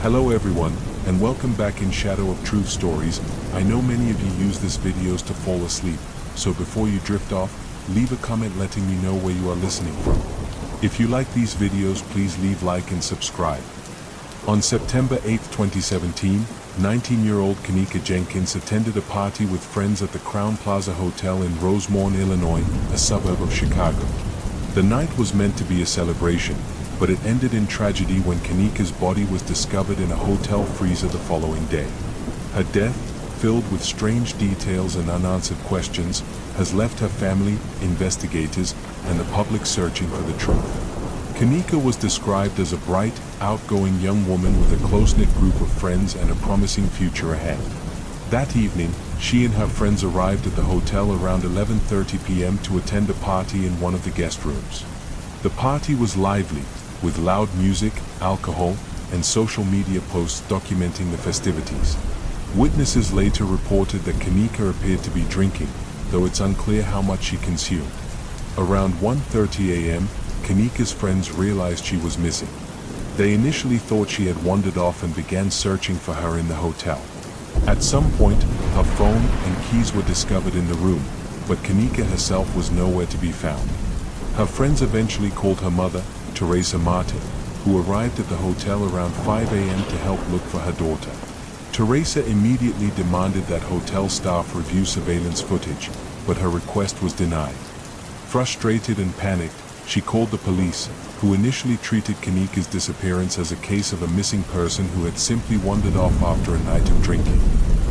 Hello everyone, and welcome back in Shadow of Truth Stories. I know many of you use these videos to fall asleep, so before you drift off, leave a comment letting me know where you are listening from. If you like these videos, please leave like and subscribe. On September 8, 2017, 19-year-old Kanika Jenkins attended a party with friends at the Crown Plaza Hotel in Rosemont, Illinois, a suburb of Chicago. The night was meant to be a celebration, but it ended in tragedy when Kanika's body was discovered in a hotel freezer the following day. Her death, filled with strange details and unanswered questions, has left her family, investigators, and the public searching for the truth. Kanika was described as a bright, outgoing young woman with a close-knit group of friends and a promising future ahead. That evening, she and her friends arrived at the hotel around 11:30 p.m. to attend a party in one of the guest rooms. The party was lively, with loud music, alcohol, and social media posts documenting the festivities. Witnesses later reported that Kanika appeared to be drinking, though it's unclear how much she consumed. Around 1:30 a.m., Kanika's friends realized she was missing. They initially thought she had wandered off and began searching for her in the hotel. At some point, her phone and keys were discovered in the room, but Kanika herself was nowhere to be found. Her friends eventually called her mother, Teresa Martin, who arrived at the hotel around 5 a.m. to help look for her daughter. Teresa immediately demanded that hotel staff review surveillance footage, but her request was denied. Frustrated and panicked, she called the police, who initially treated Kanika's disappearance as a case of a missing person who had simply wandered off after a night of drinking.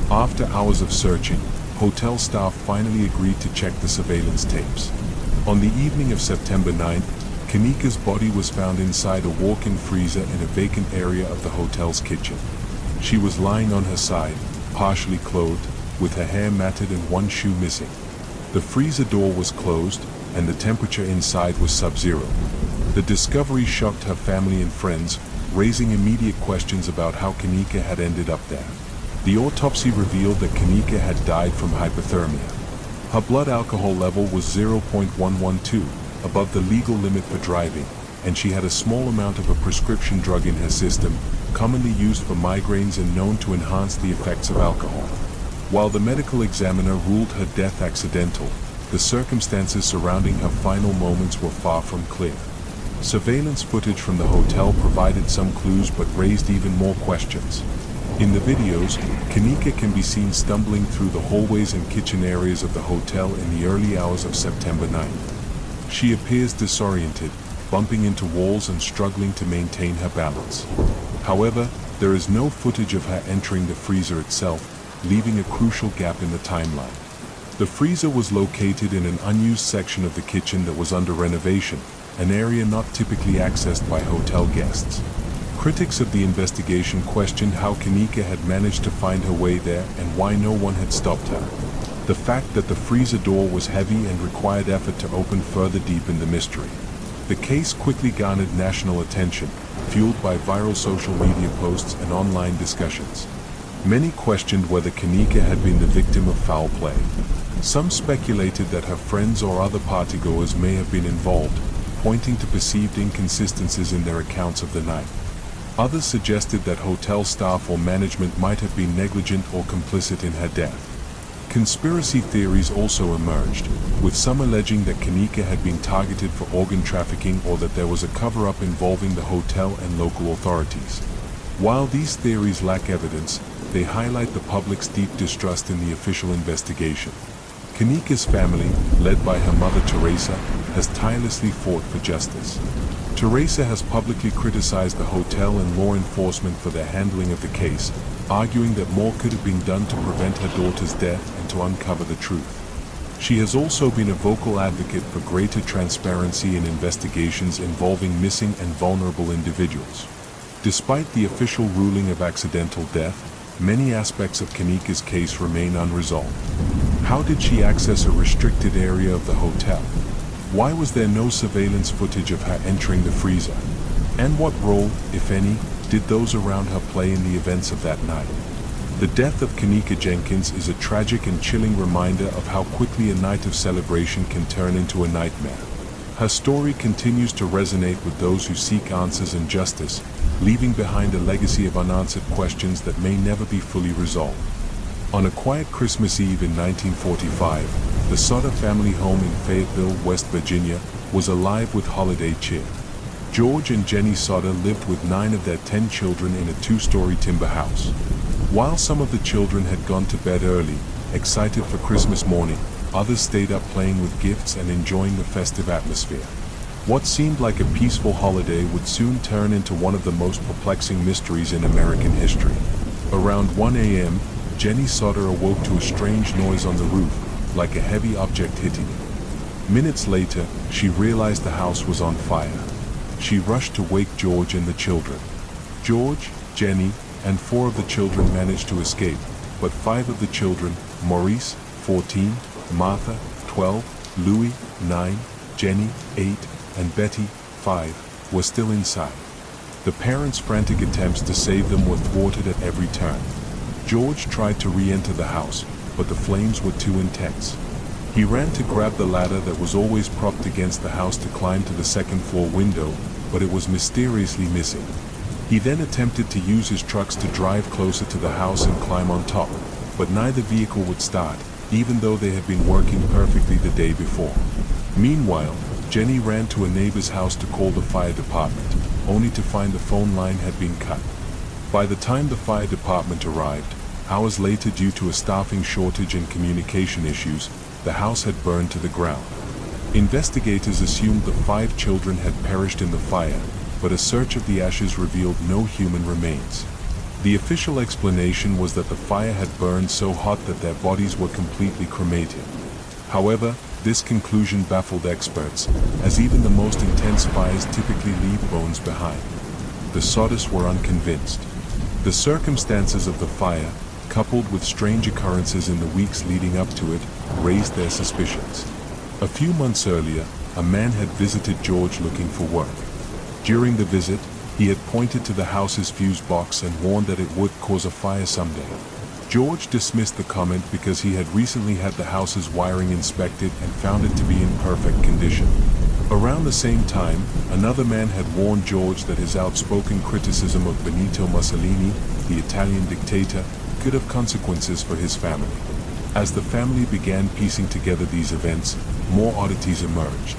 After hours of searching, hotel staff finally agreed to check the surveillance tapes. On the evening of September 9th, Kanika's body was found inside a walk-in freezer in a vacant area of the hotel's kitchen. She was lying on her side, partially clothed, with her hair matted and one shoe missing. The freezer door was closed, and the temperature inside was sub-zero. The discovery shocked her family and friends, raising immediate questions about how Kanika had ended up there. The autopsy revealed that Kanika had died from hypothermia. Her blood alcohol level was 0.112, above the legal limit for driving, and she had a small amount of a prescription drug in her system, commonly used for migraines and known to enhance the effects of alcohol. While the medical examiner ruled her death accidental, the circumstances surrounding her final moments were far from clear. Surveillance footage from the hotel provided some clues but raised even more questions. In the videos, Kanika can be seen stumbling through the hallways and kitchen areas of the hotel in the early hours of September 9th. She appears disoriented, bumping into walls and struggling to maintain her balance. However, there is no footage of her entering the freezer itself, leaving a crucial gap in the timeline. The freezer was located in an unused section of the kitchen that was under renovation, an area not typically accessed by hotel guests. Critics of the investigation questioned how Kanika had managed to find her way there and why no one had stopped her. The fact that the freezer door was heavy and required effort to open further deepened the mystery. The case quickly garnered national attention, fueled by viral social media posts and online discussions. Many questioned whether Kanika had been the victim of foul play. Some speculated that her friends or other partygoers may have been involved, pointing to perceived inconsistencies in their accounts of the night. Others suggested that hotel staff or management might have been negligent or complicit in her death. Conspiracy theories also emerged, with some alleging that Kanika had been targeted for organ trafficking or that there was a cover-up involving the hotel and local authorities. While these theories lack evidence, they highlight the public's deep distrust in the official investigation. Kanika's family, led by her mother Teresa, has tirelessly fought for justice. Teresa has publicly criticized the hotel and law enforcement for their handling of the case, arguing that more could have been done to prevent her daughter's death and to uncover the truth. She has also been a vocal advocate for greater transparency in investigations involving missing and vulnerable individuals. Despite the official ruling of accidental death, many aspects of Kanika's case remain unresolved. How did she access a restricted area of the hotel? Why was there no surveillance footage of her entering the freezer? And what role, if any, did those around her play in the events of that night? The death of Kanika Jenkins is a tragic and chilling reminder of how quickly a night of celebration can turn into a nightmare. Her story continues to resonate with those who seek answers and justice, leaving behind a legacy of unanswered questions that may never be fully resolved. On a quiet Christmas Eve in 1945, the Sutter family home in Fayetteville, West Virginia, was alive with holiday cheer. George and Jenny Sutter lived with 9 of their 10 children in a 2-story timber house. While some of the children had gone to bed early, excited for Christmas morning, others stayed up playing with gifts and enjoying the festive atmosphere. What seemed like a peaceful holiday would soon turn into one of the most perplexing mysteries in American history. Around 1 a.m., Jenny Sutter awoke to a strange noise on the roof, like a heavy object hitting it. Minutes later, she realized the house was on fire. She rushed to wake George and the children. George, Jenny, and 4 of the children managed to escape, but 5 of the children, Maurice, 14, Martha, 12, Louis, 9, Jenny, 8, and Betty, 5, were still inside. The parents' frantic attempts to save them were thwarted at every turn. George tried to re-enter the house, but the flames were too intense. He ran to grab the ladder that was always propped against the house to climb to the second-floor window, but it was mysteriously missing. He then attempted to use his trucks to drive closer to the house and climb on top, but neither vehicle would start, even though they had been working perfectly the day before. Meanwhile, Jenny ran to a neighbor's house to call the fire department, only to find the phone line had been cut. By the time the fire department arrived, hours later due to a staffing shortage and communication issues, the house had burned to the ground. Investigators assumed the 5 children had perished in the fire, but a search of the ashes revealed no human remains. The official explanation was that the fire had burned so hot that their bodies were completely cremated. However, this conclusion baffled experts, as even the most intense fires typically leave bones behind. The Sutters were unconvinced. The circumstances of the fire, coupled with strange occurrences in the weeks leading up to it, raised their suspicions. A few months earlier, a man had visited George looking for work. During the visit, he had pointed to the house's fuse box and warned that it would cause a fire someday. George dismissed the comment because he had recently had the house's wiring inspected and found it to be in perfect condition. Around the same time, another man had warned George that his outspoken criticism of Benito Mussolini, the Italian dictator, could have consequences for his family. As the family began piecing together these events, more oddities emerged.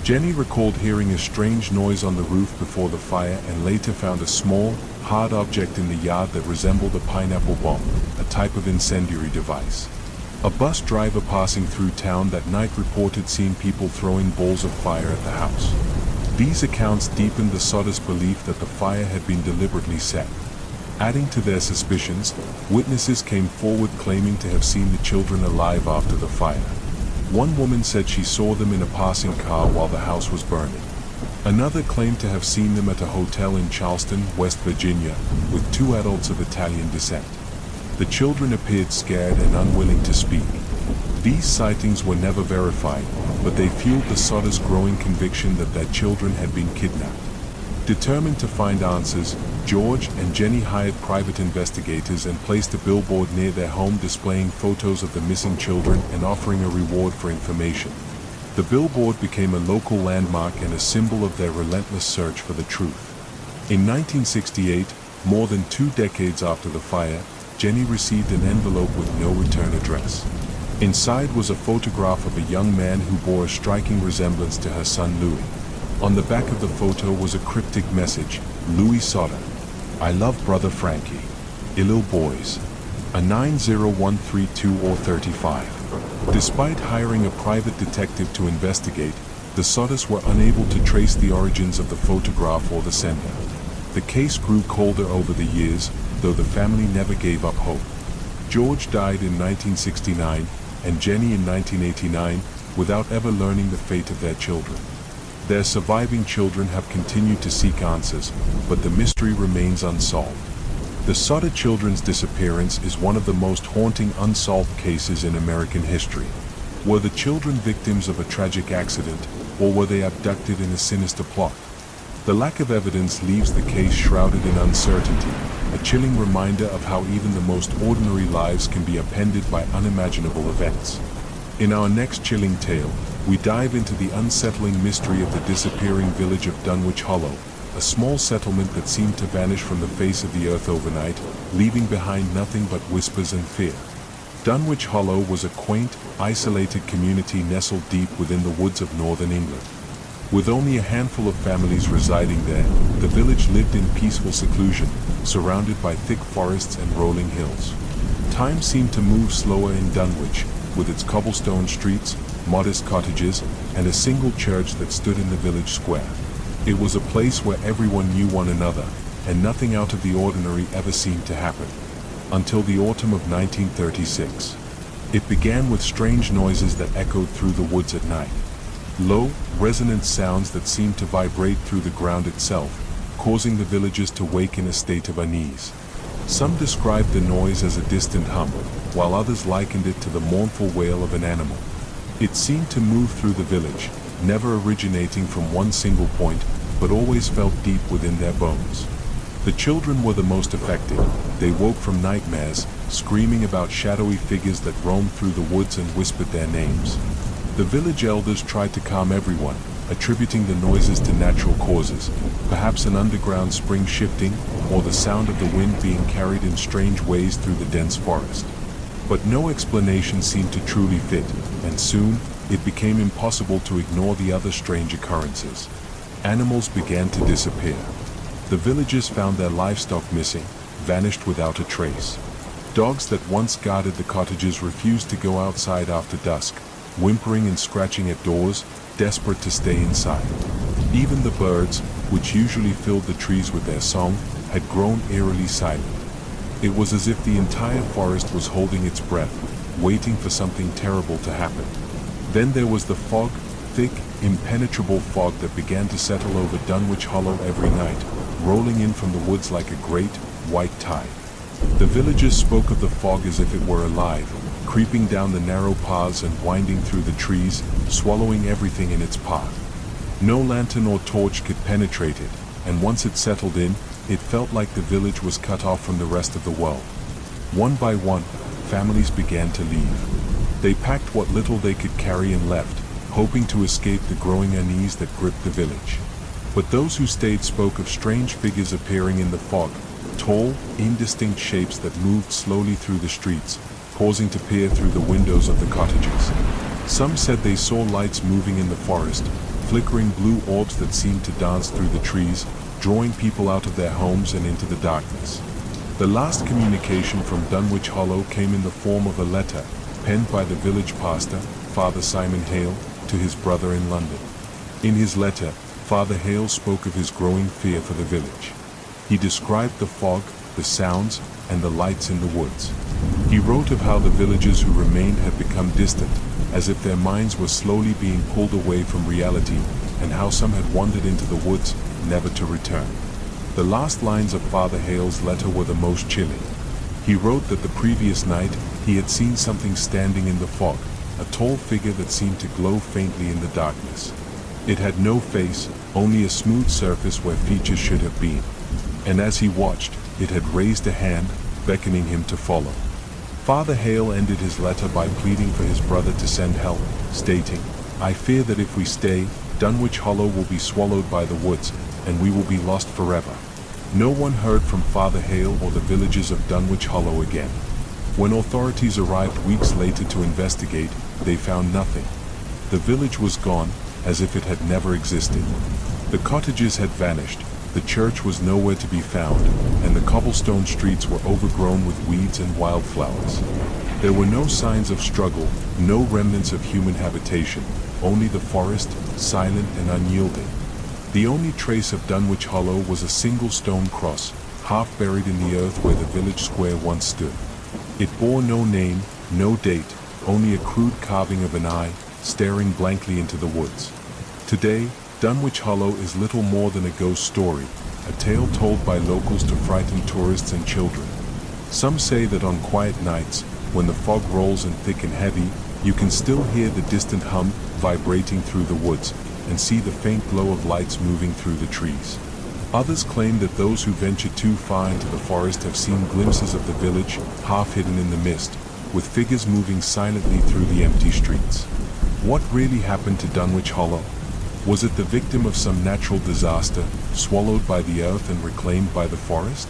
Jenny recalled hearing a strange noise on the roof before the fire and later found a small, hard object in the yard that resembled a pineapple bomb, a type of incendiary device. A bus driver passing through town that night reported seeing people throwing balls of fire at the house. These accounts deepened the Sutters' belief that the fire had been deliberately set. Adding to their suspicions, witnesses came forward claiming to have seen the children alive after the fire. One woman said she saw them in a passing car while the house was burning. Another claimed to have seen them at a hotel in Charleston, West Virginia, with 2 adults of Italian descent. The children appeared scared and unwilling to speak. These sightings were never verified, but they fueled the Sutters' growing conviction that their children had been kidnapped. Determined to find answers, George and Jenny hired private investigators and placed a billboard near their home displaying photos of the missing children and offering a reward for information. The billboard became a local landmark and a symbol of their relentless search for the truth. In 1968, more than 2 decades after the fire, Jenny received an envelope with no return address. Inside was a photograph of a young man who bore a striking resemblance to her son Louis. On the back of the photo was a cryptic message: Louis Sutter, I love brother Frankie. Ill boys. A 90132 or 35. Despite hiring a private detective to investigate, the Sutters were unable to trace the origins of the photograph or the sender. The case grew colder over the years, though the family never gave up hope. George died in 1969 and Jenny in 1989 without ever learning the fate of their children. Their surviving children have continued to seek answers, but the mystery remains unsolved. The Sutter children's disappearance is one of the most haunting unsolved cases in American history. Were the children victims of a tragic accident, or were they abducted in a sinister plot? The lack of evidence leaves the case shrouded in uncertainty, a chilling reminder of how even the most ordinary lives can be upended by unimaginable events. In our next chilling tale, we dive into the unsettling mystery of the disappearing village of Dunwich Hollow, a small settlement that seemed to vanish from the face of the earth overnight, leaving behind nothing but whispers and fear. Dunwich Hollow was a quaint, isolated community nestled deep within the woods of northern England. With only a handful of families residing there, the village lived in peaceful seclusion, surrounded by thick forests and rolling hills. Time seemed to move slower in Dunwich, with its cobblestone streets, modest cottages, and a single church that stood in the village square. It was a place where everyone knew one another, and nothing out of the ordinary ever seemed to happen. Until the autumn of 1936. It began with strange noises that echoed through the woods at night. Low, resonant sounds that seemed to vibrate through the ground itself, causing the villagers to wake in a state of unease. Some described the noise as a distant hum, while others likened it to the mournful wail of an animal. It seemed to move through the village, never originating from one single point, but always felt deep within their bones. The children were the most affected. They woke from nightmares, screaming about shadowy figures that roamed through the woods and whispered their names. The village elders tried to calm everyone, attributing the noises to natural causes, perhaps an underground spring shifting, or the sound of the wind being carried in strange ways through the dense forest. But no explanation seemed to truly fit, and soon, it became impossible to ignore the other strange occurrences. Animals began to disappear. The villagers found their livestock missing, vanished without a trace. Dogs that once guarded the cottages refused to go outside after dusk, whimpering and scratching at doors, desperate to stay inside. Even the birds, which usually filled the trees with their song, had grown eerily silent. It was as if the entire forest was holding its breath, waiting for something terrible to happen. Then there was the fog, thick, impenetrable fog that began to settle over Dunwich Hollow every night, rolling in from the woods like a great, white tide. The villagers spoke of the fog as if it were alive, creeping down the narrow paths and winding through the trees, swallowing everything in its path. No lantern or torch could penetrate it, and once it settled in, it felt like the village was cut off from the rest of the world. One by one, families began to leave. They packed what little they could carry and left, hoping to escape the growing unease that gripped the village. But those who stayed spoke of strange figures appearing in the fog, tall, indistinct shapes that moved slowly through the streets, pausing to peer through the windows of the cottages. Some said they saw lights moving in the forest, flickering blue orbs that seemed to dance through the trees, drawing people out of their homes and into the darkness. The last communication from Dunwich Hollow came in the form of a letter, penned by the village pastor, Father Simon Hale, to his brother in London. In his letter, Father Hale spoke of his growing fear for the village. He described the fog, the sounds, and the lights in the woods. He wrote of how the villagers who remained had become distant, as if their minds were slowly being pulled away from reality, and how some had wandered into the woods, never to return. The last lines of Father Hale's letter were the most chilling. He wrote that the previous night, he had seen something standing in the fog, a tall figure that seemed to glow faintly in the darkness. It had no face, only a smooth surface where features should have been. And as he watched, it had raised a hand, beckoning him to follow. Father Hale ended his letter by pleading for his brother to send help, stating, "I fear that if we stay, Dunwich Hollow will be swallowed by the woods, and we will be lost forever." No one heard from Father Hale or the villagers of Dunwich Hollow again. When authorities arrived weeks later to investigate, they found nothing. The village was gone, as if it had never existed. The cottages had vanished, the church was nowhere to be found, and the cobblestone streets were overgrown with weeds and wildflowers. There were no signs of struggle, no remnants of human habitation, only the forest, silent and unyielding. The only trace of Dunwich Hollow was a single stone cross, half buried in the earth where the village square once stood. It bore no name, no date, only a crude carving of an eye, staring blankly into the woods. Today, Dunwich Hollow is little more than a ghost story, a tale told by locals to frighten tourists and children. Some say that on quiet nights, when the fog rolls in thick and heavy, you can still hear the distant hum vibrating through the woods, and see the faint glow of lights moving through the trees. Others claim that those who venture too far into the forest have seen glimpses of the village, half hidden in the mist, with figures moving silently through the empty streets. What really happened to Dunwich Hollow? Was it the victim of some natural disaster, swallowed by the earth and reclaimed by the forest?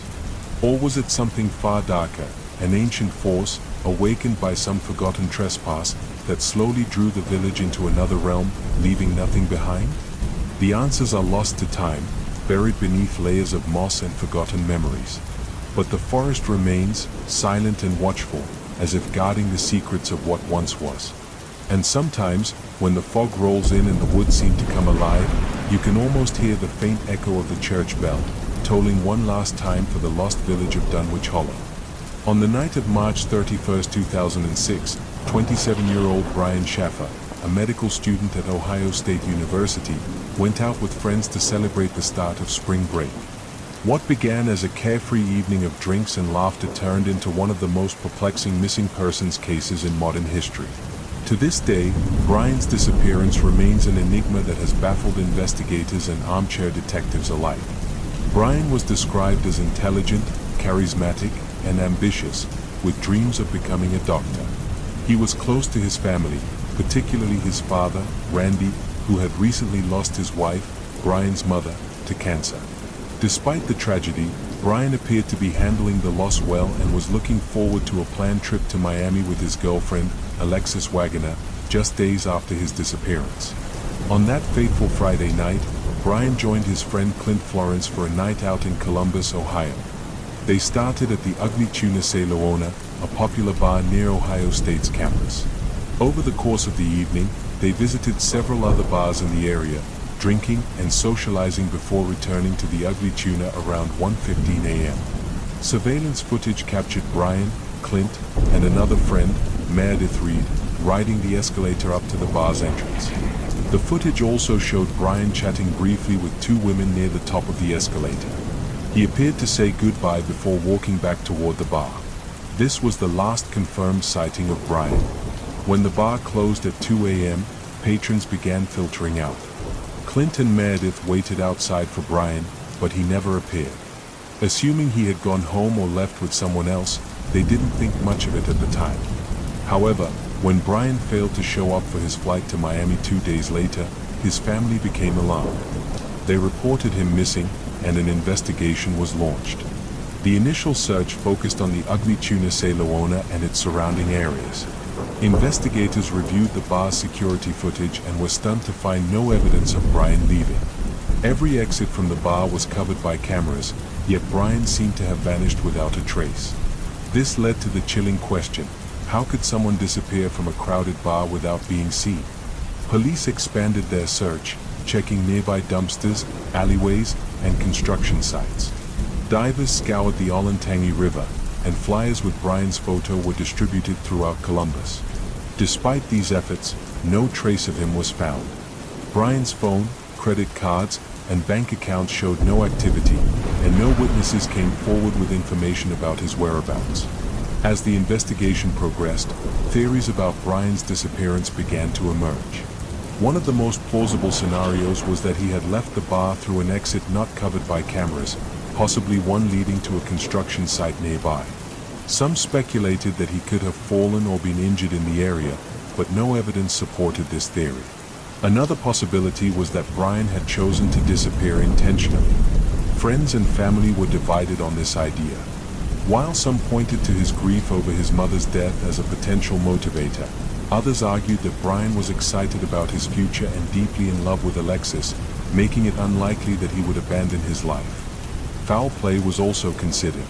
Or was it something far darker, an ancient force, awakened by some forgotten trespass, that slowly drew the village into another realm, leaving nothing behind? The answers are lost to time, buried beneath layers of moss and forgotten memories. But the forest remains, silent and watchful, as if guarding the secrets of what once was. And sometimes, when the fog rolls in and the woods seem to come alive, you can almost hear the faint echo of the church bell, tolling one last time for the lost village of Dunwich Hollow. On the night of March 31, 2006, 27-year-old Brian Schaffer, a medical student at Ohio State University, went out with friends to celebrate the start of spring break. What began as a carefree evening of drinks and laughter turned into one of the most perplexing missing persons cases in modern history. To this day, Brian's disappearance remains an enigma that has baffled investigators and armchair detectives alike. Brian was described as intelligent, charismatic, and ambitious, with dreams of becoming a doctor. He was close to his family, particularly his father, Randy, who had recently lost his wife, Brian's mother, to cancer. Despite the tragedy, Brian appeared to be handling the loss well and was looking forward to a planned trip to Miami with his girlfriend, Alexis Wagoner, just days after his disappearance. On that fateful Friday night, Brian joined his friend Clint Florence for a night out in Columbus, Ohio. They started at the Ugly Tuna Se Leona, a popular bar near Ohio State's campus. Over the course of the evening, they visited several other bars in the area, drinking and socializing before returning to the Ugly Tuna around 1:15 a.m. Surveillance footage captured Brian, Clint, and another friend, Meredith Reed, riding the escalator up to the bar's entrance. The footage also showed Brian chatting briefly with two women near the top of the escalator. He appeared to say goodbye before walking back toward the bar. This was the last confirmed sighting of Brian. When the bar closed at 2 a.m., patrons began filtering out. Clint and Meredith waited outside for Brian, but he never appeared. Assuming he had gone home or left with someone else, they didn't think much of it at the time. However, when Brian failed to show up for his flight to Miami 2 days later, his family became alarmed. They reported him missing, and an investigation was launched. The initial search focused on the Ugly Tuna Se Leona and its surrounding areas. Investigators reviewed the bar's security footage and were stunned to find no evidence of Brian leaving. Every exit from the bar was covered by cameras, yet Brian seemed to have vanished without a trace. This led to the chilling question: how could someone disappear from a crowded bar without being seen? Police expanded their search, checking nearby dumpsters, alleyways, and construction sites. Divers scoured the Olentangy River, and flyers with Brian's photo were distributed throughout Columbus. Despite these efforts, no trace of him was found. Brian's phone, credit cards, and bank accounts showed no activity, and no witnesses came forward with information about his whereabouts. As the investigation progressed, theories about Brian's disappearance began to emerge. One of the most plausible scenarios was that he had left the bar through an exit not covered by cameras, possibly one leading to a construction site nearby. Some speculated that he could have fallen or been injured in the area, but no evidence supported this theory. Another possibility was that Brian had chosen to disappear intentionally. Friends and family were divided on this idea. While some pointed to his grief over his mother's death as a potential motivator, others argued that Brian was excited about his future and deeply in love with Alexis, making it unlikely that he would abandon his life. Foul play was also considered.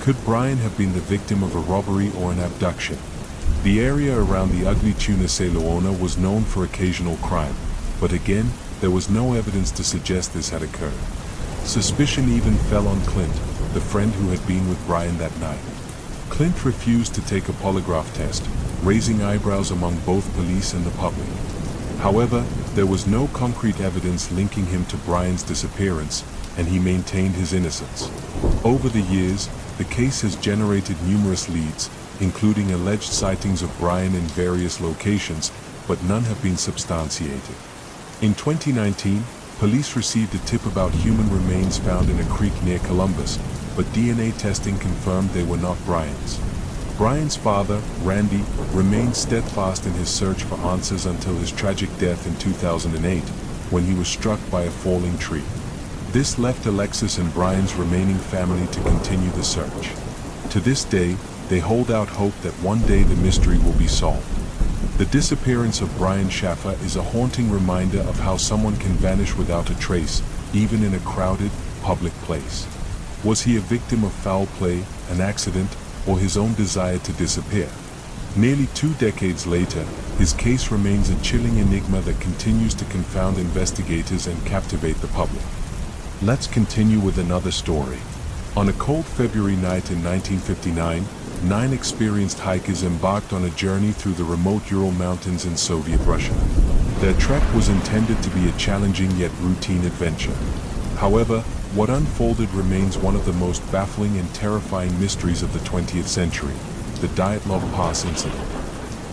Could Brian have been the victim of a robbery or an abduction? The area around the Ugly Tuna Se Leona was known for occasional crime, but again, there was no evidence to suggest this had occurred. Suspicion even fell on Clint, the friend who had been with Brian that night. Clint refused to take a polygraph test, raising eyebrows among both police and the public. However, there was no concrete evidence linking him to Brian's disappearance, and he maintained his innocence. Over the years, the case has generated numerous leads, including alleged sightings of Brian in various locations, but none have been substantiated. In 2019, police received a tip about human remains found in a creek near Columbus, but DNA testing confirmed they were not Brian's. Brian's father, Randy, remained steadfast in his search for answers until his tragic death in 2008, when he was struck by a falling tree. This left Alexis and Brian's remaining family to continue the search. To this day, they hold out hope that one day the mystery will be solved. The disappearance of Brian Schaffer is a haunting reminder of how someone can vanish without a trace, even in a crowded, public place. Was he a victim of foul play, an accident, or his own desire to disappear? Nearly 2 decades later, his case remains a chilling enigma that continues to confound investigators and captivate the public. Let's continue with another story. On a cold February night in 1959, 9 experienced hikers embarked on a journey through the remote Ural Mountains in Soviet Russia. Their trek was intended to be a challenging yet routine adventure. However, what unfolded remains one of the most baffling and terrifying mysteries of the 20th century, the Dyatlov Pass incident.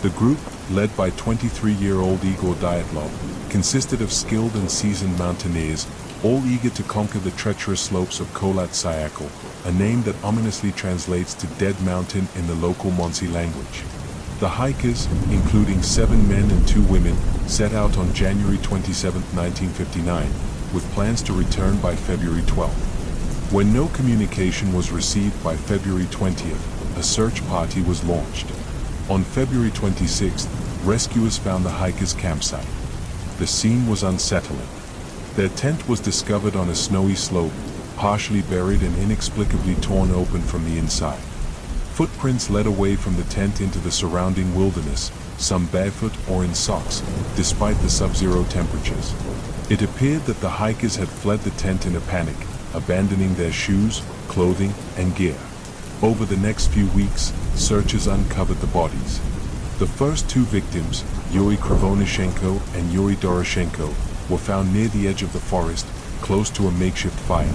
The group, led by 23-year-old Igor Dyatlov, consisted of skilled and seasoned mountaineers, all eager to conquer the treacherous slopes of Kholat Syakhl, a name that ominously translates to Dead Mountain in the local Monsi language. The hikers, including 7 men and 2 women, set out on January 27, 1959, with plans to return by February 12. When no communication was received by February 20th, a search party was launched. On February 26th, rescuers found the hikers' campsite. The scene was unsettling. Their tent was discovered on a snowy slope, partially buried and inexplicably torn open from the inside. Footprints led away from the tent into the surrounding wilderness, some barefoot or in socks, despite the sub-zero temperatures. It appeared that the hikers had fled the tent in a panic, abandoning their shoes, clothing, and gear. Over the next few weeks, searchers uncovered the bodies. The first 2 victims, Yuri Kravonishenko and Yuri Doroshenko, were found near the edge of the forest, close to a makeshift fire.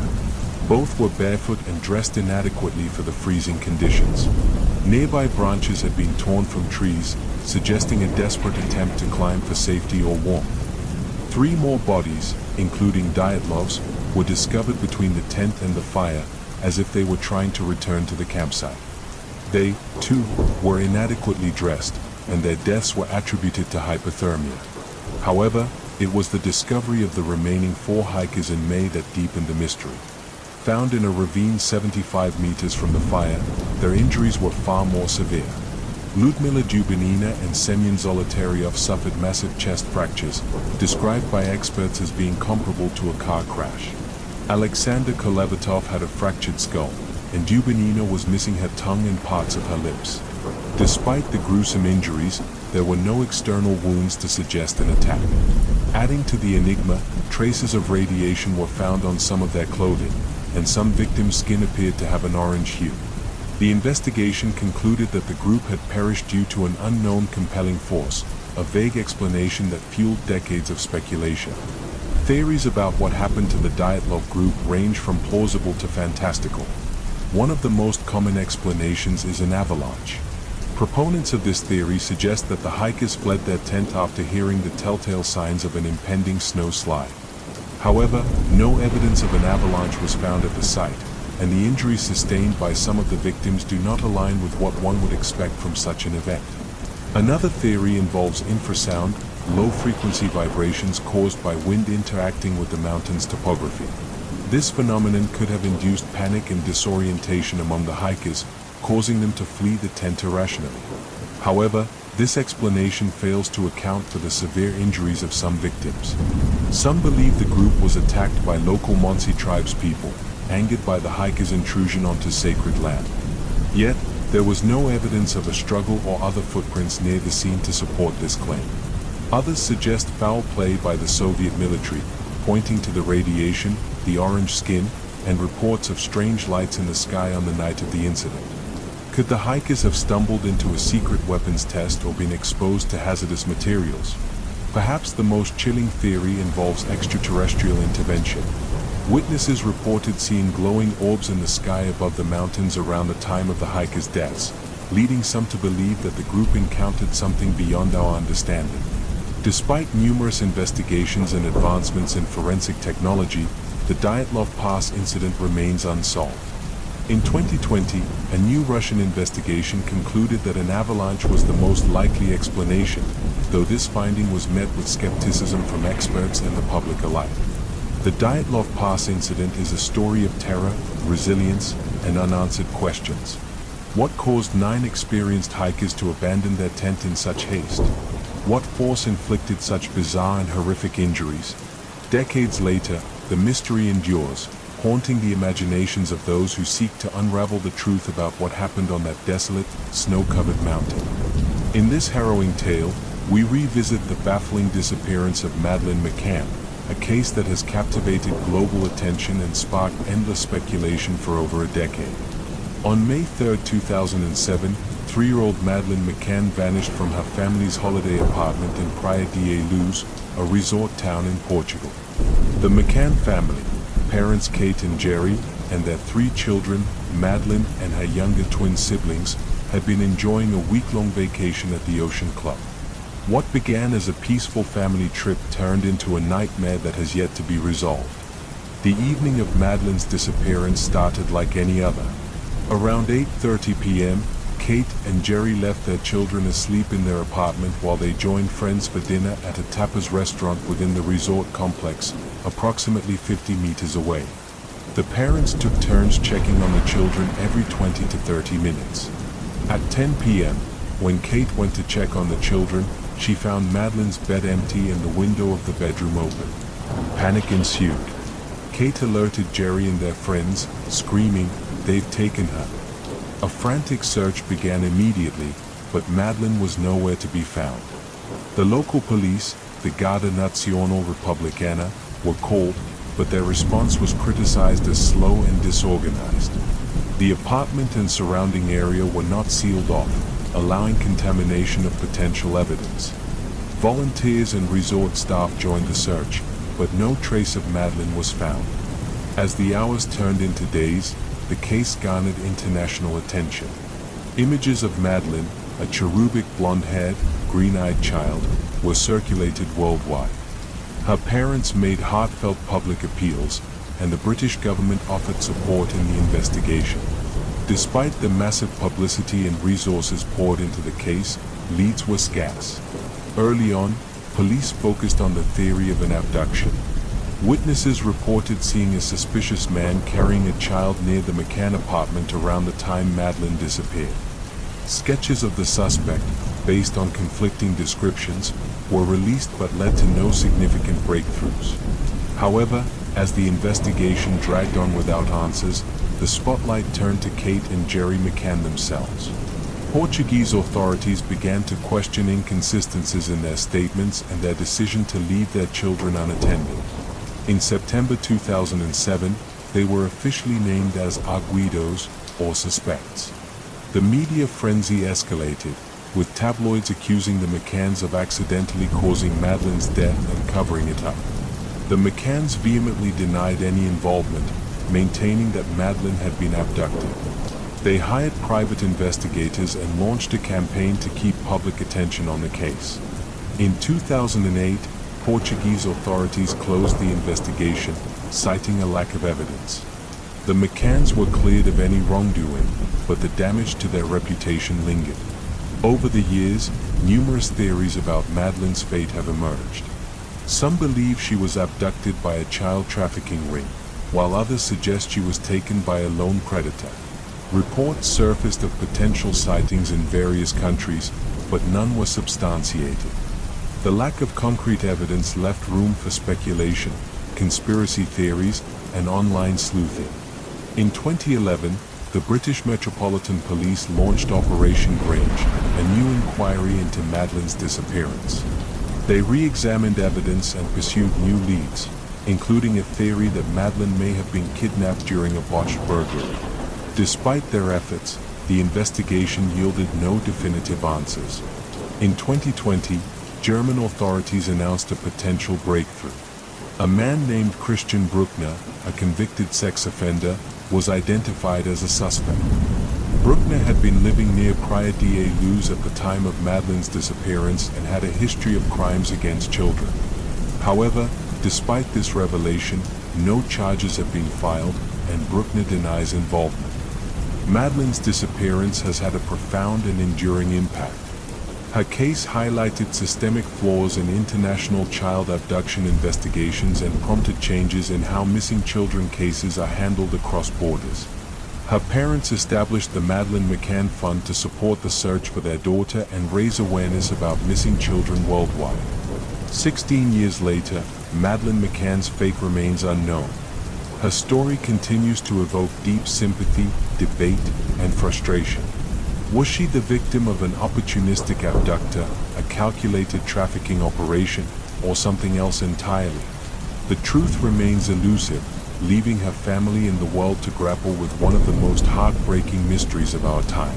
Both were barefoot and dressed inadequately for the freezing conditions. Nearby branches had been torn from trees, suggesting a desperate attempt to climb for safety or warmth. 3 more bodies, including Dyatlov's, were discovered between the tent and the fire, as if they were trying to return to the campsite. They, too, were inadequately dressed, and their deaths were attributed to hypothermia. However, it was the discovery of the remaining 4 hikers in May that deepened the mystery. Found in a ravine 75 meters from the fire, their injuries were far more severe. Ludmila Dubinina and Semyon Zolotaryov suffered massive chest fractures, described by experts as being comparable to a car crash. Alexander Kolevatov had a fractured skull, and Dubinina was missing her tongue and parts of her lips. Despite the gruesome injuries, there were no external wounds to suggest an attack. Adding to the enigma, traces of radiation were found on some of their clothing, and some victims' skin appeared to have an orange hue. The investigation concluded that the group had perished due to an unknown compelling force, a vague explanation that fueled decades of speculation. Theories about what happened to the Dyatlov group range from plausible to fantastical. One of the most common explanations is an avalanche. Proponents of this theory suggest that the hikers fled their tent after hearing the telltale signs of an impending snow slide. However, no evidence of an avalanche was found at the site, and the injuries sustained by some of the victims do not align with what one would expect from such an event. Another theory involves infrasound, low-frequency vibrations caused by wind interacting with the mountain's topography. This phenomenon could have induced panic and disorientation among the hikers, causing them to flee the tent irrationally. However, this explanation fails to account for the severe injuries of some victims. Some believe the group was attacked by local Monsi tribespeople, angered by the hikers' intrusion onto sacred land. Yet, there was no evidence of a struggle or other footprints near the scene to support this claim. Others suggest foul play by the Soviet military, pointing to the radiation, the orange skin, and reports of strange lights in the sky on the night of the incident. Could the hikers have stumbled into a secret weapons test or been exposed to hazardous materials? Perhaps the most chilling theory involves extraterrestrial intervention. Witnesses reported seeing glowing orbs in the sky above the mountains around the time of the hikers' deaths, leading some to believe that the group encountered something beyond our understanding. Despite numerous investigations and advancements in forensic technology, the Dyatlov Pass incident remains unsolved. In 2020, a new Russian investigation concluded that an avalanche was the most likely explanation, though this finding was met with skepticism from experts and the public alike. The Dyatlov Pass incident is a story of terror, resilience, and unanswered questions. What caused 9 experienced hikers to abandon their tent in such haste? What force inflicted such bizarre and horrific injuries? Decades later, the mystery endures, haunting the imaginations of those who seek to unravel the truth about what happened on that desolate, snow-covered mountain. In this harrowing tale, we revisit the baffling disappearance of Madeleine McCann, a case that has captivated global attention and sparked endless speculation for over a decade. On May 3, 2007, 3-year-old Madeleine McCann vanished from her family's holiday apartment in Praia de Luz, a resort town in Portugal. The McCann family, parents Kate and Jerry, and their 3 children, Madeleine and her younger twin siblings, had been enjoying a week-long vacation at the Ocean Club. What began as a peaceful family trip turned into a nightmare that has yet to be resolved. The evening of Madeleine's disappearance started like any other. Around 8:30 p.m., Kate and Jerry left their children asleep in their apartment while they joined friends for dinner at a tapas restaurant within the resort complex, approximately 50 meters away. The parents took turns checking on the children every 20 to 30 minutes. At 10 p.m., when Kate went to check on the children, she found Madeleine's bed empty and the window of the bedroom open. Panic ensued. Kate alerted Jerry and their friends, screaming, "They've taken her." A frantic search began immediately, but Madeleine was nowhere to be found. The local police, the Guardia Nazionale Repubblicana, were called, but their response was criticized as slow and disorganized. The apartment and surrounding area were not sealed off, allowing contamination of potential evidence. Volunteers and resort staff joined the search, but no trace of Madeleine was found. As the hours turned into days, the case garnered international attention. Images of Madeleine, a cherubic blonde-haired, green-eyed child, were circulated worldwide. Her parents made heartfelt public appeals, and the British government offered support in the investigation. Despite the massive publicity and resources poured into the case, leads were scarce. Early on, police focused on the theory of an abduction. Witnesses reported seeing a suspicious man carrying a child near the McCann apartment around the time Madeleine disappeared. Sketches of the suspect, based on conflicting descriptions, were released but led to no significant breakthroughs. However, as the investigation dragged on without answers, the spotlight turned to Kate and Jerry McCann themselves. Portuguese authorities began to question inconsistencies in their statements and their decision to leave their children unattended. In September 2007, they were officially named as arguidos, or suspects. The media frenzy escalated, with tabloids accusing the McCanns of accidentally causing Madeleine's death and covering it up. The McCanns vehemently denied any involvement, maintaining that Madeleine had been abducted. They hired private investigators and launched a campaign to keep public attention on the case. In 2008, Portuguese authorities closed the investigation, citing a lack of evidence. The McCanns were cleared of any wrongdoing, but the damage to their reputation lingered. Over the years, numerous theories about Madeleine's fate have emerged. Some believe she was abducted by a child trafficking ring, while others suggest she was taken by a lone predator. Reports surfaced of potential sightings in various countries, but none were substantiated. The lack of concrete evidence left room for speculation, conspiracy theories, and online sleuthing. In 2011, the British Metropolitan Police launched Operation Grange, a new inquiry into Madeleine's disappearance. They re-examined evidence and pursued new leads, including a theory that Madeleine may have been kidnapped during a botched burglary. Despite their efforts, the investigation yielded no definitive answers. In 2020, German authorities announced a potential breakthrough. A man named Christian Bruckner, a convicted sex offender, was identified as a suspect. Bruckner had been living near Praia de Luz at the time of Madeleine's disappearance and had a history of crimes against children. However, despite this revelation, no charges have been filed, and Bruckner denies involvement. Madeline's disappearance has had a profound and enduring impact. Her case highlighted systemic flaws in international child abduction investigations and prompted changes in how missing children cases are handled across borders. Her parents established the Madeleine McCann Fund to support the search for their daughter and raise awareness about missing children worldwide. 16 years later, Madeleine McCann's fate remains unknown. Her story continues to evoke deep sympathy, debate, and frustration. Was she the victim of an opportunistic abductor, a calculated trafficking operation, or something else entirely? The truth remains elusive, leaving her family and the world to grapple with one of the most heartbreaking mysteries of our time.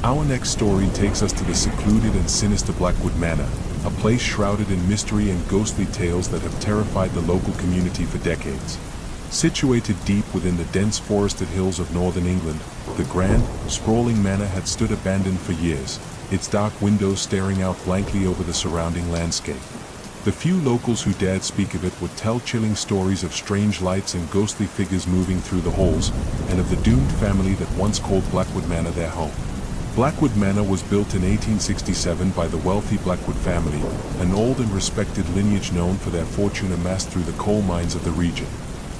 Our next story takes us to the secluded and sinister Blackwood Manor, a place shrouded in mystery and ghostly tales that have terrified the local community for decades. Situated deep within the dense forested hills of northern England, the grand, sprawling manor had stood abandoned for years, its dark windows staring out blankly over the surrounding landscape. The few locals who dared speak of it would tell chilling stories of strange lights and ghostly figures moving through the halls, and of the doomed family that once called Blackwood Manor their home. Blackwood Manor was built in 1867 by the wealthy Blackwood family, an old and respected lineage known for their fortune amassed through the coal mines of the region.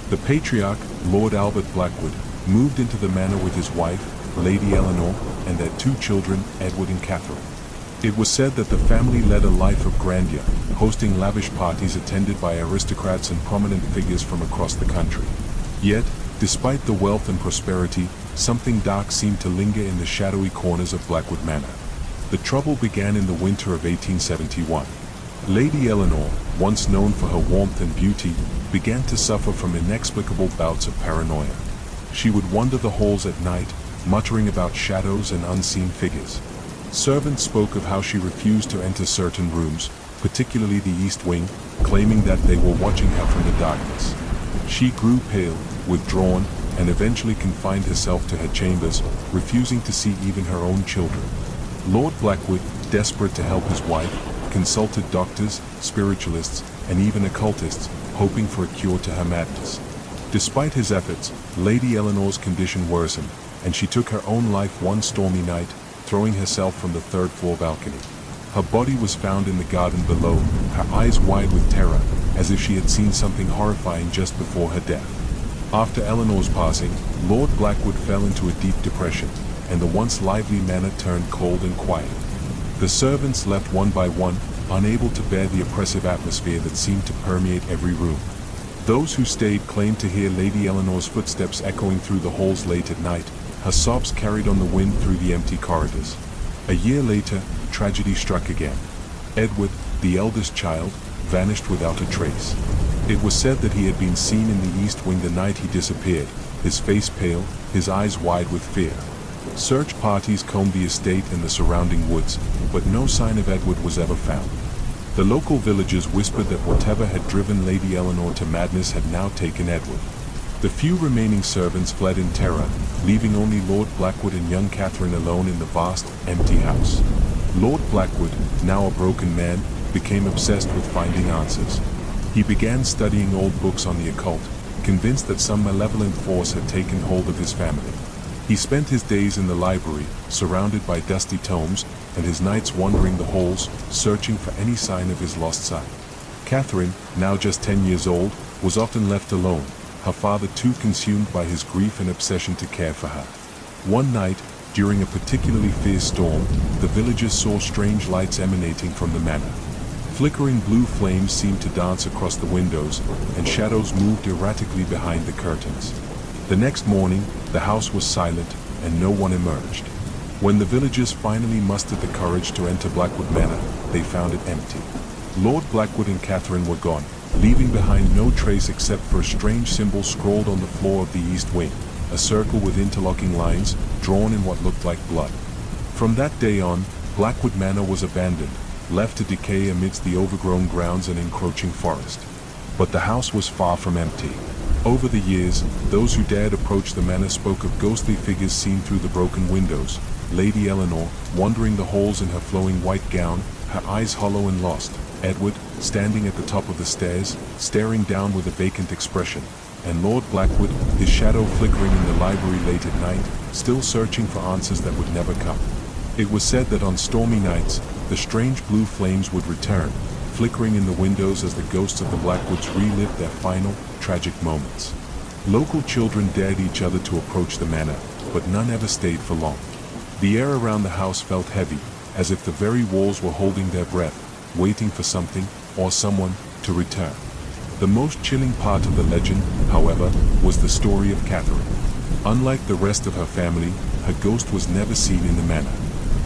The patriarch, Lord Albert Blackwood, moved into the manor with his wife, Lady Eleanor, and their two children, Edward and Catherine. It was said that the family led a life of grandeur, hosting lavish parties attended by aristocrats and prominent figures from across the country. Yet, despite the wealth and prosperity, something dark seemed to linger in the shadowy corners of Blackwood Manor. The trouble began in the winter of 1871. Lady Eleanor, once known for her warmth and beauty, began to suffer from inexplicable bouts of paranoia. She would wander the halls at night, muttering about shadows and unseen figures. Servants spoke of how she refused to enter certain rooms, particularly the East Wing, claiming that they were watching her from the darkness. She grew pale, withdrawn, and eventually confined herself to her chambers, refusing to see even her own children. Lord Blackwood, desperate to help his wife, consulted doctors, spiritualists, and even occultists, hoping for a cure to her madness. Despite his efforts, Lady Eleanor's condition worsened, and she took her own life one stormy night, throwing herself from the third-floor balcony. Her body was found in the garden below, her eyes wide with terror, as if she had seen something horrifying just before her death. After Eleanor's passing, Lord Blackwood fell into a deep depression, and the once lively manor turned cold and quiet. The servants left one by one, unable to bear the oppressive atmosphere that seemed to permeate every room. Those who stayed claimed to hear Lady Eleanor's footsteps echoing through the halls late at night, her sobs carried on the wind through the empty corridors. A year later, tragedy struck again. Edward, the eldest child, vanished without a trace. It was said that he had been seen in the East Wing the night he disappeared, his face pale, his eyes wide with fear. Search parties combed the estate and the surrounding woods, but no sign of Edward was ever found. The local villagers whispered that whatever had driven Lady Eleanor to madness had now taken Edward. The few remaining servants fled in terror, leaving only Lord Blackwood and young Catherine alone in the vast, empty house. Lord Blackwood, now a broken man, became obsessed with finding answers. He began studying old books on the occult, convinced that some malevolent force had taken hold of his family. He spent his days in the library, surrounded by dusty tomes, and his nights wandering the halls, searching for any sign of his lost son. Catherine, now just 10 years old, was often left alone, her father too consumed by his grief and obsession to care for her. One night, during a particularly fierce storm, the villagers saw strange lights emanating from the manor. Flickering blue flames seemed to dance across the windows, and shadows moved erratically behind the curtains. The next morning, the house was silent, and no one emerged. When the villagers finally mustered the courage to enter Blackwood Manor, they found it empty. Lord Blackwood and Catherine were gone, leaving behind no trace except for a strange symbol scrawled on the floor of the East Wing, a circle with interlocking lines, drawn in what looked like blood. From that day on, Blackwood Manor was abandoned, left to decay amidst the overgrown grounds and encroaching forest. But the house was far from empty. Over the years, those who dared approach the manor spoke of ghostly figures seen through the broken windows. Lady Eleanor, wandering the halls in her flowing white gown, her eyes hollow and lost. Edward, standing at the top of the stairs, staring down with a vacant expression. and Lord Blackwood, his shadow flickering in the library late at night, still searching for answers that would never come. It was said that on stormy nights, the strange blue flames would return, flickering in the windows as the ghosts of the Blackwoods relived their final, tragic moments. Local children dared each other to approach the manor, but none ever stayed for long. The air around the house felt heavy, as if the very walls were holding their breath, waiting for something, or someone, to return. The most chilling part of the legend, however, was the story of Catherine. Unlike the rest of her family, her ghost was never seen in the manor.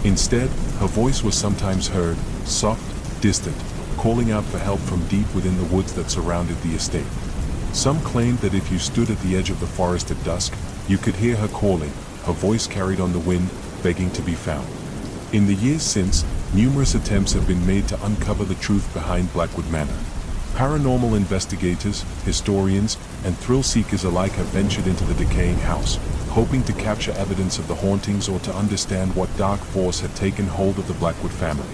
Instead, her voice was sometimes heard, soft, distant, calling out for help from deep within the woods that surrounded the estate. Some claimed that if you stood at the edge of the forest at dusk, you could hear her calling, her voice carried on the wind, begging to be found. In the years since, numerous attempts have been made to uncover the truth behind Blackwood Manor. Paranormal investigators, historians, and thrill-seekers alike have ventured into the decaying house, hoping to capture evidence of the hauntings or to understand what dark force had taken hold of the Blackwood family.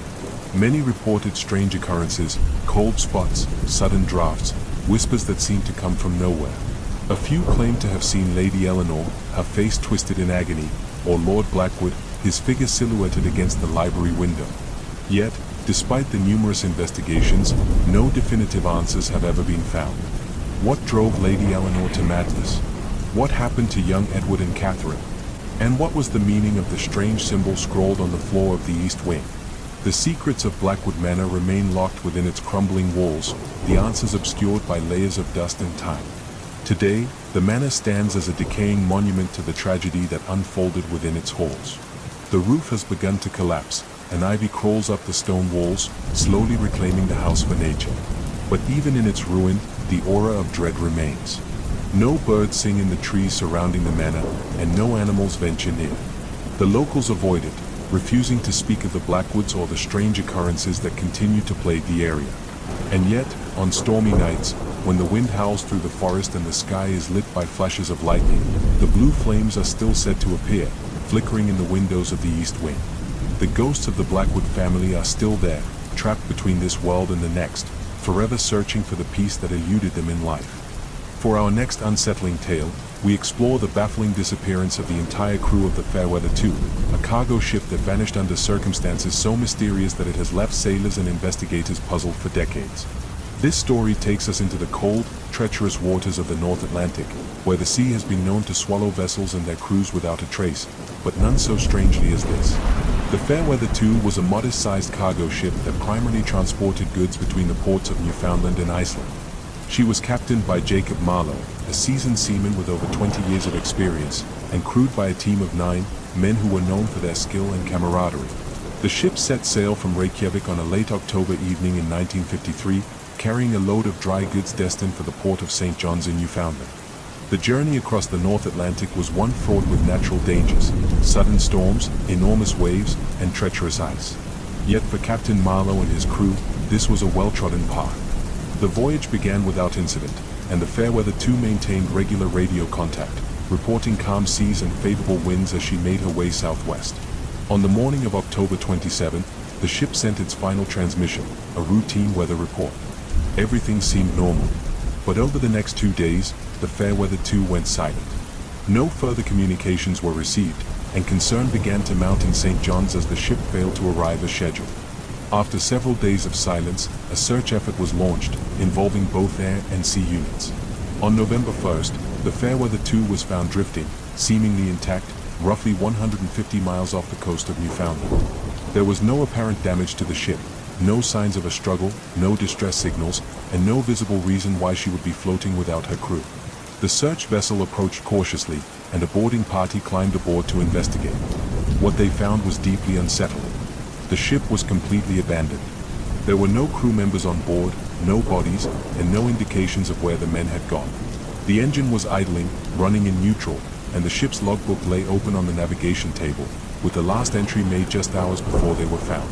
Many reported strange occurrences, cold spots, sudden drafts, whispers that seemed to come from nowhere. A few claimed to have seen Lady Eleanor, her face twisted in agony, or Lord Blackwood, his figure silhouetted against the library window. Yet, despite the numerous investigations, no definitive answers have ever been found. What drove Lady Eleanor to madness? What happened to young Edward and Catherine? And what was the meaning of the strange symbol scrawled on the floor of the East Wing? The secrets of Blackwood Manor remain locked within its crumbling walls, the answers obscured by layers of dust and time. Today, the manor stands as a decaying monument to the tragedy that unfolded within its halls. The roof has begun to collapse, and ivy crawls up the stone walls, slowly reclaiming the house for nature. But even in its ruin, the aura of dread remains. No birds sing in the trees surrounding the manor, and no animals venture near. The locals avoid it, refusing to speak of the Blackwoods or the strange occurrences that continue to plague the area. And yet, on stormy nights, when the wind howls through the forest and the sky is lit by flashes of lightning, the blue flames are still said to appear, flickering in the windows of the East Wing. The ghosts of the Blackwood family are still there, trapped between this world and the next, forever searching for the peace that eluded them in life. For our next unsettling tale, we explore the baffling disappearance of the entire crew of the Fairweather 2, a cargo ship that vanished under circumstances so mysterious that it has left sailors and investigators puzzled for decades. This story takes us into the cold, treacherous waters of the North Atlantic, where the sea has been known to swallow vessels and their crews without a trace, but none so strangely as this. The Fairweather 2 was a modest-sized cargo ship that primarily transported goods between the ports of Newfoundland and Iceland. She was captained by Jacob Marlowe, a seasoned seaman with over 20 years of experience, and crewed by a team of 9 men who were known for their skill and camaraderie. The ship set sail from Reykjavik on a late October evening in 1953, carrying a load of dry goods destined for the port of St. John's in Newfoundland. The journey across the North Atlantic was one fraught with natural dangers, sudden storms, enormous waves, and treacherous ice. Yet for Captain Marlowe and his crew, this was a well-trodden path. The voyage began without incident, and the Fairweather 2 maintained regular radio contact, reporting calm seas and favorable winds as she made her way southwest. On the morning of October 27, the ship sent its final transmission, a routine weather report. Everything seemed normal. But over the next 2 days, the Fairweather 2 went silent. No further communications were received, and concern began to mount in St. John's as the ship failed to arrive as scheduled. After several days of silence, a search effort was launched, involving both air and sea units. On November 1st, the Fairweather 2 was found drifting, seemingly intact, roughly 150 miles off the coast of Newfoundland. There was no apparent damage to the ship, no signs of a struggle, no distress signals, and no visible reason why she would be floating without her crew. The search vessel approached cautiously, and a boarding party climbed aboard to investigate. What they found was deeply unsettling. The ship was completely abandoned. There were no crew members on board, no bodies, and no indications of where the men had gone. The engine was idling, running in neutral, and the ship's logbook lay open on the navigation table, with the last entry made just hours before they were found.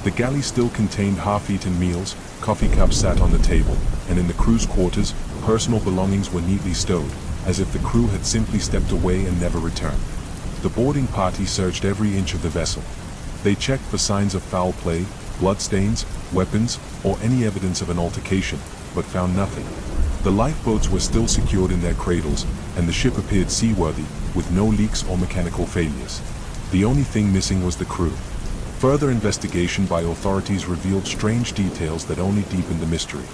The galley still contained half-eaten meals, coffee cups sat on the table, and in the crew's quarters, personal belongings were neatly stowed, as if the crew had simply stepped away and never returned. The boarding party searched every inch of the vessel. They checked for signs of foul play, bloodstains, weapons, or any evidence of an altercation, but found nothing. The lifeboats were still secured in their cradles, and the ship appeared seaworthy, with no leaks or mechanical failures. The only thing missing was the crew. Further investigation by authorities revealed strange details that only deepened the mystery.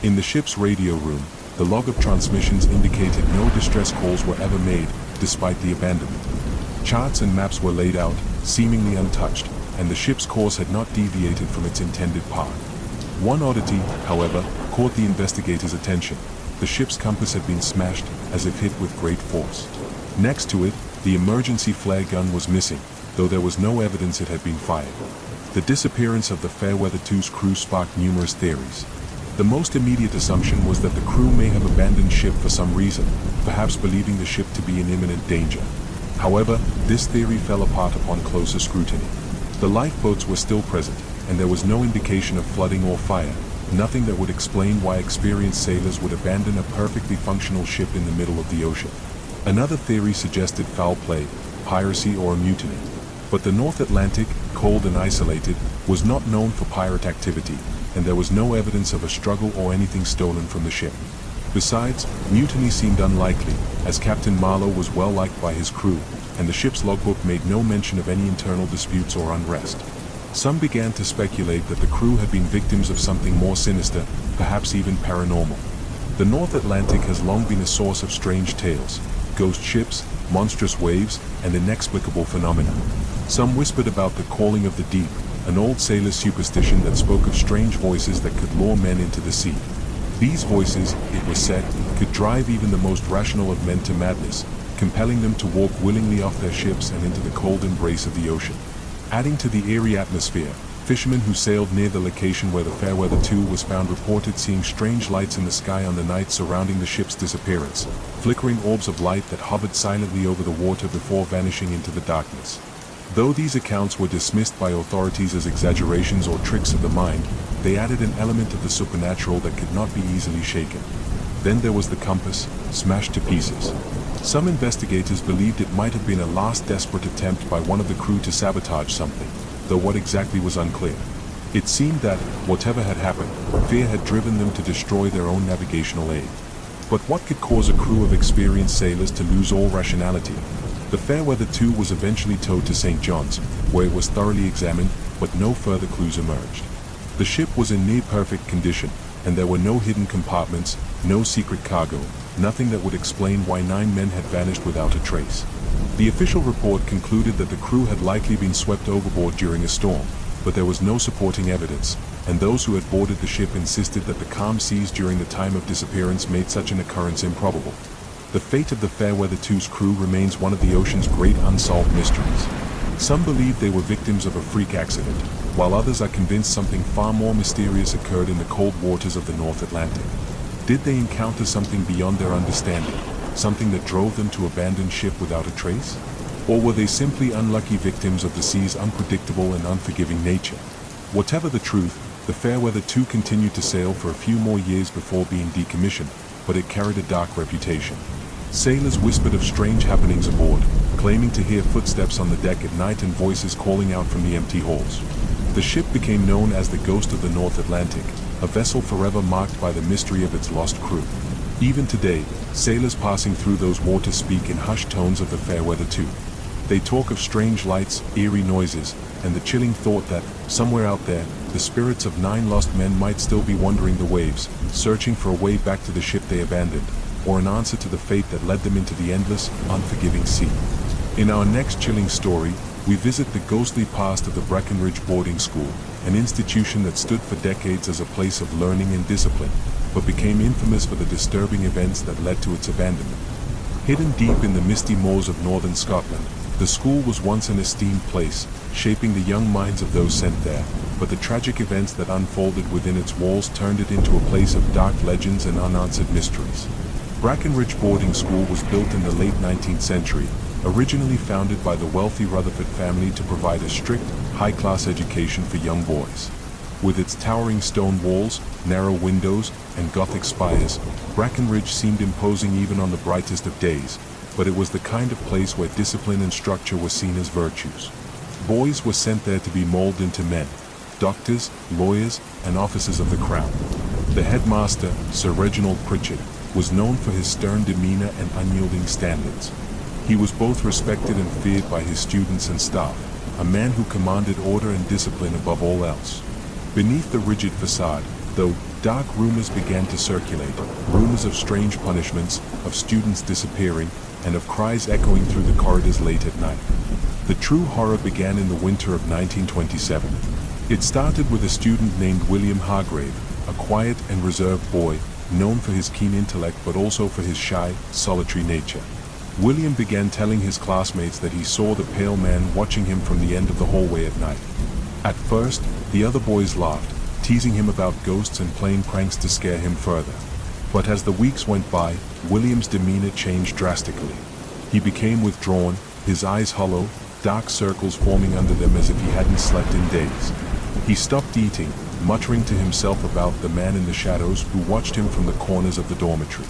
In the ship's radio room, the log of transmissions indicated no distress calls were ever made, despite the abandonment. Charts and maps were laid out, seemingly untouched, and the ship's course had not deviated from its intended path. One oddity, however, caught the investigators' attention. The ship's compass had been smashed, as if hit with great force. Next to it, the emergency flare gun was missing, though there was no evidence it had been fired. The disappearance of the Fairweather 2's crew sparked numerous theories. The most immediate assumption was that the crew may have abandoned ship for some reason, perhaps believing the ship to be in imminent danger. However, this theory fell apart upon closer scrutiny. The lifeboats were still present, and there was no indication of flooding or fire, nothing that would explain why experienced sailors would abandon a perfectly functional ship in the middle of the ocean. Another theory suggested foul play, piracy, or a mutiny. But the North Atlantic, cold and isolated, was not known for pirate activity, and there was no evidence of a struggle or anything stolen from the ship. Besides, mutiny seemed unlikely, as Captain Marlowe was well liked by his crew, and the ship's logbook made no mention of any internal disputes or unrest. Some began to speculate that the crew had been victims of something more sinister, perhaps even paranormal. The North Atlantic has long been a source of strange tales, ghost ships, monstrous waves, and inexplicable phenomena. Some whispered about the calling of the deep, an old sailor's superstition that spoke of strange voices that could lure men into the sea. These voices, it was said, could drive even the most rational of men to madness, compelling them to walk willingly off their ships and into the cold embrace of the ocean. Adding to the eerie atmosphere, fishermen who sailed near the location where the Fairweather 2 was found reported seeing strange lights in the sky on the night surrounding the ship's disappearance, flickering orbs of light that hovered silently over the water before vanishing into the darkness. Though these accounts were dismissed by authorities as exaggerations or tricks of the mind, they added an element of the supernatural that could not be easily shaken. Then there was the compass, smashed to pieces. Some investigators believed it might have been a last desperate attempt by one of the crew to sabotage something, though what exactly was unclear. It seemed that, whatever had happened, fear had driven them to destroy their own navigational aid. But what could cause a crew of experienced sailors to lose all rationality? The Fairweather 2 was eventually towed to St. John's, where it was thoroughly examined, but no further clues emerged. The ship was in near-perfect condition, and there were no hidden compartments, no secret cargo, nothing that would explain why 9 men had vanished without a trace. The official report concluded that the crew had likely been swept overboard during a storm, but there was no supporting evidence, and those who had boarded the ship insisted that the calm seas during the time of disappearance made such an occurrence improbable. The fate of the Fairweather 2's crew remains one of the ocean's great unsolved mysteries. Some believe they were victims of a freak accident, while others are convinced something far more mysterious occurred in the cold waters of the North Atlantic. Did they encounter something beyond their understanding, something that drove them to abandon ship without a trace? Or were they simply unlucky victims of the sea's unpredictable and unforgiving nature? Whatever the truth, the Fairweather 2 continued to sail for a few more years before being decommissioned, but it carried a dark reputation. Sailors whispered of strange happenings aboard, claiming to hear footsteps on the deck at night and voices calling out from the empty halls. The ship became known as the Ghost of the North Atlantic, a vessel forever marked by the mystery of its lost crew. Even today, sailors passing through those waters speak in hushed tones of the Fairweather 2. They talk of strange lights, eerie noises, and the chilling thought that, somewhere out there, the spirits of 9 lost men might still be wandering the waves, searching for a way back to the ship they abandoned, or an answer to the fate that led them into the endless, unforgiving sea. In our next chilling story, we visit the ghostly past of the Breckenridge Boarding School, an institution that stood for decades as a place of learning and discipline, but became infamous for the disturbing events that led to its abandonment. Hidden deep in the misty moors of northern Scotland, the school was once an esteemed place, shaping the young minds of those sent there, but the tragic events that unfolded within its walls turned it into a place of dark legends and unanswered mysteries. Breckenridge Boarding School was built in the late 19th century, originally founded by the wealthy Rutherford family to provide a strict, high-class education for young boys. With its towering stone walls, narrow windows, and Gothic spires, Breckenridge seemed imposing even on the brightest of days, but it was the kind of place where discipline and structure were seen as virtues. Boys were sent there to be molded into men, doctors, lawyers, and officers of the crown. The headmaster, Sir Reginald Pritchard, was known for his stern demeanor and unyielding standards. He was both respected and feared by his students and staff, a man who commanded order and discipline above all else. Beneath the rigid facade, though, dark rumors began to circulate, rumors of strange punishments, of students disappearing, and of cries echoing through the corridors late at night. The true horror began in the winter of 1927. It started with a student named William Hargrave, a quiet and reserved boy, known for his keen intellect but also for his shy, solitary nature. William began telling his classmates that he saw the pale man watching him from the end of the hallway at night. At first, the other boys laughed, teasing him about ghosts and playing pranks to scare him further. But as the weeks went by, William's demeanor changed drastically. He became withdrawn, his eyes hollow, dark circles forming under them as if he hadn't slept in days. He stopped eating, muttering to himself about the man in the shadows who watched him from the corners of the dormitory.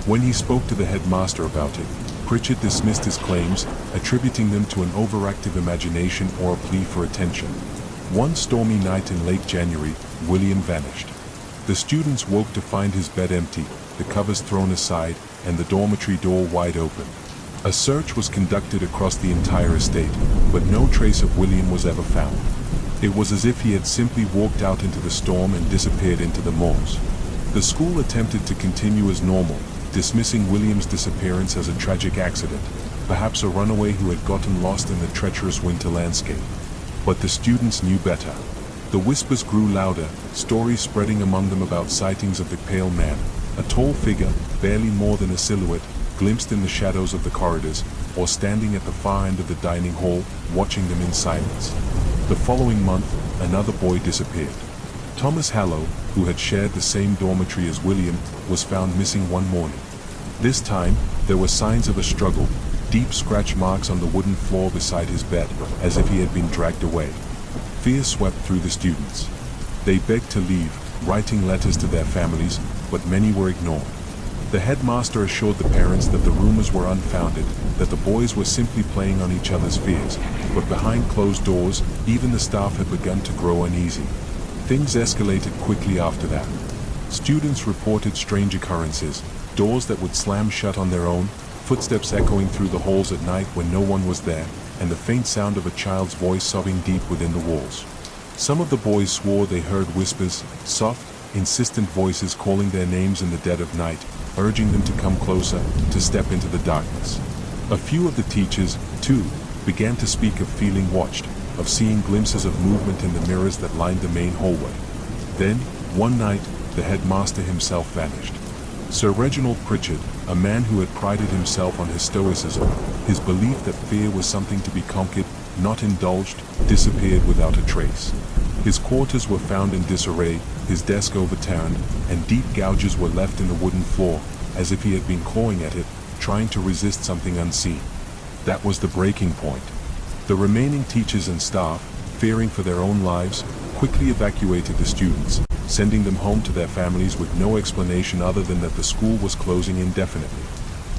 When he spoke to the headmaster about it, Pritchard dismissed his claims, attributing them to an overactive imagination or a plea for attention. One stormy night in late January, William vanished. The students woke to find his bed empty, the covers thrown aside, and the dormitory door wide open. A search was conducted across the entire estate, but no trace of William was ever found. It was as if he had simply walked out into the storm and disappeared into the moors. The school attempted to continue as normal, dismissing William's disappearance as a tragic accident, perhaps a runaway who had gotten lost in the treacherous winter landscape. But the students knew better. The whispers grew louder, stories spreading among them about sightings of the pale man, a tall figure, barely more than a silhouette, glimpsed in the shadows of the corridors, or standing at the far end of the dining hall, watching them in silence. The following month, another boy disappeared. Thomas Hallow, who had shared the same dormitory as William, was found missing one morning. This time, there were signs of a struggle, deep scratch marks on the wooden floor beside his bed, as if he had been dragged away. Fear swept through the students. They begged to leave, writing letters to their families, but many were ignored. The headmaster assured the parents that the rumors were unfounded, that the boys were simply playing on each other's fears, but behind closed doors, even the staff had begun to grow uneasy. Things escalated quickly after that. Students reported strange occurrences, doors that would slam shut on their own, footsteps echoing through the halls at night when no one was there, and the faint sound of a child's voice sobbing deep within the walls. Some of the boys swore they heard whispers, soft, insistent voices calling their names in the dead of night, urging them to come closer, to step into the darkness. A few of the teachers, too, began to speak of feeling watched, of seeing glimpses of movement in the mirrors that lined the main hallway. Then, one night, the headmaster himself vanished. Sir Reginald Pritchard, a man who had prided himself on his stoicism, his belief that fear was something to be conquered, not indulged, disappeared without a trace. His quarters were found in disarray, his desk overturned, and deep gouges were left in the wooden floor, as if he had been clawing at it, trying to resist something unseen. That was the breaking point. The remaining teachers and staff, fearing for their own lives, quickly evacuated the students, sending them home to their families with no explanation other than that the school was closing indefinitely.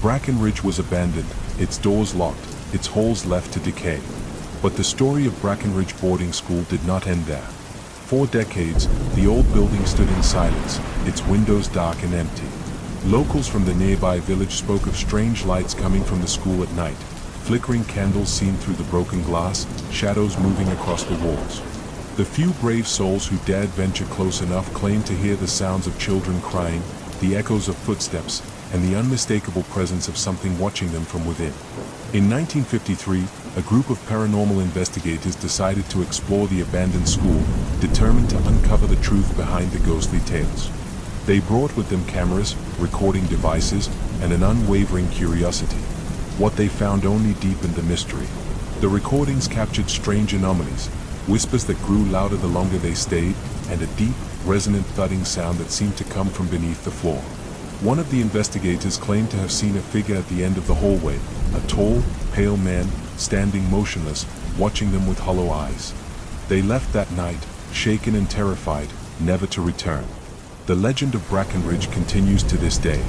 Brackenridge was abandoned, its doors locked, its halls left to decay. But the story of Brackenridge boarding school did not end there. For decades, the old building stood in silence, its windows dark and empty. Locals from the nearby village spoke of strange lights coming from the school at night, flickering candles seen through the broken glass, shadows moving across the walls. The few brave souls who dared venture close enough claimed to hear the sounds of children crying, the echoes of footsteps, and the unmistakable presence of something watching them from within. In 1953, a group of paranormal investigators decided to explore the abandoned school, determined to uncover the truth behind the ghostly tales. They brought with them cameras, recording devices, and an unwavering curiosity. What they found only deepened the mystery. The recordings captured strange anomalies, whispers that grew louder the longer they stayed, and a deep, resonant thudding sound that seemed to come from beneath the floor. One of the investigators claimed to have seen a figure at the end of the hallway, a tall, pale man, standing motionless, watching them with hollow eyes. They left that night, shaken and terrified, never to return. The legend of Brackenridge continues to this day.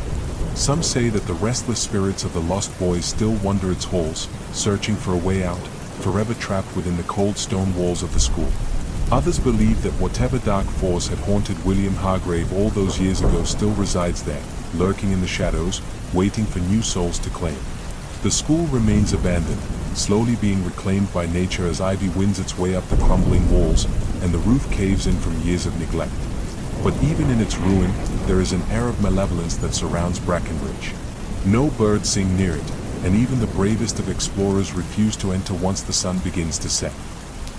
Some say that the restless spirits of the lost boys still wander its halls, searching for a way out, forever trapped within the cold stone walls of the school. Others believe that whatever dark force had haunted William Hargrave all those years ago still resides there, lurking in the shadows, waiting for new souls to claim. The school remains abandoned, slowly being reclaimed by nature as ivy wins its way up the crumbling walls, and the roof caves in from years of neglect. But even in its ruin, there is an air of malevolence that surrounds Brackenridge. No birds sing near it, and even the bravest of explorers refuse to enter once the sun begins to set.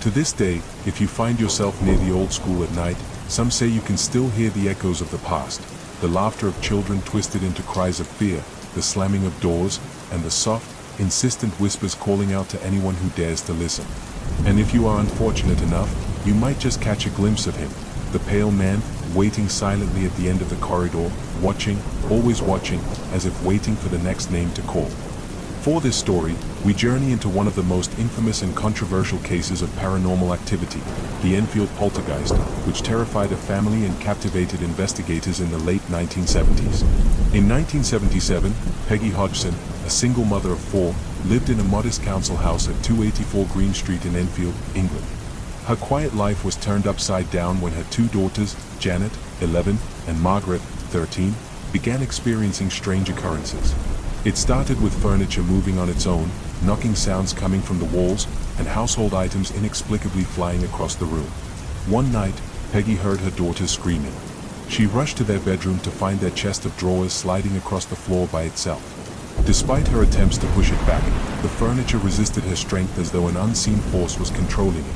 To this day, if you find yourself near the old school at night, some say you can still hear the echoes of the past, the laughter of children twisted into cries of fear, the slamming of doors, and the soft, insistent whispers calling out to anyone who dares to listen. And if you are unfortunate enough, you might just catch a glimpse of him, the pale man, waiting silently at the end of the corridor, watching, always watching, as if waiting for the next name to call. For this story, we journey into one of the most infamous and controversial cases of paranormal activity, the Enfield poltergeist, which terrified a family and captivated investigators in the late 1970s. In 1977, Peggy Hodgson, a single mother of 4, lived in a modest council house at 284 Green Street in Enfield, England. Her quiet life was turned upside down when her 2 daughters, Janet, 11, and Margaret, 13, began experiencing strange occurrences. It started with furniture moving on its own, knocking sounds coming from the walls, and household items inexplicably flying across the room. One night, Peggy heard her daughters screaming. She rushed to their bedroom to find their chest of drawers sliding across the floor by itself. Despite her attempts to push it back, the furniture resisted her strength as though an unseen force was controlling it.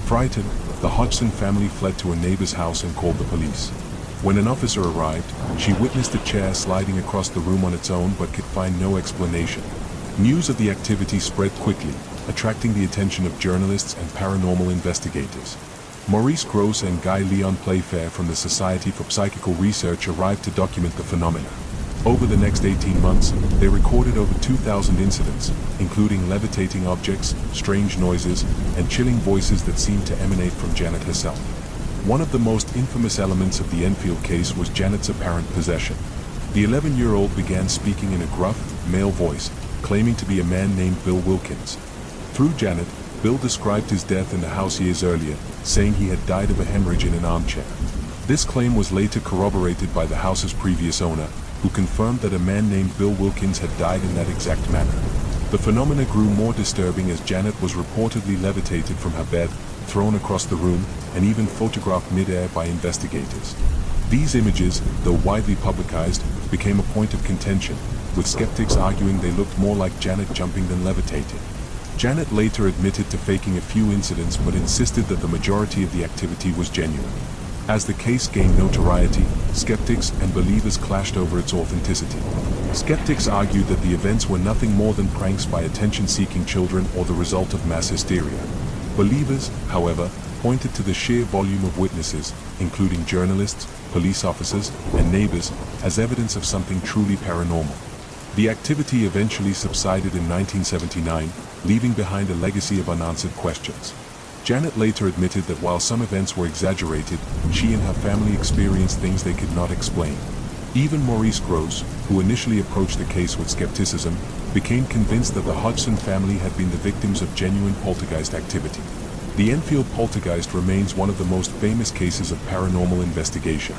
Frightened, the Hodgson family fled to a neighbor's house and called the police. When an officer arrived, she witnessed a chair sliding across the room on its own but could find no explanation. News of the activity spread quickly, attracting the attention of journalists and paranormal investigators. Maurice Grosse and Guy Leon Playfair from the Society for Psychical Research arrived to document the phenomena. Over the next 18 months, they recorded over 2,000 incidents, including levitating objects, strange noises, and chilling voices that seemed to emanate from Janet herself. One of the most infamous elements of the Enfield case was Janet's apparent possession. The 11-year-old began speaking in a gruff, male voice, claiming to be a man named Bill Wilkins. Through Janet, Bill described his death in the house years earlier, saying he had died of a hemorrhage in an armchair. This claim was later corroborated by the house's previous owner, who confirmed that a man named Bill Wilkins had died in that exact manner. The phenomena grew more disturbing as Janet was reportedly levitated from her bed, thrown across the room, and even photographed mid-air by investigators. These images, though widely publicized, became a point of contention, with skeptics arguing they looked more like Janet jumping than levitating. Janet later admitted to faking a few incidents but insisted that the majority of the activity was genuine. As the case gained notoriety, skeptics and believers clashed over its authenticity. Skeptics argued that the events were nothing more than pranks by attention-seeking children or the result of mass hysteria. Believers, however, pointed to the sheer volume of witnesses, including journalists, police officers, and neighbors, as evidence of something truly paranormal. The activity eventually subsided in 1979, leaving behind a legacy of unanswered questions. Janet later admitted that while some events were exaggerated, she and her family experienced things they could not explain. Even Maurice Grosse, who initially approached the case with skepticism, became convinced that the Hodgson family had been the victims of genuine poltergeist activity. The Enfield poltergeist remains one of the most famous cases of paranormal investigation.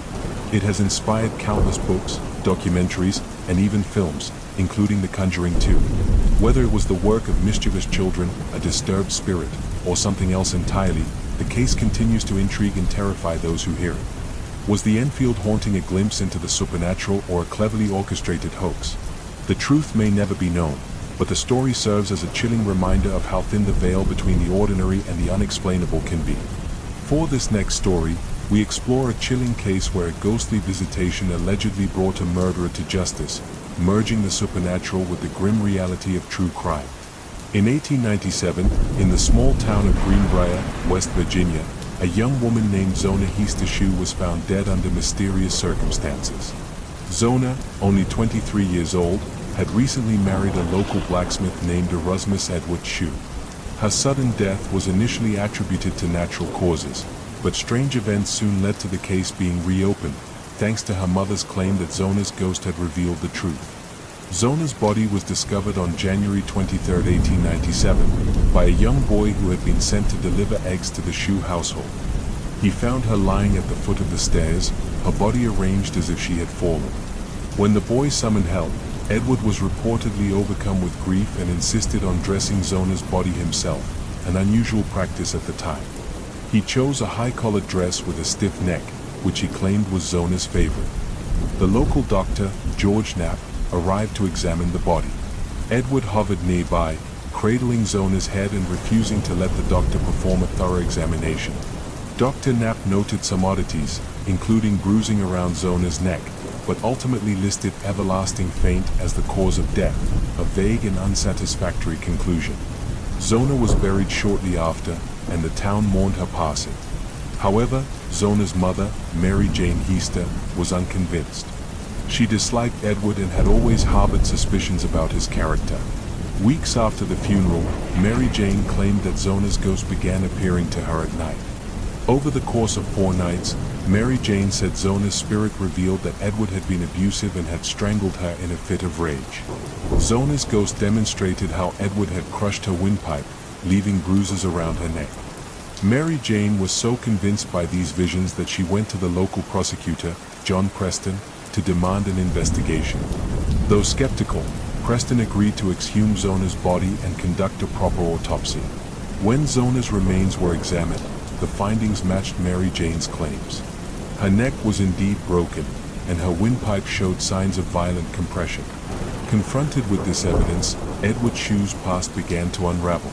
It has inspired countless books, documentaries, and even films, including The Conjuring 2. Whether it was the work of mischievous children, a disturbed spirit, or something else entirely, the case continues to intrigue and terrify those who hear it. Was the Enfield haunting a glimpse into the supernatural or a cleverly orchestrated hoax? The truth may never be known, but the story serves as a chilling reminder of how thin the veil between the ordinary and the unexplainable can be. For this next story, we explore a chilling case where a ghostly visitation allegedly brought a murderer to justice, merging the supernatural with the grim reality of true crime. In 1897, in the small town of Greenbrier, West Virginia, a young woman named Zona Heastashoe was found dead under mysterious circumstances. Zona, only 23 years old, had recently married a local blacksmith named Erasmus Edward Shue. Her sudden death was initially attributed to natural causes, but strange events soon led to the case being reopened, thanks to her mother's claim that Zona's ghost had revealed the truth. Zona's body was discovered on January 23, 1897, by a young boy who had been sent to deliver eggs to the Shue household. He found her lying at the foot of the stairs, her body arranged as if she had fallen. When the boy summoned help, Edward was reportedly overcome with grief and insisted on dressing Zona's body himself, an unusual practice at the time. He chose a high-collared dress with a stiff neck, which he claimed was Zona's favorite. The local doctor, George Knapp, arrived to examine the body. Edward hovered nearby, cradling Zona's head and refusing to let the doctor perform a thorough examination. Dr. Knapp noted some oddities, including bruising around Zona's neck, but ultimately listed everlasting faint as the cause of death, a vague and unsatisfactory conclusion. Zona was buried shortly after, and the town mourned her passing. However, Zona's mother, Mary Jane Heaster, was unconvinced. She disliked Edward and had always harbored suspicions about his character. Weeks after the funeral, Mary Jane claimed that Zona's ghost began appearing to her at night. Over the course of 4 nights, Mary Jane said Zona's spirit revealed that Edward had been abusive and had strangled her in a fit of rage. Zona's ghost demonstrated how Edward had crushed her windpipe, leaving bruises around her neck. Mary Jane was so convinced by these visions that she went to the local prosecutor, John Preston, to demand an investigation. Though skeptical, Preston agreed to exhume Zona's body and conduct a proper autopsy. When Zona's remains were examined, the findings matched Mary Jane's claims. Her neck was indeed broken, and her windpipe showed signs of violent compression. Confronted with this evidence, Edward Shue's past began to unravel.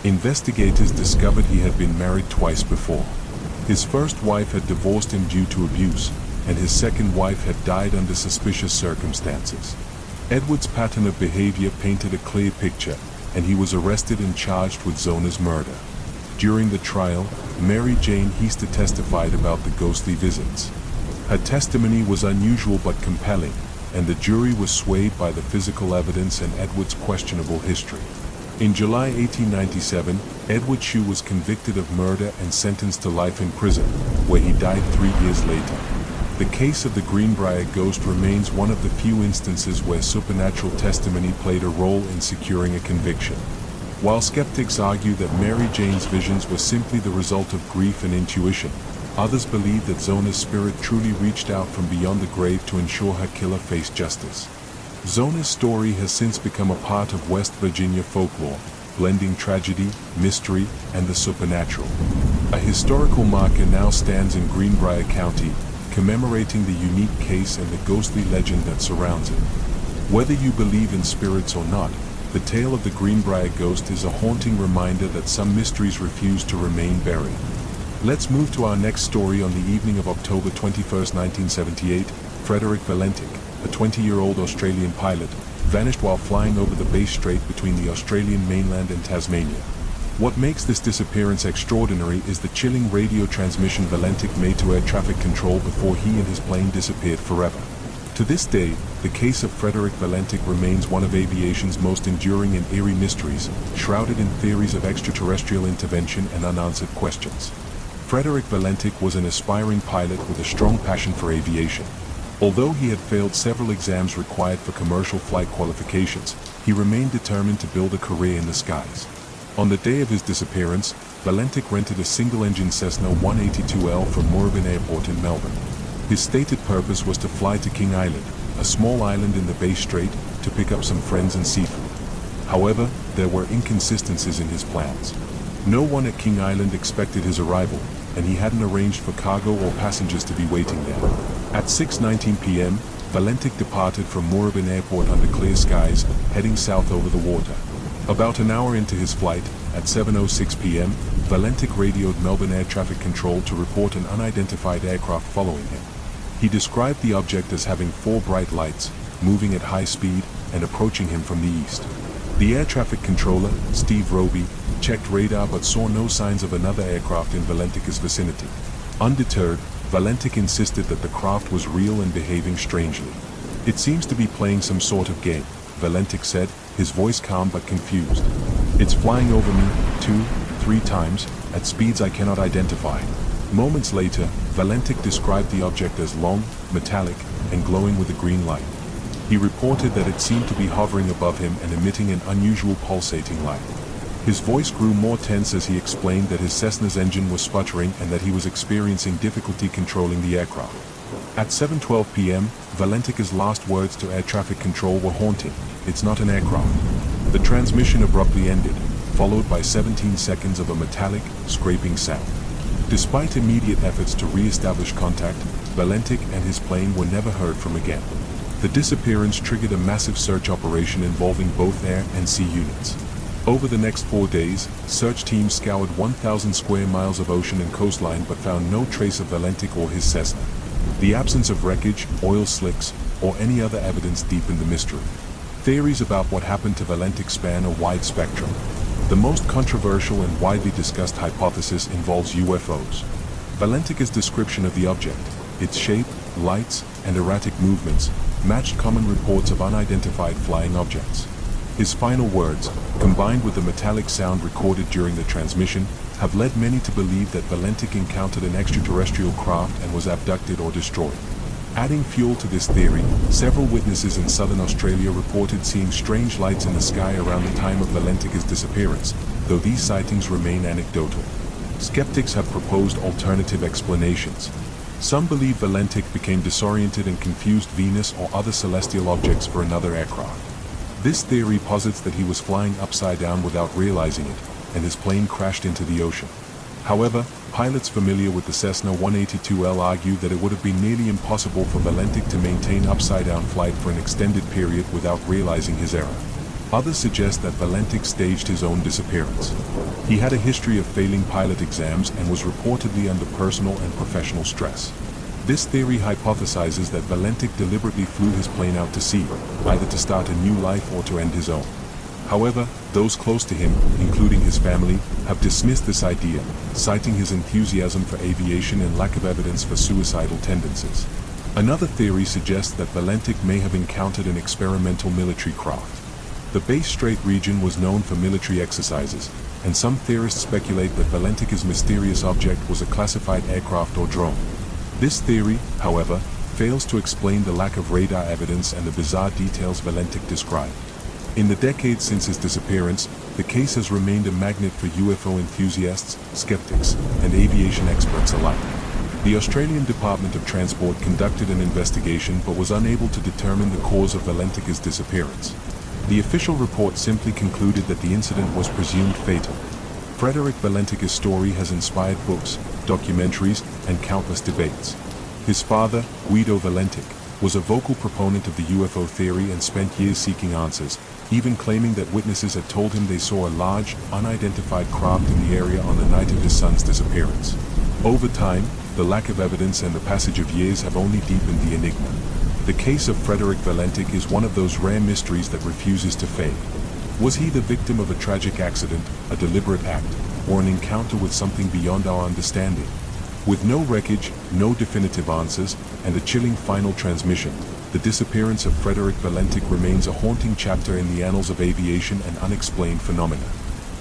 Investigators discovered he had been married twice before. His first wife had divorced him due to abuse, and his second wife had died under suspicious circumstances. Edward's pattern of behavior painted a clear picture, and he was arrested and charged with Zona's murder. During the trial, Mary Jane Heaster testified about the ghostly visits. Her testimony was unusual but compelling, and the jury was swayed by the physical evidence and Edward's questionable history. In July 1897, Edward Shue was convicted of murder and sentenced to life in prison, where he died 3 years later. The case of the Greenbrier ghost remains one of the few instances where supernatural testimony played a role in securing a conviction. While skeptics argue that Mary Jane's visions were simply the result of grief and intuition, others believe that Zona's spirit truly reached out from beyond the grave to ensure her killer faced justice. Zona's story has since become a part of West Virginia folklore, blending tragedy, mystery, and the supernatural. A historical marker now stands in Greenbrier County, commemorating the unique case and the ghostly legend that surrounds it. Whether you believe in spirits or not, the tale of the Greenbrier ghost is a haunting reminder that some mysteries refuse to remain buried. Let's move to our next story. On the evening of October 21, 1978, Frederick Valentic, a 20-year-old Australian pilot, vanished while flying over the Bass Strait between the Australian mainland and Tasmania. What makes this disappearance extraordinary is the chilling radio transmission Valentic made to air traffic control before he and his plane disappeared forever. To this day, the case of Frederick Valentic remains one of aviation's most enduring and eerie mysteries, shrouded in theories of extraterrestrial intervention and unanswered questions. Frederick Valentic was an aspiring pilot with a strong passion for aviation. Although he had failed several exams required for commercial flight qualifications, he remained determined to build a career in the skies. On the day of his disappearance, Valentic rented a single-engine Cessna 182L from Moorabbin Airport in Melbourne. His stated purpose was to fly to King Island, a small island in the Bass Strait, to pick up some friends and seafood. However, there were inconsistencies in his plans. No one at King Island expected his arrival, and he hadn't arranged for cargo or passengers to be waiting there. At 6:19 p.m., Valentic departed from Moorabbin Airport under clear skies, heading south over the water. About an hour into his flight, at 7:06 p.m., Valentic radioed Melbourne Air Traffic Control to report an unidentified aircraft following him. He described the object as having 4 bright lights, moving at high speed, and approaching him from the east. The air traffic controller, Steve Roby, checked radar but saw no signs of another aircraft in Valentic's vicinity. Undeterred, Valentic insisted that the craft was real and behaving strangely. "It seems to be playing some sort of game," Valentic said, his voice calm but confused. "It's flying over me 2-3 times, at speeds I cannot identify." Moments later, Valentic described the object as long, metallic, and glowing with a green light. He reported that it seemed to be hovering above him and emitting an unusual pulsating light. His voice grew more tense as he explained that his Cessna's engine was sputtering and that he was experiencing difficulty controlling the aircraft. At 7:12 p.m., Valentica's last words to air traffic control were haunting. "It's not an aircraft." The transmission abruptly ended, followed by 17 seconds of a metallic, scraping sound. Despite immediate efforts to re-establish contact, Valentic and his plane were never heard from again. The disappearance triggered a massive search operation involving both air and sea units. Over the next 4 days, search teams scoured 1,000 square miles of ocean and coastline but found no trace of Valentic or his Cessna. The absence of wreckage, oil slicks, or any other evidence deepened the mystery. Theories about what happened to Valentic span a wide spectrum. The most controversial and widely discussed hypothesis involves UFOs. Valentica's description of the object, its shape, lights, and erratic movements, matched common reports of unidentified flying objects. His final words, combined with the metallic sound recorded during the transmission, have led many to believe that Valentic encountered an extraterrestrial craft and was abducted or destroyed. Adding fuel to this theory, several witnesses in southern Australia reported seeing strange lights in the sky around the time of Valentica's disappearance, though these sightings remain anecdotal. Skeptics have proposed alternative explanations. Some believe Valentic became disoriented and confused Venus or other celestial objects for another aircraft. This theory posits that he was flying upside down without realizing it, and his plane crashed into the ocean. However, pilots familiar with the Cessna 182L argue that it would have been nearly impossible for Valentic to maintain upside-down flight for an extended period without realizing his error. Others suggest that Valentic staged his own disappearance. He had a history of failing pilot exams and was reportedly under personal and professional stress. This theory hypothesizes that Valentic deliberately flew his plane out to sea, either to start a new life or to end his own. However, those close to him, including his family, have dismissed this idea, citing his enthusiasm for aviation and lack of evidence for suicidal tendencies. Another theory suggests that Valentic may have encountered an experimental military craft. The Bass Strait region was known for military exercises, and some theorists speculate that Valentic's mysterious object was a classified aircraft or drone. This theory, however, fails to explain the lack of radar evidence and the bizarre details Valentic described. In the decades since his disappearance, the case has remained a magnet for UFO enthusiasts, skeptics, and aviation experts alike. The Australian Department of Transport conducted an investigation but was unable to determine the cause of Valentic's disappearance. The official report simply concluded that the incident was presumed fatal. Frederick Valentic's story has inspired books, documentaries, and countless debates. His father, Guido Valentic, was a vocal proponent of the UFO theory and spent years seeking answers, even claiming that witnesses had told him they saw a large, unidentified craft in the area on the night of his son's disappearance. Over time, the lack of evidence and the passage of years have only deepened the enigma. The case of Frederick Valentic is one of those rare mysteries that refuses to fade. Was he the victim of a tragic accident, a deliberate act, or an encounter with something beyond our understanding? With no wreckage, no definitive answers, and a chilling final transmission, the disappearance of Frederick Valentic remains a haunting chapter in the annals of aviation and unexplained phenomena.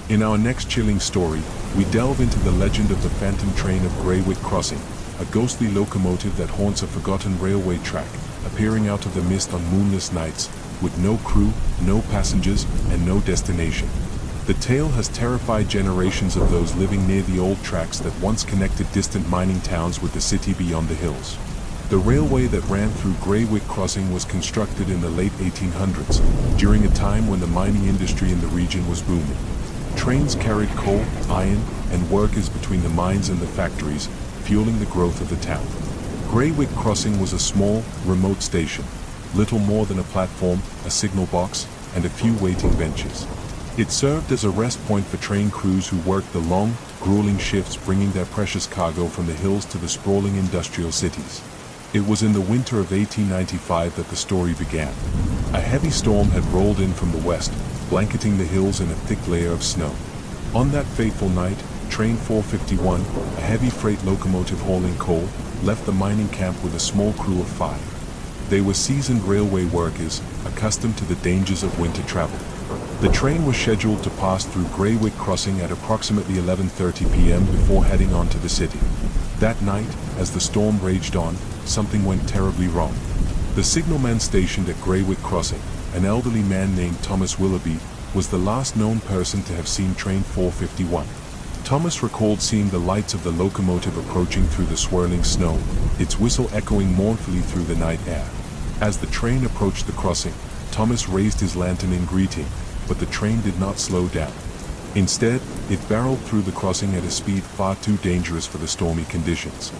In our next chilling story, we delve into the legend of the phantom train of Greywick Crossing, a ghostly locomotive that haunts a forgotten railway track, appearing out of the mist on moonless nights, with no crew, no passengers, and no destination. The tale has terrified generations of those living near the old tracks that once connected distant mining towns with the city beyond the hills. The railway that ran through Greywick Crossing was constructed in the late 1800s, during a time when the mining industry in the region was booming. Trains carried coal, iron, and workers between the mines and the factories, fueling the growth of the town. Greywick Crossing was a small, remote station, little more than a platform, a signal box, and a few waiting benches. It served as a rest point for train crews who worked the long, grueling shifts bringing their precious cargo from the hills to the sprawling industrial cities. It was in the winter of 1895 that the story began. A heavy storm had rolled in from the west, blanketing the hills in a thick layer of snow. On that fateful night, Train 451, a heavy freight locomotive hauling coal, left the mining camp with a small crew of 5. They were seasoned railway workers, accustomed to the dangers of winter travel. The train was scheduled to pass through Greywick Crossing at approximately 11:30 p.m. before heading on to the city. That night, as the storm raged on, something went terribly wrong. The signalman stationed at Greywick Crossing, an elderly man named Thomas Willoughby, was the last known person to have seen Train 451. Thomas recalled seeing the lights of the locomotive approaching through the swirling snow, its whistle echoing mournfully through the night air. As the train approached the crossing, Thomas raised his lantern in greeting, but the train did not slow down. Instead, it barreled through the crossing at a speed far too dangerous for the stormy conditions.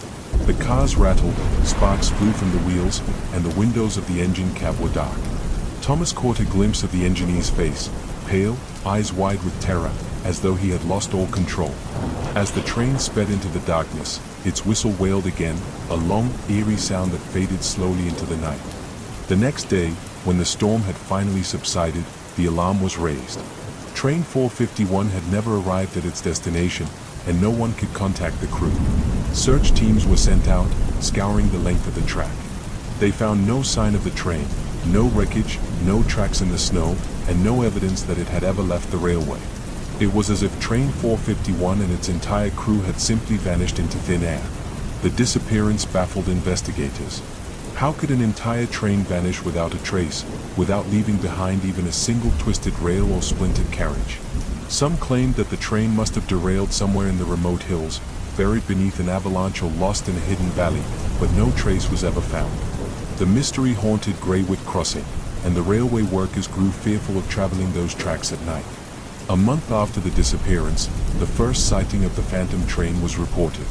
The cars rattled, sparks flew from the wheels, and the windows of the engine cab were dark. Thomas caught a glimpse of the engineer's face, pale, eyes wide with terror, as though he had lost all control. As the train sped into the darkness, its whistle wailed again, a long, eerie sound that faded slowly into the night. The next day, when the storm had finally subsided, the alarm was raised. Train 451 had never arrived at its destination, and no one could contact the crew. Search teams were sent out, scouring the length of the track. They found no sign of the train, no wreckage, no tracks in the snow, and no evidence that it had ever left the railway. It was as if Train 451 and its entire crew had simply vanished into thin air. The disappearance baffled investigators. How could an entire train vanish without a trace, without leaving behind even a single twisted rail or splintered carriage? Some claimed that the train must have derailed somewhere in the remote hills, buried beneath an avalanche or lost in a hidden valley, but no trace was ever found. The mystery haunted Greywick Crossing, and the railway workers grew fearful of traveling those tracks at night. A month after the disappearance, the first sighting of the phantom train was reported.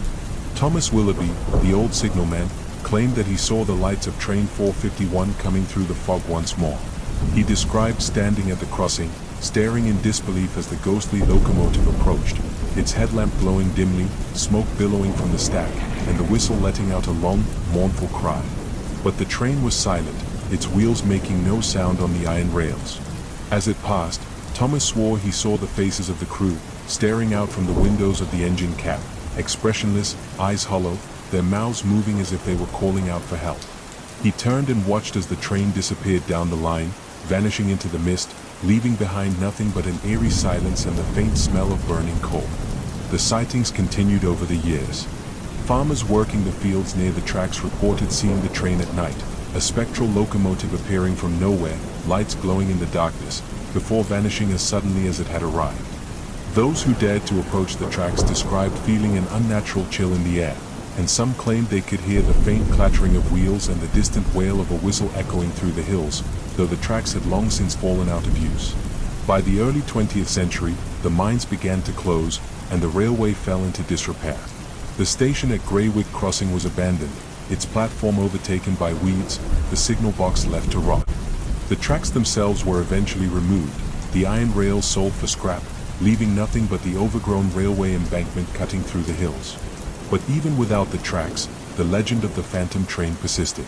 Thomas Willoughby, the old signalman, claimed that he saw the lights of Train 451 coming through the fog once more. He described standing at the crossing, staring in disbelief as the ghostly locomotive approached, its headlamp glowing dimly, smoke billowing from the stack, and the whistle letting out a long, mournful cry. But the train was silent, its wheels making no sound on the iron rails. As it passed, Thomas swore he saw the faces of the crew, staring out from the windows of the engine cab, expressionless, eyes hollow, their mouths moving as if they were calling out for help. He turned and watched as the train disappeared down the line, vanishing into the mist, leaving behind nothing but an eerie silence and the faint smell of burning coal. The sightings continued over the years. Farmers working the fields near the tracks reported seeing the train at night, a spectral locomotive appearing from nowhere, lights glowing in the darkness, before vanishing as suddenly as it had arrived. Those who dared to approach the tracks described feeling an unnatural chill in the air, and some claimed they could hear the faint clattering of wheels and the distant wail of a whistle echoing through the hills, though the tracks had long since fallen out of use. By the early 20th century, the mines began to close, and the railway fell into disrepair. The station at Greywick Crossing was abandoned, its platform overtaken by weeds, the signal box left to rot. The tracks themselves were eventually removed, the iron rails sold for scrap, leaving nothing but the overgrown railway embankment cutting through the hills. But even without the tracks, the legend of the phantom train persisted.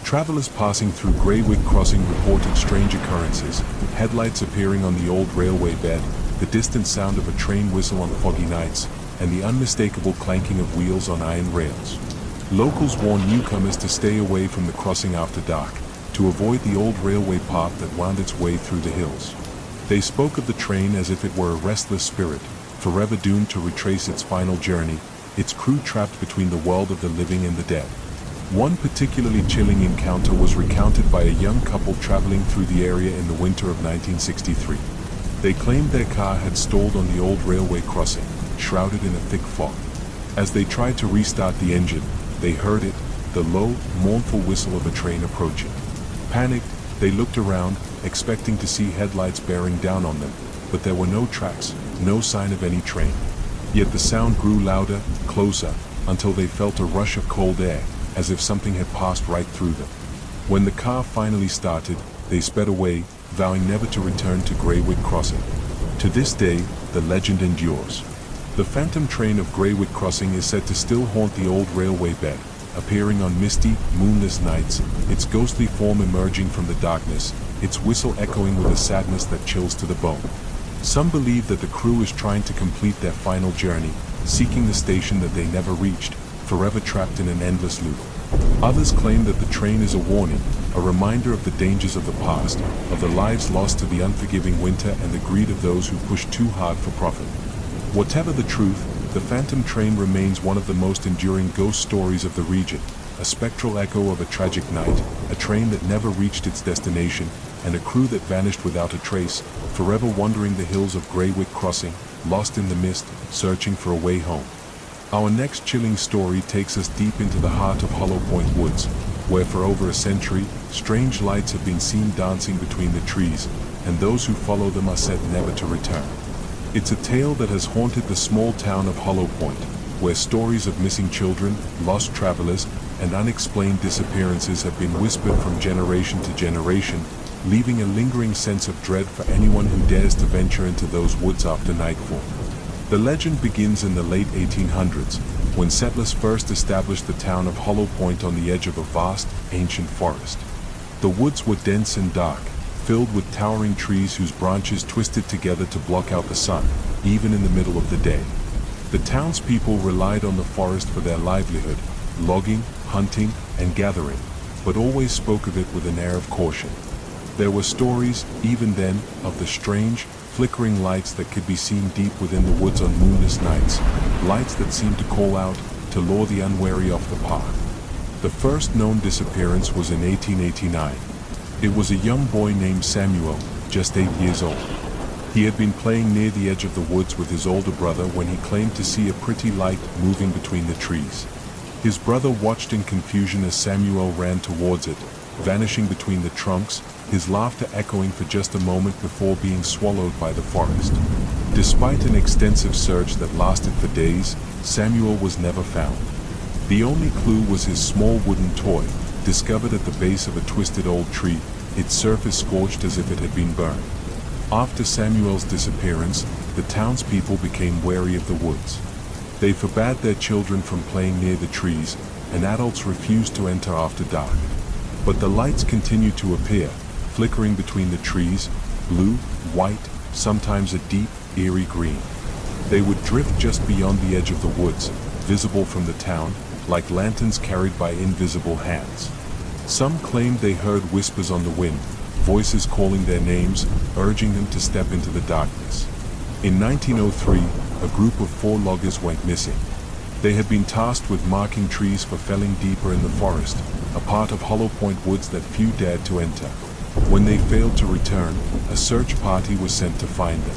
Travelers passing through Greywick Crossing reported strange occurrences, headlights appearing on the old railway bed, the distant sound of a train whistle on foggy nights, and the unmistakable clanking of wheels on iron rails. Locals warned newcomers to stay away from the crossing after dark, to avoid the old railway path that wound its way through the hills. They spoke of the train as if it were a restless spirit, forever doomed to retrace its final journey, its crew trapped between the world of the living and the dead. One particularly chilling encounter was recounted by a young couple traveling through the area in the winter of 1963. They claimed their car had stalled on the old railway crossing, shrouded in a thick fog. As they tried to restart the engine, they heard it, the low, mournful whistle of a train approaching. Panicked, they looked around, expecting to see headlights bearing down on them, but there were no tracks, no sign of any train. Yet the sound grew louder, closer, until they felt a rush of cold air, as if something had passed right through them. When the car finally started, they sped away, vowing never to return to Greywick Crossing. To this day, the legend endures. The phantom train of Greywick Crossing is said to still haunt the old railway bed, appearing on misty, moonless nights, its ghostly form emerging from the darkness, its whistle echoing with a sadness that chills to the bone. Some believe that the crew is trying to complete their final journey, seeking the station that they never reached, forever trapped in an endless loop. Others claim that the train is a warning, a reminder of the dangers of the past, of the lives lost to the unforgiving winter and the greed of those who push too hard for profit. Whatever the truth, the phantom train remains one of the most enduring ghost stories of the region, a spectral echo of a tragic night, a train that never reached its destination, and a crew that vanished without a trace, forever wandering the hills of Greywick Crossing, lost in the mist, searching for a way home. Our next chilling story takes us deep into the heart of Hollow Point Woods, where for over a century, strange lights have been seen dancing between the trees, and those who follow them are said never to return. It's a tale that has haunted the small town of Hollow Point, where stories of missing children, lost travelers, and unexplained disappearances have been whispered from generation to generation, leaving a lingering sense of dread for anyone who dares to venture into those woods after nightfall. The legend begins in the late 1800s, when settlers first established the town of Hollow Point on the edge of a vast, ancient forest. The woods were dense and dark, filled with towering trees whose branches twisted together to block out the sun, even in the middle of the day. The townspeople relied on the forest for their livelihood, logging, hunting, and gathering, but always spoke of it with an air of caution. There were stories, even then, of the strange, flickering lights that could be seen deep within the woods on moonless nights, lights that seemed to call out, to lure the unwary off the path. The first known disappearance was in 1889. It was a young boy named Samuel, just 8 years old. He had been playing near the edge of the woods with his older brother when he claimed to see a pretty light moving between the trees. His brother watched in confusion as Samuel ran towards it, vanishing between the trunks, his laughter echoing for just a moment before being swallowed by the forest. Despite an extensive search that lasted for days, Samuel was never found. The only clue was his small wooden toy, discovered at the base of a twisted old tree, its surface scorched as if it had been burned. After Samuel's disappearance, the townspeople became wary of the woods. They forbade their children from playing near the trees, and adults refused to enter after dark. But the lights continued to appear, flickering between the trees, blue, white, sometimes a deep, eerie green. They would drift just beyond the edge of the woods, visible from the town, like lanterns carried by invisible hands. Some claimed they heard whispers on the wind, voices calling their names, urging them to step into the darkness. In 1903, a group of 4 loggers went missing. They had been tasked with marking trees for felling deeper in the forest, a part of Hollow Point Woods that few dared to enter. When they failed to return, a search party was sent to find them.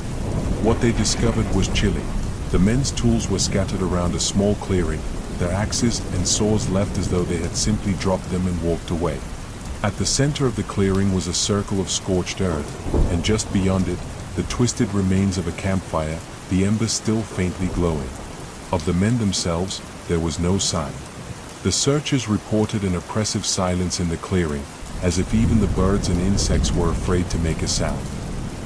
What they discovered was chilling. The men's tools were scattered around a small clearing, their axes and saws left as though they had simply dropped them and walked away. At the center of the clearing was a circle of scorched earth, and just beyond it, the twisted remains of a campfire, the embers still faintly glowing. Of the men themselves, there was no sign. The searchers reported an oppressive silence in the clearing, as if even the birds and insects were afraid to make a sound.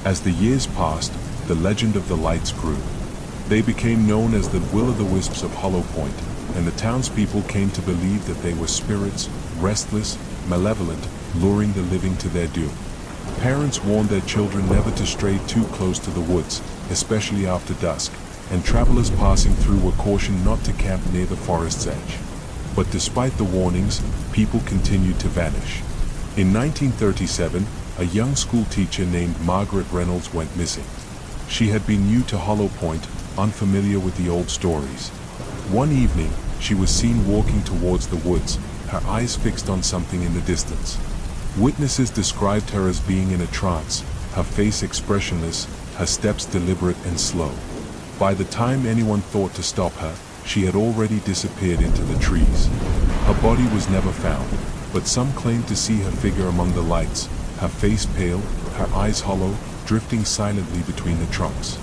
As the years passed, the legend of the lights grew. They became known as the will-o'-the-wisps of Hollow Point, and the townspeople came to believe that they were spirits, restless, malevolent, luring the living to their doom. Parents warned their children never to stray too close to the woods, especially after dusk, and travelers passing through were cautioned not to camp near the forest's edge. But despite the warnings, people continued to vanish. In 1937, a young school teacher named Margaret Reynolds went missing. She had been new to Hollow Point, unfamiliar with the old stories. One evening, she was seen walking towards the woods, her eyes fixed on something in the distance. Witnesses described her as being in a trance, her face expressionless, her steps deliberate and slow. By the time anyone thought to stop her, she had already disappeared into the trees. Her body was never found, but some claimed to see her figure among the lights, her face pale, her eyes hollow, drifting silently between the trunks.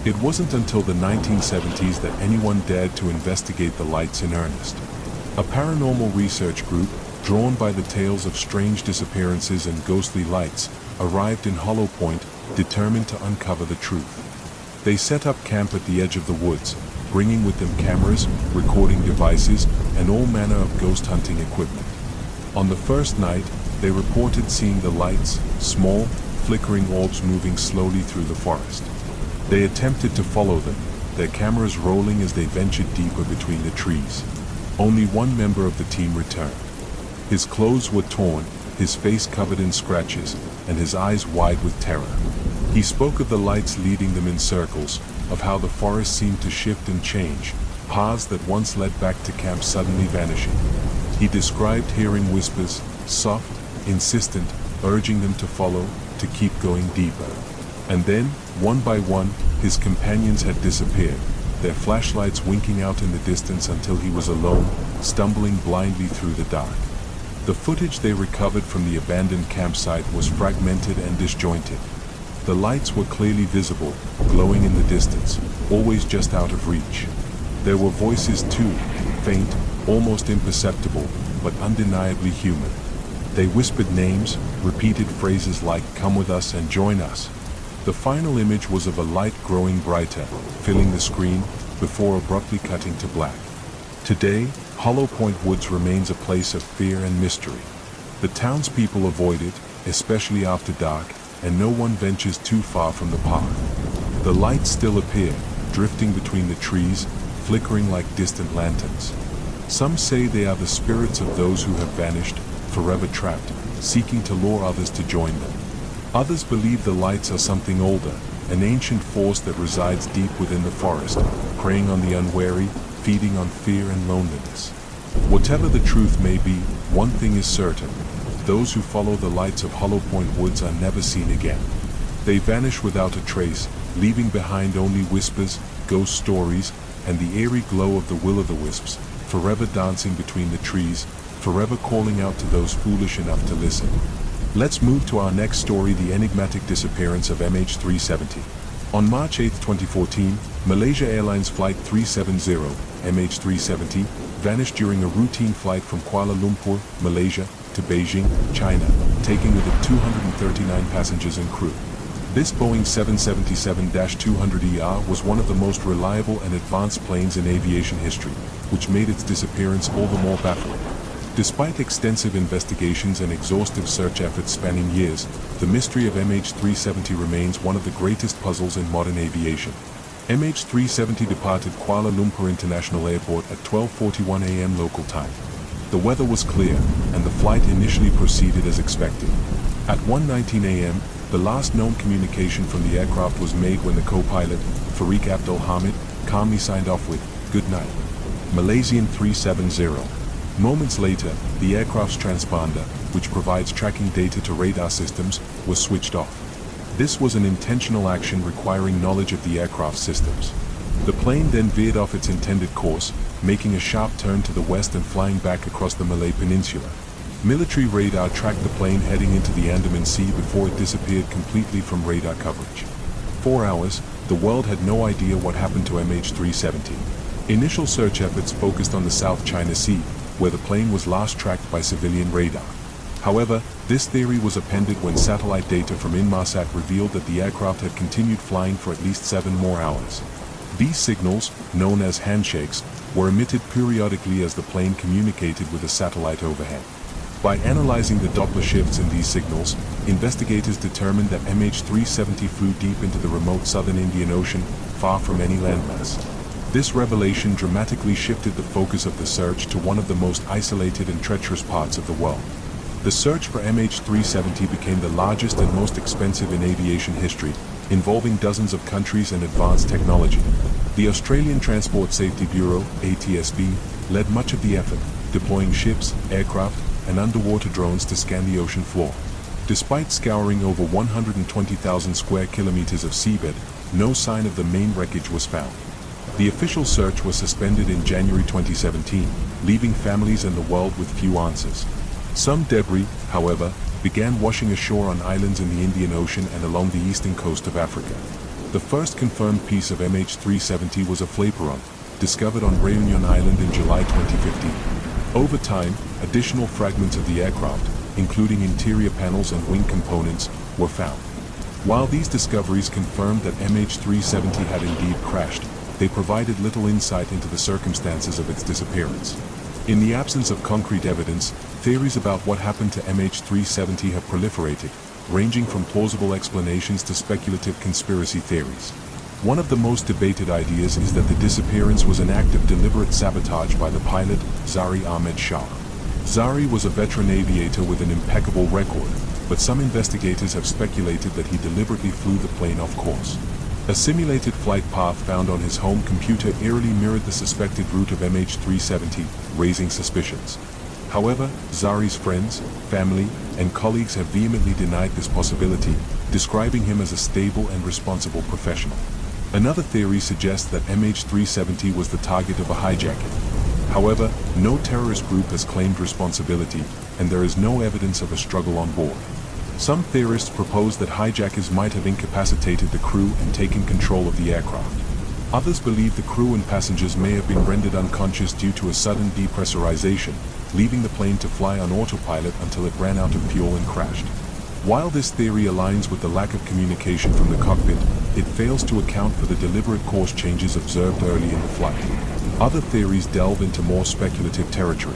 It wasn't until the 1970s that anyone dared to investigate the lights in earnest. A paranormal research group, drawn by the tales of strange disappearances and ghostly lights, arrived in Hollow Point, determined to uncover the truth. They set up camp at the edge of the woods, bringing with them cameras, recording devices, and all manner of ghost hunting equipment. On the first night, they reported seeing the lights, small, flickering orbs moving slowly through the forest. They attempted to follow them, their cameras rolling as they ventured deeper between the trees. Only one member of the team returned. His clothes were torn, his face covered in scratches, and his eyes wide with terror. He spoke of the lights leading them in circles, of how the forest seemed to shift and change, paths that once led back to camp suddenly vanishing. He described hearing whispers, soft, insistent, urging them to follow, to keep going deeper. And then, one by one, his companions had disappeared, their flashlights winking out in the distance until he was alone, stumbling blindly through the dark. The footage they recovered from the abandoned campsite was fragmented and disjointed. The lights were clearly visible, glowing in the distance, always just out of reach. There were voices too, faint, almost imperceptible, but undeniably human. They whispered names, repeated phrases like "come with us" and "join us." The final image was of a light growing brighter, filling the screen, before abruptly cutting to black. Today, Hollow Point Woods remains a place of fear and mystery. The townspeople avoid it, especially after dark, and no one ventures too far from the park. The lights still appear, drifting between the trees, flickering like distant lanterns. Some say they are the spirits of those who have vanished, forever trapped, seeking to lure others to join them. Others believe the lights are something older, an ancient force that resides deep within the forest, preying on the unwary, feeding on fear and loneliness. Whatever the truth may be, one thing is certain: those who follow the lights of Hollow Point Woods are never seen again. They vanish without a trace, leaving behind only whispers, ghost stories, and the eerie glow of the will-o'-the-wisps, forever dancing between the trees, forever calling out to those foolish enough to listen. Let's move to our next story: the enigmatic disappearance of MH370. On March 8, 2014, Malaysia Airlines Flight 370, MH370, vanished during a routine flight from Kuala Lumpur, Malaysia, to Beijing, China, taking with it 239 passengers and crew. This Boeing 777-200ER was one of the most reliable and advanced planes in aviation history, which made its disappearance all the more baffling. Despite extensive investigations and exhaustive search efforts spanning years, the mystery of MH370 remains one of the greatest puzzles in modern aviation. MH370 departed Kuala Lumpur International Airport at 12:41 a.m. local time. The weather was clear, and the flight initially proceeded as expected. At 1:19 a.m., the last known communication from the aircraft was made when the co-pilot, Farik Abdul Hamid, calmly signed off with "Good night, Malaysian 370." Moments later, the aircraft's transponder, which provides tracking data to radar systems, was switched off. This was an intentional action requiring knowledge of the aircraft systems. The plane then veered off its intended course, making a sharp turn to the west and flying back across the Malay Peninsula. Military radar tracked the plane heading into the Andaman Sea before it disappeared completely from radar coverage. 4 hours, the world had no idea what happened to MH370. Initial search efforts focused on the South China Sea, where the plane was last tracked by civilian radar. However, this theory was appended when satellite data from Inmarsat revealed that the aircraft had continued flying for at least 7 more hours. These signals, known as handshakes, were emitted periodically as the plane communicated with a satellite overhead. By analyzing the Doppler shifts in these signals, investigators determined that MH370 flew deep into the remote southern Indian Ocean, far from any landmass. This revelation dramatically shifted the focus of the search to one of the most isolated and treacherous parts of the world. The search for MH370 became the largest and most expensive in aviation history, involving dozens of countries and advanced technology. The Australian Transport Safety Bureau, ATSB, led much of the effort, deploying ships, aircraft, and underwater drones to scan the ocean floor. Despite scouring over 120,000 square kilometers of seabed, no sign of the main wreckage was found. The official search was suspended in January 2017, leaving families and the world with few answers. Some debris, however, began washing ashore on islands in the Indian Ocean and along the eastern coast of Africa. The first confirmed piece of MH370 was a flaperon, discovered on Réunion Island in July 2015. Over time, additional fragments of the aircraft, including interior panels and wing components, were found. While these discoveries confirmed that MH370 had indeed crashed, they provided little insight into the circumstances of its disappearance. In the absence of concrete evidence, theories about what happened to MH370 have proliferated, ranging from plausible explanations to speculative conspiracy theories. One of the most debated ideas is that the disappearance was an act of deliberate sabotage by the pilot, Zari Ahmed Shah. Zari was a veteran aviator with an impeccable record, but some investigators have speculated that he deliberately flew the plane off course. A simulated flight path found on his home computer eerily mirrored the suspected route of MH370, raising suspicions. However, Zari's friends, family, and colleagues have vehemently denied this possibility, describing him as a stable and responsible professional. Another theory suggests that MH370 was the target of a hijacking. However, no terrorist group has claimed responsibility, and there is no evidence of a struggle on board. Some theorists propose that hijackers might have incapacitated the crew and taken control of the aircraft. Others believe the crew and passengers may have been rendered unconscious due to a sudden depressurization, leaving the plane to fly on autopilot until it ran out of fuel and crashed. While this theory aligns with the lack of communication from the cockpit, it fails to account for the deliberate course changes observed early in the flight. Other theories delve into more speculative territory.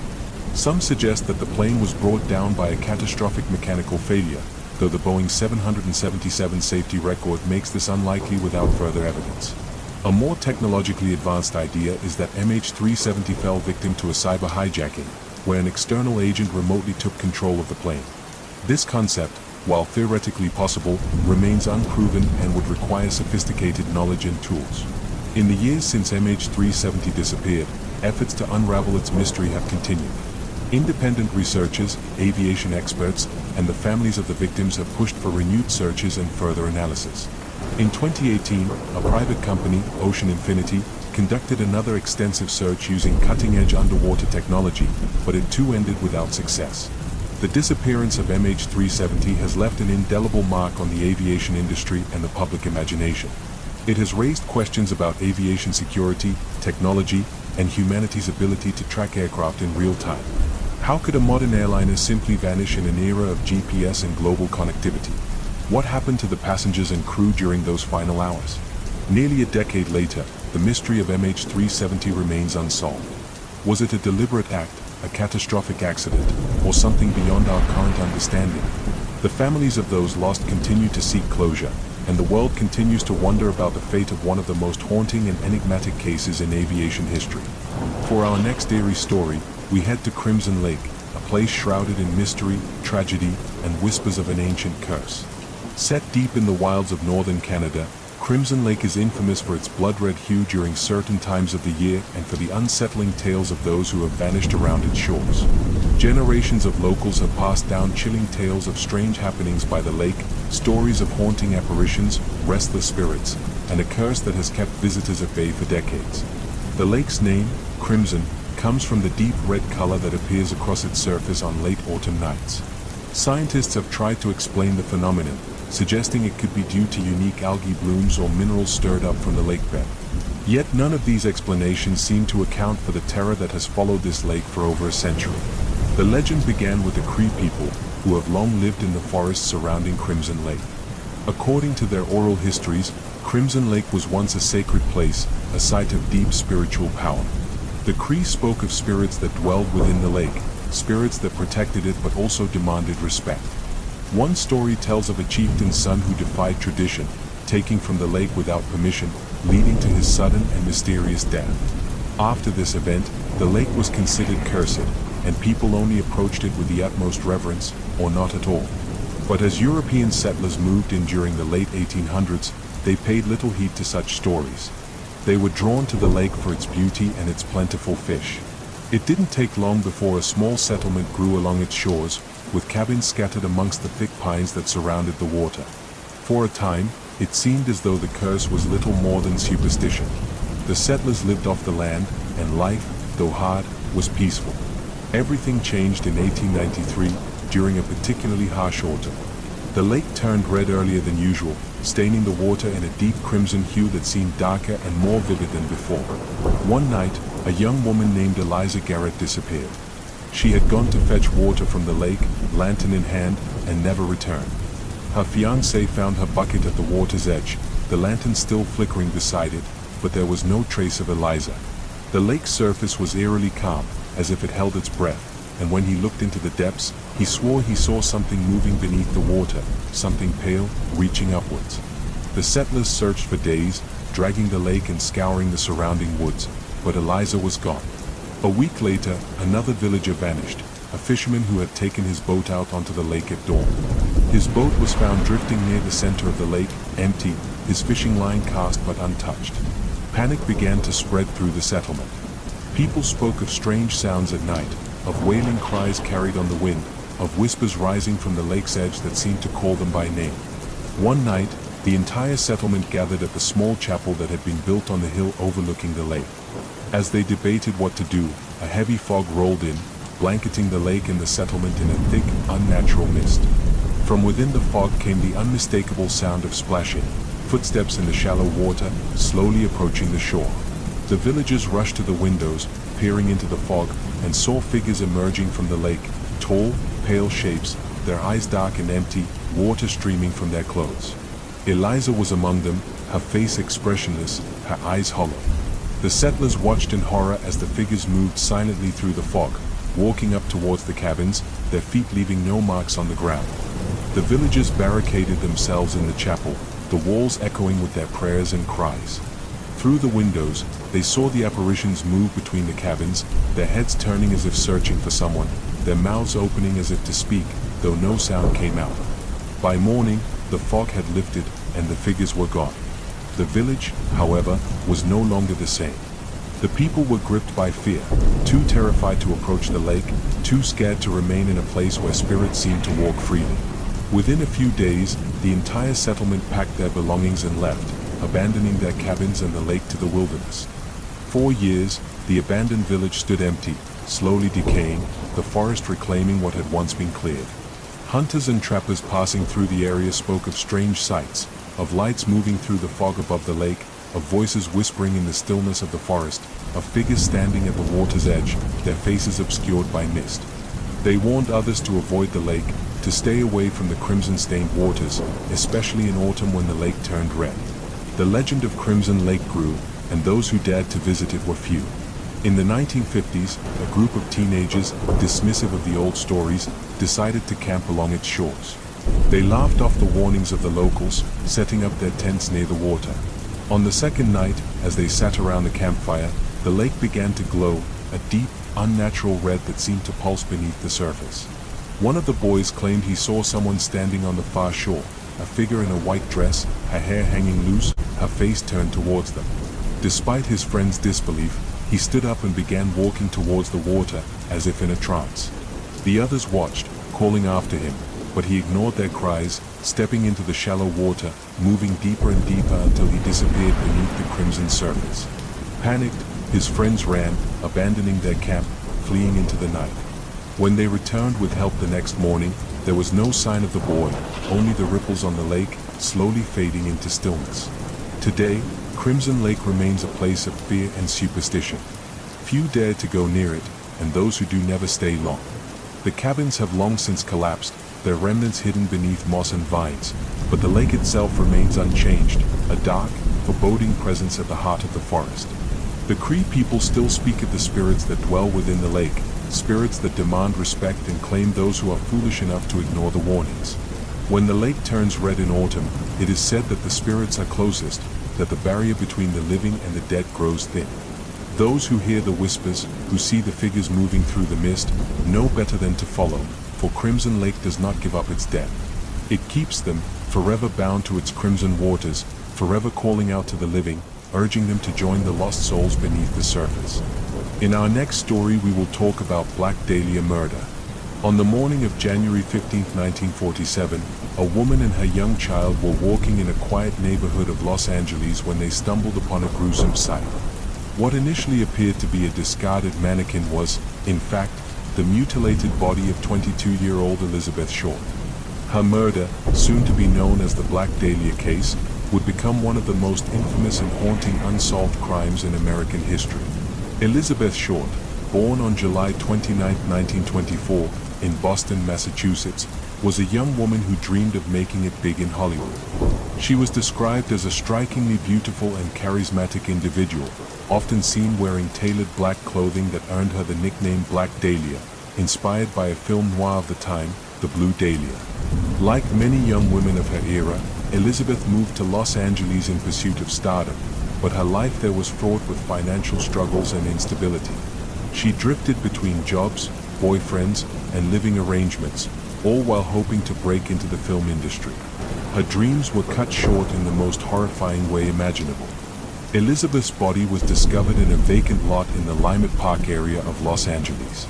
Some suggest that the plane was brought down by a catastrophic mechanical failure, though the Boeing 777 safety record makes this unlikely without further evidence. A more technologically advanced idea is that MH370 fell victim to a cyber hijacking, where an external agent remotely took control of the plane. This concept, while theoretically possible, remains unproven and would require sophisticated knowledge and tools. In the years since MH370 disappeared, efforts to unravel its mystery have continued. Independent researchers, aviation experts, and the families of the victims have pushed for renewed searches and further analysis. In 2018, a private company, Ocean Infinity, conducted another extensive search using cutting-edge underwater technology, but it too ended without success. The disappearance of MH370 has left an indelible mark on the aviation industry and the public imagination. It has raised questions about aviation security, technology, and humanity's ability to track aircraft in real time. How could a modern airliner simply vanish in an era of GPS and global connectivity? What happened to the passengers and crew during those final hours? Nearly a decade later, the mystery of MH370 remains unsolved. Was it a deliberate act, a catastrophic accident, or something beyond our current understanding? The families of those lost continue to seek closure, and the world continues to wonder about the fate of one of the most haunting and enigmatic cases in aviation history. For our next eerie story, we head to Crimson Lake, a place shrouded in mystery, tragedy, and whispers of an ancient curse. Set deep in the wilds of northern Canada, Crimson Lake is infamous for its blood-red hue during certain times of the year and for the unsettling tales of those who have vanished around its shores. Generations of locals have passed down chilling tales of strange happenings by the lake, stories of haunting apparitions, restless spirits, and a curse that has kept visitors at bay for decades. The lake's name, Crimson, comes from the deep red color that appears across its surface on late autumn nights. Scientists have tried to explain the phenomenon, suggesting it could be due to unique algae blooms or minerals stirred up from the lake bed. Yet none of these explanations seem to account for the terror that has followed this lake for over a century. The legend began with the Cree people, who have long lived in the forests surrounding Crimson Lake. According to their oral histories, Crimson Lake was once a sacred place, a site of deep spiritual power. The Cree spoke of spirits that dwelled within the lake, spirits that protected it but also demanded respect. One story tells of a chieftain's son who defied tradition, taking from the lake without permission, leading to his sudden and mysterious death. After this event, the lake was considered cursed, and people only approached it with the utmost reverence, or not at all. But as European settlers moved in during the late 1800s, they paid little heed to such stories. They were drawn to the lake for its beauty and its plentiful fish. It didn't take long before a small settlement grew along its shores, with cabins scattered amongst the thick pines that surrounded the water. For a time, it seemed as though the curse was little more than superstition. The settlers lived off the land, and life, though hard, was peaceful. Everything changed in 1893, during a particularly harsh autumn. The lake turned red earlier than usual, staining the water in a deep crimson hue that seemed darker and more vivid than before. One night, a young woman named Eliza Garrett disappeared. She had gone to fetch water from the lake, lantern in hand, and never returned. Her fiancé found her bucket at the water's edge, the lantern still flickering beside it, but there was no trace of Eliza. The lake's surface was eerily calm, as if it held its breath, and when he looked into the depths, he swore he saw something moving beneath the water, something pale, reaching upwards. The settlers searched for days, dragging the lake and scouring the surrounding woods, but Eliza was gone. A week later, another villager vanished, a fisherman who had taken his boat out onto the lake at dawn. His boat was found drifting near the center of the lake, empty, his fishing line cast but untouched. Panic began to spread through the settlement. People spoke of strange sounds at night, of wailing cries carried on the wind, of whispers rising from the lake's edge that seemed to call them by name. One night, the entire settlement gathered at the small chapel that had been built on the hill overlooking the lake. As they debated what to do, a heavy fog rolled in, blanketing the lake and the settlement in a thick, unnatural mist. From within the fog came the unmistakable sound of splashing, footsteps in the shallow water, slowly approaching the shore. The villagers rushed to the windows, peering into the fog, and saw figures emerging from the lake, tall, pale shapes, their eyes dark and empty, water streaming from their clothes. Eliza was among them, her face expressionless, her eyes hollow. The settlers watched in horror as the figures moved silently through the fog, walking up towards the cabins, their feet leaving no marks on the ground. The villagers barricaded themselves in the chapel, the walls echoing with their prayers and cries. Through the windows, they saw the apparitions move between the cabins, their heads turning as if searching for someone, their mouths opening as if to speak, though no sound came out. By morning, the fog had lifted, and the figures were gone. The village, however, was no longer the same. The people were gripped by fear, too terrified to approach the lake, too scared to remain in a place where spirits seemed to walk freely. Within a few days, the entire settlement packed their belongings and left, abandoning their cabins and the lake to the wilderness. 4 years, the abandoned village stood empty, slowly decaying, the forest reclaiming what had once been cleared. Hunters and trappers passing through the area spoke of strange sights, of lights moving through the fog above the lake, of voices whispering in the stillness of the forest, of figures standing at the water's edge, their faces obscured by mist. They warned others to avoid the lake, to stay away from the crimson-stained waters, especially in autumn when the lake turned red. The legend of Crimson Lake grew, and those who dared to visit it were few. In the 1950s, a group of teenagers, dismissive of the old stories, decided to camp along its shores. They laughed off the warnings of the locals, setting up their tents near the water. On the second night, as they sat around the campfire, the lake began to glow, a deep, unnatural red that seemed to pulse beneath the surface. One of the boys claimed he saw someone standing on the far shore, a figure in a white dress, her hair hanging loose, her face turned towards them. Despite his friend's disbelief, he stood up and began walking towards the water, as if in a trance. The others watched, calling after him, but he ignored their cries, stepping into the shallow water, moving deeper and deeper until he disappeared beneath the crimson surface. Panicked, his friends ran, abandoning their camp, fleeing into the night. When they returned with help the next morning, there was no sign of the boy, only the ripples on the lake, slowly fading into stillness. Today, Crimson Lake remains a place of fear and superstition. Few dare to go near it, and those who do never stay long. The cabins have long since collapsed, their remnants hidden beneath moss and vines, but the lake itself remains unchanged, a dark, foreboding presence at the heart of the forest. The Cree people still speak of the spirits that dwell within the lake, spirits that demand respect and claim those who are foolish enough to ignore the warnings. When the lake turns red in autumn, it is said that the spirits are closest, that the barrier between the living and the dead grows thin. Those who hear the whispers, who see the figures moving through the mist, know better than to follow, for Crimson Lake does not give up its dead. It keeps them, forever bound to its crimson waters, forever calling out to the living, urging them to join the lost souls beneath the surface. In our next story we will talk about Black Dahlia murder. On the morning of January 15, 1947, a woman and her young child were walking in a quiet neighborhood of Los Angeles when they stumbled upon a gruesome sight. What initially appeared to be a discarded mannequin was, in fact, the mutilated body of 22-year-old Elizabeth Short. Her murder, soon to be known as the Black Dahlia case, would become one of the most infamous and haunting unsolved crimes in American history. Elizabeth Short, born on July 29, 1924, in Boston, Massachusetts, was a young woman who dreamed of making it big in Hollywood. She was described as a strikingly beautiful and charismatic individual, often seen wearing tailored black clothing that earned her the nickname Black Dahlia, inspired by a film noir of the time, The Blue Dahlia. Like many young women of her era, Elizabeth moved to Los Angeles in pursuit of stardom, but her life there was fraught with financial struggles and instability. She drifted between jobs, boyfriends, and living arrangements, all while hoping to break into the film industry. Her dreams were cut short in the most horrifying way imaginable. Elizabeth's body was discovered in a vacant lot in the Limit Park area of Los Angeles.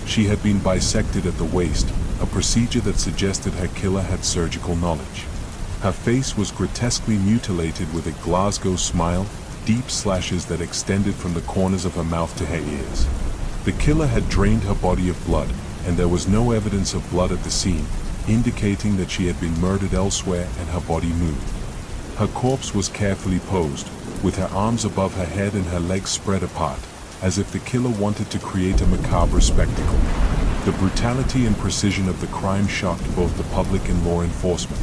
She had been bisected at the waist, a procedure that suggested her killer had surgical knowledge. Her face was grotesquely mutilated with a Glasgow smile, deep slashes that extended from the corners of her mouth to her ears. The killer had drained her body of blood, and there was no evidence of blood at the scene, indicating that she had been murdered elsewhere and her body moved. Her corpse was carefully posed, with her arms above her head and her legs spread apart, as if the killer wanted to create a macabre spectacle. The brutality and precision of the crime shocked both the public and law enforcement.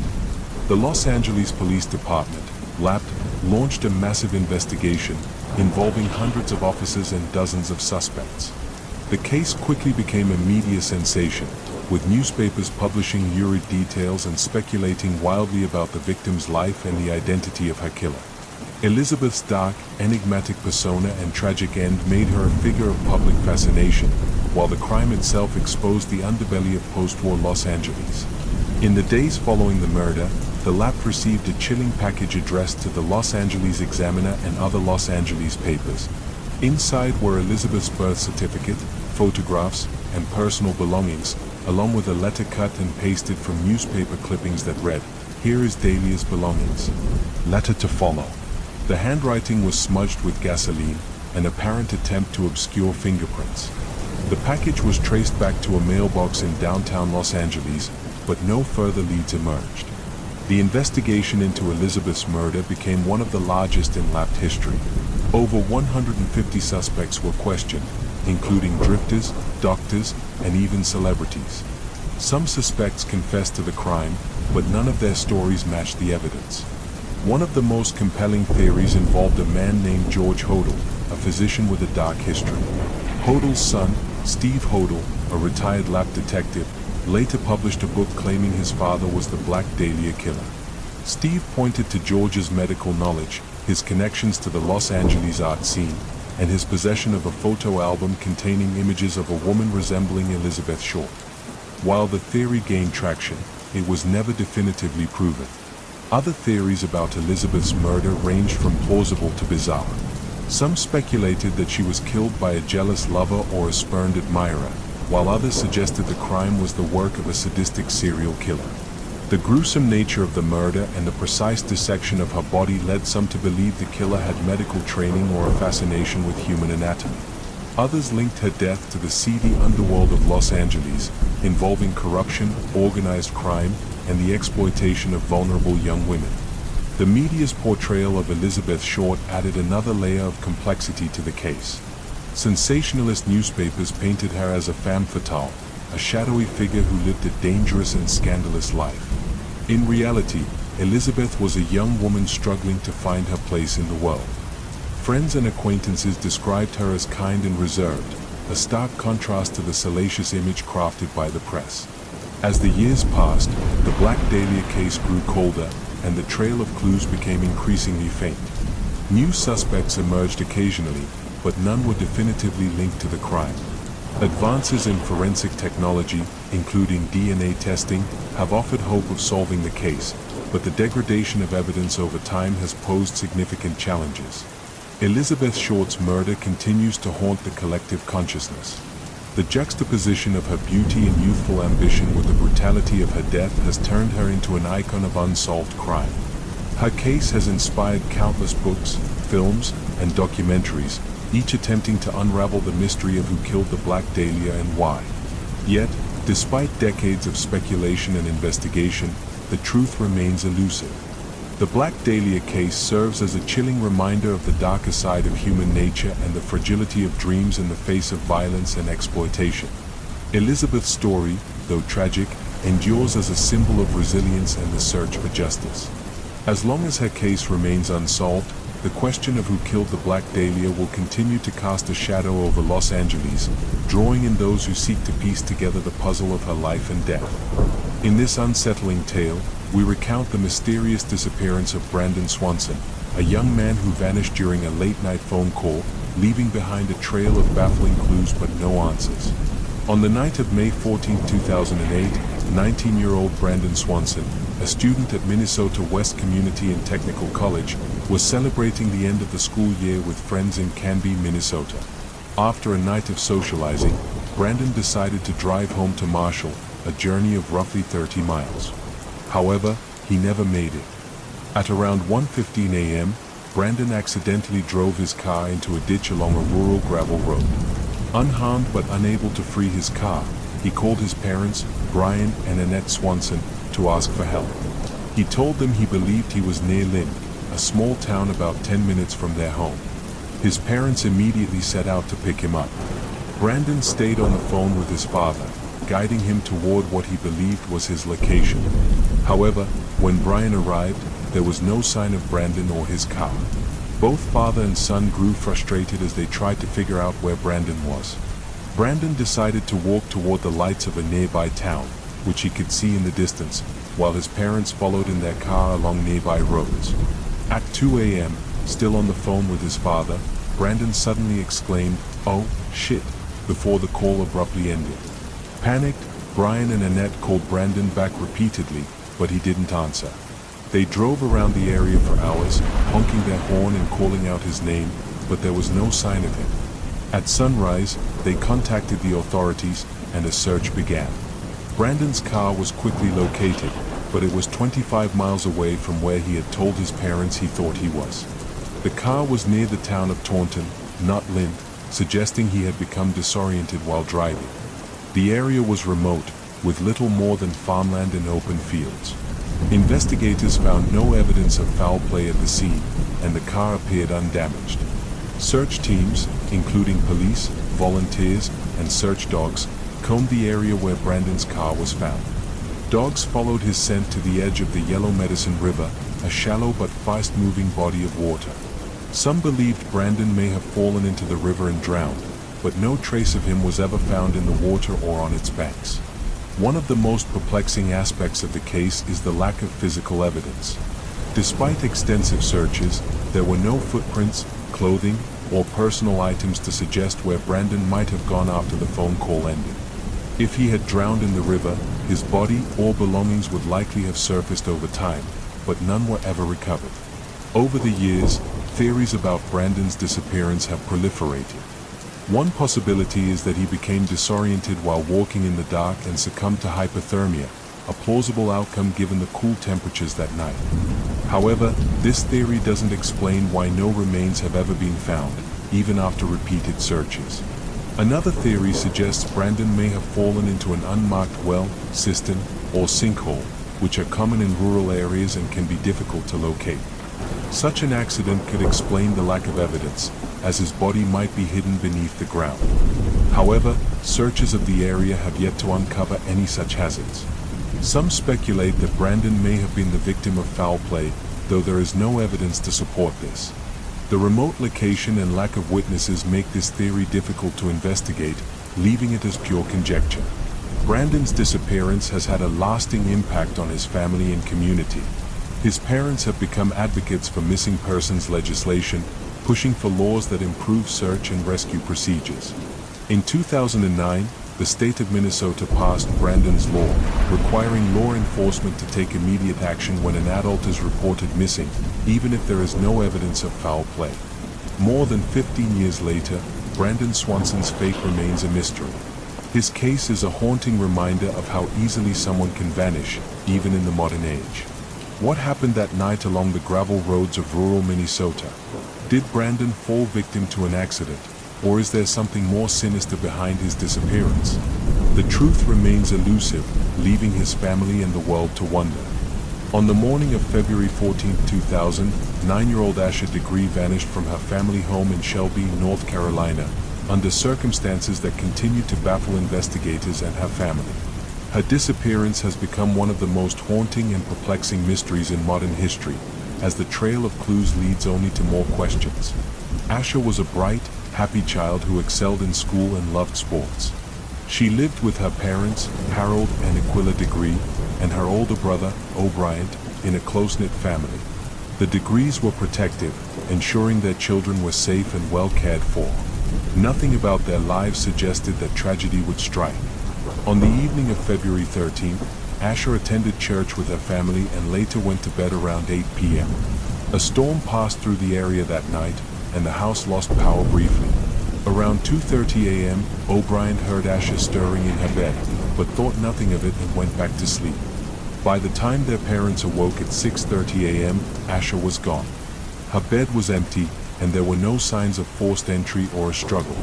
The Los Angeles Police Department, LAPD, launched a massive investigation involving hundreds of officers and dozens of suspects. The case quickly became a media sensation, with newspapers publishing lurid details and speculating wildly about the victim's life and the identity of her killer. Elizabeth's dark, enigmatic persona and tragic end made her a figure of public fascination, while the crime itself exposed the underbelly of post-war Los Angeles. In the days following the murder, the LAPD received a chilling package addressed to the Los Angeles Examiner and other Los Angeles papers. Inside were Elizabeth's birth certificate, photographs, and personal belongings, along with a letter cut and pasted from newspaper clippings that read, "Here is Dahlia's belongings. Letter to follow." The handwriting was smudged with gasoline, an apparent attempt to obscure fingerprints. The package was traced back to a mailbox in downtown Los Angeles, but no further leads emerged. The investigation into Elizabeth's murder became one of the largest in LAPD history. Over 150 suspects were questioned, including drifters, doctors, and even celebrities. Some suspects confessed to the crime, but none of their stories matched the evidence. One of the most compelling theories involved a man named George Hodel, a physician with a dark history. Hodel's son, Steve Hodel, a retired LAPD detective, later published a book claiming his father was the Black Dahlia killer. Steve pointed to George's medical knowledge, his connections to the Los Angeles art scene, and his possession of a photo album containing images of a woman resembling Elizabeth Short. While the theory gained traction, it was never definitively proven. Other theories about Elizabeth's murder ranged from plausible to bizarre. Some speculated that she was killed by a jealous lover or a spurned admirer, while others suggested the crime was the work of a sadistic serial killer. The gruesome nature of the murder and the precise dissection of her body led some to believe the killer had medical training or a fascination with human anatomy. Others linked her death to the seedy underworld of Los Angeles, involving corruption, organized crime, and the exploitation of vulnerable young women. The media's portrayal of Elizabeth Short added another layer of complexity to the case. Sensationalist newspapers painted her as a femme fatale, a shadowy figure who lived a dangerous and scandalous life. In reality, Elizabeth was a young woman struggling to find her place in the world. Friends and acquaintances described her as kind and reserved, a stark contrast to the salacious image crafted by the press. As the years passed, the Black Dahlia case grew colder, and the trail of clues became increasingly faint. New suspects emerged occasionally, but none were definitively linked to the crime. Advances in forensic technology, including DNA testing, have offered hope of solving the case, but the degradation of evidence over time has posed significant challenges. Elizabeth Short's murder continues to haunt the collective consciousness. The juxtaposition of her beauty and youthful ambition with the brutality of her death has turned her into an icon of unsolved crime. Her case has inspired countless books, films, and documentaries, each attempting to unravel the mystery of who killed the Black Dahlia and why. Yet, despite decades of speculation and investigation, the truth remains elusive. The Black Dahlia case serves as a chilling reminder of the darker side of human nature and the fragility of dreams in the face of violence and exploitation. Elizabeth's story, though tragic, endures as a symbol of resilience and the search for justice. As long as her case remains unsolved, the question of who killed the Black Dahlia will continue to cast a shadow over Los Angeles, drawing in those who seek to piece together the puzzle of her life and death. In this unsettling tale, we recount the mysterious disappearance of Brandon Swanson, a young man who vanished during a late-night phone call, leaving behind a trail of baffling clues but no answers. On the night of May 14, 2008, 19-year-old Brandon Swanson, a student at Minnesota West Community and Technical College, was celebrating the end of the school year with friends in Canby, Minnesota. After a night of socializing, Brandon decided to drive home to Marshall, a journey of roughly 30 miles. However, he never made it. At around 1:15 a.m., Brandon accidentally drove his car into a ditch along a rural gravel road. Unharmed but unable to free his car, he called his parents, Brian and Annette Swanson, to ask for help. He told them he believed he was near Lynn, a small town about 10 minutes from their home. His parents immediately set out to pick him up. Brandon stayed on the phone with his father, guiding him toward what he believed was his location. However, when Brian arrived, there was no sign of Brandon or his car. Both father and son grew frustrated as they tried to figure out where Brandon was. Brandon decided to walk toward the lights of a nearby town, which he could see in the distance, while his parents followed in their car along nearby roads. At 2 a.m., still on the phone with his father, Brandon suddenly exclaimed, "Oh, shit," before the call abruptly ended. Panicked, Brian and Annette called Brandon back repeatedly, but he didn't answer. They drove around the area for hours, honking their horn and calling out his name, but there was no sign of him. At sunrise, they contacted the authorities and a search began. Brandon's car was quickly located, but it was 25 miles away from where he had told his parents he thought he was. The car was near the town of Taunton, not Lynn, suggesting he had become disoriented while driving. The area was remote, with little more than farmland and open fields. Investigators found no evidence of foul play at the scene, and the car appeared undamaged. Search teams, including police, volunteers, and search dogs, combed the area where Brandon's car was found. Dogs followed his scent to the edge of the Yellow Medicine River, a shallow but fast-moving body of water. Some believed Brandon may have fallen into the river and drowned, but no trace of him was ever found in the water or on its banks. One of the most perplexing aspects of the case is the lack of physical evidence. Despite extensive searches, there were no footprints, clothing, or personal items to suggest where Brandon might have gone after the phone call ended. If he had drowned in the river, his body or belongings would likely have surfaced over time, but none were ever recovered. Over the years, theories about Brandon's disappearance have proliferated. One possibility is that he became disoriented while walking in the dark and succumbed to hypothermia, a plausible outcome given the cool temperatures that night. However, this theory doesn't explain why no remains have ever been found, even after repeated searches. Another theory suggests Brandon may have fallen into an unmarked well, cistern, or sinkhole, which are common in rural areas and can be difficult to locate. Such an accident could explain the lack of evidence, as his body might be hidden beneath the ground. However, searches of the area have yet to uncover any such hazards. Some speculate that Brandon may have been the victim of foul play, though there is no evidence to support this. The remote location and lack of witnesses make this theory difficult to investigate, leaving it as pure conjecture. Brandon's disappearance has had a lasting impact on his family and community. His parents have become advocates for missing persons legislation, pushing for laws that improve search and rescue procedures. In 2009, the state of Minnesota passed Brandon's Law, requiring law enforcement to take immediate action when an adult is reported missing, even if there is no evidence of foul play. More than 15 years later, Brandon Swanson's fate remains a mystery. His case is a haunting reminder of how easily someone can vanish, even in the modern age. What happened that night along the gravel roads of rural Minnesota? Did Brandon fall victim to an accident, or is there something more sinister behind his disappearance? The truth remains elusive, leaving his family and the world to wonder. On the morning of February 14, 2000, 9-year-old Asha Degree vanished from her family home in Shelby, North Carolina, under circumstances that continue to baffle investigators and her family. Her disappearance has become one of the most haunting and perplexing mysteries in modern history, as the trail of clues leads only to more questions. Asha was a bright, happy child who excelled in school and loved sports. She lived with her parents, Harold and Aquila Degree, and her older brother, O'Brien, in a close-knit family. The Degrees were protective, ensuring their children were safe and well cared for. Nothing about their lives suggested that tragedy would strike. On the evening of February 13th, Asha attended church with her family and later went to bed around 8 p.m. A storm passed through the area that night, and the house lost power briefly. Around 2:30 a.m., O'Brien heard Asha stirring in her bed, but thought nothing of it and went back to sleep. By the time their parents awoke at 6:30 a.m., Asha was gone. Her bed was empty, and there were no signs of forced entry or a struggle.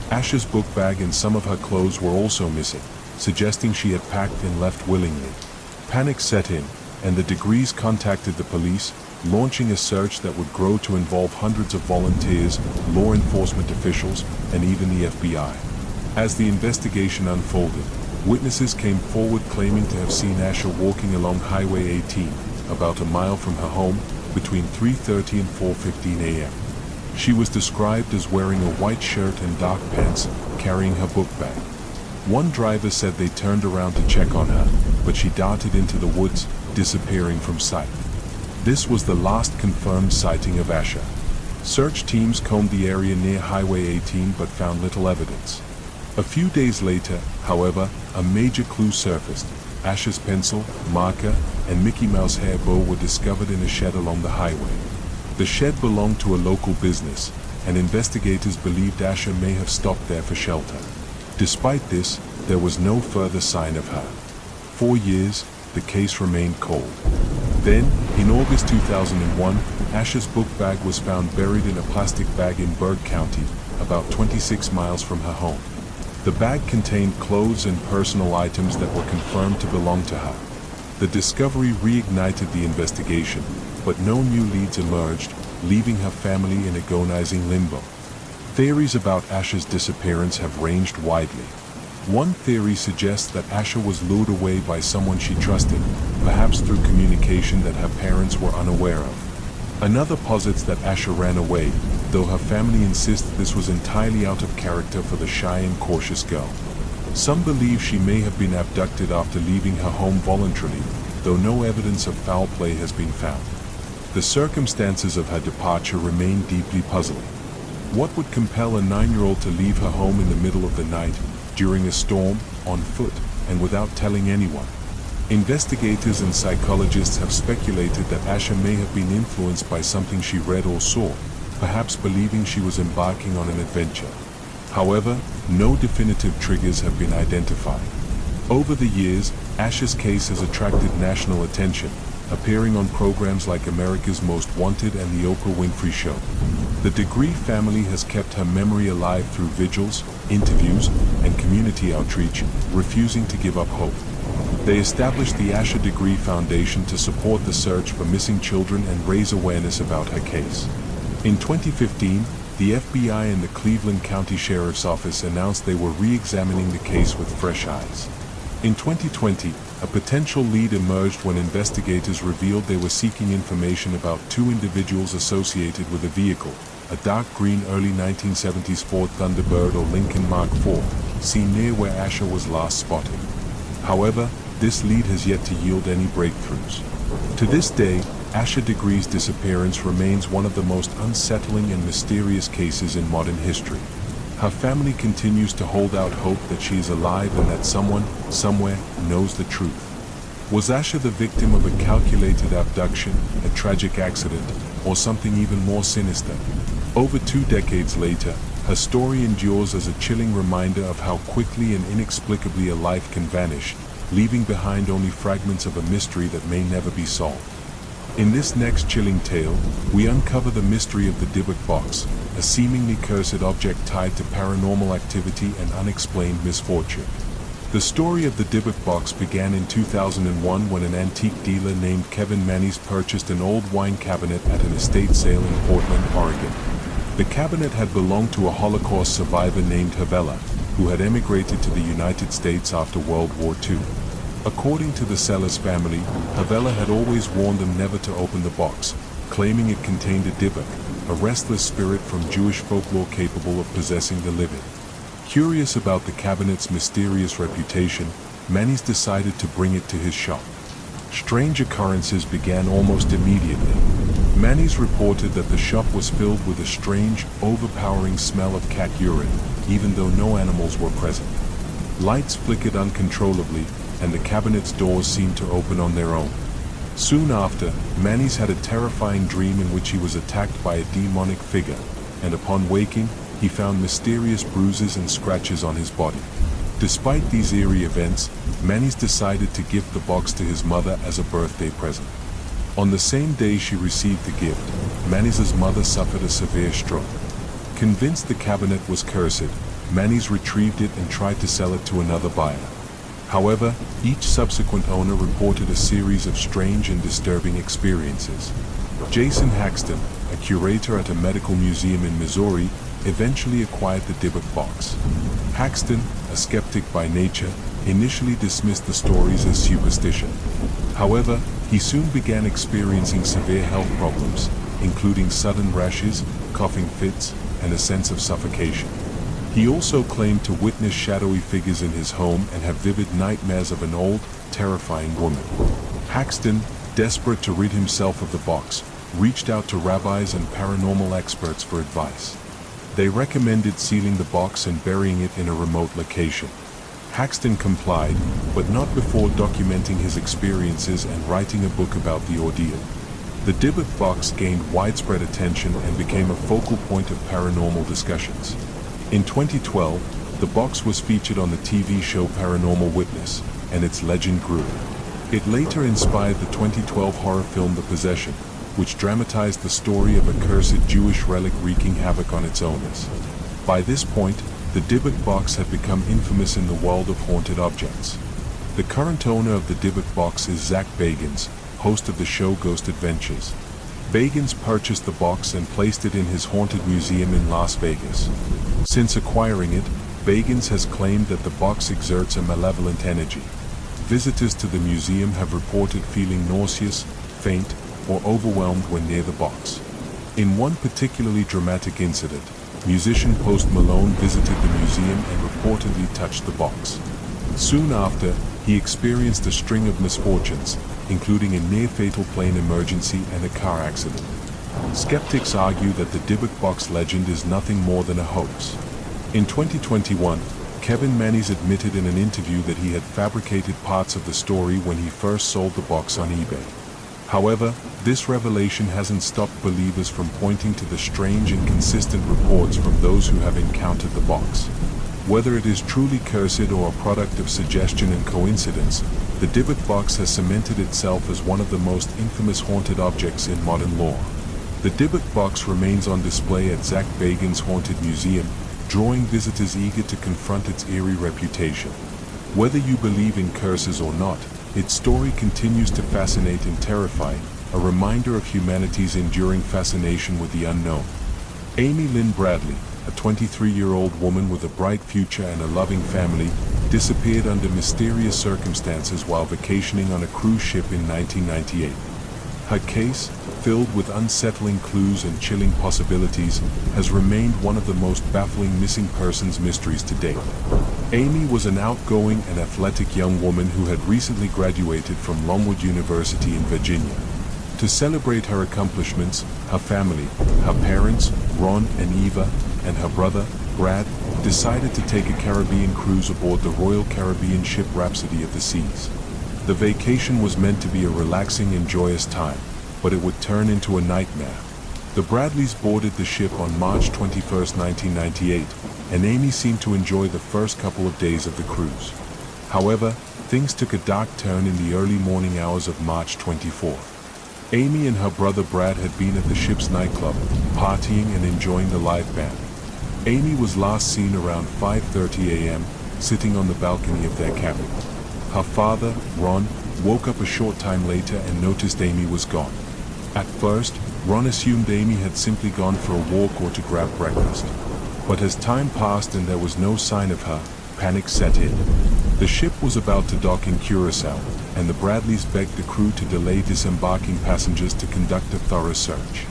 Asha's book bag and some of her clothes were also missing, suggesting she had packed and left willingly. Panic set in, and the Degrees contacted the police, launching a search that would grow to involve hundreds of volunteers, law enforcement officials, and even the FBI. As the investigation unfolded, witnesses came forward claiming to have seen Asha walking along Highway 18, about a mile from her home, between 3:30 and 4:15 a.m. She was described as wearing a white shirt and dark pants, carrying her book bag. One driver said they turned around to check on her, but she darted into the woods, disappearing from sight. This was the last confirmed sighting of Asha. Search teams combed the area near Highway 18 but found little evidence. A few days later, however, a major clue surfaced. Asha's pencil, marker, and Mickey Mouse hair bow were discovered in a shed along the highway. The shed belonged to a local business, and investigators believed Asha may have stopped there for shelter. Despite this, there was no further sign of her. 4 years, the case remained cold. Then, in August 2001, Asha's book bag was found buried in a plastic bag in Berg County, about 26 miles from her home. The bag contained clothes and personal items that were confirmed to belong to her. The discovery reignited the investigation, but no new leads emerged, leaving her family in agonizing limbo. Theories about Asha's disappearance have ranged widely. One theory suggests that Asha was lured away by someone she trusted, perhaps through communication that her parents were unaware of. Another posits that Asha ran away, though her family insists this was entirely out of character for the shy and cautious girl. Some believe she may have been abducted after leaving her home voluntarily, though no evidence of foul play has been found. The circumstances of her departure remain deeply puzzling. What would compel a 9-year-old to leave her home in the middle of the night, during a storm, on foot, and without telling anyone? Investigators and psychologists have speculated that Asha may have been influenced by something she read or saw, perhaps believing she was embarking on an adventure. However, no definitive triggers have been identified. Over the years, Asha's case has attracted national attention, appearing on programs like America's Most Wanted and The Oprah Winfrey Show. The Degree family has kept her memory alive through vigils, interviews, and community outreach, refusing to give up hope. They established the Asha Degree Foundation to support the search for missing children and raise awareness about her case. In 2015, the FBI and the Cleveland County Sheriff's Office announced they were re-examining the case with fresh eyes. In 2020, a potential lead emerged when investigators revealed they were seeking information about 2 individuals associated with a vehicle, a dark green early 1970s Ford Thunderbird or Lincoln Mark IV, seen near where Asha was last spotted. However, this lead has yet to yield any breakthroughs. To this day, Asha Degree's disappearance remains one of the most unsettling and mysterious cases in modern history. Her family continues to hold out hope that she is alive and that someone, somewhere, knows the truth. Was Asha the victim of a calculated abduction, a tragic accident, or something even more sinister? Over 2 decades later, her story endures as a chilling reminder of how quickly and inexplicably a life can vanish, leaving behind only fragments of a mystery that may never be solved. In this next chilling tale, we uncover the mystery of the Dybbuk box, a seemingly cursed object tied to paranormal activity and unexplained misfortune. The story of the Dybbuk box began in 2001 when an antique dealer named Kevin Mannies purchased an old wine cabinet at an estate sale in Portland, Oregon. The cabinet had belonged to a Holocaust survivor named Havela, who had emigrated to the United States after World War II. According to the seller's family, Havela had always warned them never to open the box, claiming it contained a Dybbuk, a restless spirit from Jewish folklore capable of possessing the living. Curious about the cabinet's mysterious reputation, Mannies decided to bring it to his shop. Strange occurrences began almost immediately. Mannies reported that the shop was filled with a strange, overpowering smell of cat urine, even though no animals were present. Lights flickered uncontrollably, and the cabinet's doors seemed to open on their own. Soon after, Mannies had a terrifying dream in which he was attacked by a demonic figure, and upon waking, he found mysterious bruises and scratches on his body. Despite these eerie events, Manny's decided to gift the box to his mother as a birthday present. On the same day she received the gift, Manny's mother suffered a severe stroke. Convinced the cabinet was cursed, Manny's retrieved it and tried to sell it to another buyer. However, each subsequent owner reported a series of strange and disturbing experiences. Jason Haxton, a curator at a medical museum in Missouri, eventually acquired the Dybbuk box. Haxton, a skeptic by nature, initially dismissed the stories as superstition. However, he soon began experiencing severe health problems, including sudden rashes, coughing fits, and a sense of suffocation. He also claimed to witness shadowy figures in his home and have vivid nightmares of an old, terrifying woman. Haxton, desperate to rid himself of the box, reached out to rabbis and paranormal experts for advice. They recommended sealing the box and burying it in a remote location. Haxton complied, but not before documenting his experiences and writing a book about the ordeal. The Dybbuk box gained widespread attention and became a focal point of paranormal discussions. In 2012, the box was featured on the TV show Paranormal Witness, and its legend grew. It later inspired the 2012 horror film The Possession, which dramatized the story of a cursed Jewish relic wreaking havoc on its owners. By this point, the Dybbuk box had become infamous in the world of haunted objects. The current owner of the Dybbuk box is Zach Bagans, host of the show Ghost Adventures. Bagans purchased the box and placed it in his haunted museum in Las Vegas. Since acquiring it, Bagans has claimed that the box exerts a malevolent energy. Visitors to the museum have reported feeling nauseous, faint, or overwhelmed when near the box. In one particularly dramatic incident, musician Post Malone visited the museum and reportedly touched the box. Soon after, he experienced a string of misfortunes, including a near-fatal plane emergency and a car accident. Skeptics argue that the Dybbuk box legend is nothing more than a hoax. In 2021, Kevin Mannies admitted in an interview that he had fabricated parts of the story when he first sold the box on eBay. However, this revelation hasn't stopped believers from pointing to the strange and consistent reports from those who have encountered the box. Whether it is truly cursed or a product of suggestion and coincidence, the Dybbuk box has cemented itself as one of the most infamous haunted objects in modern lore. The Dybbuk box remains on display at Zach Bagans' Haunted Museum, drawing visitors eager to confront its eerie reputation. Whether you believe in curses or not, its story continues to fascinate and terrify, a reminder of humanity's enduring fascination with the unknown. Amy Lynn Bradley, a 23-year-old woman with a bright future and a loving family, disappeared under mysterious circumstances while vacationing on a cruise ship in 1998. Her case, filled with unsettling clues and chilling possibilities, has remained one of the most baffling missing persons mysteries to date. Amy was an outgoing and athletic young woman who had recently graduated from Longwood University in Virginia. To celebrate her accomplishments, her family, her parents, Ron and Eva, and her brother, Brad, decided to take a Caribbean cruise aboard the Royal Caribbean ship Rhapsody of the Seas. The vacation was meant to be a relaxing and joyous time, but it would turn into a nightmare. The Bradleys boarded the ship on March 21, 1998, and Amy seemed to enjoy the first couple of days of the cruise. However, things took a dark turn in the early morning hours of March 24. Amy and her brother Brad had been at the ship's nightclub, partying and enjoying the live band. Amy was last seen around 5:30 a.m., sitting on the balcony of their cabin. Her father, Ron, woke up a short time later and noticed Amy was gone. At first, Ron assumed Amy had simply gone for a walk or to grab breakfast. But as time passed and there was no sign of her, panic set in. The ship was about to dock in Curacao, and the Bradleys begged the crew to delay disembarking passengers to conduct a thorough search.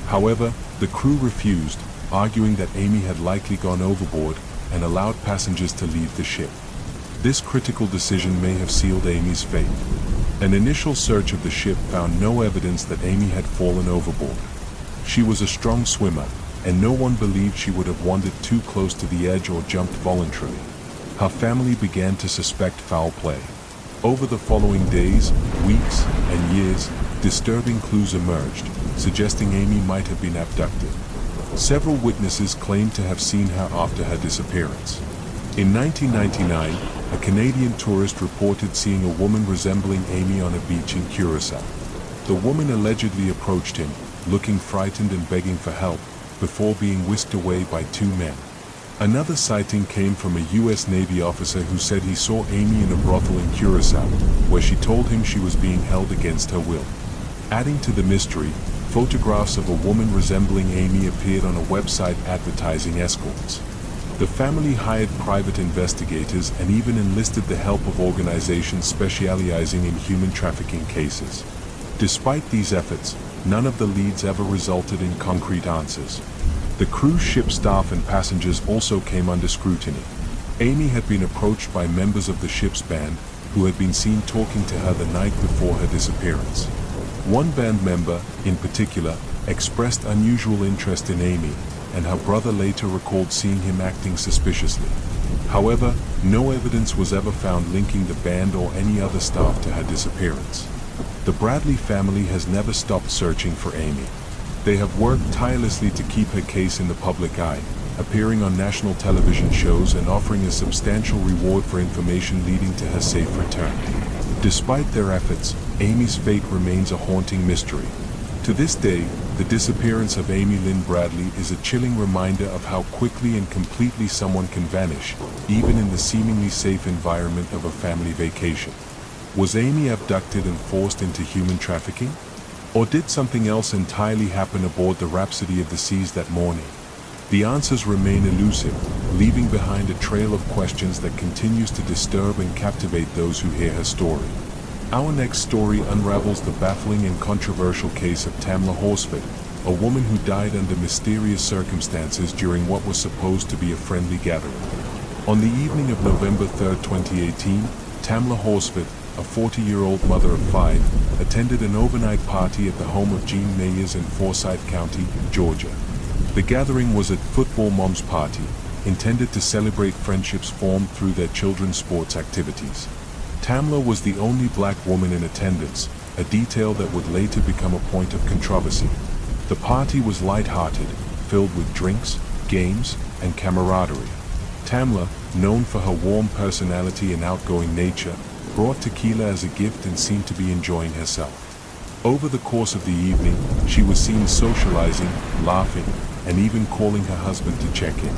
However, the crew refused, arguing that Amy had likely gone overboard and allowed passengers to leave the ship. This critical decision may have sealed Amy's fate. An initial search of the ship found no evidence that Amy had fallen overboard. She was a strong swimmer, and no one believed she would have wandered too close to the edge or jumped voluntarily. Her family began to suspect foul play. Over the following days, weeks, and years, disturbing clues emerged, suggesting Amy might have been abducted. Several witnesses claimed to have seen her after her disappearance. In 1999, a Canadian tourist reported seeing a woman resembling Amy on a beach in Curacao. The woman allegedly approached him, looking frightened and begging for help, before being whisked away by two men. Another sighting came from a U.S. Navy officer who said he saw Amy in a brothel in Curacao, where she told him she was being held against her will. Adding to the mystery, photographs of a woman resembling Amy appeared on a website advertising escorts. The family hired private investigators and even enlisted the help of organizations specializing in human trafficking cases. Despite these efforts, none of the leads ever resulted in concrete answers. The cruise ship staff and passengers also came under scrutiny. Amy had been approached by members of the ship's band, who had been seen talking to her the night before her disappearance. One band member, in particular, expressed unusual interest in Amy, and her brother later recalled seeing him acting suspiciously. However, no evidence was ever found linking the band or any other staff to her disappearance. The Bradley family has never stopped searching for Amy. They have worked tirelessly to keep her case in the public eye, appearing on national television shows and offering a substantial reward for information leading to her safe return. Despite their efforts, Amy's fate remains a haunting mystery. To this day, the disappearance of Amy Lynn Bradley is a chilling reminder of how quickly and completely someone can vanish, even in the seemingly safe environment of a family vacation. Was Amy abducted and forced into human trafficking? Or did something else entirely happen aboard the Rhapsody of the Seas that morning? The answers remain elusive, leaving behind a trail of questions that continues to disturb and captivate those who hear her story. Our next story unravels the baffling and controversial case of Tamla Horsford, a woman who died under mysterious circumstances during what was supposed to be a friendly gathering. On the evening of November 3, 2018, Tamla Horsford, a 40-year-old mother of 5, attended an overnight party at the home of Jean Mayers in Forsyth County, Georgia. The gathering was a football mom's party, intended to celebrate friendships formed through their children's sports activities. Tamla was the only black woman in attendance, a detail that would later become a point of controversy. The party was light-hearted, filled with drinks, games, and camaraderie. Tamla, known for her warm personality and outgoing nature, brought tequila as a gift and seemed to be enjoying herself. Over the course of the evening, she was seen socializing, laughing, and even calling her husband to check in.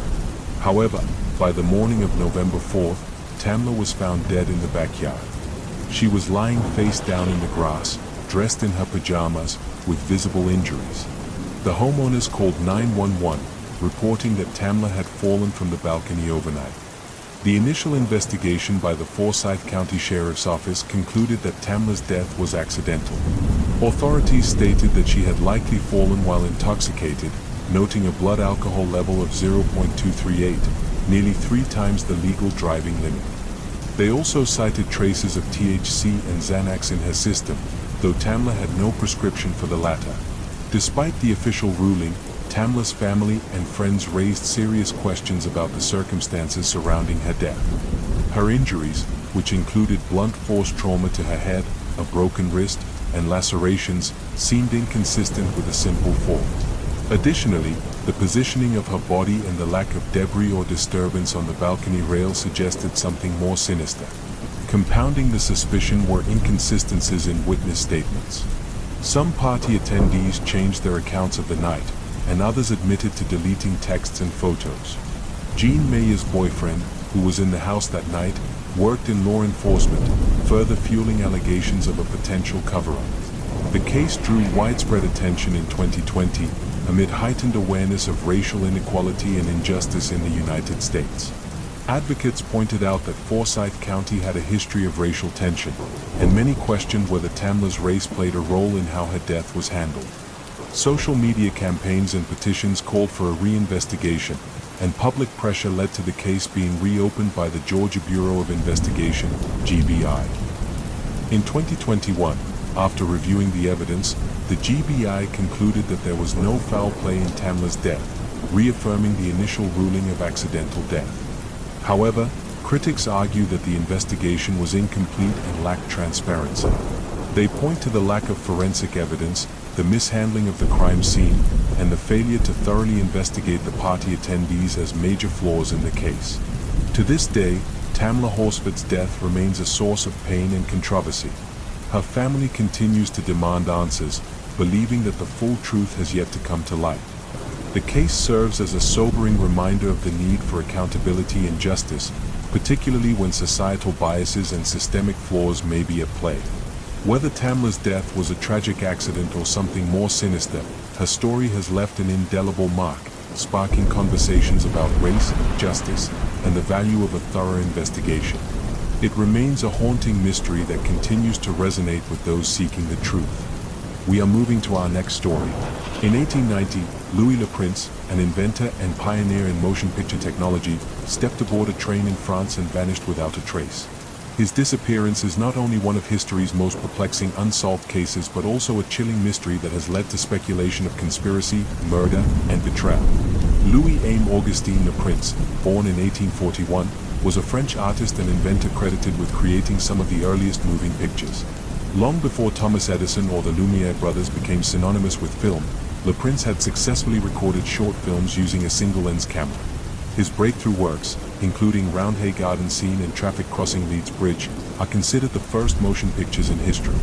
However, by the morning of November 4th, Tamla was found dead in the backyard. She was lying face down in the grass, dressed in her pajamas, with visible injuries. The homeowners called 911, reporting that Tamla had fallen from the balcony overnight. The initial investigation by the Forsyth County Sheriff's Office concluded that Tamla's death was accidental. Authorities stated that she had likely fallen while intoxicated, noting a blood alcohol level of 0.238, nearly 3 times the legal driving limit. They also cited traces of THC and Xanax in her system, though Tamla had no prescription for the latter. Despite the official ruling, Tamla's family and friends raised serious questions about the circumstances surrounding her death. Her injuries, which included blunt force trauma to her head, a broken wrist, and lacerations, seemed inconsistent with a simple fall. Additionally, the positioning of her body and the lack of debris or disturbance on the balcony rail suggested something more sinister. Compounding the suspicion were inconsistencies in witness statements. Some party attendees changed their accounts of the night, and others admitted to deleting texts and photos. Jean Mayer's boyfriend, who was in the house that night, worked in law enforcement, further fueling allegations of a potential cover-up. The case drew widespread attention in 2020, amid heightened awareness of racial inequality and injustice in the United States. Advocates pointed out that Forsyth County had a history of racial tension, and many questioned whether Tamla's race played a role in how her death was handled. Social media campaigns and petitions called for a reinvestigation, and public pressure led to the case being reopened by the Georgia Bureau of Investigation, GBI. In 2021, after reviewing the evidence, the GBI concluded that there was no foul play in Tamla's death, reaffirming the initial ruling of accidental death. However, critics argue that the investigation was incomplete and lacked transparency. They point to the lack of forensic evidence, the mishandling of the crime scene, and the failure to thoroughly investigate the party attendees as major flaws in the case. To this day, Tamla Horsford's death remains a source of pain and controversy. Her family continues to demand answers, believing that the full truth has yet to come to light. The case serves as a sobering reminder of the need for accountability and justice, particularly when societal biases and systemic flaws may be at play. Whether Tamla's death was a tragic accident or something more sinister, her story has left an indelible mark, sparking conversations about race, justice, and the value of a thorough investigation. It remains a haunting mystery that continues to resonate with those seeking the truth. We are moving to our next story. In 1890, Louis Le Prince, an inventor and pioneer in motion picture technology, stepped aboard a train in France and vanished without a trace. His disappearance is not only one of history's most perplexing unsolved cases but also a chilling mystery that has led to speculation of conspiracy, murder, and betrayal. Louis-Aimé Augustin Le Prince, born in 1841, was a French artist and inventor credited with creating some of the earliest moving pictures. Long before Thomas Edison or the Lumiere brothers became synonymous with film, Le Prince had successfully recorded short films using a single-lens camera. His breakthrough works, including Roundhay Garden Scene and Traffic Crossing Leeds Bridge, are considered the first motion pictures in history.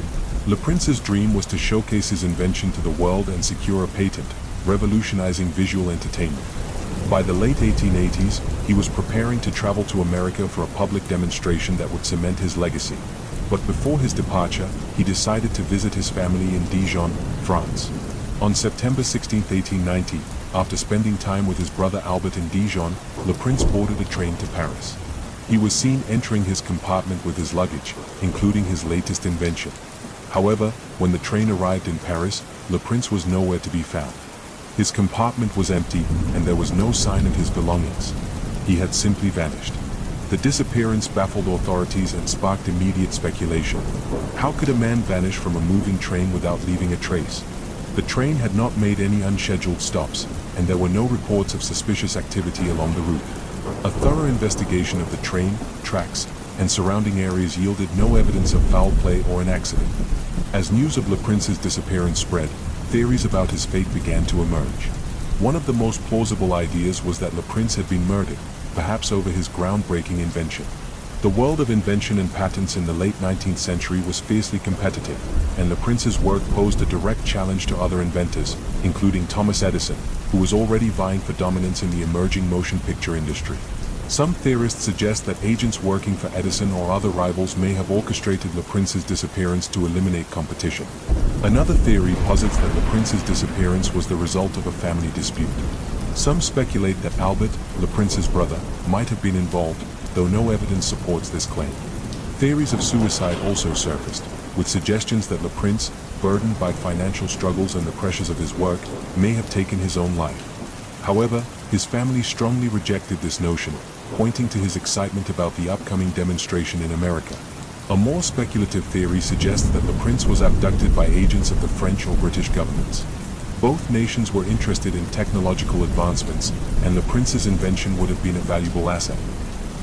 Le Prince's dream was to showcase his invention to the world and secure a patent, revolutionizing visual entertainment. By the late 1880s, he was preparing to travel to America for a public demonstration that would cement his legacy. But before his departure, he decided to visit his family in Dijon, France. On September 16, 1890, after spending time with his brother Albert in Dijon, Le Prince boarded a train to Paris. He was seen entering his compartment with his luggage, including his latest invention. However, when the train arrived in Paris, Le Prince was nowhere to be found. His compartment was empty, and there was no sign of his belongings. He had simply vanished. The disappearance baffled authorities and sparked immediate speculation. How could a man vanish from a moving train without leaving a trace? The train had not made any unscheduled stops, and there were no reports of suspicious activity along the route. A thorough investigation of the train, tracks, and surrounding areas yielded no evidence of foul play or an accident. As news of Le Prince's disappearance spread, theories about his fate began to emerge. One of the most plausible ideas was that Le Prince had been murdered, perhaps over his groundbreaking invention. The world of invention and patents in the late 19th century was fiercely competitive, and Le Prince's work posed a direct challenge to other inventors, including Thomas Edison, who was already vying for dominance in the emerging motion picture industry. Some theorists suggest that agents working for Edison or other rivals may have orchestrated Le Prince's disappearance to eliminate competition. Another theory posits that Le Prince's disappearance was the result of a family dispute. Some speculate that Albert, Le Prince's brother, might have been involved, though no evidence supports this claim. Theories of suicide also surfaced, with suggestions that Le Prince, burdened by financial struggles and the pressures of his work, may have taken his own life. However, his family strongly rejected this notion, pointing to his excitement about the upcoming demonstration in America. A more speculative theory suggests that Le Prince was abducted by agents of the French or British governments. Both nations were interested in technological advancements, and Le Prince's invention would have been a valuable asset.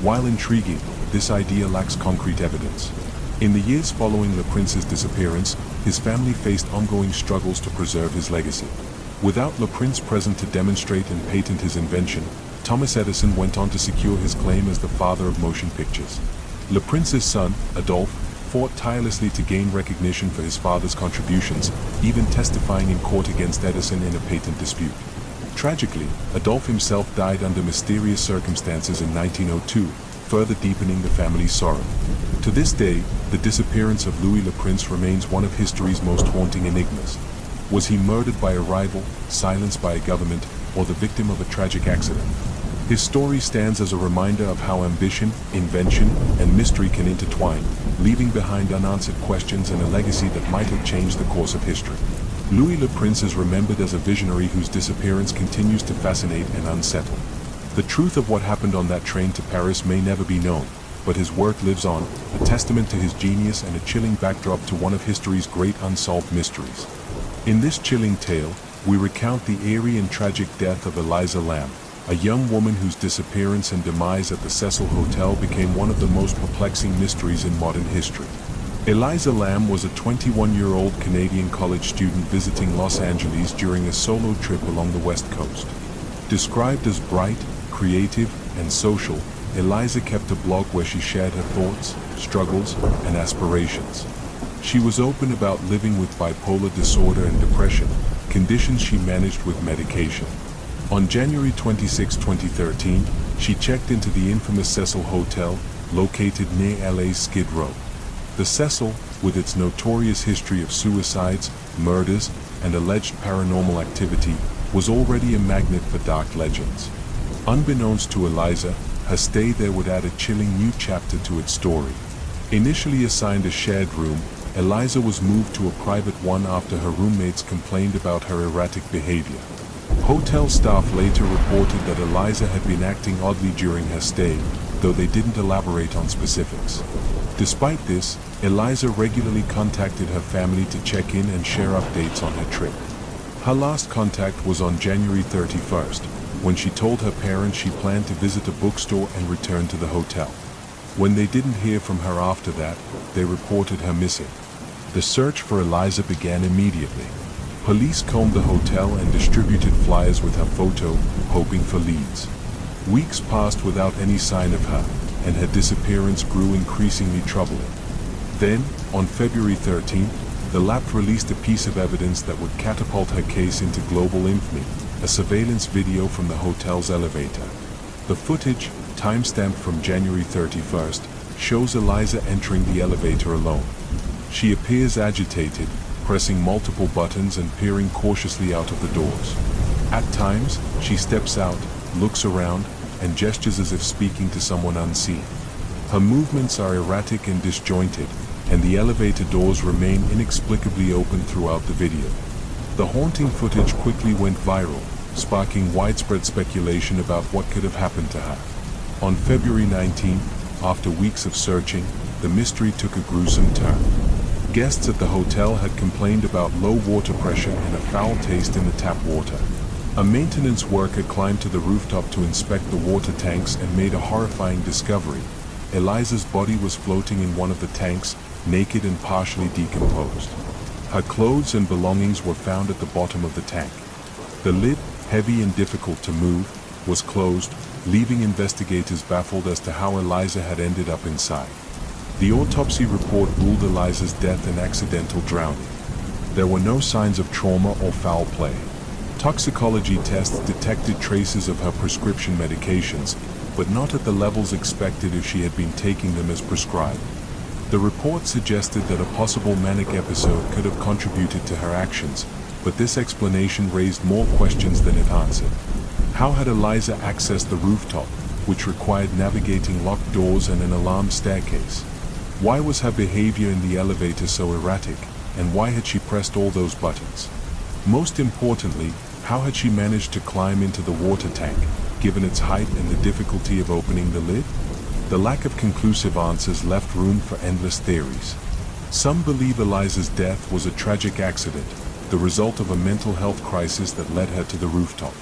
While intriguing, this idea lacks concrete evidence. In the years following Le Prince's disappearance, his family faced ongoing struggles to preserve his legacy. Without Le Prince present to demonstrate and patent his invention, Thomas Edison went on to secure his claim as the father of motion pictures. Le Prince's son, Adolphe, fought tirelessly to gain recognition for his father's contributions, even testifying in court against Edison in a patent dispute. Tragically, Adolphe himself died under mysterious circumstances in 1902, further deepening the family's sorrow. To this day, the disappearance of Louis Le Prince remains one of history's most haunting enigmas. Was he murdered by a rival, silenced by a government, or the victim of a tragic accident? His story stands as a reminder of how ambition, invention, and mystery can intertwine, leaving behind unanswered questions and a legacy that might have changed the course of history. Louis Le Prince is remembered as a visionary whose disappearance continues to fascinate and unsettle. The truth of what happened on that train to Paris may never be known, but his work lives on, a testament to his genius and a chilling backdrop to one of history's great unsolved mysteries. In this chilling tale, we recount the eerie and tragic death of Eliza Lamb, a young woman whose disappearance and demise at the Cecil Hotel became one of the most perplexing mysteries in modern history. Eliza Lamb was a 21-year-old Canadian college student visiting Los Angeles during a solo trip along the West Coast. Described as bright, creative, and social, Eliza kept a blog where she shared her thoughts, struggles, and aspirations. She was open about living with bipolar disorder and depression, conditions she managed with medication. On January 26, 2013, she checked into the infamous Cecil Hotel, located near LA's Skid Row. The Cecil, with its notorious history of suicides, murders, and alleged paranormal activity, was already a magnet for dark legends. Unbeknownst to Eliza, her stay there would add a chilling new chapter to its story. Initially assigned a shared room, Eliza was moved to a private one after her roommates complained about her erratic behavior. Hotel staff later reported that Eliza had been acting oddly during her stay, though they didn't elaborate on specifics. Despite this, Eliza regularly contacted her family to check in and share updates on her trip. Her last contact was on January 31st, when she told her parents she planned to visit a bookstore and return to the hotel. When they didn't hear from her after that, they reported her missing. The search for Eliza began immediately. Police combed the hotel and distributed flyers with her photo, hoping for leads. Weeks passed without any sign of her, and her disappearance grew increasingly troubling. Then, on February 13th, the lab released a piece of evidence that would catapult her case into global infamy, a surveillance video from the hotel's elevator. The footage, timestamped from January 31st, shows Eliza entering the elevator alone. She appears agitated, pressing multiple buttons and peering cautiously out of the doors. At times, she steps out, looks around, and gestures as if speaking to someone unseen. Her movements are erratic and disjointed, and the elevator doors remain inexplicably open throughout the video. The haunting footage quickly went viral, sparking widespread speculation about what could have happened to her. On February 19, after weeks of searching, the mystery took a gruesome turn. Guests at the hotel had complained about low water pressure and a foul taste in the tap water. A maintenance worker climbed to the rooftop to inspect the water tanks and made a horrifying discovery. Eliza's body was floating in one of the tanks, naked and partially decomposed. Her clothes and belongings were found at the bottom of the tank. The lid, heavy and difficult to move, was closed, leaving investigators baffled as to how Eliza had ended up inside. The autopsy report ruled Eliza's death an accidental drowning. There were no signs of trauma or foul play. Toxicology tests detected traces of her prescription medications, but not at the levels expected if she had been taking them as prescribed. The report suggested that a possible manic episode could have contributed to her actions, but this explanation raised more questions than it answered. How had Eliza accessed the rooftop, which required navigating locked doors and an alarmed staircase? Why was her behavior in the elevator so erratic, and why had she pressed all those buttons? Most importantly, how had she managed to climb into the water tank, given its height and the difficulty of opening the lid? The lack of conclusive answers left room for endless theories. Some believe Eliza's death was a tragic accident, the result of a mental health crisis that led her to the rooftop.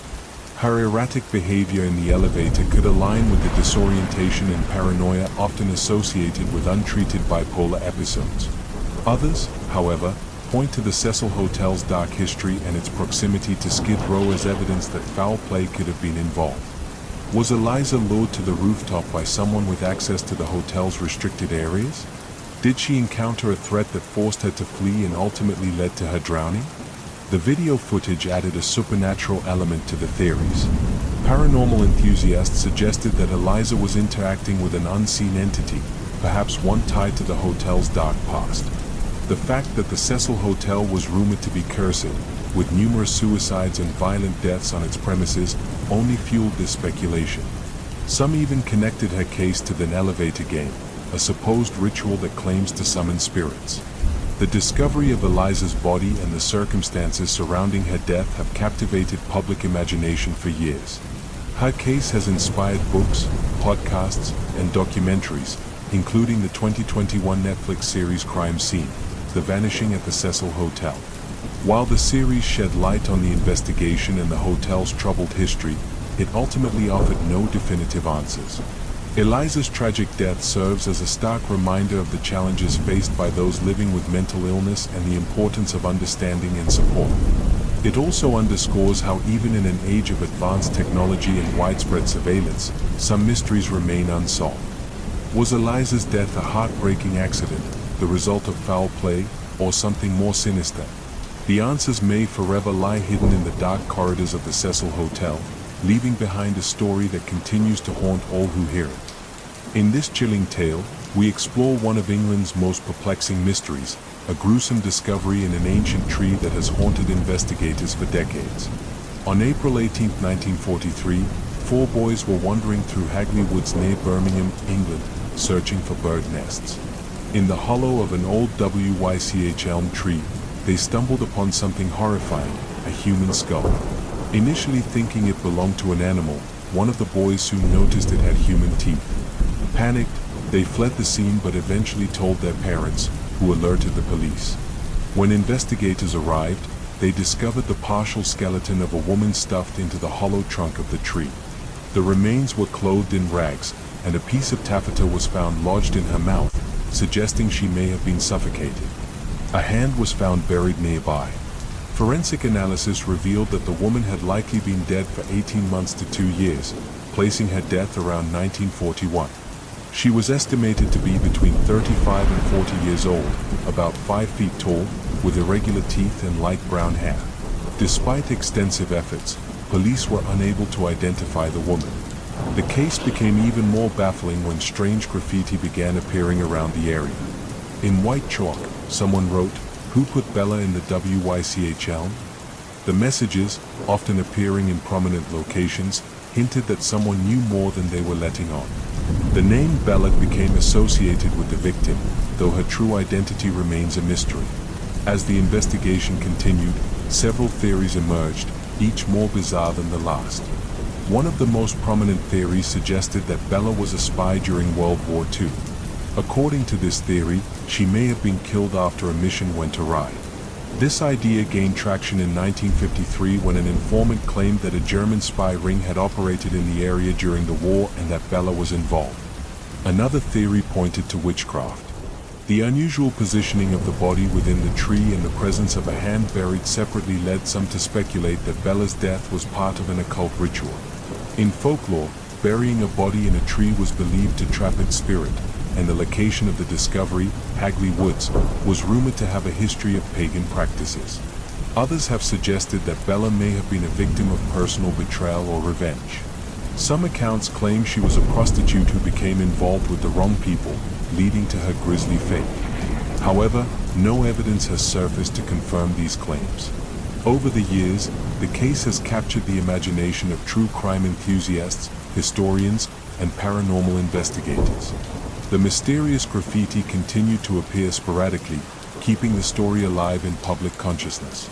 Her erratic behavior in the elevator could align with the disorientation and paranoia often associated with untreated bipolar episodes. Others, however, point to the Cecil Hotel's dark history and its proximity to Skid Row as evidence that foul play could have been involved. Was Eliza lured to the rooftop by someone with access to the hotel's restricted areas? Did she encounter a threat that forced her to flee and ultimately led to her drowning? The video footage added a supernatural element to the theories. Paranormal enthusiasts suggested that Eliza was interacting with an unseen entity, perhaps one tied to the hotel's dark past. The fact that the Cecil Hotel was rumored to be cursed, with numerous suicides and violent deaths on its premises, only fueled this speculation. Some even connected her case to the elevator game, a supposed ritual that claims to summon spirits. The discovery of Eliza's body and the circumstances surrounding her death have captivated public imagination for years. Her case has inspired books, podcasts, and documentaries, including the 2021 Netflix series Crime Scene: The Vanishing at the Cecil Hotel. While the series shed light on the investigation and the hotel's troubled history, it ultimately offered no definitive answers. Eliza's tragic death serves as a stark reminder of the challenges faced by those living with mental illness and the importance of understanding and support. It also underscores how even in an age of advanced technology and widespread surveillance, some mysteries remain unsolved. Was Eliza's death a heartbreaking accident, the result of foul play, or something more sinister? The answers may forever lie hidden in the dark corridors of the Cecil Hotel, leaving behind a story that continues to haunt all who hear it. In this chilling tale, we explore one of England's most perplexing mysteries, a gruesome discovery in an ancient tree that has haunted investigators for decades. On April 18, 1943, 4 boys were wandering through Hagley Woods near Birmingham, England, searching for bird nests. In the hollow of an old WYCH elm tree, they stumbled upon something horrifying, a human skull. Initially thinking it belonged to an animal, one of the boys soon noticed it had human teeth. Panicked, they fled the scene but eventually told their parents, who alerted the police. When investigators arrived, they discovered the partial skeleton of a woman stuffed into the hollow trunk of the tree. The remains were clothed in rags, and a piece of taffeta was found lodged in her mouth, suggesting she may have been suffocated. A hand was found buried nearby. Forensic analysis revealed that the woman had likely been dead for 18 months to 2 years, placing her death around 1941. She was estimated to be between 35 and 40 years old, about 5 feet tall, with irregular teeth and light brown hair. Despite extensive efforts, police were unable to identify the woman. The case became even more baffling when strange graffiti began appearing around the area. In white chalk, someone wrote, "Who put Bella in the WYCH elm?" The messages, often appearing in prominent locations, hinted that someone knew more than they were letting on. The name Bella became associated with the victim, though her true identity remains a mystery. As the investigation continued, several theories emerged, each more bizarre than the last. One of the most prominent theories suggested that Bella was a spy during World War II. According to this theory, she may have been killed after a mission went awry. This idea gained traction in 1953 when an informant claimed that a German spy ring had operated in the area during the war and that Bella was involved. Another theory pointed to witchcraft. The unusual positioning of the body within the tree and the presence of a hand buried separately led some to speculate that Bella's death was part of an occult ritual. In folklore, burying a body in a tree was believed to trap its spirit, and the location of the discovery, Hagley Woods, was rumored to have a history of pagan practices. Others have suggested that Bella may have been a victim of personal betrayal or revenge. Some accounts claim she was a prostitute who became involved with the wrong people, leading to her grisly fate. However, no evidence has surfaced to confirm these claims. Over the years, the case has captured the imagination of true crime enthusiasts, historians, and paranormal investigators. The mysterious graffiti continued to appear sporadically, keeping the story alive in public consciousness.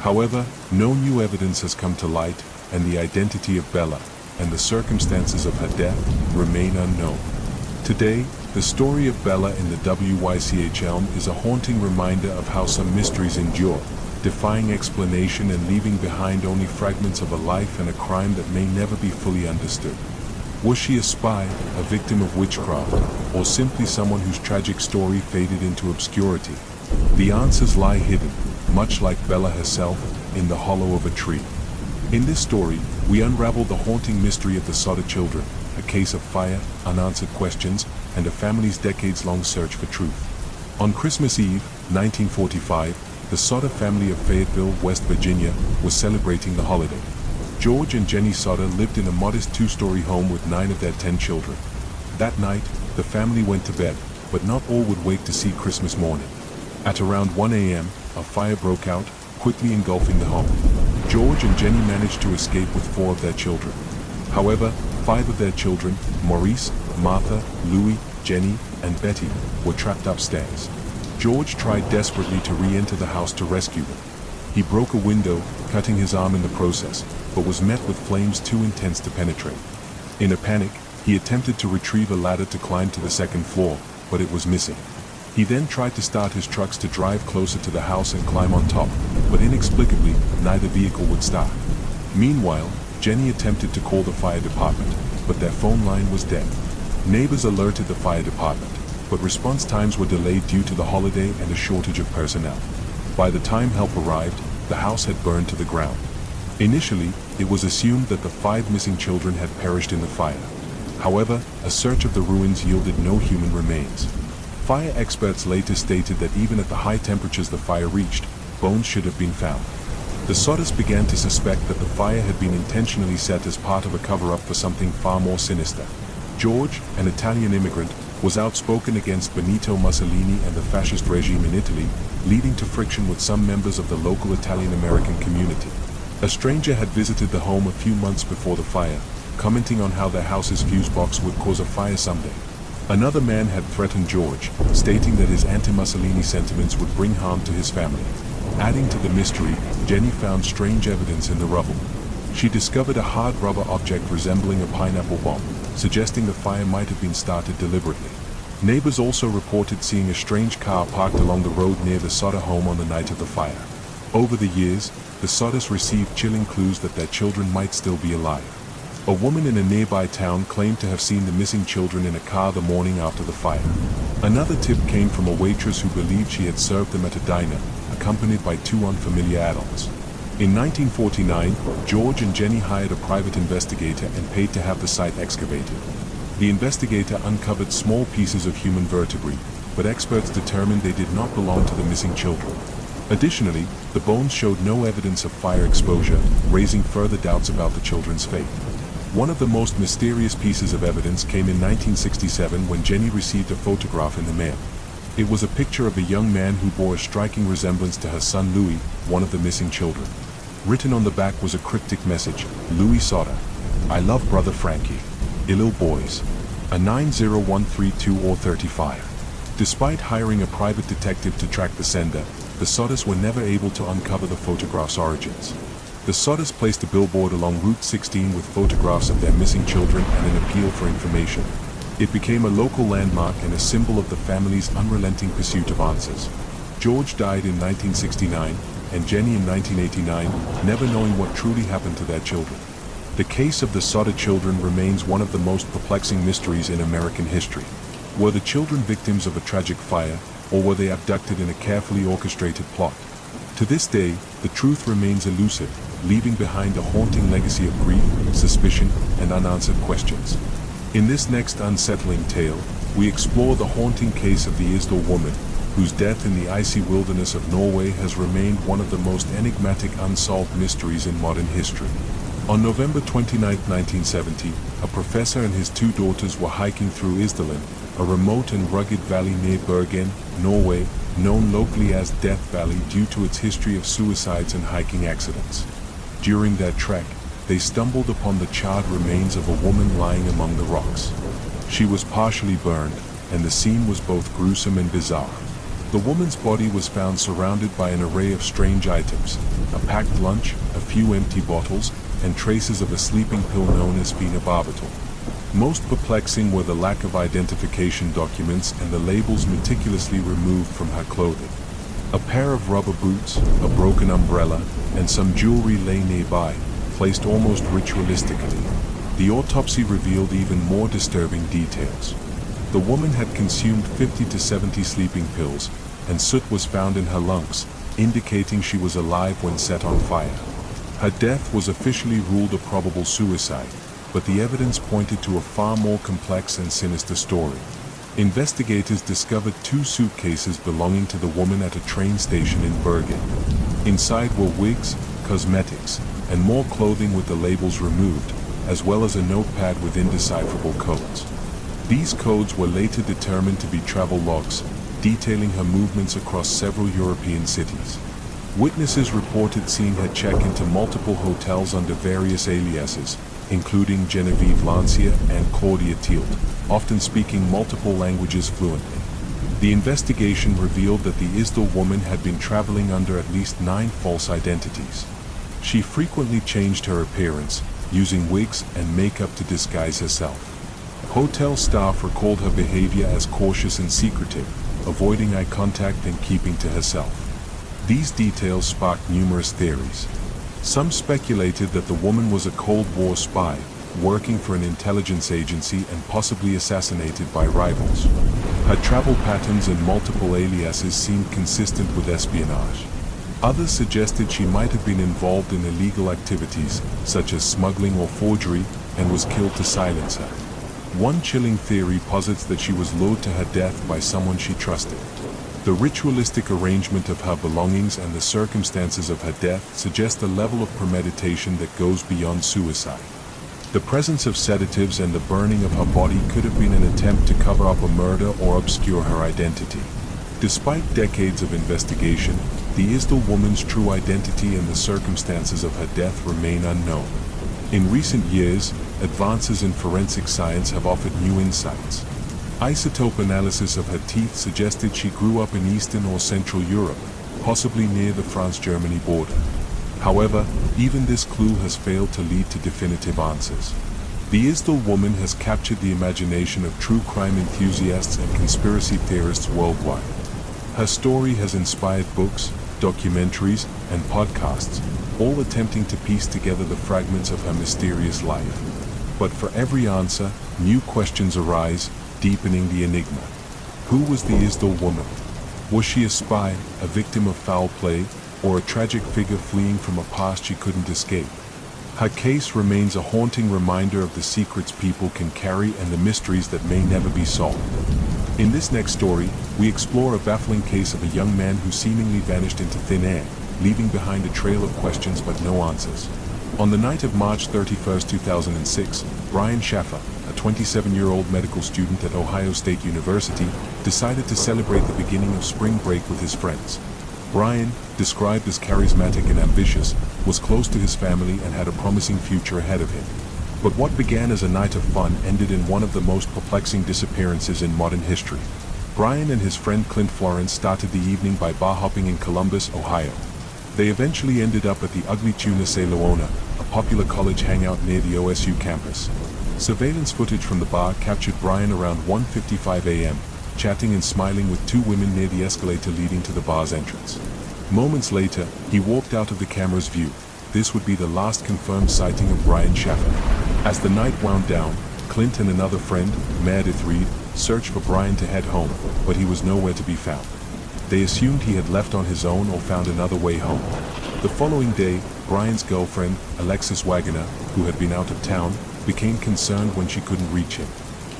However, no new evidence has come to light, and the identity of Bella and the circumstances of her death remain unknown. Today, the story of Bella in the WYCH elm is a haunting reminder of how some mysteries endure, defying explanation and leaving behind only fragments of a life and a crime that may never be fully understood. Was she a spy, a victim of witchcraft, or simply someone whose tragic story faded into obscurity? The answers lie hidden, much like Bella herself, in the hollow of a tree. In this story, we unravel the haunting mystery of the Sodder children, a case of fire, unanswered questions, and a family's decades-long search for truth. On Christmas Eve, 1945, the Sodder family of Fayetteville, West Virginia, was celebrating the holiday. George and Jenny Sodder lived in a modest 2-story home with 9 of their 10 children. That night, the family went to bed, but not all would wake to see Christmas morning. At around 1 a.m., a fire broke out, quickly engulfing the home. George and Jenny managed to escape with 4 of their children. However, 5 of their children, Maurice, Martha, Louis, Jenny, and Betty, were trapped upstairs. George tried desperately to re-enter the house to rescue them. He broke a window, cutting his arm in the process, but was met with flames too intense to penetrate. In a panic, he attempted to retrieve a ladder to climb to the 2nd floor, but it was missing. He then tried to start his trucks to drive closer to the house and climb on top, but inexplicably, neither vehicle would start. Meanwhile, Jenny attempted to call the fire department, but their phone line was dead. Neighbors alerted the fire department, but response times were delayed due to the holiday and a shortage of personnel. By the time help arrived, the house had burned to the ground. Initially, it was assumed that the 5 missing children had perished in the fire. However, a search of the ruins yielded no human remains. Fire experts later stated that even at the high temperatures the fire reached, bones should have been found. The Sodders began to suspect that the fire had been intentionally set as part of a cover-up for something far more sinister. George, an Italian immigrant, was outspoken against Benito Mussolini and the fascist regime in Italy, leading to friction with some members of the local Italian-American community. A stranger had visited the home a few months before the fire, commenting on how their house's fuse box would cause a fire someday. Another man had threatened George, stating that his anti-Mussolini sentiments would bring harm to his family. Adding to the mystery, Jenny found strange evidence in the rubble. She discovered a hard rubber object resembling a pineapple bomb, suggesting the fire might have been started deliberately. Neighbors also reported seeing a strange car parked along the road near the Sodder home on the night of the fire. Over the years, the Sodders received chilling clues that their children might still be alive. A woman in a nearby town claimed to have seen the missing children in a car the morning after the fire. Another tip came from a waitress who believed she had served them at a diner, accompanied by 2 unfamiliar adults. In 1949, George and Jenny hired a private investigator and paid to have the site excavated. The investigator uncovered small pieces of human vertebrae, but experts determined they did not belong to the missing children. Additionally, the bones showed no evidence of fire exposure, raising further doubts about the children's fate. One of the most mysterious pieces of evidence came in 1967 when Jenny received a photograph in the mail. It was a picture of a young man who bore a striking resemblance to her son Louis, one of the missing children. Written on the back was a cryptic message: Louis Sodder, I love brother Frankie. Ill boys. A 90132 or 35. Despite hiring a private detective to track the sender, the Sodders were never able to uncover the photograph's origins. The Sodders placed a billboard along Route 16 with photographs of their missing children and an appeal for information. It became a local landmark and a symbol of the family's unrelenting pursuit of answers. George died in 1969, and Jenny in 1989, never knowing what truly happened to their children. The case of the Sodder children remains one of the most perplexing mysteries in American history. Were the children victims of a tragic fire, or were they abducted in a carefully orchestrated plot? To this day, the truth remains elusive, leaving behind a haunting legacy of grief, suspicion, and unanswered questions. In this next unsettling tale, we explore the haunting case of the Isdal woman, whose death in the icy wilderness of Norway has remained one of the most enigmatic unsolved mysteries in modern history. On November 29, 1970, a professor and his 2 daughters were hiking through Isdalen, a remote and rugged valley near Bergen, Norway, known locally as Death Valley due to its history of suicides and hiking accidents. During their trek, they stumbled upon the charred remains of a woman lying among the rocks. She was partially burned, and the scene was both gruesome and bizarre. The woman's body was found surrounded by an array of strange items: a packed lunch, a few empty bottles, and traces of a sleeping pill known as phenobarbital. Most perplexing were the lack of identification documents and the labels meticulously removed from her clothing. A pair of rubber boots, a broken umbrella, and some jewelry lay nearby, placed almost ritualistically. The autopsy revealed even more disturbing details. The woman had consumed 50 to 70 sleeping pills, and soot was found in her lungs, indicating she was alive when set on fire. Her death was officially ruled a probable suicide, but the evidence pointed to a far more complex and sinister story. Investigators discovered 2 suitcases belonging to the woman at a train station in Bergen. Inside were wigs, cosmetics, and more clothing with the labels removed, as well as a notepad with indecipherable codes. These codes were later determined to be travel logs, detailing her movements across several European cities. Witnesses reported seeing her check into multiple hotels under various aliases, including Genevieve Lancia and Claudia Tielt, often speaking multiple languages fluently. The investigation revealed that the Isdal woman had been traveling under at least 9 false identities. She frequently changed her appearance, using wigs and makeup to disguise herself. Hotel staff recalled her behavior as cautious and secretive, avoiding eye contact and keeping to herself. These details sparked numerous theories. Some speculated that the woman was a Cold War spy, working for an intelligence agency and possibly assassinated by rivals. Her travel patterns and multiple aliases seemed consistent with espionage. Others suggested she might have been involved in illegal activities, such as smuggling or forgery, and was killed to silence her. One chilling theory posits that she was lured to her death by someone she trusted. The ritualistic arrangement of her belongings and the circumstances of her death suggest a level of premeditation that goes beyond suicide. The presence of sedatives and the burning of her body could have been an attempt to cover up a murder or obscure her identity. Despite decades of investigation, the Isdal woman's true identity and the circumstances of her death remain unknown. In recent years, advances in forensic science have offered new insights. Isotope analysis of her teeth suggested she grew up in Eastern or Central Europe, possibly near the France-Germany border. However, even this clue has failed to lead to definitive answers. The Isdal woman has captured the imagination of true crime enthusiasts and conspiracy theorists worldwide. Her story has inspired books, documentaries, and podcasts, all attempting to piece together the fragments of her mysterious life. But for every answer, new questions arise, deepening the enigma. Who was the Isdal woman? Was she a spy, a victim of foul play, or a tragic figure fleeing from a past she couldn't escape? Her case remains a haunting reminder of the secrets people can carry and the mysteries that may never be solved. In this next story, we explore a baffling case of a young man who seemingly vanished into thin air, leaving behind a trail of questions but no answers. On the night of March 31, 2006, Brian Schaffer, a 27-year-old medical student at Ohio State University, decided to celebrate the beginning of spring break with his friends. Brian, described as charismatic and ambitious, was close to his family and had a promising future ahead of him. But what began as a night of fun ended in one of the most perplexing disappearances in modern history. Brian and his friend Clint Florence started the evening by bar hopping in Columbus, Ohio. They eventually ended up at the Ugly Tuna Se Leona, a popular college hangout near the OSU campus. Surveillance footage from the bar captured Brian around 1:55 a.m., chatting and smiling with two women near the escalator leading to the bar's entrance. Moments later, he walked out of the camera's view. This would be the last confirmed sighting of Brian Schaffer. As the night wound down, Clint and another friend, Meredith Reed, searched for Brian to head home, but he was nowhere to be found. They assumed he had left on his own or found another way home. The following day, Brian's girlfriend, Alexis Wagoner, who had been out of town, became concerned when she couldn't reach him.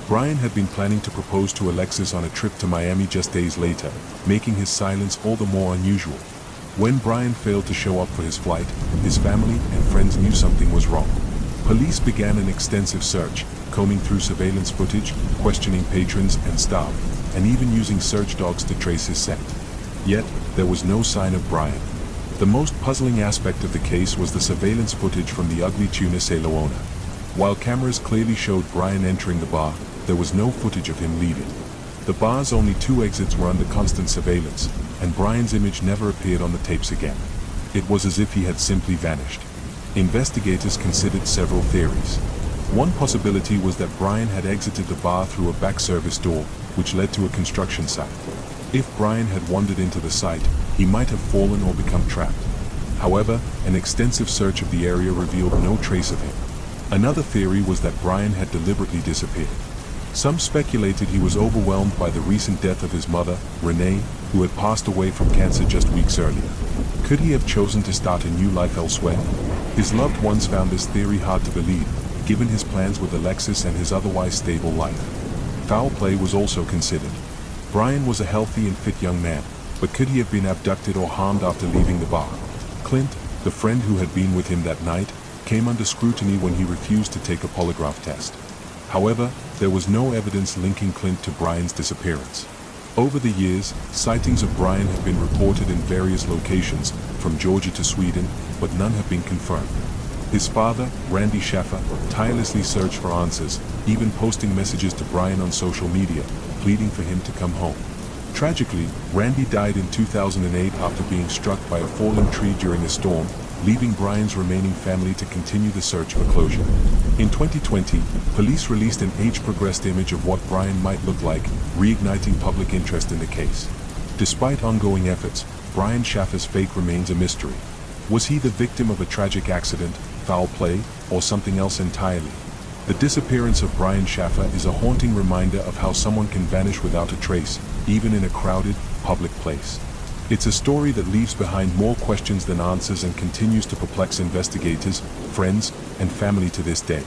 Brian had been planning to propose to Alexis on a trip to Miami just days later, making his silence all the more unusual. When Brian failed to show up for his flight, his family and friends knew something was wrong. Police began an extensive search, combing through surveillance footage, questioning patrons and staff, and even using search dogs to trace his scent. Yet, there was no sign of Brian. The most puzzling aspect of the case was the surveillance footage from the Ugly Tuna Se Leona. While cameras clearly showed Brian entering the bar, there was no footage of him leaving. The bar's only two exits were under constant surveillance, and Brian's image never appeared on the tapes again. It was as if he had simply vanished. Investigators considered several theories. One possibility was that Brian had exited the bar through a back service door, which led to a construction site. If Brian had wandered into the site, he might have fallen or become trapped. However, an extensive search of the area revealed no trace of him. Another theory was that Brian had deliberately disappeared. Some speculated he was overwhelmed by the recent death of his mother, Renee, who had passed away from cancer just weeks earlier. Could he have chosen to start a new life elsewhere? His loved ones found this theory hard to believe, given his plans with Alexis and his otherwise stable life. Foul play was also considered. Brian was a healthy and fit young man, but could he have been abducted or harmed after leaving the bar? Clint, the friend who had been with him that night, came under scrutiny when he refused to take a polygraph test. However, there was no evidence linking Clint to Brian's disappearance. Over the years, sightings of Brian have been reported in various locations, from Georgia to Sweden, but none have been confirmed. His father, Randy Schaffer, tirelessly searched for answers, even posting messages to Brian on social media, pleading for him to come home. Tragically, Randy died in 2008 after being struck by a falling tree during a storm, leaving Brian's remaining family to continue the search for closure. In 2020, police released an age-progressed image of what Brian might look like, reigniting public interest in the case. Despite ongoing efforts, Brian Schaffer's fate remains a mystery. Was he the victim of a tragic accident, foul play, or something else entirely? The disappearance of Brian Schaffer is a haunting reminder of how someone can vanish without a trace, even in a crowded, public place. It's a story that leaves behind more questions than answers and continues to perplex investigators, friends, and family to this day.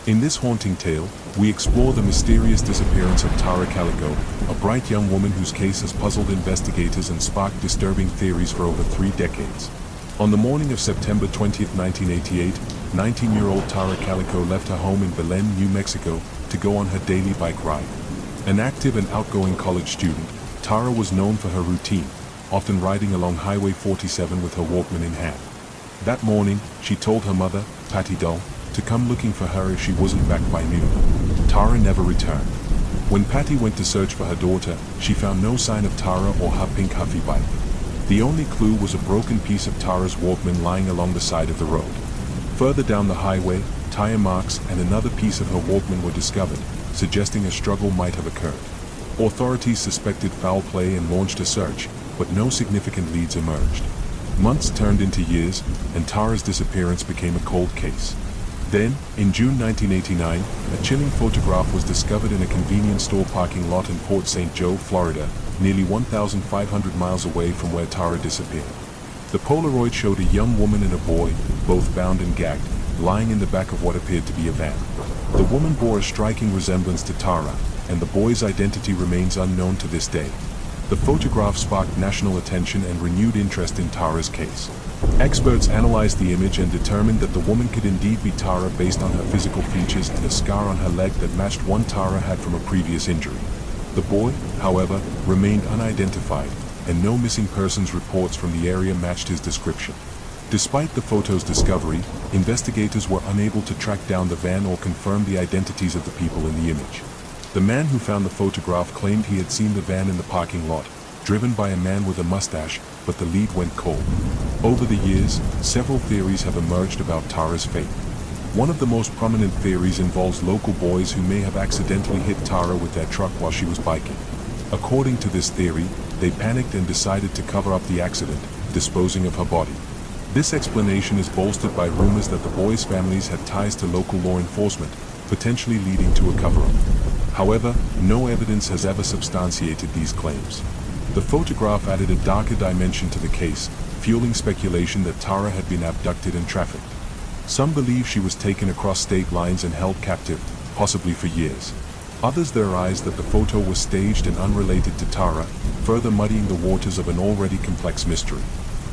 In this haunting tale, we explore the mysterious disappearance of Tara Calico, a bright young woman whose case has puzzled investigators and sparked disturbing theories for over 3 decades. On the morning of September 20, 1988, 19-year-old Tara Calico left her home in Belen, New Mexico, to go on her daily bike ride. An active and outgoing college student, Tara was known for her routine, often riding along Highway 47 with her Walkman in hand. That morning, she told her mother, Patty Dull, to come looking for her if she wasn't back by noon. Tara never returned. When Patty went to search for her daughter, she found no sign of Tara or her pink Huffy bike. The only clue was a broken piece of Tara's Walkman lying along the side of the road. Further down the highway, tire marks and another piece of her Walkman were discovered, suggesting a struggle might have occurred. Authorities suspected foul play and launched a search, but no significant leads emerged. Months turned into years, and Tara's disappearance became a cold case. Then, in June 1989, a chilling photograph was discovered in a convenience store parking lot in Port St. Joe, Florida, nearly 1,500 miles away from where Tara disappeared. The Polaroid showed a young woman and a boy, both bound and gagged, lying in the back of what appeared to be a van. The woman bore a striking resemblance to Tara, and the boy's identity remains unknown to this day. The photograph sparked national attention and renewed interest in Tara's case. Experts analyzed the image and determined that the woman could indeed be Tara based on her physical features and a scar on her leg that matched one Tara had from a previous injury. The boy, however, remained unidentified, and no missing persons reports from the area matched his description. Despite the photo's discovery, investigators were unable to track down the van or confirm the identities of the people in the image. The man who found the photograph claimed he had seen the van in the parking lot, driven by a man with a mustache, but the lead went cold. Over the years, several theories have emerged about Tara's fate. One of the most prominent theories involves local boys who may have accidentally hit Tara with their truck while she was biking. According to this theory, they panicked and decided to cover up the accident, disposing of her body. This explanation is bolstered by rumors that the boys' families had ties to local law enforcement, potentially leading to a cover-up. However, no evidence has ever substantiated these claims. The photograph added a darker dimension to the case, fueling speculation that Tara had been abducted and trafficked. Some believe she was taken across state lines and held captive, possibly for years. Others theorize that the photo was staged and unrelated to Tara, further muddying the waters of an already complex mystery.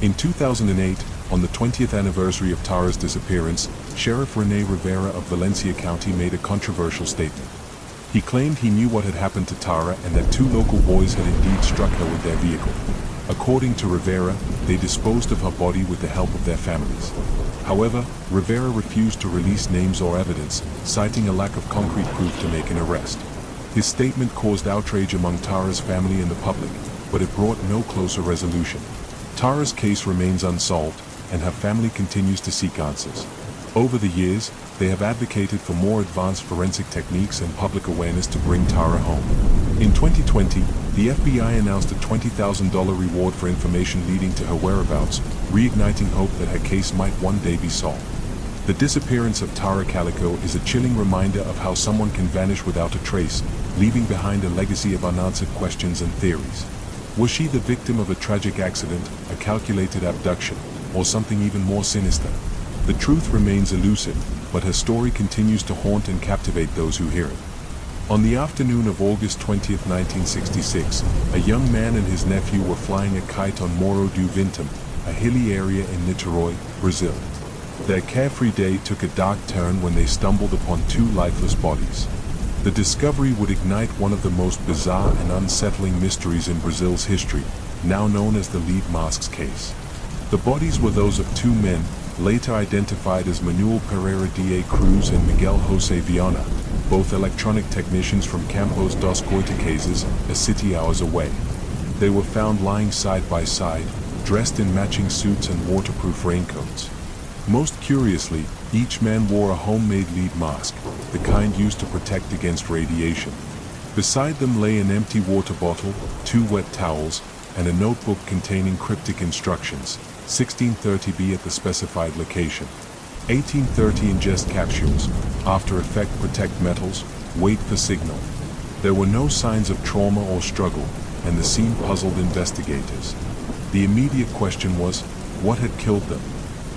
In 2008, on the 20th anniversary of Tara's disappearance, Sheriff Rene Rivera of Valencia County made a controversial statement. He claimed he knew what had happened to Tara and that 2 local boys had indeed struck her with their vehicle. According to Rivera, they disposed of her body with the help of their families. However, Rivera refused to release names or evidence, citing a lack of concrete proof to make an arrest. His statement caused outrage among Tara's family and the public, but it brought no closer resolution. Tara's case remains unsolved, and her family continues to seek answers. Over the years, they have advocated for more advanced forensic techniques and public awareness to bring Tara home. In 2020, the FBI announced a $20,000 reward for information leading to her whereabouts, reigniting hope that her case might one day be solved. The disappearance of Tara Calico is a chilling reminder of how someone can vanish without a trace, leaving behind a legacy of unanswered questions and theories. Was she the victim of a tragic accident, a calculated abduction, or something even more sinister? The truth remains elusive, but her story continues to haunt and captivate those who hear it. On the afternoon of August 20, 1966, a young man and his nephew were flying a kite on Morro do Vintum, a hilly area in Niterói, Brazil. Their carefree day took a dark turn when they stumbled upon 2 lifeless bodies. The discovery would ignite one of the most bizarre and unsettling mysteries in Brazil's history, now known as the lead masks case. The bodies were those of 2 men, later identified as Manuel Pereira da Cruz and Miguel José Viana, both electronic technicians from Campos dos Goitacazes, a city hours away. They were found lying side by side, dressed in matching suits and waterproof raincoats. Most curiously, each man wore a homemade lead mask, the kind used to protect against radiation. Beside them lay an empty water bottle, 2 wet towels, and a notebook containing cryptic instructions, 1630B at the specified location. 1830 ingest capsules. After effect protect metals. Wait for signal. There were no signs of trauma or struggle, and the scene puzzled investigators. The immediate question was, what had killed them?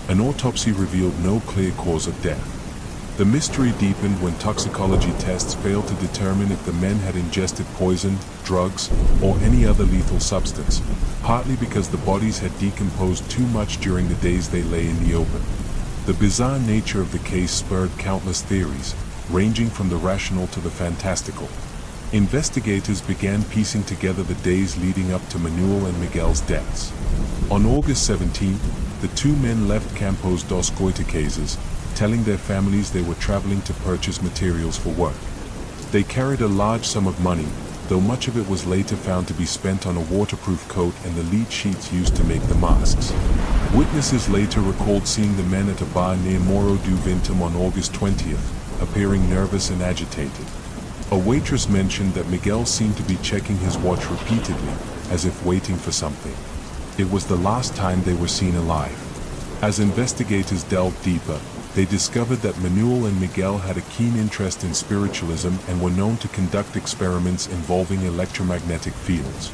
An autopsy revealed no clear cause of death. The mystery deepened when toxicology tests failed to determine if the men had ingested poison, drugs, or any other lethal substance, partly because the bodies had decomposed too much during the days they lay in the open. The bizarre nature of the case spurred countless theories, ranging from the rational to the fantastical. Investigators began piecing together the days leading up to Manuel and Miguel's deaths. On August 17th, the two men left Campos dos Goitacazes, telling their families they were traveling to purchase materials for work. They carried a large sum of money, though much of it was later found to be spent on a waterproof coat and the lead sheets used to make the masks. Witnesses later recalled seeing the men at a bar near Morro do Vintum on August 20th, appearing nervous and agitated. A waitress mentioned that Miguel seemed to be checking his watch repeatedly, as if waiting for something. It was the last time they were seen alive. As investigators delved deeper, they discovered that Manuel and Miguel had a keen interest in spiritualism and were known to conduct experiments involving electromagnetic fields.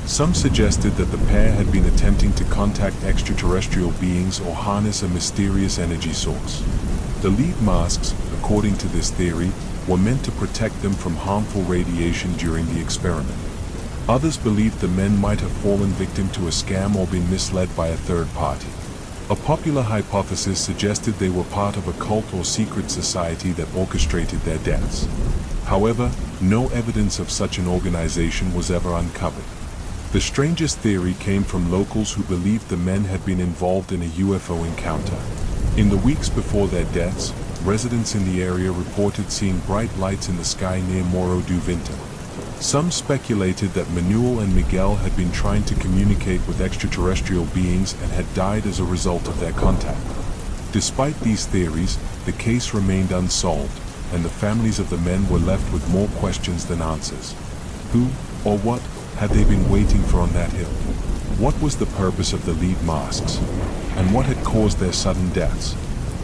Some suggested that the pair had been attempting to contact extraterrestrial beings or harness a mysterious energy source. The lead masks, according to this theory, were meant to protect them from harmful radiation during the experiment. Others believed the men might have fallen victim to a scam or been misled by a third party. A popular hypothesis suggested they were part of a cult or secret society that orchestrated their deaths. However, no evidence of such an organization was ever uncovered. The strangest theory came from locals who believed the men had been involved in a UFO encounter. In the weeks before their deaths, residents in the area reported seeing bright lights in the sky near Morro do Vintum. Some speculated that Manuel and Miguel had been trying to communicate with extraterrestrial beings and had died as a result of their contact. Despite these theories, the case remained unsolved, and the families of the men were left with more questions than answers. Who, or what, had they been waiting for on that hill? What was the purpose of the lead masks? And what had caused their sudden deaths?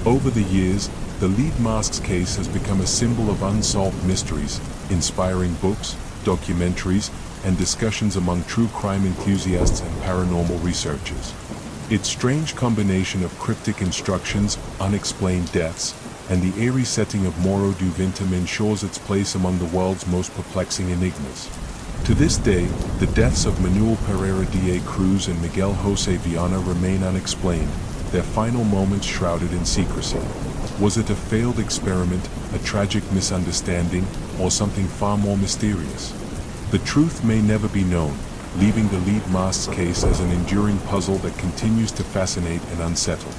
Over the years, the lead masks case has become a symbol of unsolved mysteries, inspiring books, documentaries, and discussions among true crime enthusiasts and paranormal researchers. Its strange combination of cryptic instructions, unexplained deaths, and the eerie setting of Morro do Vintum ensures its place among the world's most perplexing enigmas. To this day, the deaths of Manuel Pereira da Cruz and Miguel José Viana remain unexplained, their final moments shrouded in secrecy. Was it a failed experiment, a tragic misunderstanding, or something far more mysterious? The truth may never be known, leaving the lead masks case as an enduring puzzle that continues to fascinate and unsettle.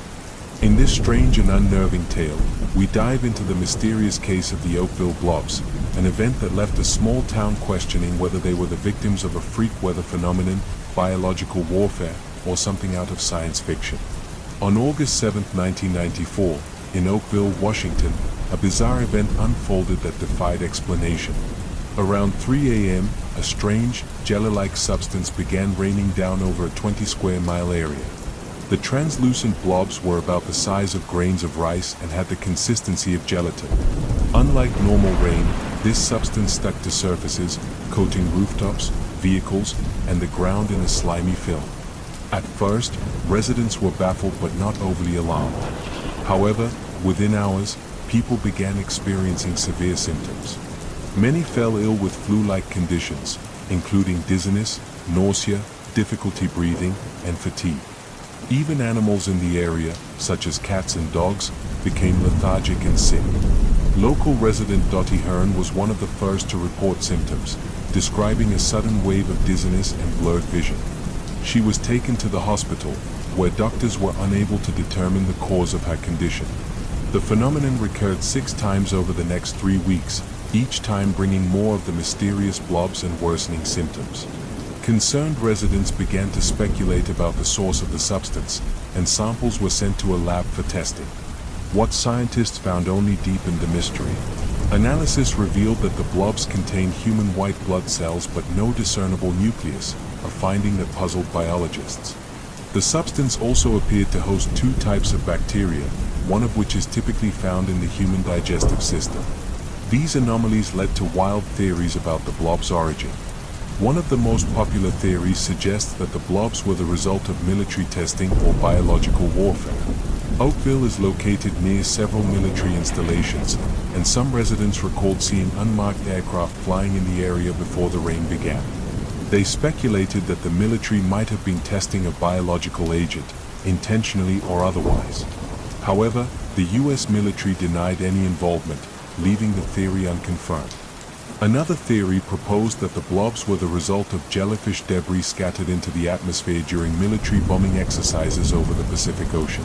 In this strange and unnerving tale, we dive into the mysterious case of the Oakville Blobs, an event that left a small town questioning whether they were the victims of a freak weather phenomenon, biological warfare, or something out of science fiction. On August 7, 1994, in Oakville, Washington, a bizarre event unfolded that defied explanation. Around 3 a.m., a strange, jelly-like substance began raining down over a 20-square-mile area. The translucent blobs were about the size of grains of rice and had the consistency of gelatin. Unlike normal rain, this substance stuck to surfaces, coating rooftops, vehicles, and the ground in a slimy film. At first, residents were baffled but not overly alarmed. However, within hours, people began experiencing severe symptoms. Many fell ill with flu-like conditions, including dizziness, nausea, difficulty breathing, and fatigue. Even animals in the area, such as cats and dogs, became lethargic and sick. Local resident Dottie Hearn was one of the first to report symptoms, describing a sudden wave of dizziness and blurred vision. She was taken to the hospital, where doctors were unable to determine the cause of her condition. The phenomenon recurred 6 times over the next 3 weeks, each time bringing more of the mysterious blobs and worsening symptoms. Concerned residents began to speculate about the source of the substance, and samples were sent to a lab for testing. What scientists found only deepened the mystery. Analysis revealed that the blobs contained human white blood cells but no discernible nucleus, a finding that puzzled biologists. The substance also appeared to host 2 types of bacteria, one of which is typically found in the human digestive system. These anomalies led to wild theories about the blob's origin. One of the most popular theories suggests that the blobs were the result of military testing or biological warfare. Oakville is located near several military installations, and some residents recalled seeing unmarked aircraft flying in the area before the rain began. They speculated that the military might have been testing a biological agent, intentionally or otherwise. However, the US military denied any involvement, leaving the theory unconfirmed. Another theory proposed that the blobs were the result of jellyfish debris scattered into the atmosphere during military bombing exercises over the Pacific Ocean.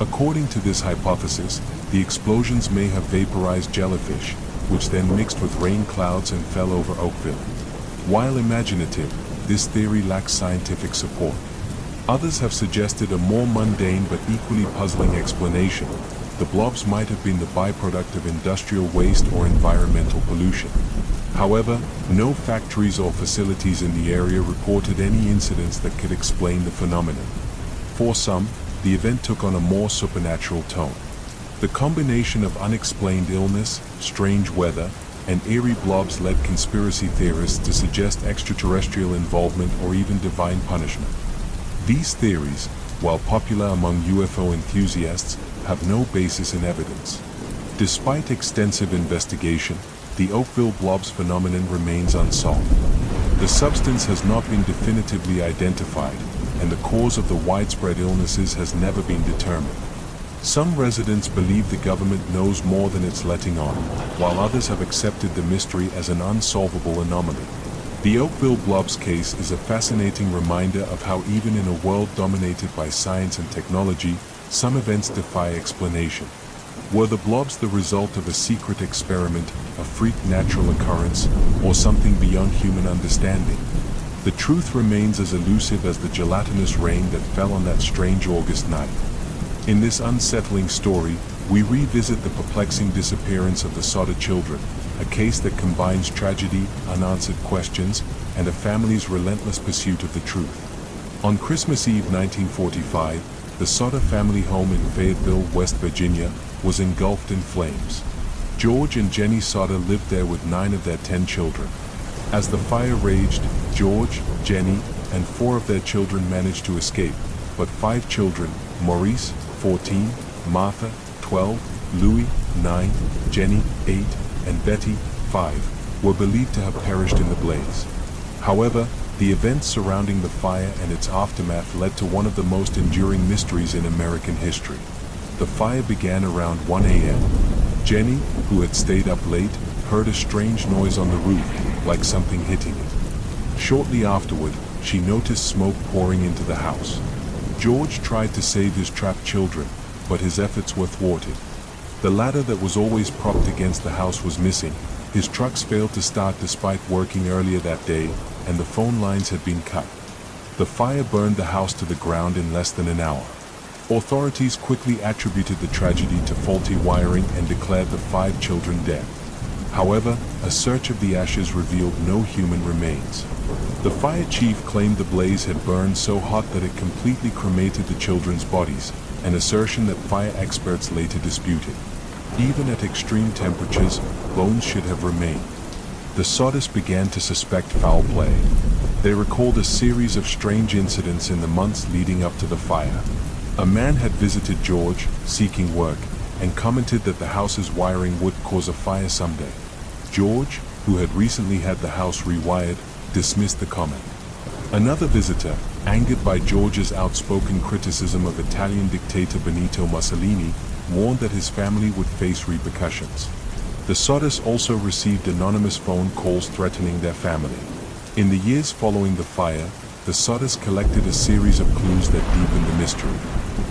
According to this hypothesis, the explosions may have vaporized jellyfish, which then mixed with rain clouds and fell over Oakville. While imaginative, this theory lacks scientific support. Others have suggested a more mundane but equally puzzling explanation. The blobs might have been the byproduct of industrial waste or environmental pollution. However, no factories or facilities in the area reported any incidents that could explain the phenomenon. For some, the event took on a more supernatural tone. The combination of unexplained illness, strange weather, and eerie blobs led conspiracy theorists to suggest extraterrestrial involvement or even divine punishment. These theories, while popular among UFO enthusiasts, have no basis in evidence. Despite extensive investigation, the Oakville blobs phenomenon remains unsolved. The substance has not been definitively identified, and the cause of the widespread illnesses has never been determined. Some residents believe the government knows more than it's letting on, while others have accepted the mystery as an unsolvable anomaly. The Oakville blobs case is a fascinating reminder of how even in a world dominated by science and technology, some events defy explanation. Were the blobs the result of a secret experiment, a freak natural occurrence, or something beyond human understanding? The truth remains as elusive as the gelatinous rain that fell on that strange August night. In this unsettling story, we revisit the perplexing disappearance of the Sutter children, a case that combines tragedy, unanswered questions, and a family's relentless pursuit of the truth. On Christmas Eve 1945, the Sutter family home in Fayetteville, West Virginia, was engulfed in flames. George and Jenny Sutter lived there with 9 of their 10 children. As the fire raged, George, Jenny, and 4 of their children managed to escape, but 5 children, Maurice, 14, Martha, 12, Louis, 9, Jenny, 8, and Betty, 5, were believed to have perished in the blaze. However, the events surrounding the fire and its aftermath led to one of the most enduring mysteries in American history. The fire began around 1 a.m. Jenny, who had stayed up late, heard a strange noise on the roof, like something hitting it. Shortly afterward, she noticed smoke pouring into the house. George tried to save his trapped children, but his efforts were thwarted. The ladder that was always propped against the house was missing, his trucks failed to start despite working earlier that day, and the phone lines had been cut. The fire burned the house to the ground in less than an hour. Authorities quickly attributed the tragedy to faulty wiring and declared the 5 children dead. However, a search of the ashes revealed no human remains. The fire chief claimed the blaze had burned so hot that it completely cremated the children's bodies, an assertion that fire experts later disputed. Even at extreme temperatures, bones should have remained. The Sutters began to suspect foul play. They recalled a series of strange incidents in the months leading up to the fire. A man had visited George, seeking work, and commented that the house's wiring would cause a fire someday. George, who had recently had the house rewired, dismissed the comment. Another visitor, angered by George's outspoken criticism of Italian dictator Benito Mussolini, warned that his family would face repercussions. The Sutters also received anonymous phone calls threatening their family. In the years following the fire, the Sutters collected a series of clues that deepened the mystery.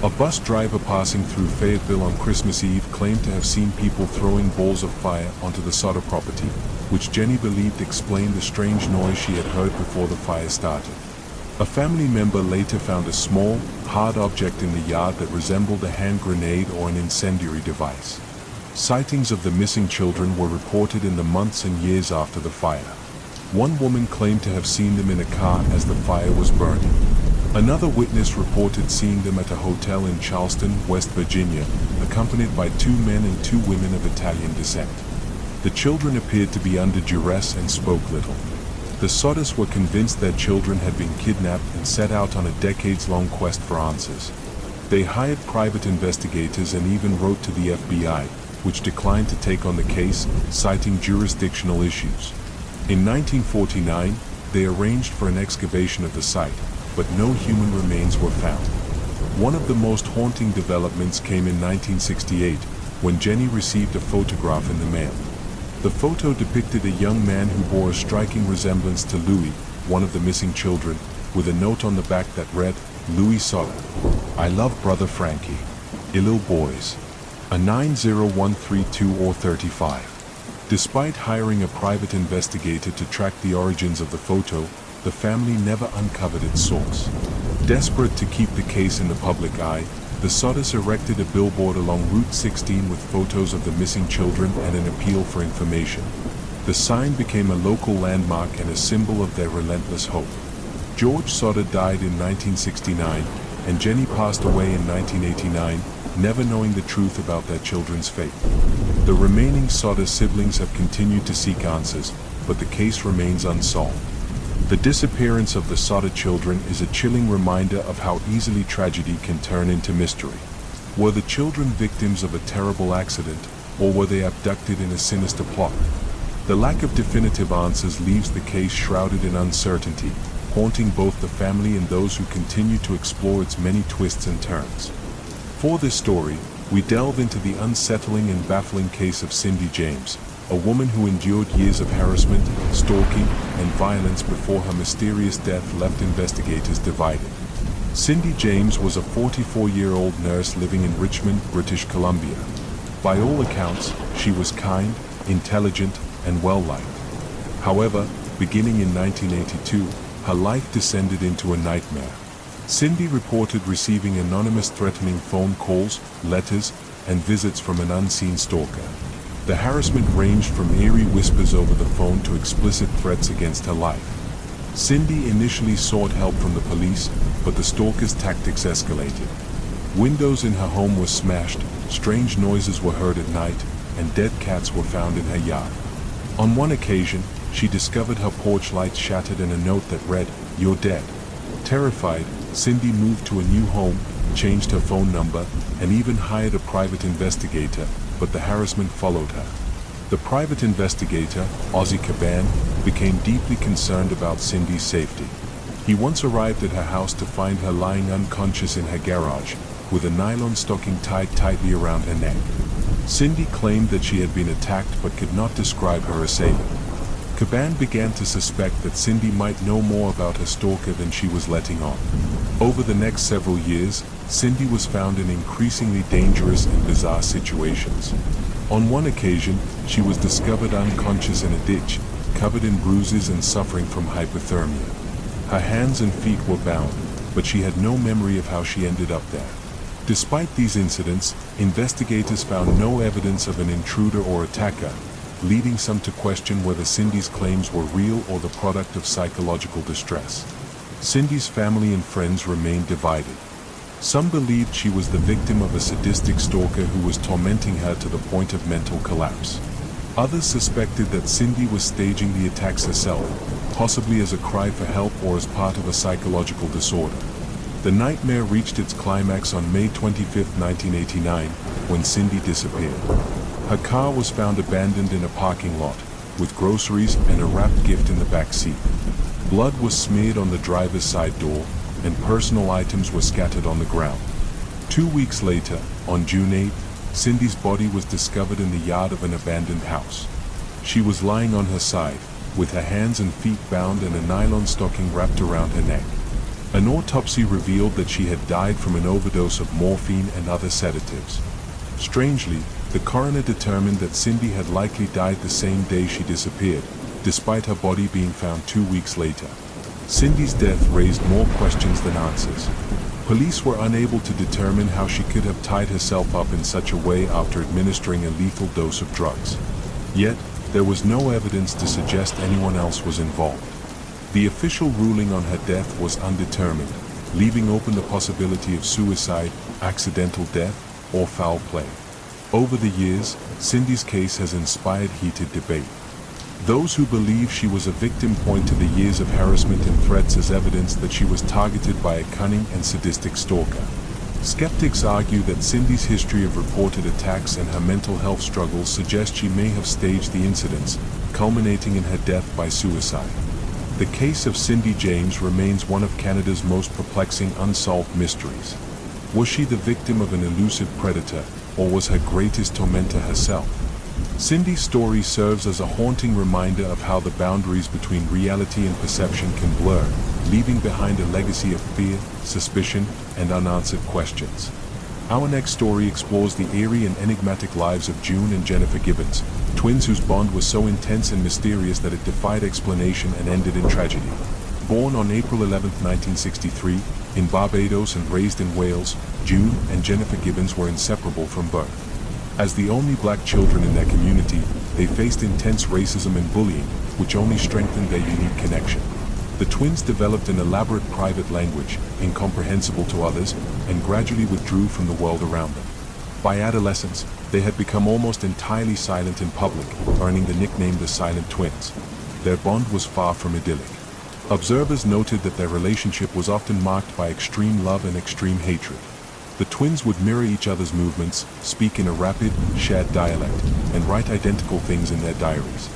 A bus driver passing through Fayetteville on Christmas Eve claimed to have seen people throwing balls of fire onto the Sutter property, which Jenny believed explained the strange noise she had heard before the fire started. A family member later found a small, hard object in the yard that resembled a hand grenade or an incendiary device. Sightings of the missing children were reported in the months and years after the fire. One woman claimed to have seen them in a car as the fire was burning. Another witness reported seeing them at a hotel in Charleston, West Virginia, accompanied by two men and two women of Italian descent. The children appeared to be under duress and spoke little. The Soddes were convinced their children had been kidnapped and set out on a decades-long quest for answers. They hired private investigators and even wrote to the FBI, which declined to take on the case, citing jurisdictional issues. In 1949, they arranged for an excavation of the site, but no human remains were found. One of the most haunting developments came in 1968, when Jenny received a photograph in the mail. The photo depicted a young man who bore a striking resemblance to Louis, one of the missing children, with a note on the back that read, "Louis Sodde. I love brother Frankie. Ill boys." A 90132 or 35. Despite hiring a private investigator to track the origins of the photo, the family never uncovered its source. Desperate to keep the case in the public eye, the Soddes erected a billboard along Route 16 with photos of the missing children and an appeal for information. The sign became a local landmark and a symbol of their relentless hope. George Sodde died in 1969, and Jenny passed away in 1989, never knowing the truth about their children's fate. The remaining Sodde siblings have continued to seek answers, but the case remains unsolved. The disappearance of the Sodde children is a chilling reminder of how easily tragedy can turn into mystery. Were the children victims of a terrible accident, or were they abducted in a sinister plot? The lack of definitive answers leaves the case shrouded in uncertainty, haunting both the family and those who continue to explore its many twists and turns. For this story, we delve into the unsettling and baffling case of Cindy James, a woman who endured years of harassment, stalking, and violence before her mysterious death left investigators divided. Cindy James was a 44-year-old nurse living in Richmond, British Columbia. By all accounts, she was kind, intelligent, and well-liked. However, beginning in 1982, her life descended into a nightmare. Cindy reported receiving anonymous threatening phone calls, letters, and visits from an unseen stalker. The harassment ranged from eerie whispers over the phone to explicit threats against her life. Cindy initially sought help from the police, but the stalker's tactics escalated. Windows in her home were smashed, strange noises were heard at night, and dead cats were found in her yard. On one occasion, she discovered her porch lights shattered and a note that read, "You're dead." Terrified, Cindy moved to a new home, changed her phone number, and even hired a private investigator, but the harassment followed her. The private investigator, Ozzy Caban, became deeply concerned about Cindy's safety. He once arrived at her house to find her lying unconscious in her garage, with a nylon stocking tied tightly around her neck. Cindy claimed that she had been attacked but could not describe her assailant. Caban began to suspect that Cindy might know more about her stalker than she was letting on. Over the next several years, Cindy was found in increasingly dangerous and bizarre situations. On one occasion, she was discovered unconscious in a ditch, covered in bruises and suffering from hypothermia. Her hands and feet were bound, but she had no memory of how she ended up there. Despite these incidents, investigators found no evidence of an intruder or attacker, leading some to question whether Cindy's claims were real or the product of psychological distress. Cindy's family and friends remained divided. Some believed she was the victim of a sadistic stalker who was tormenting her to the point of mental collapse. Others suspected that Cindy was staging the attacks herself, possibly as a cry for help or as part of a psychological disorder. The nightmare reached its climax on May 25, 1989, when Cindy disappeared. Her car was found abandoned in a parking lot, with groceries and a wrapped gift in the back seat. Blood was smeared on the driver's side door, and personal items were scattered on the ground. 2 weeks later, on June 8, Cindy's body was discovered in the yard of an abandoned house. She was lying on her side, with her hands and feet bound and a nylon stocking wrapped around her neck. An autopsy revealed that she had died from an overdose of morphine and other sedatives. Strangely, the coroner determined that Cindy had likely died the same day she disappeared, despite her body being found 2 weeks later. Cindy's death raised more questions than answers. Police were unable to determine how she could have tied herself up in such a way after administering a lethal dose of drugs. Yet, there was no evidence to suggest anyone else was involved. The official ruling on her death was undetermined, leaving open the possibility of suicide, accidental death, or foul play. Over the years, Cindy's case has inspired heated debate. Those who believe she was a victim point to the years of harassment and threats as evidence that she was targeted by a cunning and sadistic stalker. Skeptics argue that Cindy's history of reported attacks and her mental health struggles suggest she may have staged the incidents, culminating in her death by suicide. The case of Cindy James remains one of Canada's most perplexing unsolved mysteries. Was she the victim of an elusive predator, or was her greatest tormentor herself? Cindy's story serves as a haunting reminder of how the boundaries between reality and perception can blur, leaving behind a legacy of fear, suspicion, and unanswered questions. Our next story explores the eerie and enigmatic lives of June and Jennifer Gibbons, twins whose bond was so intense and mysterious that it defied explanation and ended in tragedy. Born on April 11, 1963, in Barbados and raised in Wales, June and Jennifer Gibbons were inseparable from birth. As the only black children in their community, they faced intense racism and bullying, which only strengthened their unique connection. The twins developed an elaborate private language, incomprehensible to others, and gradually withdrew from the world around them. By adolescence, they had become almost entirely silent in public, earning the nickname the Silent Twins. Their bond was far from idyllic. Observers noted that their relationship was often marked by extreme love and extreme hatred. The twins would mirror each other's movements, speak in a rapid, shared dialect, and write identical things in their diaries.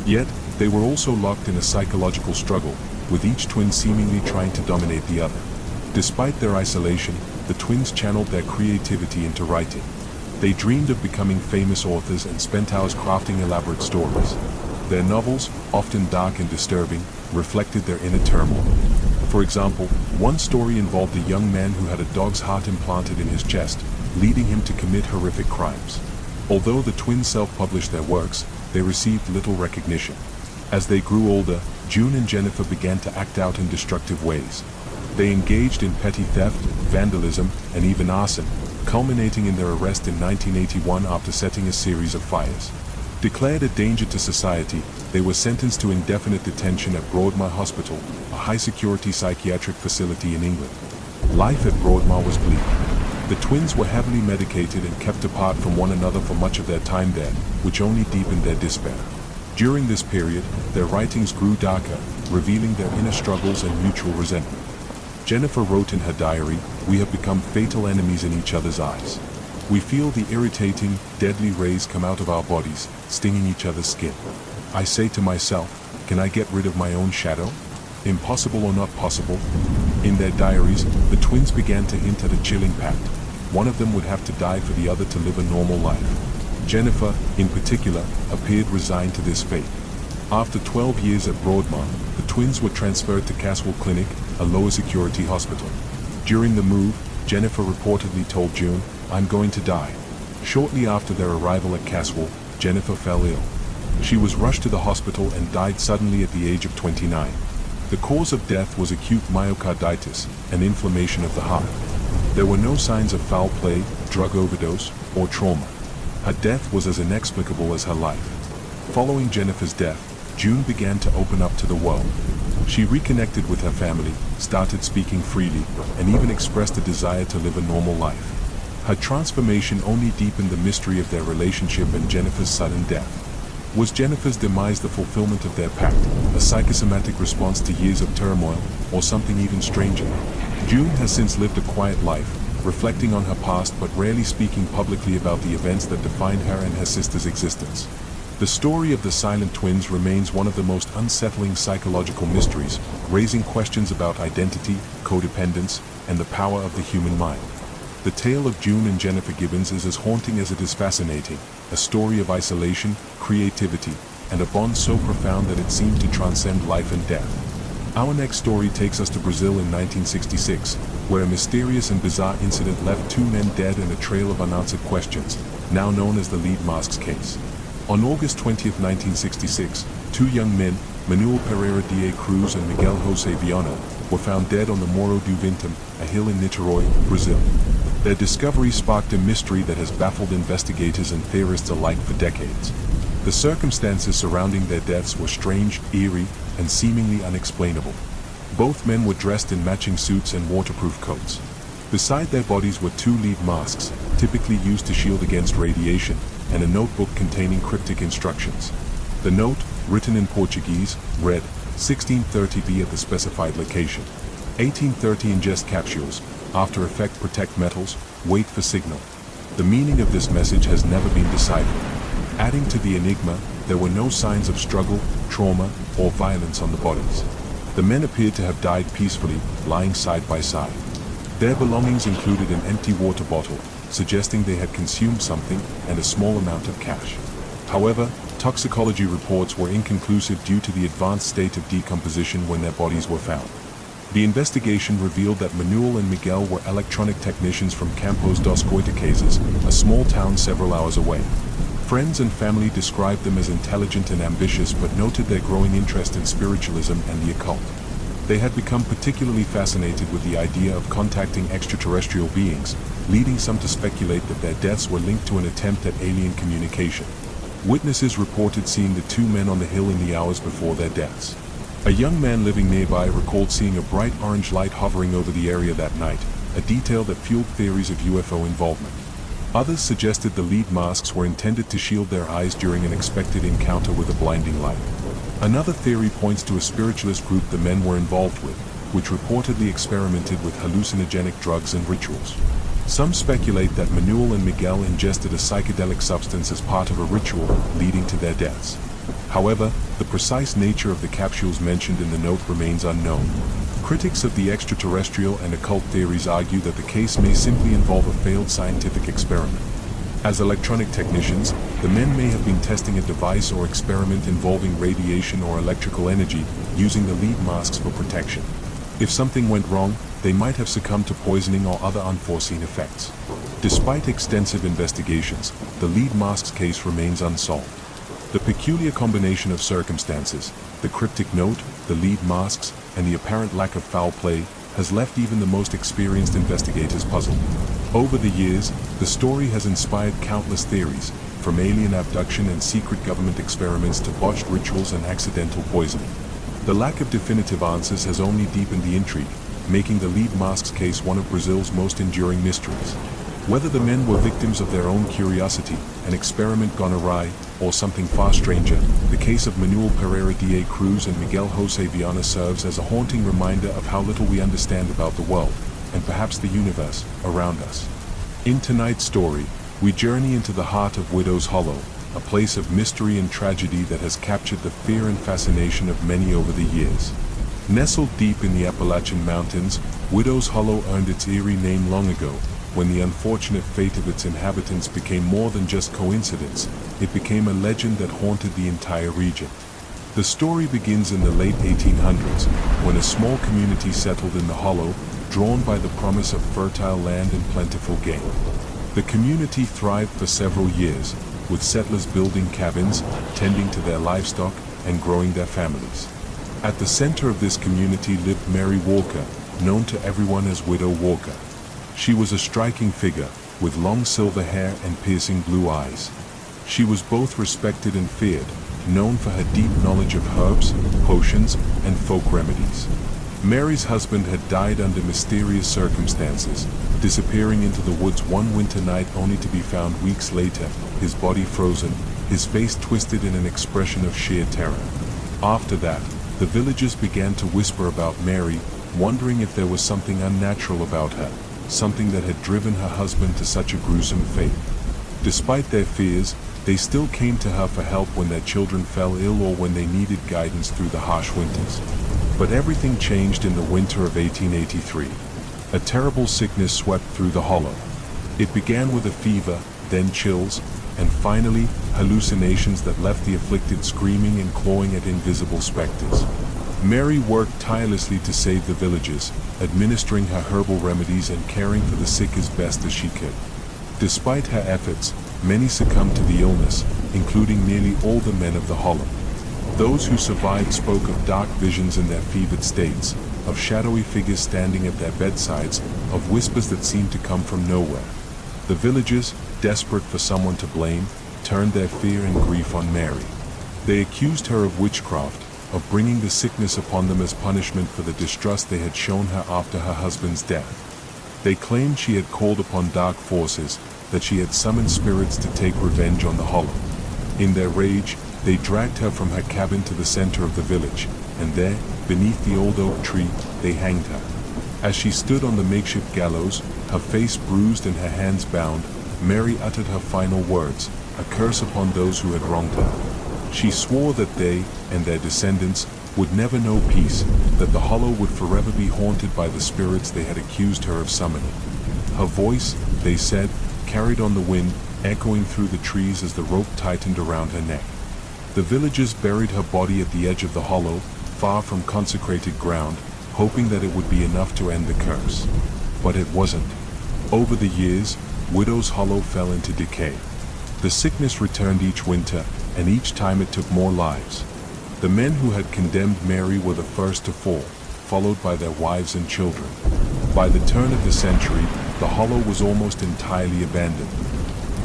Yet, they were also locked in a psychological struggle, with each twin seemingly trying to dominate the other. Despite their isolation, the twins channeled their creativity into writing. They dreamed of becoming famous authors and spent hours crafting elaborate stories. Their novels, often dark and disturbing, reflected their inner turmoil. For example, one story involved a young man who had a dog's heart implanted in his chest, leading him to commit horrific crimes. Although the twins self-published their works, they received little recognition. As they grew older, June and Jennifer began to act out in destructive ways. They engaged in petty theft, vandalism, and even arson, culminating in their arrest in 1981 after setting a series of fires. Declared a danger to society, they were sentenced to indefinite detention at Broadmoor Hospital, a high-security psychiatric facility in England. Life at Broadmoor was bleak. The twins were heavily medicated and kept apart from one another for much of their time there, which only deepened their despair. During this period, their writings grew darker, revealing their inner struggles and mutual resentment. Jennifer wrote in her diary, "We have become fatal enemies in each other's eyes. We feel the irritating, deadly rays come out of our bodies, stinging each other's skin. I say to myself, can I get rid of my own shadow? Impossible or not possible?" In their diaries, the twins began to hint at a chilling pact. One of them would have to die for the other to live a normal life. Jennifer, in particular, appeared resigned to this fate. After 12 years at Broadmoor, the twins were transferred to Caswell Clinic, a lower security hospital. During the move, Jennifer reportedly told June, "I'm going to die." Shortly after their arrival at Caswell, Jennifer fell ill. She was rushed to the hospital and died suddenly at the age of 29. The cause of death was acute myocarditis, an inflammation of the heart. There were no signs of foul play, drug overdose, or trauma. Her death was as inexplicable as her life. Following Jennifer's death, June began to open up to the world. She reconnected with her family, started speaking freely, and even expressed a desire to live a normal life. Her transformation only deepened the mystery of their relationship and Jennifer's sudden death. Was Jennifer's demise the fulfillment of their pact, a psychosomatic response to years of turmoil, or something even stranger? June has since lived a quiet life, reflecting on her past but rarely speaking publicly about the events that defined her and her sister's existence. The story of the Silent Twins remains one of the most unsettling psychological mysteries, raising questions about identity, codependence, and the power of the human mind. The tale of June and Jennifer Gibbons is as haunting as it is fascinating, a story of isolation, creativity, and a bond so profound that it seemed to transcend life and death. Our next story takes us to Brazil in 1966, where a mysterious and bizarre incident left two men dead and a trail of unanswered questions, now known as the Lead Masks case. On August 20, 1966, two young men, Manuel Pereira da Cruz and Miguel José Viana, were found dead on the Morro do Vintam, a hill in Niterói, Brazil. Their discovery sparked a mystery that has baffled investigators and theorists alike for decades. The circumstances surrounding their deaths were strange, eerie, and seemingly unexplainable. Both men were dressed in matching suits and waterproof coats. Beside their bodies were two lead masks, typically used to shield against radiation, and a notebook containing cryptic instructions. The note, written in Portuguese, read, 1630 at the specified location. 1830 ingest capsules, after effect protect metals, wait for signal. The meaning of this message has never been deciphered. Adding to the enigma, there were no signs of struggle, trauma, or violence on the bodies. The men appeared to have died peacefully, lying side by side. Their belongings included an empty water bottle, suggesting they had consumed something, and a small amount of cash. However, toxicology reports were inconclusive due to the advanced state of decomposition when their bodies were found. The investigation revealed that Manuel and Miguel were electronic technicians from Campos dos Goitacazes, a small town several hours away. Friends and family described them as intelligent and ambitious, but noted their growing interest in spiritualism and the occult. They had become particularly fascinated with the idea of contacting extraterrestrial beings, leading some to speculate that their deaths were linked to an attempt at alien communication. Witnesses reported seeing the two men on the hill in the hours before their deaths. A young man living nearby recalled seeing a bright orange light hovering over the area that night, a detail that fueled theories of UFO involvement. Others suggested the lead masks were intended to shield their eyes during an expected encounter with a blinding light. Another theory points to a spiritualist group the men were involved with, which reportedly experimented with hallucinogenic drugs and rituals. Some speculate that Manuel and Miguel ingested a psychedelic substance as part of a ritual leading to their deaths. However, the precise nature of the capsules mentioned in the note remains unknown. Critics of the extraterrestrial and occult theories argue that the case may simply involve a failed scientific experiment. As electronic technicians, the men may have been testing a device or experiment involving radiation or electrical energy, using the lead masks for protection. If something went wrong, they might have succumbed to poisoning or other unforeseen effects. Despite extensive investigations, the lead masks case remains unsolved. The peculiar combination of circumstances, the cryptic note, the lead masks, and the apparent lack of foul play, has left even the most experienced investigators puzzled. Over the years, the story has inspired countless theories, from alien abduction and secret government experiments to botched rituals and accidental poisoning. The lack of definitive answers has only deepened the intrigue, making the lead masks case one of Brazil's most enduring mysteries. Whether the men were victims of their own curiosity, an experiment gone awry, or something far stranger, the case of Manuel Pereira da Cruz and Miguel José Viana serves as a haunting reminder of how little we understand about the world, and perhaps the universe, around us. In tonight's story, we journey into the heart of Widow's Hollow, a place of mystery and tragedy that has captured the fear and fascination of many over the years. Nestled deep in the Appalachian Mountains, Widow's Hollow earned its eerie name long ago, when the unfortunate fate of its inhabitants became more than just coincidence. It became a legend that haunted the entire region. The story begins in the late 1800s, when a small community settled in the hollow, drawn by the promise of fertile land and plentiful game. The community thrived for several years, with settlers building cabins, tending to their livestock, and growing their families. At the center of this community lived Mary Walker, known to everyone as Widow Walker. She was a striking figure, with long silver hair and piercing blue eyes. She was both respected and feared, known for her deep knowledge of herbs, potions, and folk remedies. Mary's husband had died under mysterious circumstances, disappearing into the woods one winter night only to be found weeks later, his body frozen, his face twisted in an expression of sheer terror. After that, the villagers began to whisper about Mary, wondering if there was something unnatural about her, something that had driven her husband to such a gruesome fate. Despite their fears, they still came to her for help when their children fell ill or when they needed guidance through the harsh winters. But everything changed in the winter of 1883. A terrible sickness swept through the hollow. It began with a fever, then chills, and finally, hallucinations that left the afflicted screaming and clawing at invisible specters. Mary worked tirelessly to save the villagers, administering her herbal remedies and caring for the sick as best as she could. Despite her efforts, many succumbed to the illness, including nearly all the men of the hollow. Those who survived spoke of dark visions in their fevered states, of shadowy figures standing at their bedsides, of whispers that seemed to come from nowhere. The villagers, desperate for someone to blame, turned their fear and grief on Mary. They accused her of witchcraft, of bringing the sickness upon them as punishment for the distrust they had shown her after her husband's death. They claimed she had called upon dark forces, that she had summoned spirits to take revenge on the Hollow. In their rage, they dragged her from her cabin to the center of the village, and there, beneath the old oak tree, they hanged her. As she stood on the makeshift gallows, her face bruised and her hands bound, Mary uttered her final words, a curse upon those who had wronged her. She swore that they, and their descendants, would never know peace, that the Hollow would forever be haunted by the spirits they had accused her of summoning. Her voice, they said, carried on the wind, echoing through the trees as the rope tightened around her neck. The villagers buried her body at the edge of the Hollow, far from consecrated ground, hoping that it would be enough to end the curse. But it wasn't. Over the years, Widow's Hollow fell into decay. The sickness returned each winter, and each time it took more lives. The men who had condemned Mary were the first to fall, followed by their wives and children. By the turn of the century, the Hollow was almost entirely abandoned.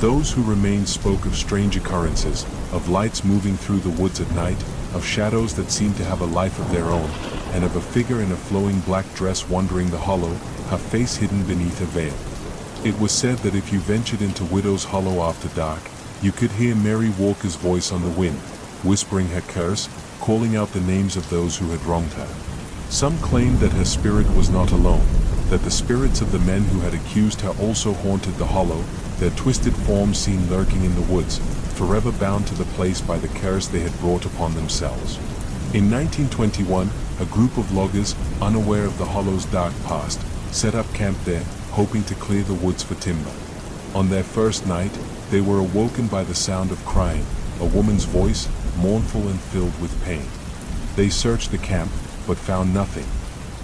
Those who remained spoke of strange occurrences, of lights moving through the woods at night, of shadows that seemed to have a life of their own, and of a figure in a flowing black dress wandering the Hollow, her face hidden beneath a veil. It was said that if you ventured into Widow's Hollow after dark, you could hear Mary Walker's voice on the wind, whispering her curse, calling out the names of those who had wronged her. Some claimed that her spirit was not alone, that the spirits of the men who had accused her also haunted the Hollow, their twisted forms seen lurking in the woods, forever bound to the place by the curse they had brought upon themselves. In 1921, a group of loggers, unaware of the Hollow's dark past, set up camp there, hoping to clear the woods for timber. On their first night, they were awoken by the sound of crying, a woman's voice, mournful and filled with pain. They searched the camp, but found nothing.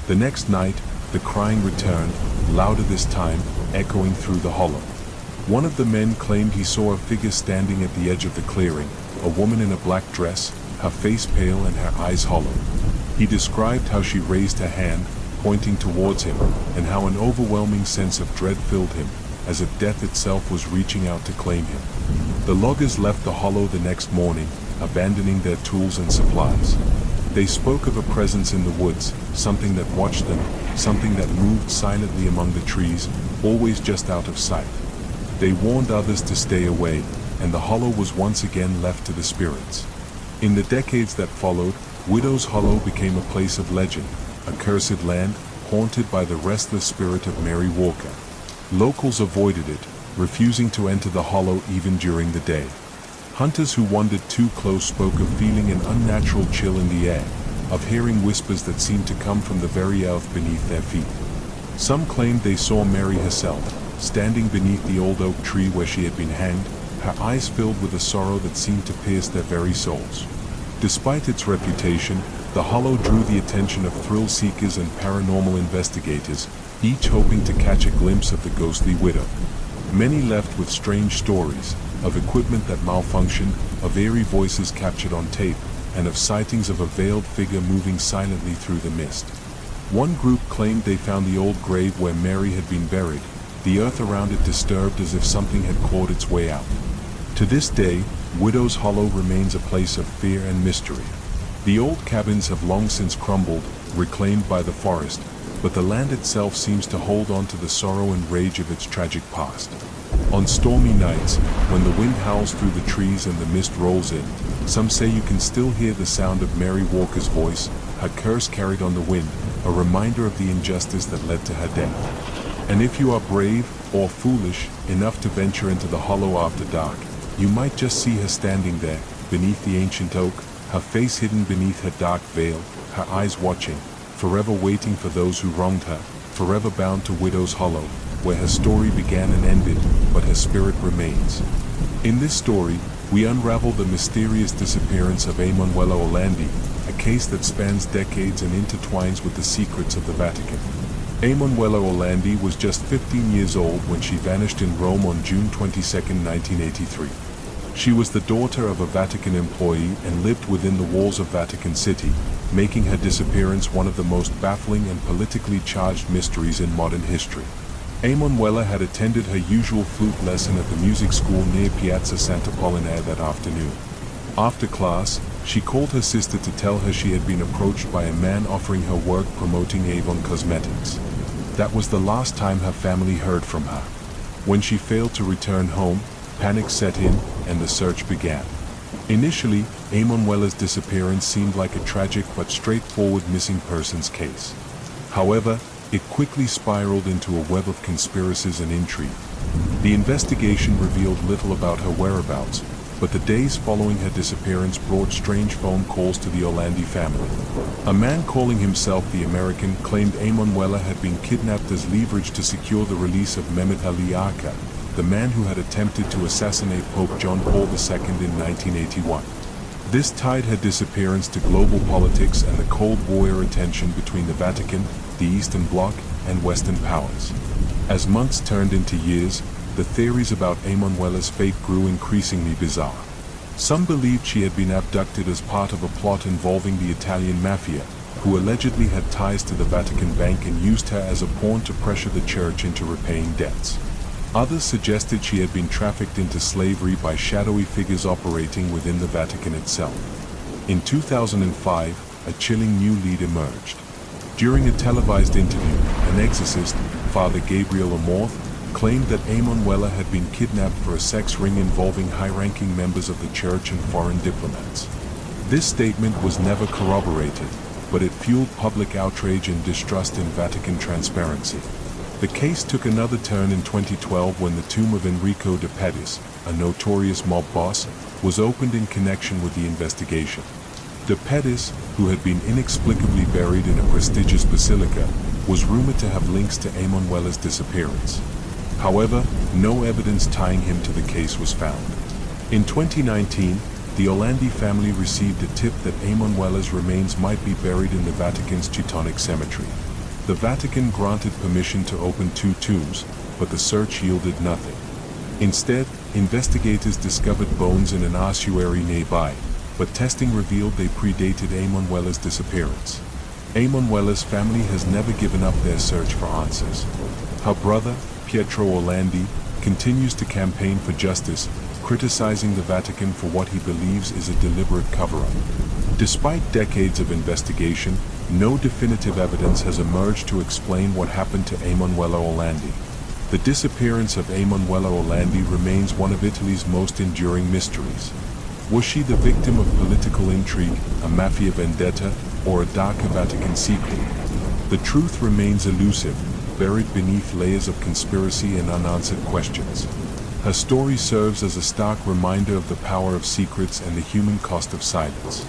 The next night, the crying returned, louder this time, echoing through the Hollow. One of the men claimed he saw a figure standing at the edge of the clearing, a woman in a black dress, her face pale and her eyes hollow. He described how she raised her hand, pointing towards him, and how an overwhelming sense of dread filled him, as if death itself was reaching out to claim him. The loggers left the Hollow the next morning, abandoning their tools and supplies. They spoke of a presence in the woods, something that watched them, something that moved silently among the trees, always just out of sight. They warned others to stay away, and the Hollow was once again left to the spirits. In the decades that followed, Widow's Hollow became a place of legend, a cursed land, haunted by the restless spirit of Mary Walker. Locals avoided it, refusing to enter the Hollow even during the day. Hunters who wandered too close spoke of feeling an unnatural chill in the air, of hearing whispers that seemed to come from the very earth beneath their feet. Some claimed they saw Mary herself, standing beneath the old oak tree where she had been hanged, her eyes filled with a sorrow that seemed to pierce their very souls. Despite its reputation, the Hollow drew the attention of thrill-seekers and paranormal investigators, each hoping to catch a glimpse of the ghostly widow. Many left with strange stories, of equipment that malfunctioned, of eerie voices captured on tape, and of sightings of a veiled figure moving silently through the mist. One group claimed they found the old grave where Mary had been buried, the earth around it disturbed as if something had clawed its way out. To this day, Widow's Hollow remains a place of fear and mystery. The old cabins have long since crumbled, reclaimed by the forest, but the land itself seems to hold on to the sorrow and rage of its tragic past. On stormy nights, when the wind howls through the trees and the mist rolls in, some say you can still hear the sound of Mary Walker's voice, her curse carried on the wind, a reminder of the injustice that led to her death. And if you are brave, or foolish, enough to venture into the Hollow after dark, you might just see her standing there, beneath the ancient oak, her face hidden beneath her dark veil, her eyes watching, forever waiting for those who wronged her, forever bound to Widow's Hollow, where her story began and ended, but her spirit remains. In this story, we unravel the mysterious disappearance of Emanuela Orlandi, a case that spans decades and intertwines with the secrets of the Vatican. Emanuela Orlandi was just 15 years old when she vanished in Rome on June 22, 1983. She was the daughter of a Vatican employee and lived within the walls of Vatican City, making her disappearance one of the most baffling and politically charged mysteries in modern history. Emanuela had attended her usual flute lesson at the music school near Piazza Sant'Apollinare that afternoon. After class, She called her sister to tell her she had been approached by a man offering her work promoting Avon Cosmetics. That was the last time her family heard from her. When she failed to return home, panic set in, and the search began. Initially, Emanuela's disappearance seemed like a tragic but straightforward missing persons case. However, it quickly spiraled into a web of conspiracies and intrigue. The investigation revealed little about her whereabouts, but the days following her disappearance brought strange phone calls to the Orlandi family. A man calling himself the American claimed Emanuela had been kidnapped as leverage to secure the release of Mehmet Ali Aka, the man who had attempted to assassinate Pope John Paul II in 1981. This tied her disappearance to global politics and the Cold War tension between the Vatican, the Eastern Bloc, and Western powers. As months turned into years, the theories about Emanuela's fate grew increasingly bizarre. Some believed she had been abducted as part of a plot involving the Italian mafia, who allegedly had ties to the Vatican Bank and used her as a pawn to pressure the church into repaying debts. Others suggested she had been trafficked into slavery by shadowy figures operating within the Vatican itself. In 2005, a chilling new lead emerged. During a televised interview, an exorcist, Father Gabriel Amorth, claimed that Emanuela had been kidnapped for a sex ring involving high-ranking members of the church and foreign diplomats. This statement was never corroborated, but it fueled public outrage and distrust in Vatican transparency. The case took another turn in 2012 when the tomb of Enrico de Pettis, a notorious mob boss, was opened in connection with the investigation. De Pettis, who had been inexplicably buried in a prestigious basilica, was rumored to have links to Emanuela's disappearance. However, no evidence tying him to the case was found. In 2019, the Orlandi family received a tip that Emanuela's remains might be buried in the Vatican's Teutonic Cemetery. The Vatican granted permission to open 2 tombs, but the search yielded nothing. Instead, investigators discovered bones in an ossuary nearby, but testing revealed they predated Emanuela's disappearance. Emanuela's family has never given up their search for answers. Her brother, Pietro Orlandi, continues to campaign for justice, criticizing the Vatican for what he believes is a deliberate cover-up. Despite decades of investigation, no definitive evidence has emerged to explain what happened to Emanuela Orlandi. The disappearance of Emanuela Orlandi remains one of Italy's most enduring mysteries. Was she the victim of political intrigue, a mafia vendetta, or a darker Vatican secret? The truth remains elusive, buried beneath layers of conspiracy and unanswered questions. Her story serves as a stark reminder of the power of secrets and the human cost of silence.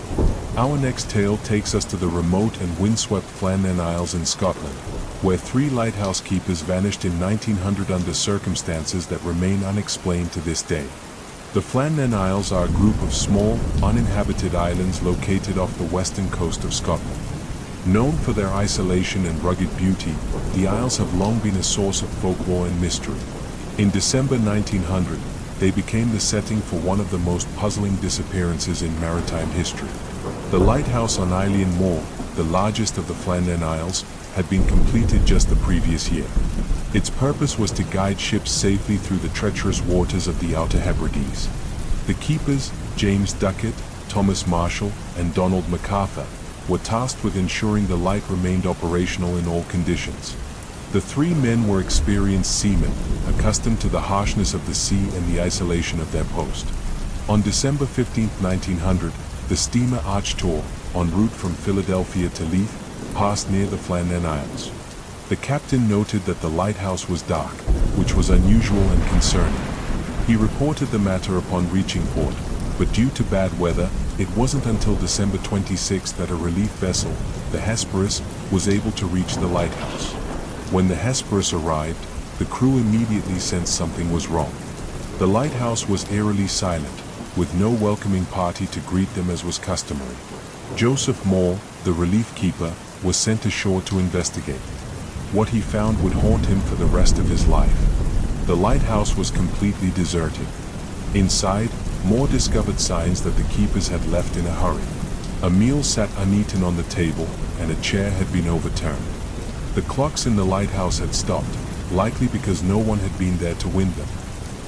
Our next tale takes us to the remote and windswept Flannan Isles in Scotland, where 3 lighthouse keepers vanished in 1900 under circumstances that remain unexplained to this day. The Flannan Isles are a group of small, uninhabited islands located off the western coast of Scotland. Known for their isolation and rugged beauty, the Isles have long been a source of folklore and mystery. In December 1900, they became the setting for one of the most puzzling disappearances in maritime history. The lighthouse on Eilean Moor, the largest of the Flannan Isles, had been completed just the previous year. Its purpose was to guide ships safely through the treacherous waters of the Outer Hebrides. The keepers, James Duckett, Thomas Marshall, and Donald MacArthur, were tasked with ensuring the light remained operational in all conditions. The 3 men were experienced seamen, accustomed to the harshness of the sea and the isolation of their post. On December 15, 1900, the steamer Archtor, en route from Philadelphia to Leith, passed near the Flannan Isles. The captain noted that the lighthouse was dark, which was unusual and concerning. He reported the matter upon reaching port, but due to bad weather, it wasn't until December 26 that a relief vessel, the Hesperus, was able to reach the lighthouse. When the Hesperus arrived, the crew immediately sensed something was wrong. The lighthouse was eerily silent, with no welcoming party to greet them as was customary. Joseph Moore, the relief keeper, was sent ashore to investigate. What he found would haunt him for the rest of his life. The lighthouse was completely deserted. Inside, Moore discovered signs that the keepers had left in a hurry. A meal sat uneaten on the table, and a chair had been overturned. The clocks in the lighthouse had stopped, likely because no one had been there to wind them.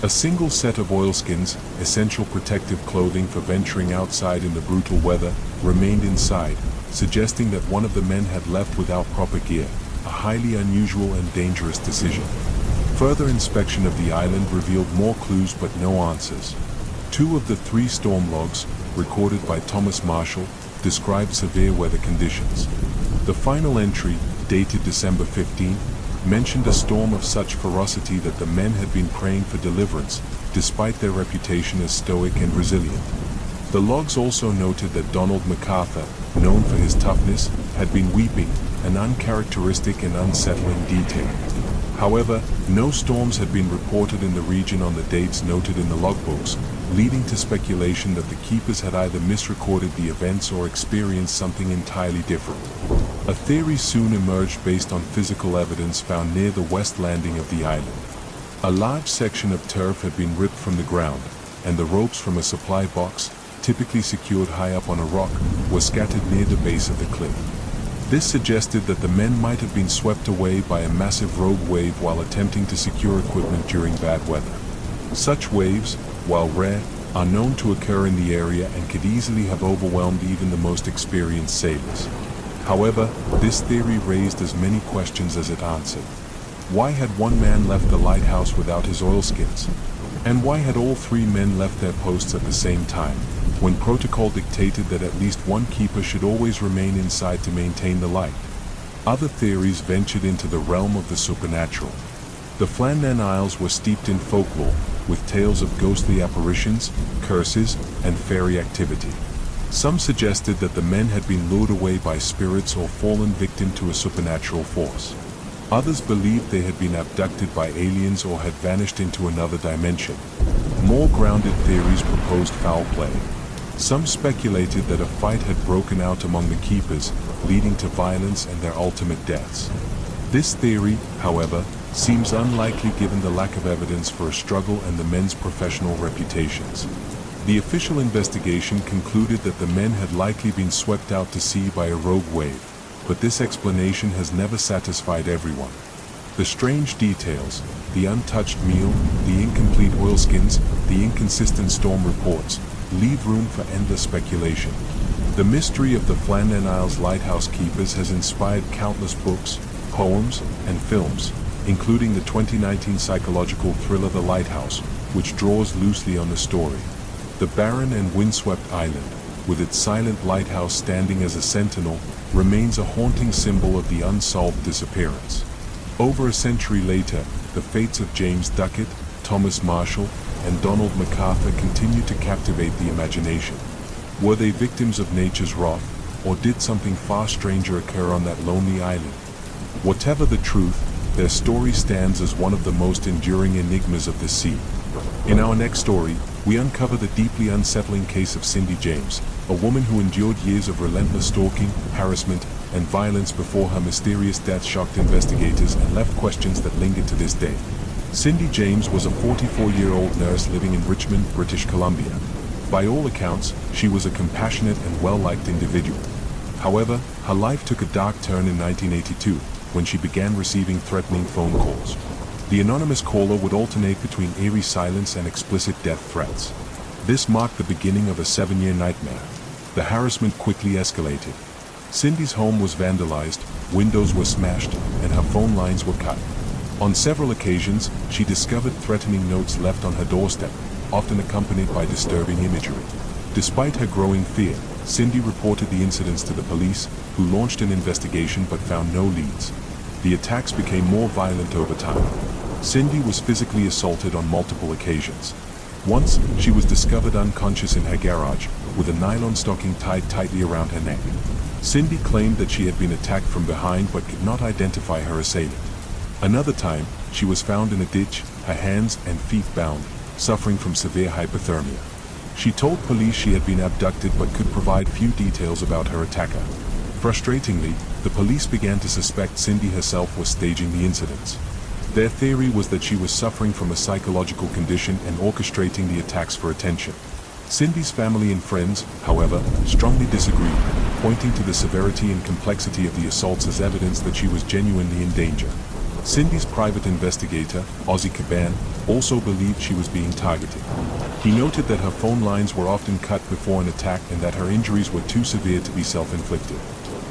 A single set of oilskins, essential protective clothing for venturing outside in the brutal weather, remained inside, suggesting that one of the men had left without proper gear, a highly unusual and dangerous decision. Further inspection of the island revealed more clues but no answers. 2 of the 3 storm logs, recorded by Thomas Marshall, described severe weather conditions. The final entry, dated December 15, mentioned a storm of such ferocity that the men had been praying for deliverance, despite their reputation as stoic and resilient. The logs also noted that Donald MacArthur, known for his toughness, had been weeping, an uncharacteristic and unsettling detail. However, no storms had been reported in the region on the dates noted in the logbooks, leading to speculation that the keepers had either misrecorded the events or experienced something entirely different. A theory soon emerged based on physical evidence found near the west landing of the island. A large section of turf had been ripped from the ground, and the ropes from a supply box, typically secured high up on a rock, were scattered near the base of the cliff. This suggested that the men might have been swept away by a massive rogue wave while attempting to secure equipment during bad weather. Such waves, while rare, are known to occur in the area and could easily have overwhelmed even the most experienced sailors. However, this theory raised as many questions as it answered. Why had one man left the lighthouse without his oilskins? And why had all 3 men left their posts at the same time, when protocol dictated that at least one keeper should always remain inside to maintain the light? Other theories ventured into the realm of the supernatural. The Flannan Isles were steeped in folklore, with tales of ghostly apparitions, curses, and fairy activity. Some suggested that the men had been lured away by spirits or fallen victim to a supernatural force. Others believed they had been abducted by aliens or had vanished into another dimension. More grounded theories proposed foul play. Some speculated that a fight had broken out among the keepers, leading to violence and their ultimate deaths. This theory, however, seems unlikely given the lack of evidence for a struggle and the men's professional reputations. The official investigation concluded that the men had likely been swept out to sea by a rogue wave, but this explanation has never satisfied everyone. The strange details, the untouched meal, the incomplete oilskins, the inconsistent storm reports, leave room for endless speculation. The mystery of the Flannan Isles lighthouse keepers has inspired countless books, poems, and films, including the 2019 psychological thriller The Lighthouse, which draws loosely on the story. The barren and windswept island, with its silent lighthouse standing as a sentinel, remains a haunting symbol of the unsolved disappearance. Over a century later, the fates of James Duckett, Thomas Marshall, and Donald MacArthur continue to captivate the imagination. Were they victims of nature's wrath, or did something far stranger occur on that lonely island? Whatever the truth, their story stands as one of the most enduring enigmas of the sea. In our next story, we uncover the deeply unsettling case of Cindy James, a woman who endured years of relentless stalking, harassment, and violence before her mysterious death shocked investigators and left questions that linger to this day. Cindy James was a 44-year-old nurse living in Richmond, British Columbia. By all accounts, she was a compassionate and well-liked individual. However, her life took a dark turn in 1982, when she began receiving threatening phone calls. The anonymous caller would alternate between eerie silence and explicit death threats. This marked the beginning of a 7-year nightmare. The harassment quickly escalated. Cindy's home was vandalized, windows were smashed, and her phone lines were cut. On several occasions, she discovered threatening notes left on her doorstep, often accompanied by disturbing imagery. Despite her growing fear, Cindy reported the incidents to the police, who launched an investigation but found no leads. The attacks became more violent over time. Cindy was physically assaulted on multiple occasions. Once, she was discovered unconscious in her garage, with a nylon stocking tied tightly around her neck. Cindy claimed that she had been attacked from behind but could not identify her assailant. Another time, she was found in a ditch, her hands and feet bound, suffering from severe hypothermia. She told police she had been abducted but could provide few details about her attacker. Frustratingly, the police began to suspect Cindy herself was staging the incidents. Their theory was that she was suffering from a psychological condition and orchestrating the attacks for attention. Cindy's family and friends, however, strongly disagreed, pointing to the severity and complexity of the assaults as evidence that she was genuinely in danger. Cindy's private investigator, Ozzy Caban, also believed she was being targeted. He noted that her phone lines were often cut before an attack and that her injuries were too severe to be self-inflicted.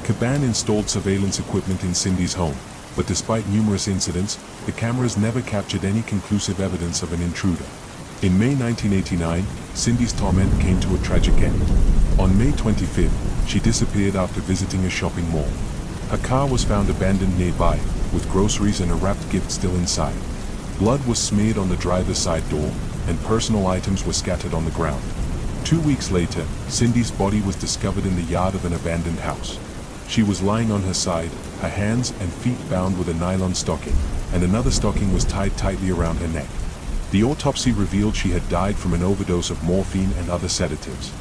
Caban installed surveillance equipment in Cindy's home, but despite numerous incidents, the cameras never captured any conclusive evidence of an intruder. In May 1989, Cindy's torment came to a tragic end. On May 25th, she disappeared after visiting a shopping mall. Her car was found abandoned nearby, with groceries and a wrapped gift still inside. Blood was smeared on the driver's side door, and personal items were scattered on the ground. 2 weeks later, Cindy's body was discovered in the yard of an abandoned house. She was lying on her side, her hands and feet bound with a nylon stocking, and another stocking was tied tightly around her neck. The autopsy revealed she had died from an overdose of morphine and other sedatives.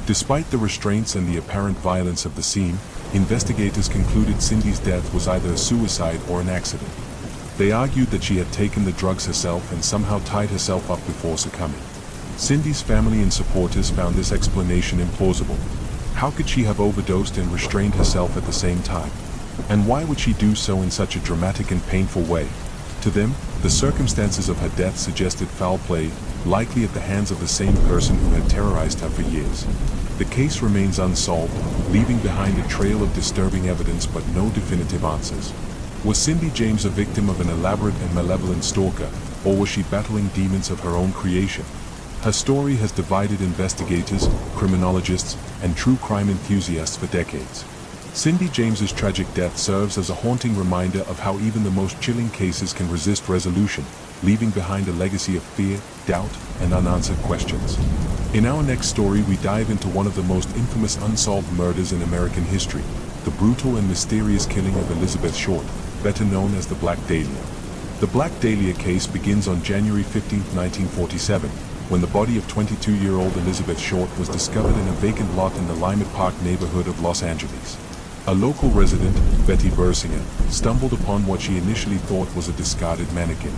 Despite the restraints and the apparent violence of the scene, investigators concluded Cindy's death was either a suicide or an accident. They argued that she had taken the drugs herself and somehow tied herself up before succumbing. Cindy's family and supporters found this explanation implausible. How could she have overdosed and restrained herself at the same time? And why would she do so in such a dramatic and painful way? To them, the circumstances of her death suggested foul play, likely at the hands of the same person who had terrorized her for years. The case remains unsolved, leaving behind a trail of disturbing evidence but no definitive answers. Was Cindy James a victim of an elaborate and malevolent stalker, or was she battling demons of her own creation? Her story has divided investigators, criminologists, and true crime enthusiasts for decades. Cindy James's tragic death serves as a haunting reminder of how even the most chilling cases can resist resolution, leaving behind a legacy of fear, doubt, and unanswered questions. In our next story, we dive into one of the most infamous unsolved murders in American history, the brutal and mysterious killing of Elizabeth Short, better known as the Black Dahlia. The Black Dahlia case begins on January 15, 1947, when the body of 22-year-old Elizabeth Short was discovered in a vacant lot in the Lymit Park neighborhood of Los Angeles. A local resident, Betty Bersinger, stumbled upon what she initially thought was a discarded mannequin.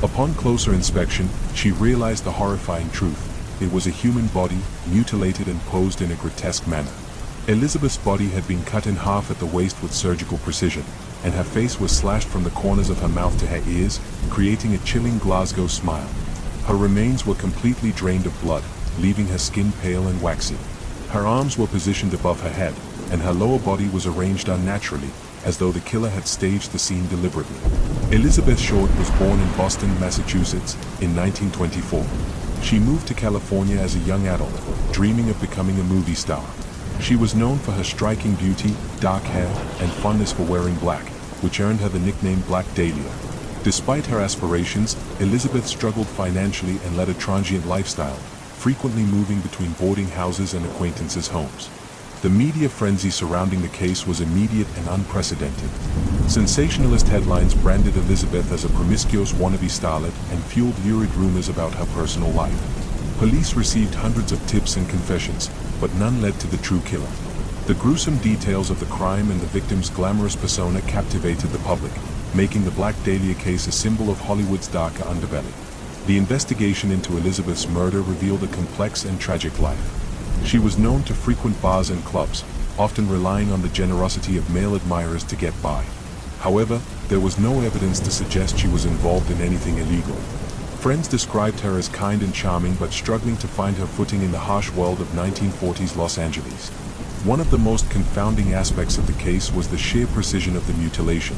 Upon closer inspection, she realized the horrifying truth. It was a human body, mutilated and posed in a grotesque manner. Elizabeth's body had been cut in half at the waist with surgical precision, and her face was slashed from the corners of her mouth to her ears, creating a chilling Glasgow smile. Her remains were completely drained of blood, leaving her skin pale and waxy. Her arms were positioned above her head, and her lower body was arranged unnaturally, as though the killer had staged the scene deliberately. Elizabeth Short was born in Boston, Massachusetts, in 1924. She moved to California as a young adult, dreaming of becoming a movie star. She was known for her striking beauty, dark hair, and fondness for wearing black, which earned her the nickname Black Dahlia. Despite her aspirations, Elizabeth struggled financially and led a transient lifestyle, frequently moving between boarding houses and acquaintances' homes. The media frenzy surrounding the case was immediate and unprecedented. Sensationalist headlines branded Elizabeth as a promiscuous wannabe starlet and fueled lurid rumors about her personal life. Police received hundreds of tips and confessions, but none led to the true killer. The gruesome details of the crime and the victim's glamorous persona captivated the public, making the Black Dahlia case a symbol of Hollywood's darker underbelly. The investigation into Elizabeth's murder revealed a complex and tragic life. She was known to frequent bars and clubs, often relying on the generosity of male admirers to get by. However, there was no evidence to suggest she was involved in anything illegal. Friends described her as kind and charming but struggling to find her footing in the harsh world of 1940s Los Angeles. One of the most confounding aspects of the case was the sheer precision of the mutilation.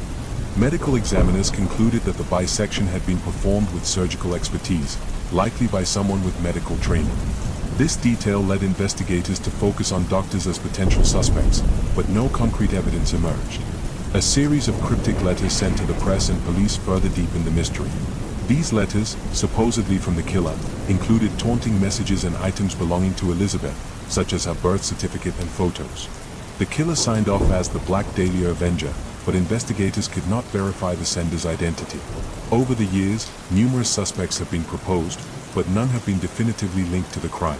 Medical examiners concluded that the bisection had been performed with surgical expertise, likely by someone with medical training. This detail led investigators to focus on doctors as potential suspects, but no concrete evidence emerged. A series of cryptic letters sent to the press and police further deepened the mystery. These letters, supposedly from the killer, included taunting messages and items belonging to Elizabeth, such as her birth certificate and photos. The killer signed off as the Black Dahlia Avenger, but investigators could not verify the sender's identity. Over the years, numerous suspects have been proposed, but none have been definitively linked to the crime.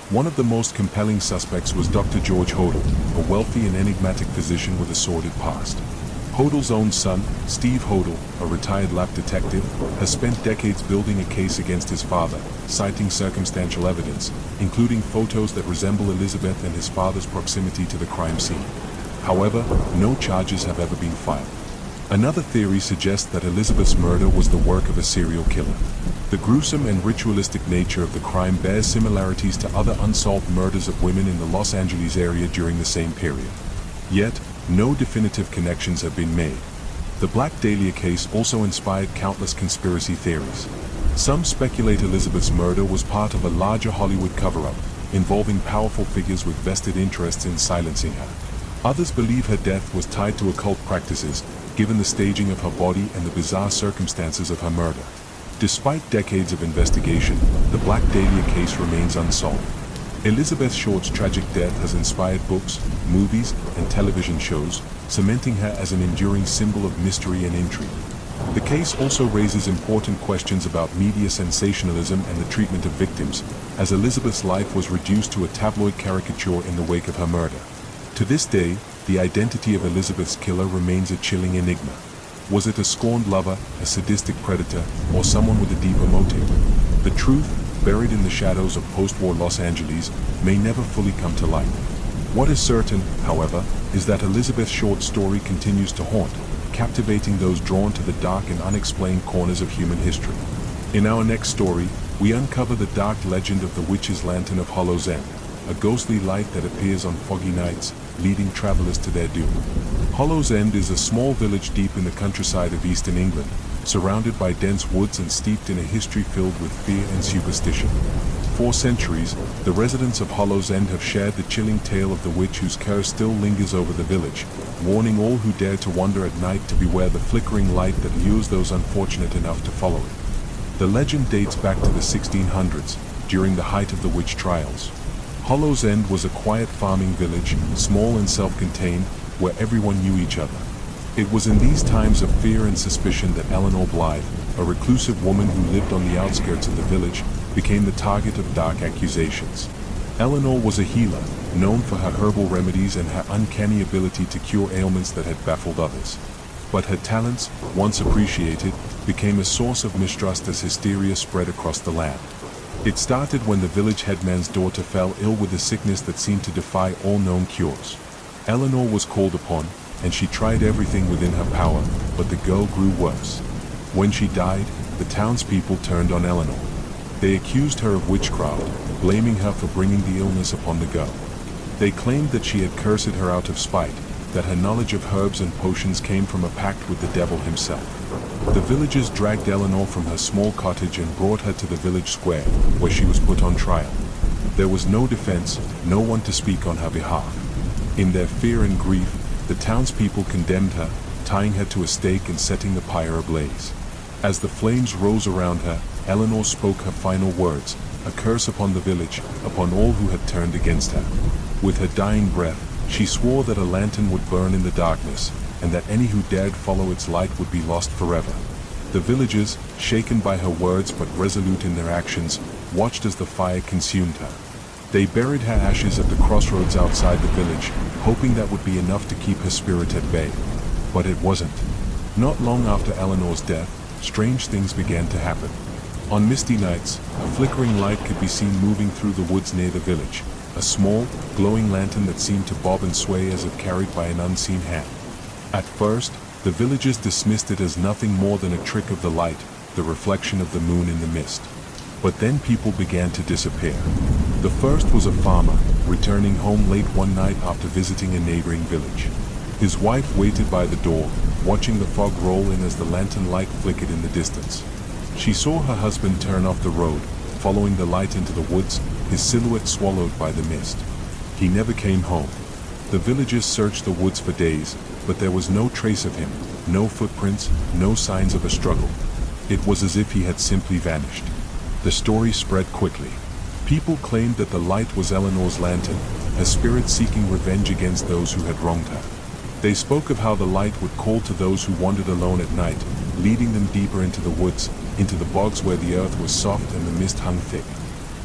One of the most compelling suspects was Dr. George Hodel, a wealthy and enigmatic physician with a sordid past. Hodel's own son, Steve Hodel, a retired lab detective, has spent decades building a case against his father, citing circumstantial evidence, including photos that resemble Elizabeth and his father's proximity to the crime scene. However, no charges have ever been filed. Another theory suggests that Elizabeth's murder was the work of a serial killer. The gruesome and ritualistic nature of the crime bears similarities to other unsolved murders of women in the Los Angeles area during the same period. Yet, no definitive connections have been made. The Black Dahlia case also inspired countless conspiracy theories. Some speculate Elizabeth's murder was part of a larger Hollywood cover-up, involving powerful figures with vested interests in silencing her. Others believe her death was tied to occult practices, given the staging of her body and the bizarre circumstances of her murder. Despite decades of investigation, the Black Dahlia case remains unsolved. Elizabeth Short's tragic death has inspired books, movies, and television shows, cementing her as an enduring symbol of mystery and intrigue. The case also raises important questions about media sensationalism and the treatment of victims, as Elizabeth's life was reduced to a tabloid caricature in the wake of her murder. To this day, the identity of Elizabeth's killer remains a chilling enigma. Was it a scorned lover, a sadistic predator, or someone with a deeper motive? The truth, buried in the shadows of post-war Los Angeles, may never fully come to light. What is certain, however, is that Elizabeth Short's story continues to haunt, captivating those drawn to the dark and unexplained corners of human history. In our next story, we uncover the dark legend of the Witch's Lantern of Hollow's End, a ghostly light that appears on foggy nights, leading travelers to their doom. Hollow's End is a small village deep in the countryside of eastern England, surrounded by dense woods and steeped in a history filled with fear and superstition. For centuries, the residents of Hollow's End have shared the chilling tale of the witch whose curse still lingers over the village, warning all who dare to wander at night to beware the flickering light that lures those unfortunate enough to follow it. The legend dates back to the 1600s, during the height of the witch trials. Hollow's End was a quiet farming village, small and self-contained, where everyone knew each other. It was in these times of fear and suspicion that Eleanor Blythe, a reclusive woman who lived on the outskirts of the village, became the target of dark accusations. Eleanor was a healer, known for her herbal remedies and her uncanny ability to cure ailments that had baffled others. But her talents, once appreciated, became a source of mistrust as hysteria spread across the land. It started when the village headman's daughter fell ill with a sickness that seemed to defy all known cures. Eleanor was called upon, and she tried everything within her power, but the girl grew worse. When she died, the townspeople turned on Eleanor. They accused her of witchcraft, blaming her for bringing the illness upon the girl. They claimed that she had cursed her out of spite, that her knowledge of herbs and potions came from a pact with the devil himself. The villagers dragged Eleanor from her small cottage and brought her to the village square, where she was put on trial. There was no defense, no one to speak on her behalf. In their fear and grief, the townspeople condemned her, tying her to a stake and setting the pyre ablaze. As the flames rose around her, Eleanor spoke her final words, a curse upon the village, upon all who had turned against her. With her dying breath, she swore that a lantern would burn in the darkness, and that any who dared follow its light would be lost forever. The villagers, shaken by her words but resolute in their actions, watched as the fire consumed her. They buried her ashes at the crossroads outside the village, hoping that would be enough to keep her spirit at bay. But it wasn't. Not long after Eleanor's death, strange things began to happen. On misty nights, a flickering light could be seen moving through the woods near the village, a small, glowing lantern that seemed to bob and sway as if carried by an unseen hand. At first, the villagers dismissed it as nothing more than a trick of the light, the reflection of the moon in the mist. But then people began to disappear. The first was a farmer, returning home late one night after visiting a neighboring village. His wife waited by the door, watching the fog roll in as the lantern light flickered in the distance. She saw her husband turn off the road, following the light into the woods, his silhouette swallowed by the mist. He never came home. The villagers searched the woods for days, but there was no trace of him, no footprints, no signs of a struggle. It was as if he had simply vanished. The story spread quickly. People claimed that the light was Eleanor's lantern, her spirit seeking revenge against those who had wronged her. They spoke of how the light would call to those who wandered alone at night, leading them deeper into the woods, into the bogs where the earth was soft and the mist hung thick.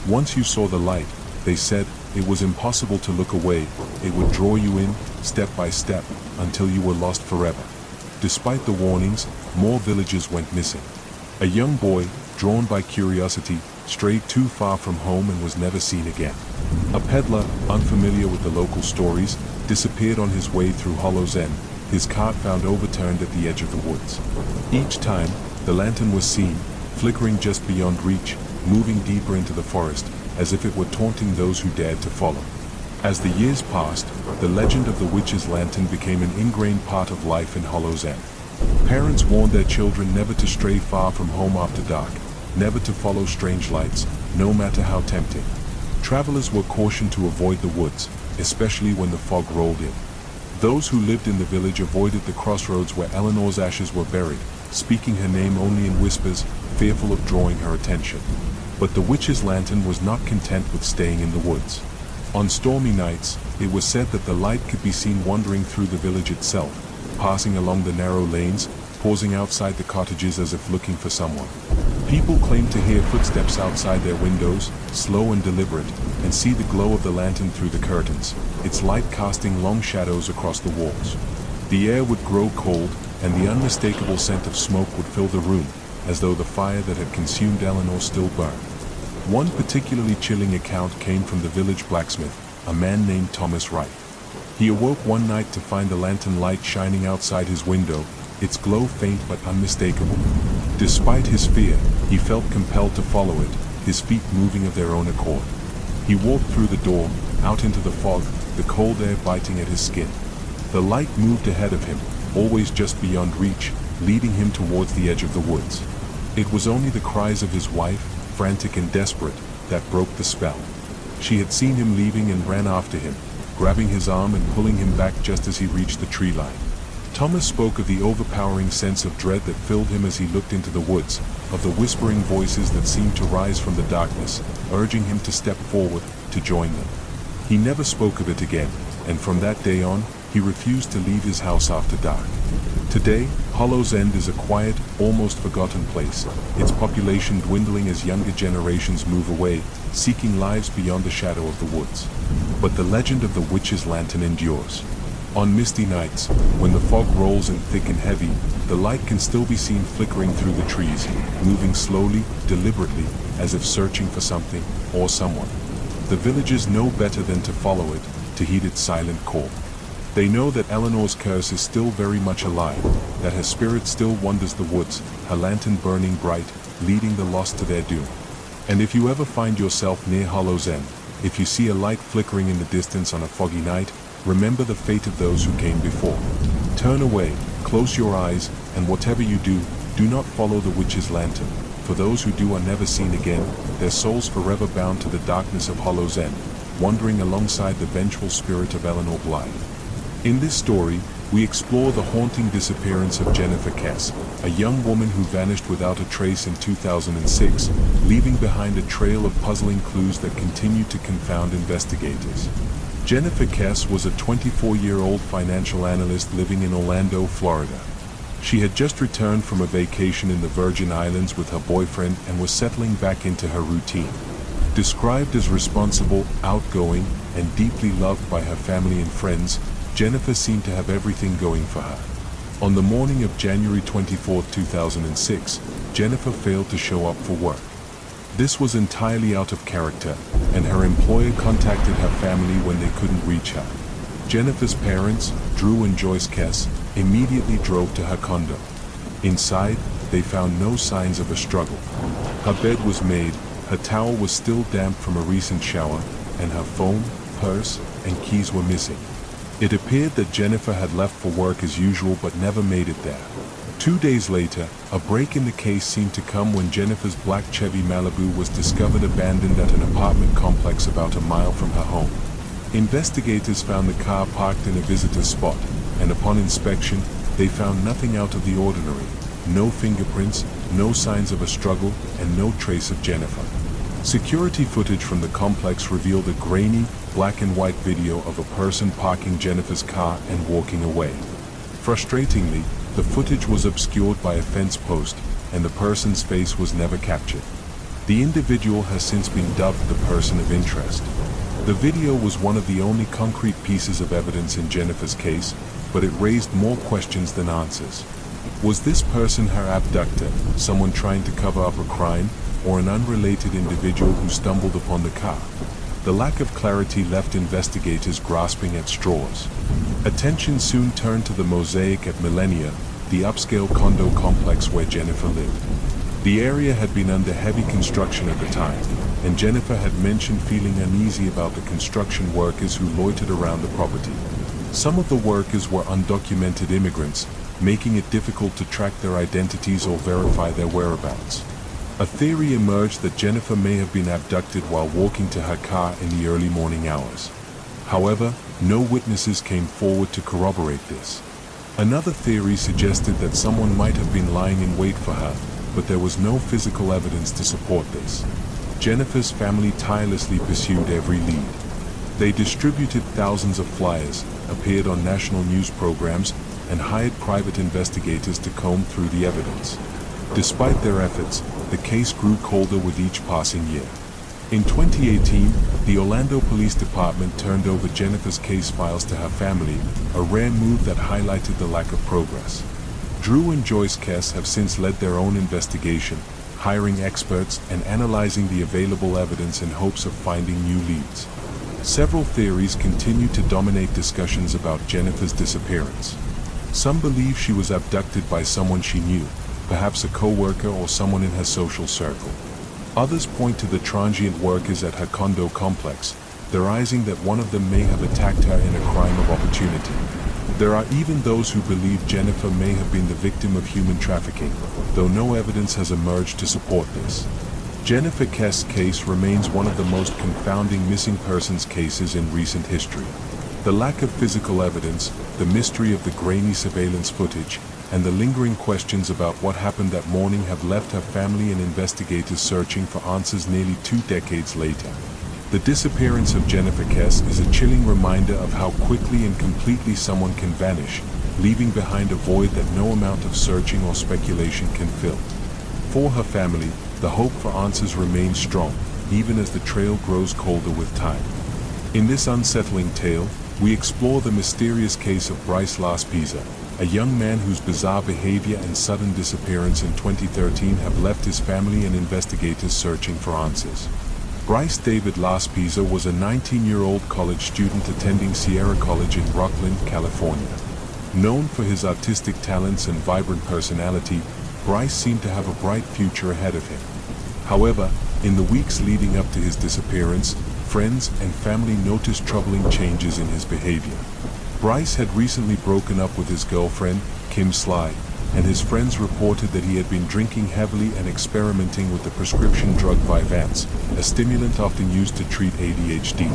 Once you saw the light, they said, it was impossible to look away. It would draw you in, step by step, until you were lost forever. Despite the warnings, more villagers went missing. A young boy, drawn by curiosity, strayed too far from home and was never seen again. A peddler, unfamiliar with the local stories, disappeared on his way through Hollow's End, his cart found overturned at the edge of the woods. Each time, the lantern was seen, flickering just beyond reach, moving deeper into the forest, as if it were taunting those who dared to follow. As the years passed, the legend of the witch's lantern became an ingrained part of life in Hollow's End. Parents warned their children never to stray far from home after dark, never to follow strange lights, no matter how tempting. Travelers were cautioned to avoid the woods, especially when the fog rolled in. Those who lived in the village avoided the crossroads where Eleanor's ashes were buried, speaking her name only in whispers, fearful of drawing her attention. But the witch's lantern was not content with staying in the woods. On stormy nights, it was said that the light could be seen wandering through the village itself, passing along the narrow lanes, pausing outside the cottages as if looking for someone. People claimed to hear footsteps outside their windows, slow and deliberate, and see the glow of the lantern through the curtains, its light casting long shadows across the walls. The air would grow cold, and the unmistakable scent of smoke would fill the room, as though the fire that had consumed Eleanor still burned. One particularly chilling account came from the village blacksmith, a man named Thomas Wright. He awoke one night to find the lantern light shining outside his window, its glow faint but unmistakable. Despite his fear, he felt compelled to follow it, his feet moving of their own accord. He walked through the door, out into the fog, the cold air biting at his skin. The light moved ahead of him, always just beyond reach, leading him towards the edge of the woods. It was only the cries of his wife, frantic and desperate, that broke the spell. She had seen him leaving and ran after him, grabbing his arm and pulling him back just as he reached the tree line. Thomas spoke of the overpowering sense of dread that filled him as he looked into the woods, of the whispering voices that seemed to rise from the darkness, urging him to step forward, to join them. He never spoke of it again, and from that day on, he refused to leave his house after dark. Today, Hollow's End is a quiet, almost forgotten place, its population dwindling as younger generations move away, seeking lives beyond the shadow of the woods. But the legend of the witch's lantern endures. On misty nights, when the fog rolls in thick and heavy, the light can still be seen flickering through the trees, moving slowly, deliberately, as if searching for something or someone. The villagers know better than to follow it, to heed its silent call. They know that Eleanor's curse is still very much alive, that her spirit still wanders the woods, her lantern burning bright, leading the lost to their doom. And if you ever find yourself near Hollow's End, if you see a light flickering in the distance on a foggy night, remember the fate of those who came before. Turn away, close your eyes, and whatever you do, do not follow the witch's lantern. For those who do are never seen again, their souls forever bound to the darkness of Hollow's End, wandering alongside the vengeful spirit of Eleanor Blythe. In this story, we explore the haunting disappearance of Jennifer Kess, a young woman who vanished without a trace in 2006, leaving behind a trail of puzzling clues that continue to confound investigators. Jennifer Kess was a 24-year-old financial analyst living in Orlando, Florida. She had just returned from a vacation in the Virgin Islands with her boyfriend and was settling back into her routine. Described as responsible, outgoing, and deeply loved by her family and friends, Jennifer seemed to have everything going for her. On the morning of January 24, 2006, Jennifer failed to show up for work. This was entirely out of character, and her employer contacted her family when they couldn't reach her. Jennifer's parents, Drew and Joyce Kess, immediately drove to her condo. Inside, they found no signs of a struggle. Her bed was made, her towel was still damp from a recent shower, and her phone, purse, and keys were missing. It appeared that Jennifer had left for work as usual but never made it there. 2 days later, a break in the case seemed to come when Jennifer's black Chevy Malibu was discovered abandoned at an apartment complex about a mile from her home. Investigators found the car parked in a visitor's spot, and upon inspection, they found nothing out of the ordinary. No fingerprints, no signs of a struggle, and no trace of Jennifer. Security footage from the complex revealed a grainy, black and white video of a person parking Jennifer's car and walking away. Frustratingly, the footage was obscured by a fence post, and the person's face was never captured. The individual has since been dubbed the person of interest. The video was one of the only concrete pieces of evidence in Jennifer's case, but it raised more questions than answers. Was this person her abductor, someone trying to cover up a crime, or an unrelated individual who stumbled upon the car? The lack of clarity left investigators grasping at straws. Attention soon turned to the mosaic at Millennia, the upscale condo complex where Jennifer lived. The area had been under heavy construction at the time, and Jennifer had mentioned feeling uneasy about the construction workers who loitered around the property. Some of the workers were undocumented immigrants, making it difficult to track their identities or verify their whereabouts. A theory emerged that Jennifer may have been abducted while walking to her car in the early morning hours. However, no witnesses came forward to corroborate this. Another theory suggested that someone might have been lying in wait for her, but there was no physical evidence to support this. Jennifer's family tirelessly pursued every lead. They distributed thousands of flyers, appeared on national news programs, and hired private investigators to comb through the evidence. Despite their efforts, the case grew colder with each passing year. In 2018, the Orlando Police Department turned over Jennifer's case files to her family, a rare move that highlighted the lack of progress. Drew and Joyce Kess have since led their own investigation, hiring experts and analyzing the available evidence in hopes of finding new leads. Several theories continue to dominate discussions about Jennifer's disappearance. Some believe she was abducted by someone she knew, perhaps a co-worker or someone in her social circle. Others point to the transient workers at her condo complex, theorizing that one of them may have attacked her in a crime of opportunity. There are even those who believe Jennifer may have been the victim of human trafficking, though no evidence has emerged to support this. Jennifer Kess's case remains one of the most confounding missing persons cases in recent history. The lack of physical evidence, the mystery of the grainy surveillance footage, and the lingering questions about what happened that morning have left her family and investigators searching for answers nearly 2 decades later. The disappearance of Jennifer Kess is a chilling reminder of how quickly and completely someone can vanish, leaving behind a void that no amount of searching or speculation can fill. For her family, the hope for answers remains strong, even as the trail grows colder with time. In this unsettling tale, we explore the mysterious case of Bryce Laspisa, a young man whose bizarre behavior and sudden disappearance in 2013 have left his family and investigators searching for answers. Bryce David Laspisa was a 19-year-old college student attending Sierra College in Rocklin, California. Known for his artistic talents and vibrant personality, Bryce seemed to have a bright future ahead of him. However, in the weeks leading up to his disappearance, friends and family noticed troubling changes in his behavior. Bryce had recently broken up with his girlfriend, Kim Sly, and his friends reported that he had been drinking heavily and experimenting with the prescription drug Vyvanse, a stimulant often used to treat ADHD.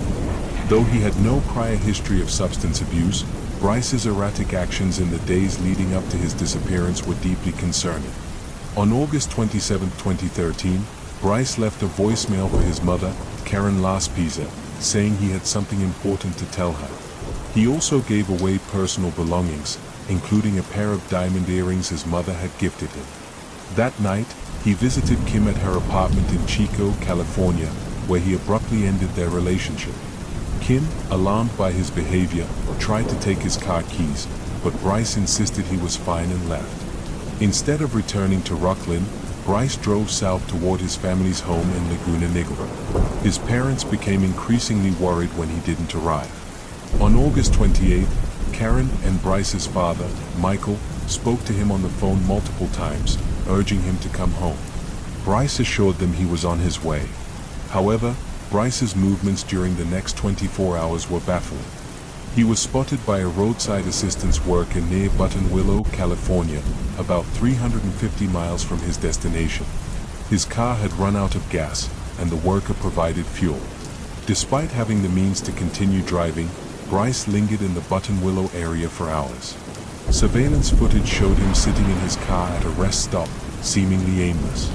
Though he had no prior history of substance abuse, Bryce's erratic actions in the days leading up to his disappearance were deeply concerning. On August 27, 2013, Bryce left a voicemail for his mother, Karen Laspisa, saying he had something important to tell her. He also gave away personal belongings, including a pair of diamond earrings his mother had gifted him. That night, he visited Kim at her apartment in Chico, California, where he abruptly ended their relationship. Kim, alarmed by his behavior, tried to take his car keys, but Bryce insisted he was fine and left. Instead of returning to Rocklin, Bryce drove south toward his family's home in Laguna Niguel. His parents became increasingly worried when he didn't arrive. On August 28th, Karen and Bryce's father, Michael, spoke to him on the phone multiple times, urging him to come home. Bryce assured them he was on his way. However, Bryce's movements during the next 24 hours were baffling. He was spotted by a roadside assistance worker near Buttonwillow, California, about 350 miles from his destination. His car had run out of gas, and the worker provided fuel. Despite having the means to continue driving, Bryce lingered in the Buttonwillow area for hours. Surveillance footage showed him sitting in his car at a rest stop, seemingly aimless.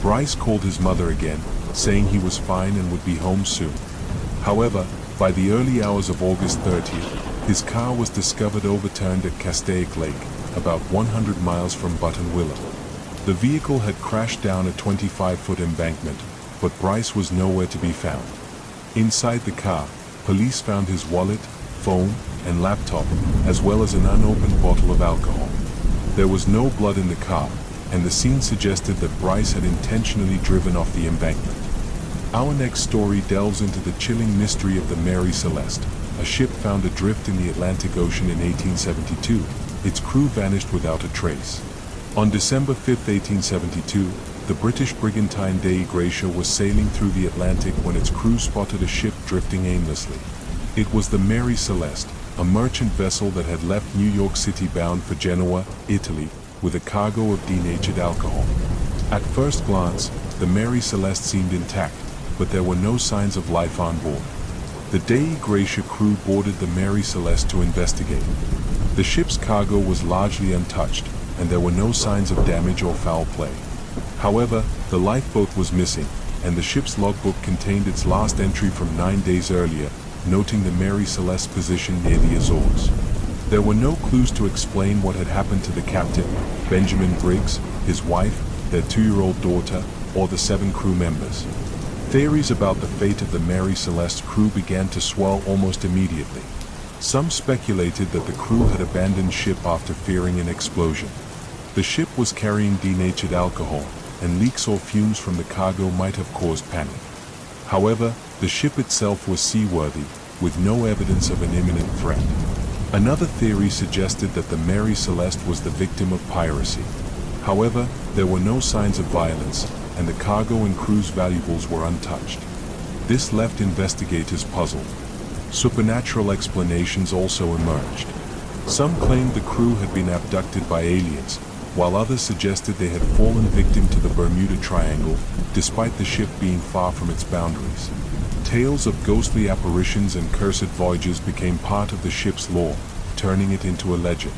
Bryce called his mother again, saying he was fine and would be home soon. However, by the early hours of August 30th, his car was discovered overturned at Castaic Lake, about 100 miles from Buttonwillow. The vehicle had crashed down a 25-foot embankment, but Bryce was nowhere to be found. Inside the car, police found his wallet, phone, and laptop, as well as an unopened bottle of alcohol. There was no blood in the car, and the scene suggested that Bryce had intentionally driven off the embankment. Our next story delves into the chilling mystery of the Mary Celeste, a ship found adrift in the Atlantic Ocean in 1872. Its crew vanished without a trace. On December 5, 1872, the British brigantine Dei Gratia was sailing through the Atlantic when its crew spotted a ship drifting aimlessly. It was the Mary Celeste, a merchant vessel that had left New York City bound for Genoa, Italy, with a cargo of denatured alcohol. At first glance, the Mary Celeste seemed intact, but there were no signs of life on board. The Dei Gratia crew boarded the Mary Celeste to investigate. The ship's cargo was largely untouched, and there were no signs of damage or foul play. However, the lifeboat was missing, and the ship's logbook contained its last entry from 9 days earlier, noting the Mary Celeste's position near the Azores. There were no clues to explain what had happened to the captain, Benjamin Briggs, his wife, their 2-year-old daughter, or the 7 crew members. Theories about the fate of the Mary Celeste's crew began to swell almost immediately. Some speculated that the crew had abandoned ship after fearing an explosion. The ship was carrying denatured alcohol, and leaks or fumes from the cargo might have caused panic. However, the ship itself was seaworthy, with no evidence of an imminent threat. Another theory suggested that the Mary Celeste was the victim of piracy. However, there were no signs of violence, and the cargo and crew's valuables were untouched. This left investigators puzzled. Supernatural explanations also emerged. Some claimed the crew had been abducted by aliens, while others suggested they had fallen victim to the Bermuda Triangle, despite the ship being far from its boundaries. Tales of ghostly apparitions and cursed voyages became part of the ship's lore, turning it into a legend.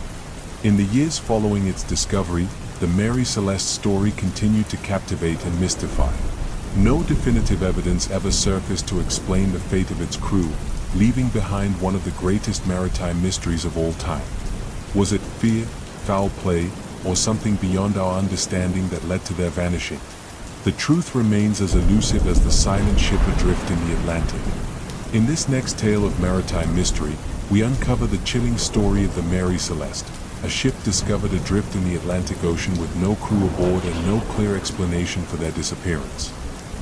In the years following its discovery, the Mary Celeste's story continued to captivate and mystify. No definitive evidence ever surfaced to explain the fate of its crew, leaving behind one of the greatest maritime mysteries of all time. Was it fear, foul play, or something beyond our understanding that led to their vanishing? The truth remains as elusive as the silent ship adrift in the Atlantic. In this next tale of maritime mystery, we uncover the chilling story of the Mary Celeste, a ship discovered adrift in the Atlantic Ocean with no crew aboard and no clear explanation for their disappearance.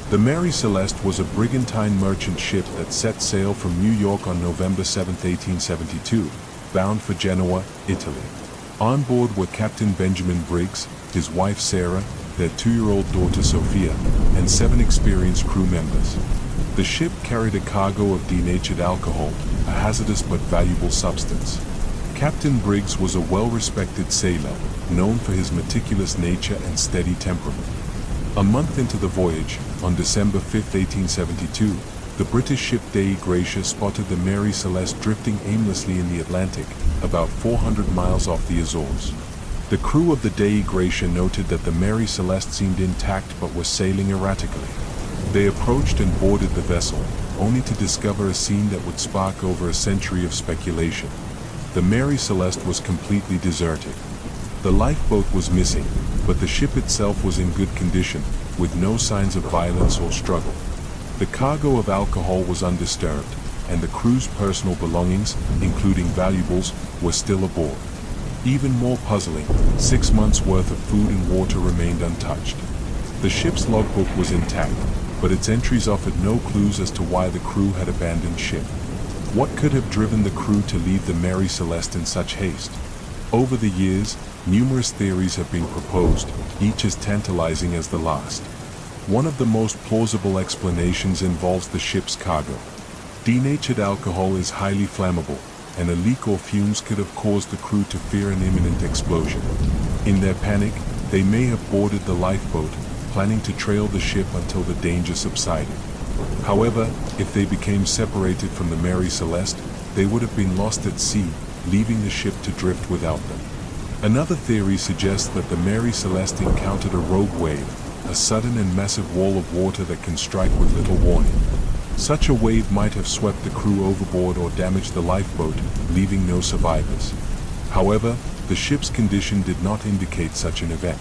The Mary Celeste was a brigantine merchant ship that set sail from New York on November 7, 1872, bound for Genoa, Italy. On board were Captain Benjamin Briggs, his wife Sarah, their 2-year-old daughter Sophia, and 7 experienced crew members. The ship carried a cargo of denatured alcohol, a hazardous but valuable substance. Captain Briggs was a well-respected sailor, known for his meticulous nature and steady temperament. A month into the voyage, on December 5, 1872, the British ship Dei Gratia spotted the Mary Celeste drifting aimlessly in the Atlantic, about 400 miles off the Azores. The crew of the Dei Gratia noted that the Mary Celeste seemed intact but was sailing erratically. They approached and boarded the vessel, only to discover a scene that would spark over a century of speculation. The Mary Celeste was completely deserted. The lifeboat was missing, but the ship itself was in good condition, with no signs of violence or struggle. The cargo of alcohol was undisturbed, and the crew's personal belongings, including valuables, were still aboard. Even more puzzling, 6 months' worth of food and water remained untouched. The ship's logbook was intact, but its entries offered no clues as to why the crew had abandoned ship. What could have driven the crew to leave the Mary Celeste in such haste? Over the years, numerous theories have been proposed, each as tantalizing as the last. One of the most plausible explanations involves the ship's cargo. Denatured alcohol is highly flammable, and a leak or fumes could have caused the crew to fear an imminent explosion. In their panic, they may have boarded the lifeboat, planning to trail the ship until the danger subsided. However, if they became separated from the Mary Celeste, they would have been lost at sea, leaving the ship to drift without them. Another theory suggests that the Mary Celeste encountered a rogue wave, a sudden and massive wall of water that can strike with little warning. Such a wave might have swept the crew overboard or damaged the lifeboat, leaving no survivors. However, the ship's condition did not indicate such an event.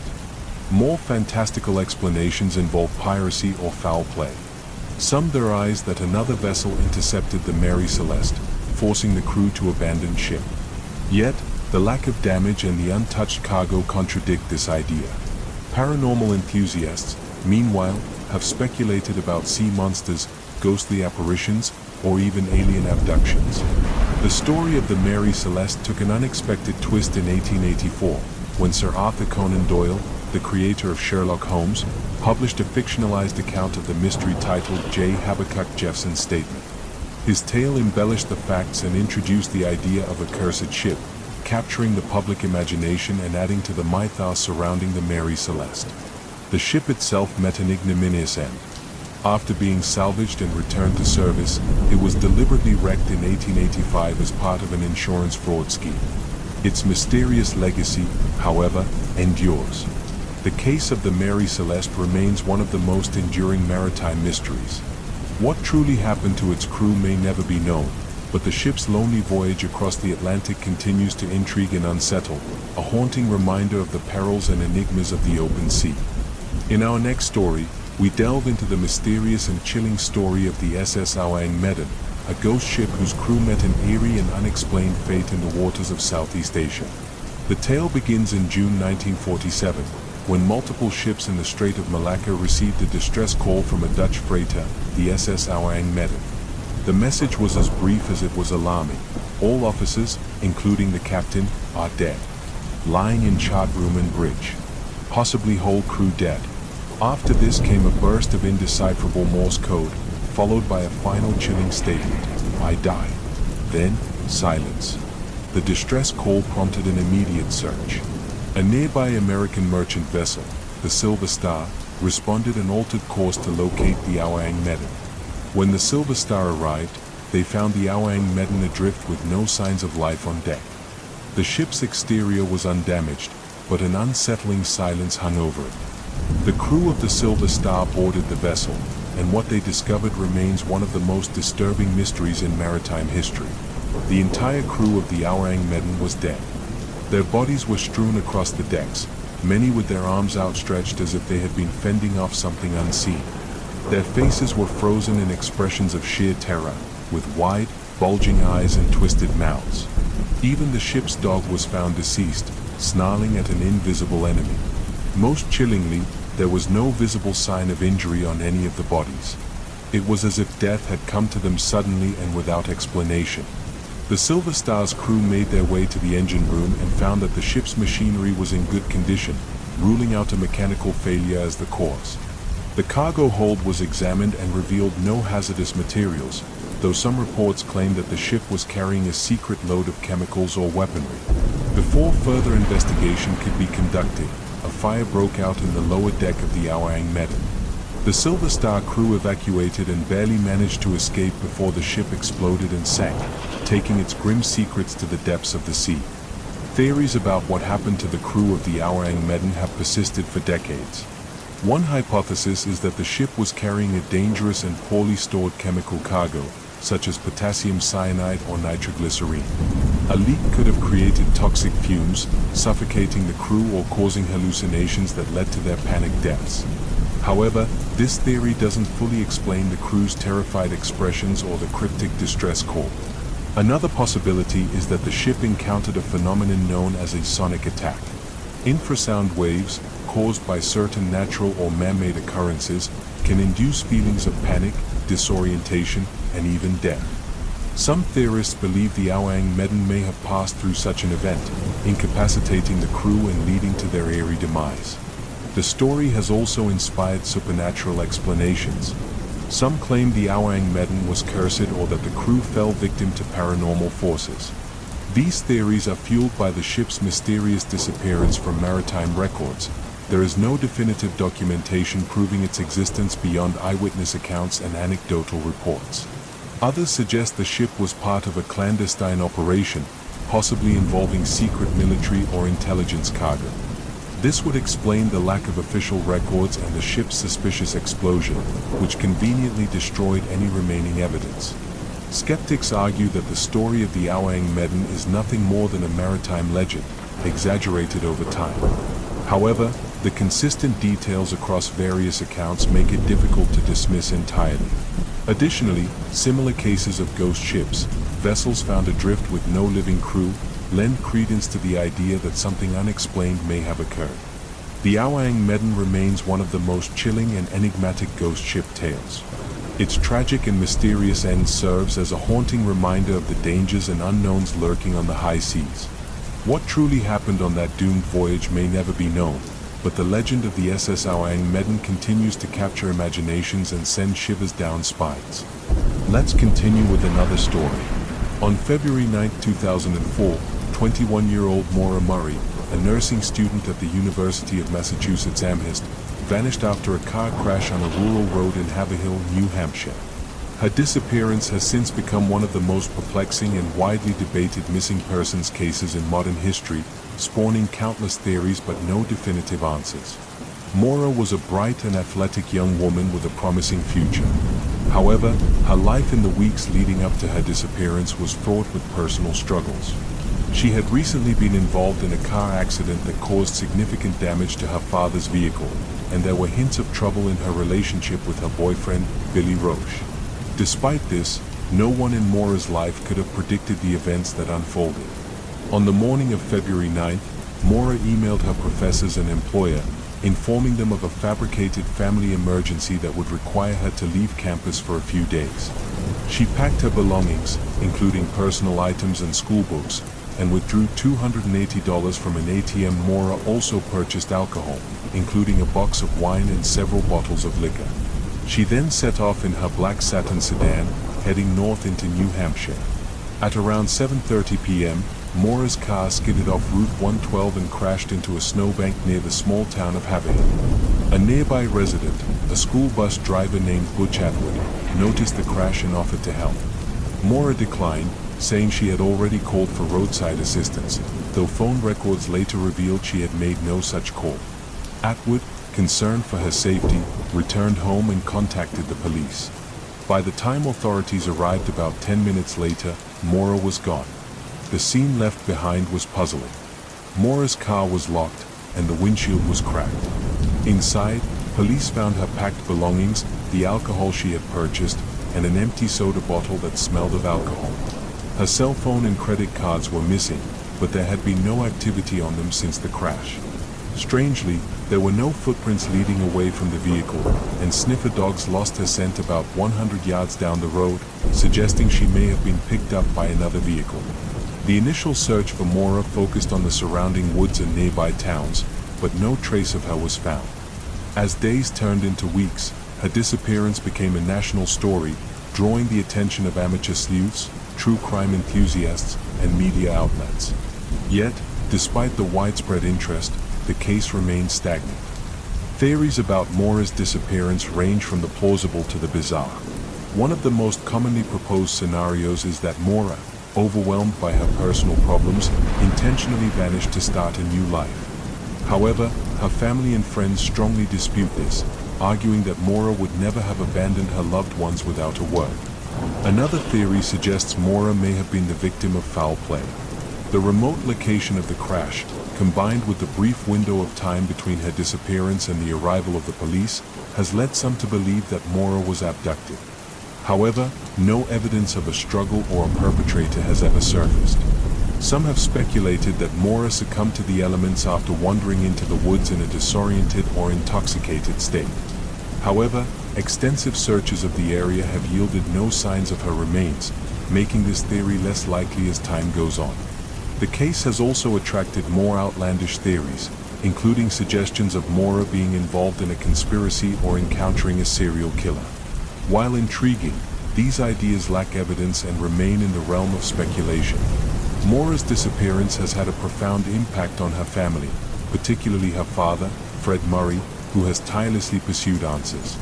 More fantastical explanations involve piracy or foul play. Some theorize that another vessel intercepted the Mary Celeste, forcing the crew to abandon ship. Yet, the lack of damage and the untouched cargo contradict this idea. Paranormal enthusiasts, meanwhile, have speculated about sea monsters, ghostly apparitions, or even alien abductions. The story of the Mary Celeste took an unexpected twist in 1884, when Sir Arthur Conan Doyle, the creator of Sherlock Holmes, published a fictionalized account of the mystery titled J. Habakkuk Jeffson's Statement. His tale embellished the facts and introduced the idea of a cursed ship, capturing the public imagination and adding to the mythos surrounding the Mary Celeste. The ship itself met an ignominious end. After being salvaged and returned to service, it was deliberately wrecked in 1885 as part of an insurance fraud scheme. Its mysterious legacy, however, endures. The case of the Mary Celeste remains one of the most enduring maritime mysteries. What truly happened to its crew may never be known, but the ship's lonely voyage across the Atlantic continues to intrigue and unsettle, a haunting reminder of the perils and enigmas of the open sea. In our next story, we delve into the mysterious and chilling story of the SS Awang Medan, a ghost ship whose crew met an eerie and unexplained fate in the waters of Southeast Asia. The tale begins in June 1947, when multiple ships in the Strait of Malacca received a distress call from a Dutch freighter, the SS Awang Medan. The message was as brief as it was alarming. All officers, including the captain, are dead. Lying in chart room and bridge. Possibly whole crew dead. After this came a burst of indecipherable Morse code, followed by a final chilling statement, "I die." Then, silence. The distress call prompted an immediate search. A nearby American merchant vessel, the Silver Star, responded and altered course to locate the Awang Medan. When the Silver Star arrived, they found the Awang Medan adrift with no signs of life on deck. The ship's exterior was undamaged, but an unsettling silence hung over it. The crew of the Silver Star boarded the vessel, and what they discovered remains one of the most disturbing mysteries in maritime history. The entire crew of the Awang Medan was dead. Their bodies were strewn across the decks, many with their arms outstretched as if they had been fending off something unseen. Their faces were frozen in expressions of sheer terror, with wide, bulging eyes and twisted mouths. Even the ship's dog was found deceased, snarling at an invisible enemy. Most chillingly, there was no visible sign of injury on any of the bodies. It was as if death had come to them suddenly and without explanation. The Silver Star's crew made their way to the engine room and found that the ship's machinery was in good condition, ruling out a mechanical failure as the cause. The cargo hold was examined and revealed no hazardous materials, though some reports claimed that the ship was carrying a secret load of chemicals or weaponry. Before further investigation could be conducted, a fire broke out in the lower deck of the Awang Medan. The Silver Star crew evacuated and barely managed to escape before the ship exploded and sank, taking its grim secrets to the depths of the sea. Theories about what happened to the crew of the Awang Medan have persisted for decades. One hypothesis is that the ship was carrying a dangerous and poorly stored chemical cargo, such as potassium cyanide or nitroglycerine. A leak could have created toxic fumes, suffocating the crew or causing hallucinations that led to their panic deaths. However, this theory doesn't fully explain the crew's terrified expressions or the cryptic distress call. Another possibility is that the ship encountered a phenomenon known as a sonic attack. Infrasound waves, caused by certain natural or man-made occurrences, can induce feelings of panic, disorientation, and even death. Some theorists believe the Awang Medan may have passed through such an event, incapacitating the crew and leading to their eerie demise. The story has also inspired supernatural explanations. Some claim the Awang Medan was cursed or that the crew fell victim to paranormal forces. These theories are fueled by the ship's mysterious disappearance from maritime records. There is no definitive documentation proving its existence beyond eyewitness accounts and anecdotal reports. Others suggest the ship was part of a clandestine operation, possibly involving secret military or intelligence cargo. This would explain the lack of official records and the ship's suspicious explosion, which conveniently destroyed any remaining evidence. Skeptics argue that the story of the Awang Medan is nothing more than a maritime legend, exaggerated over time. However, the consistent details across various accounts make it difficult to dismiss entirely. Additionally, similar cases of ghost ships, vessels found adrift with no living crew, lend credence to the idea that something unexplained may have occurred. The Awang Medan remains one of the most chilling and enigmatic ghost ship tales. Its tragic and mysterious end serves as a haunting reminder of the dangers and unknowns lurking on the high seas. What truly happened on that doomed voyage may never be known, but the legend of the SS Awang Medan continues to capture imaginations and send shivers down spines. Let's continue with another story. On February 9, 2004, 21-year-old Maura Murray, a nursing student at the University of Massachusetts Amherst, vanished after a car crash on a rural road in Haverhill, New Hampshire. Her disappearance has since become one of the most perplexing and widely debated missing persons cases in modern history, spawning countless theories but no definitive answers. Maura was a bright and athletic young woman with a promising future. However, her life in the weeks leading up to her disappearance was fraught with personal struggles. She had recently been involved in a car accident that caused significant damage to her father's vehicle, and there were hints of trouble in her relationship with her boyfriend, Billy Roche. Despite this, no one in Maura's life could have predicted the events that unfolded. On the morning of February 9th, Maura emailed her professors and employer, informing them of a fabricated family emergency that would require her to leave campus for a few days. She packed her belongings, including personal items and school books, and withdrew $280 from an ATM. Maura also purchased alcohol, including a box of wine and several bottles of liquor. She then set off in her black satin sedan, heading north into New Hampshire. At around 7:30 p.m., Maura's car skidded off Route 112 and crashed into a snowbank near the small town of Haverhill. A nearby resident, a school bus driver named Butch Atwood, noticed the crash and offered to help. Maura declined, saying she had already called for roadside assistance, though phone records later revealed she had made no such call. Atwood, concerned for her safety, returned home and contacted the police. By the time authorities arrived about 10 minutes later, Maura was gone. The scene left behind was puzzling. Maura's car was locked, and the windshield was cracked. Inside, police found her packed belongings, the alcohol she had purchased, and an empty soda bottle that smelled of alcohol. Her cell phone and credit cards were missing, but there had been no activity on them since the crash. Strangely, there were no footprints leading away from the vehicle, and sniffer dogs lost her scent about 100 yards down the road, suggesting she may have been picked up by another vehicle. The initial search for Maura focused on the surrounding woods and nearby towns, but no trace of her was found. As days turned into weeks, her disappearance became a national story, drawing the attention of amateur sleuths, true crime enthusiasts, and media outlets. Yet, despite the widespread interest, the case remained stagnant. Theories about Maura's disappearance range from the plausible to the bizarre. One of the most commonly proposed scenarios is that Maura, overwhelmed by her personal problems, intentionally vanished to start a new life. However, her family and friends strongly dispute this, arguing that Maura would never have abandoned her loved ones without a word. Another theory suggests Maura may have been the victim of foul play. The remote location of the crash, combined with the brief window of time between her disappearance and the arrival of the police, has led some to believe that Maura was abducted. However, no evidence of a struggle or a perpetrator has ever surfaced. Some have speculated that Maura succumbed to the elements after wandering into the woods in a disoriented or intoxicated state. However, extensive searches of the area have yielded no signs of her remains, making this theory less likely as time goes on. The case has also attracted more outlandish theories, including suggestions of Maura being involved in a conspiracy or encountering a serial killer. While intriguing, these ideas lack evidence and remain in the realm of speculation. Maura's disappearance has had a profound impact on her family, particularly her father, Fred Murray, who has tirelessly pursued answers.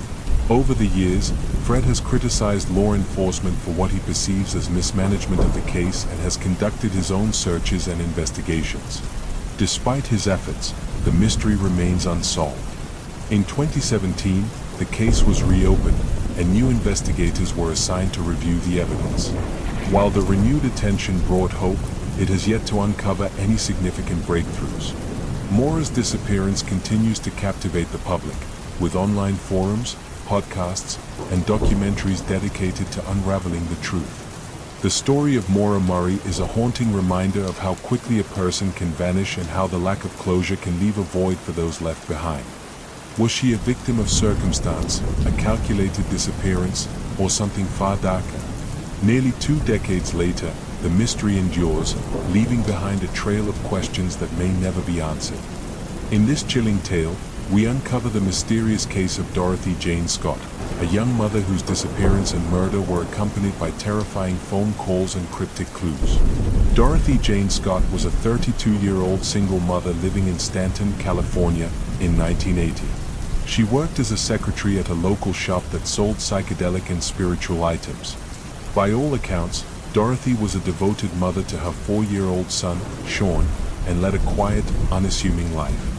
Over the years, Fred has criticized law enforcement for what he perceives as mismanagement of the case and has conducted his own searches and investigations. Despite his efforts, the mystery remains unsolved. In 2017, the case was reopened, and new investigators were assigned to review the evidence. While the renewed attention brought hope, it has yet to uncover any significant breakthroughs. Maura's disappearance continues to captivate the public, with online forums, podcasts, and documentaries dedicated to unraveling the truth. The story of Maura Murray is a haunting reminder of how quickly a person can vanish and how the lack of closure can leave a void for those left behind. Was she a victim of circumstance, a calculated disappearance, or something far darker? Nearly 2 decades later, the mystery endures, leaving behind a trail of questions that may never be answered. In this chilling tale, we uncover the mysterious case of Dorothy Jane Scott, a young mother whose disappearance and murder were accompanied by terrifying phone calls and cryptic clues. Dorothy Jane Scott was a 32-year-old single mother living in Stanton, California, in 1980. She worked as a secretary at a local shop that sold psychedelic and spiritual items. By all accounts, Dorothy was a devoted mother to her 4-year-old son, Sean, and led a quiet, unassuming life.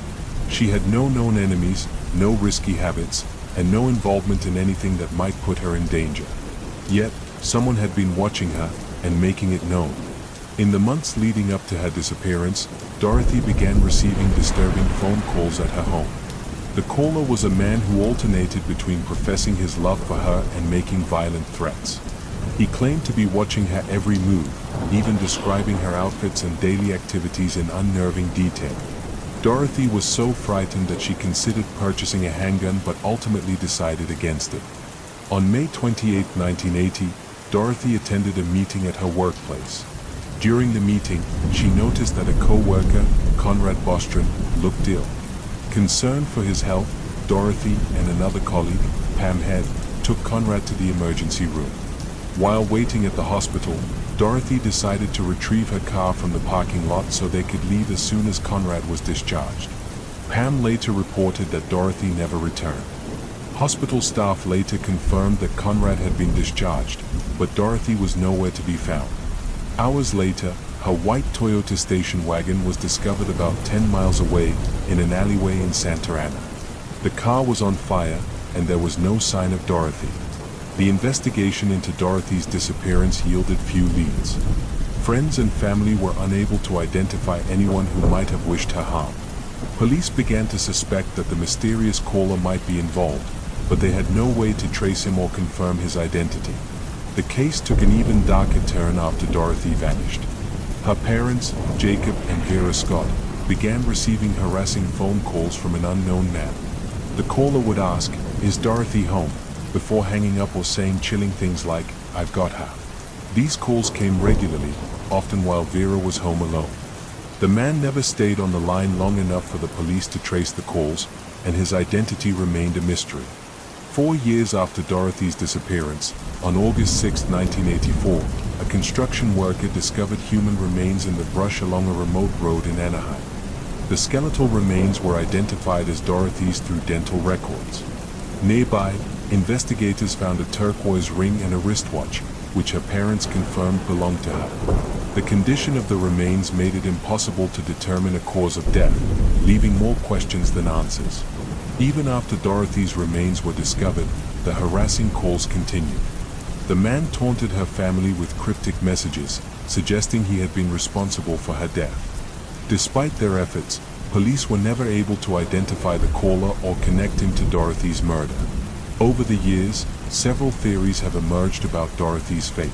She had no known enemies, no risky habits, and no involvement in anything that might put her in danger. Yet, someone had been watching her and making it known. In the months leading up to her disappearance, Dorothy began receiving disturbing phone calls at her home. The caller was a man who alternated between professing his love for her and making violent threats. He claimed to be watching her every move, even describing her outfits and daily activities in unnerving detail. Dorothy was so frightened that she considered purchasing a handgun but ultimately decided against it. On May 28, 1980, Dorothy attended a meeting at her workplace. During the meeting, she noticed that a co-worker, Conrad Bostrom, looked ill. Concerned for his health, Dorothy and another colleague, Pam Head, took Conrad to the emergency room. While waiting at the hospital, Dorothy decided to retrieve her car from the parking lot so they could leave as soon as Conrad was discharged. Pam later reported that Dorothy never returned. Hospital staff later confirmed that Conrad had been discharged, but Dorothy was nowhere to be found. Hours later, her white Toyota station wagon was discovered about 10 miles away in an alleyway in Santa Ana. The car was on fire, and there was no sign of Dorothy. The investigation into Dorothy's disappearance yielded few leads. Friends and family were unable to identify anyone who might have wished her harm. Police began to suspect that the mysterious caller might be involved, but they had no way to trace him or confirm his identity. The case took an even darker turn after Dorothy vanished. Her parents, Jacob and Vera Scott, began receiving harassing phone calls from an unknown man. The caller would ask, "Is Dorothy home?" before hanging up or saying chilling things like, "I've got her." These calls came regularly, often while Vera was home alone. The man never stayed on the line long enough for the police to trace the calls, and his identity remained a mystery. 4 years after Dorothy's disappearance, on August 6, 1984, a construction worker discovered human remains in the brush along a remote road in Anaheim. The skeletal remains were identified as Dorothy's through dental records. Nearby, investigators found a turquoise ring and a wristwatch, which her parents confirmed belonged to her. The condition of the remains made it impossible to determine a cause of death, leaving more questions than answers. Even after Dorothy's remains were discovered, the harassing calls continued. The man taunted her family with cryptic messages, suggesting he had been responsible for her death. Despite their efforts, police were never able to identify the caller or connect him to Dorothy's murder. Over the years, several theories have emerged about Dorothy's fate.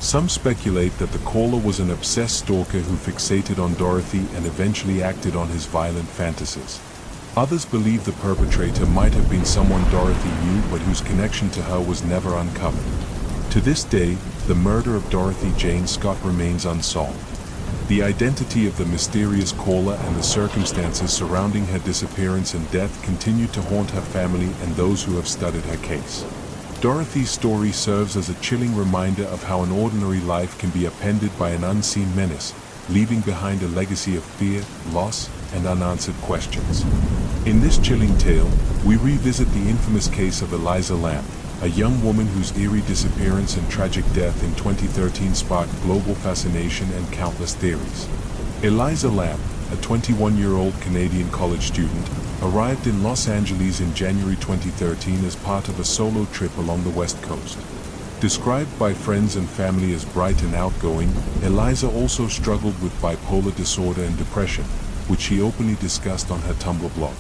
Some speculate that the caller was an obsessed stalker who fixated on Dorothy and eventually acted on his violent fantasies. Others believe the perpetrator might have been someone Dorothy knew but whose connection to her was never uncovered. To this day, the murder of Dorothy Jane Scott remains unsolved. The identity of the mysterious caller and the circumstances surrounding her disappearance and death continue to haunt her family and those who have studied her case. Dorothy's story serves as a chilling reminder of how an ordinary life can be upended by an unseen menace, leaving behind a legacy of fear, loss, and unanswered questions. In this chilling tale, we revisit the infamous case of Eliza Lamb, a young woman whose eerie disappearance and tragic death in 2013 sparked global fascination and countless theories. Eliza Lamb, a 21-year-old Canadian college student, arrived in Los Angeles in January 2013 as part of a solo trip along the West Coast. Described by friends and family as bright and outgoing, Eliza also struggled with bipolar disorder and depression, which she openly discussed on her Tumblr blog.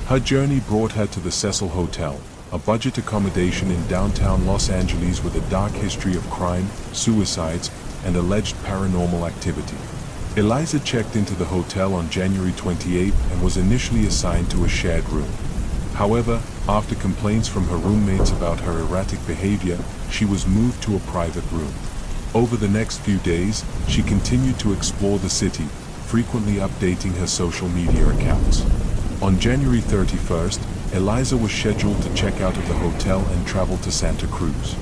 Her journey brought her to the Cecil Hotel, a budget accommodation in downtown Los Angeles with a dark history of crime, suicides, and alleged paranormal activity. Eliza checked into the hotel on January 28 and was initially assigned to a shared room. However, after complaints from her roommates about her erratic behavior, she was moved to a private room. Over the next few days, she continued to explore the city, frequently updating her social media accounts. On January 31st, Eliza was scheduled to check out of the hotel and travel to Santa Cruz.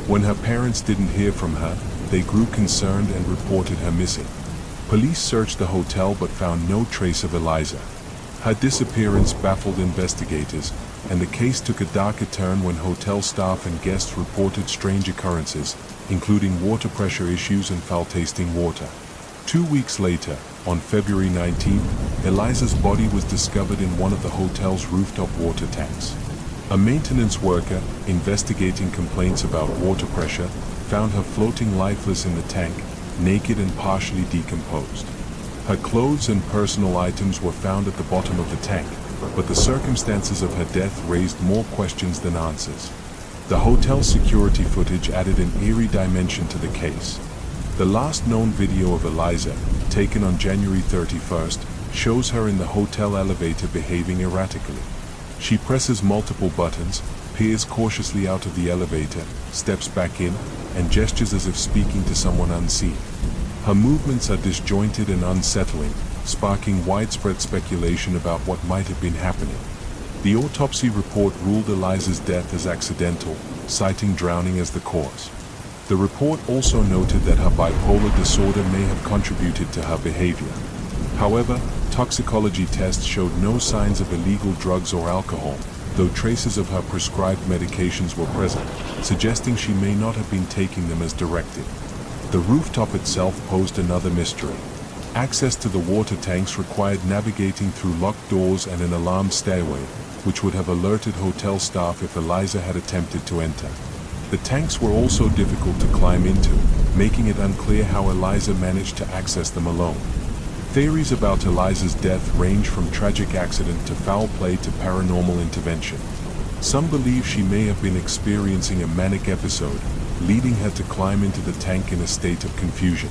When her parents didn't hear from her, they grew concerned and reported her missing. Police searched the hotel but found no trace of Eliza. Her disappearance baffled investigators, and the case took a darker turn when hotel staff and guests reported strange occurrences, including water pressure issues and foul-tasting water. 2 weeks later, on February 19th, Eliza's body was discovered in one of the hotel's rooftop water tanks. A maintenance worker, investigating complaints about water pressure, found her floating lifeless in the tank, naked and partially decomposed. Her clothes and personal items were found at the bottom of the tank, but the circumstances of her death raised more questions than answers. The hotel's security footage added an eerie dimension to the case. The last known video of Eliza, taken on January 31st, shows her in the hotel elevator behaving erratically. She presses multiple buttons, peers cautiously out of the elevator, steps back in, and gestures as if speaking to someone unseen. Her movements are disjointed and unsettling, sparking widespread speculation about what might have been happening. The autopsy report ruled Eliza's death as accidental, citing drowning as the cause. The report also noted that her bipolar disorder may have contributed to her behavior. However, toxicology tests showed no signs of illegal drugs or alcohol, though traces of her prescribed medications were present, suggesting she may not have been taking them as directed. The rooftop itself posed another mystery. Access to the water tanks required navigating through locked doors and an alarmed stairway, which would have alerted hotel staff if Eliza had attempted to enter. The tanks were also difficult to climb into, making it unclear how Eliza managed to access them alone. Theories about Eliza's death range from tragic accident to foul play to paranormal intervention. Some believe she may have been experiencing a manic episode, leading her to climb into the tank in a state of confusion.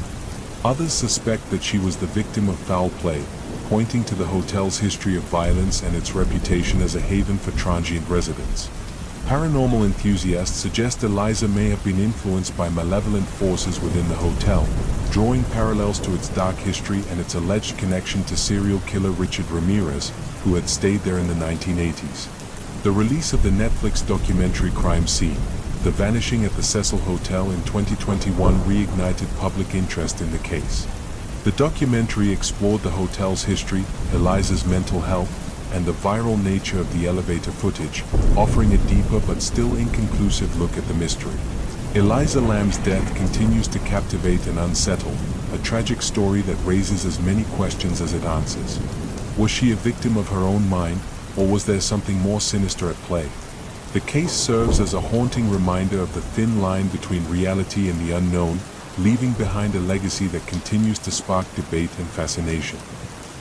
Others suspect that she was the victim of foul play, pointing to the hotel's history of violence and its reputation as a haven for transient residents. Paranormal enthusiasts suggest Eliza may have been influenced by malevolent forces within the hotel, drawing parallels to its dark history and its alleged connection to serial killer Richard Ramirez, who had stayed there in the 1980s. The release of the Netflix documentary Crime Scene, The Vanishing at the Cecil Hotel in 2021 reignited public interest in the case. The documentary explored the hotel's history, Eliza's mental health, and the viral nature of the elevator footage, offering a deeper but still inconclusive look at the mystery. Eliza Lamb's death continues to captivate and unsettle, a tragic story that raises as many questions as it answers. Was she a victim of her own mind, or was there something more sinister at play? The case serves as a haunting reminder of the thin line between reality and the unknown, leaving behind a legacy that continues to spark debate and fascination.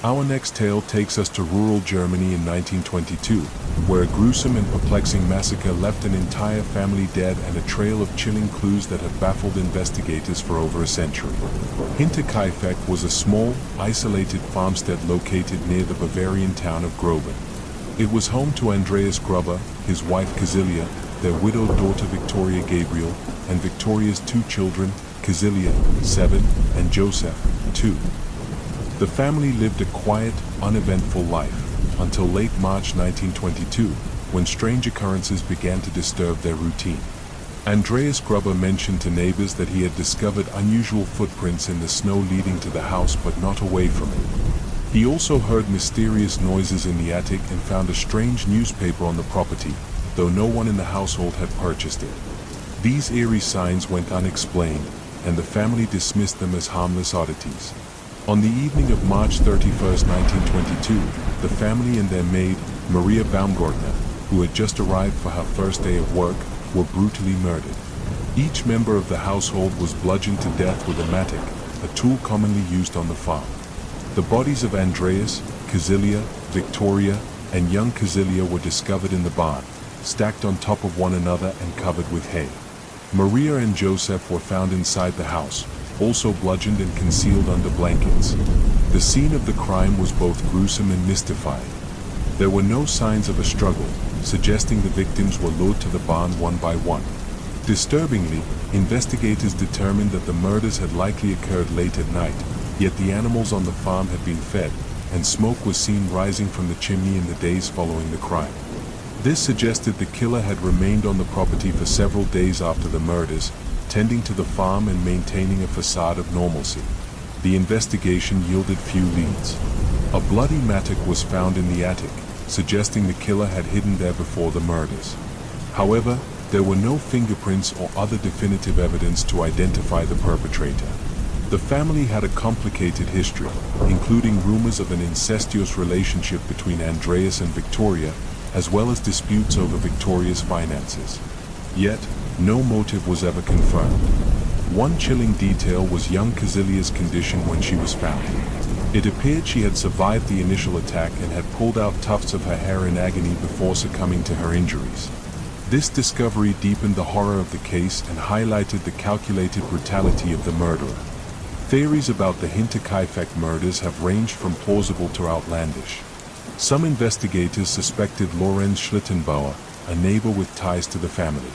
Our next tale takes us to rural Germany in 1922, where a gruesome and perplexing massacre left an entire family dead and a trail of chilling clues that have baffled investigators for over a century. Hinterkaifeck was a small, isolated farmstead located near the Bavarian town of Groben. It was home to Andreas Gruber, his wife Casilia, their widowed daughter Victoria Gabriel, and Victoria's two children, Casilia, 7, and Joseph, 2. The family lived a quiet, uneventful life, until late March 1922, when strange occurrences began to disturb their routine. Andreas Gruber mentioned to neighbors that he had discovered unusual footprints in the snow leading to the house but not away from it. He also heard mysterious noises in the attic and found a strange newspaper on the property, though no one in the household had purchased it. These eerie signs went unexplained, and the family dismissed them as harmless oddities. On the evening of March 31, 1922, the family and their maid, Maria Baumgartner, who had just arrived for her first day of work, were brutally murdered. Each member of the household was bludgeoned to death with a mattock, a tool commonly used on the farm. The bodies of Andreas, Casilia, Victoria, and young Casilia were discovered in the barn, stacked on top of one another and covered with hay. Maria and Joseph were found inside the house, also bludgeoned and concealed under blankets. The scene of the crime was both gruesome and mystified. There were no signs of a struggle, suggesting the victims were lured to the barn one by one. Disturbingly, investigators determined that the murders had likely occurred late at night, yet the animals on the farm had been fed, and smoke was seen rising from the chimney in the days following the crime. This suggested the killer had remained on the property for several days after the murders, tending to the farm and maintaining a facade of normalcy. The investigation yielded few leads. A bloody mattock was found in the attic, suggesting the killer had hidden there before the murders. However, there were no fingerprints or other definitive evidence to identify the perpetrator. The family had a complicated history, including rumors of an incestuous relationship between Andreas and Victoria, as well as disputes over Victoria's finances. Yet, no motive was ever confirmed. One chilling detail was young Cazilia's condition when she was found. It appeared she had survived the initial attack and had pulled out tufts of her hair in agony before succumbing to her injuries. This discovery deepened the horror of the case and highlighted the calculated brutality of the murderer. Theories about the Hinterkaifeck murders have ranged from plausible to outlandish. Some investigators suspected Lorenz Schlittenbauer, a neighbor with ties to the family.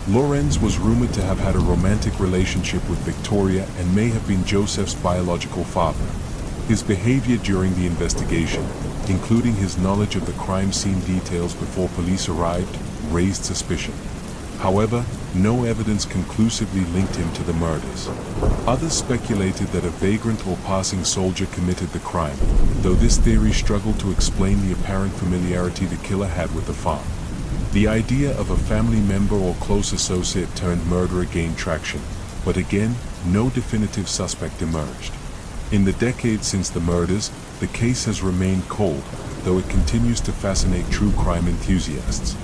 Lorenz was rumored to have had a romantic relationship with Victoria and may have been Joseph's biological father. His behavior during the investigation, including his knowledge of the crime scene details before police arrived, raised suspicion. However, no evidence conclusively linked him to the murders. Others speculated that a vagrant or passing soldier committed the crime, though this theory struggled to explain the apparent familiarity the killer had with the farm. The idea of a family member or close associate turned murderer gained traction, but again, no definitive suspect emerged. In the decades since the murders, the case has remained cold, though it continues to fascinate true crime enthusiasts.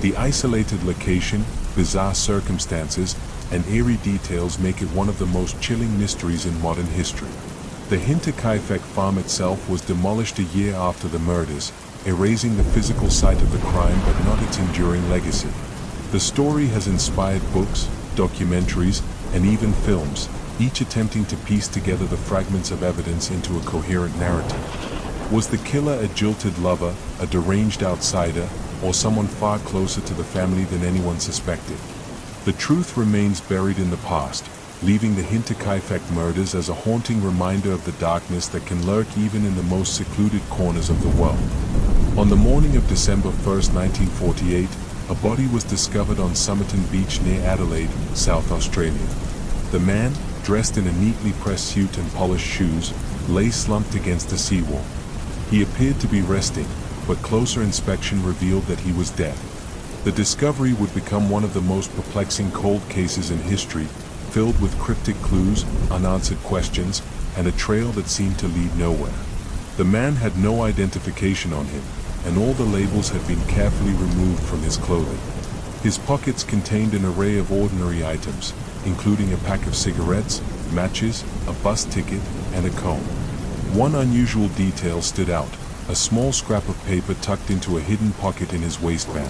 The isolated location, bizarre circumstances, and eerie details make it one of the most chilling mysteries in modern history. The Hinterkaifeck farm itself was demolished a year after the murders, erasing the physical site of the crime but not its enduring legacy. The story has inspired books, documentaries, and even films, each attempting to piece together the fragments of evidence into a coherent narrative. Was the killer a jilted lover, a deranged outsider, or someone far closer to the family than anyone suspected? The truth remains buried in the past, leaving the Hinterkaifeck murders as a haunting reminder of the darkness that can lurk even in the most secluded corners of the world. On the morning of December 1, 1948, a body was discovered on Somerton Beach near Adelaide, South Australia. The man, dressed in a neatly pressed suit and polished shoes, lay slumped against the seawall. He appeared to be resting, but closer inspection revealed that he was dead. The discovery would become one of the most perplexing cold cases in history, filled with cryptic clues, unanswered questions, and a trail that seemed to lead nowhere. The man had no identification on him, and all the labels had been carefully removed from his clothing. His pockets contained an array of ordinary items, including a pack of cigarettes, matches, a bus ticket, and a comb. One unusual detail stood out: a small scrap of paper tucked into a hidden pocket in his waistband.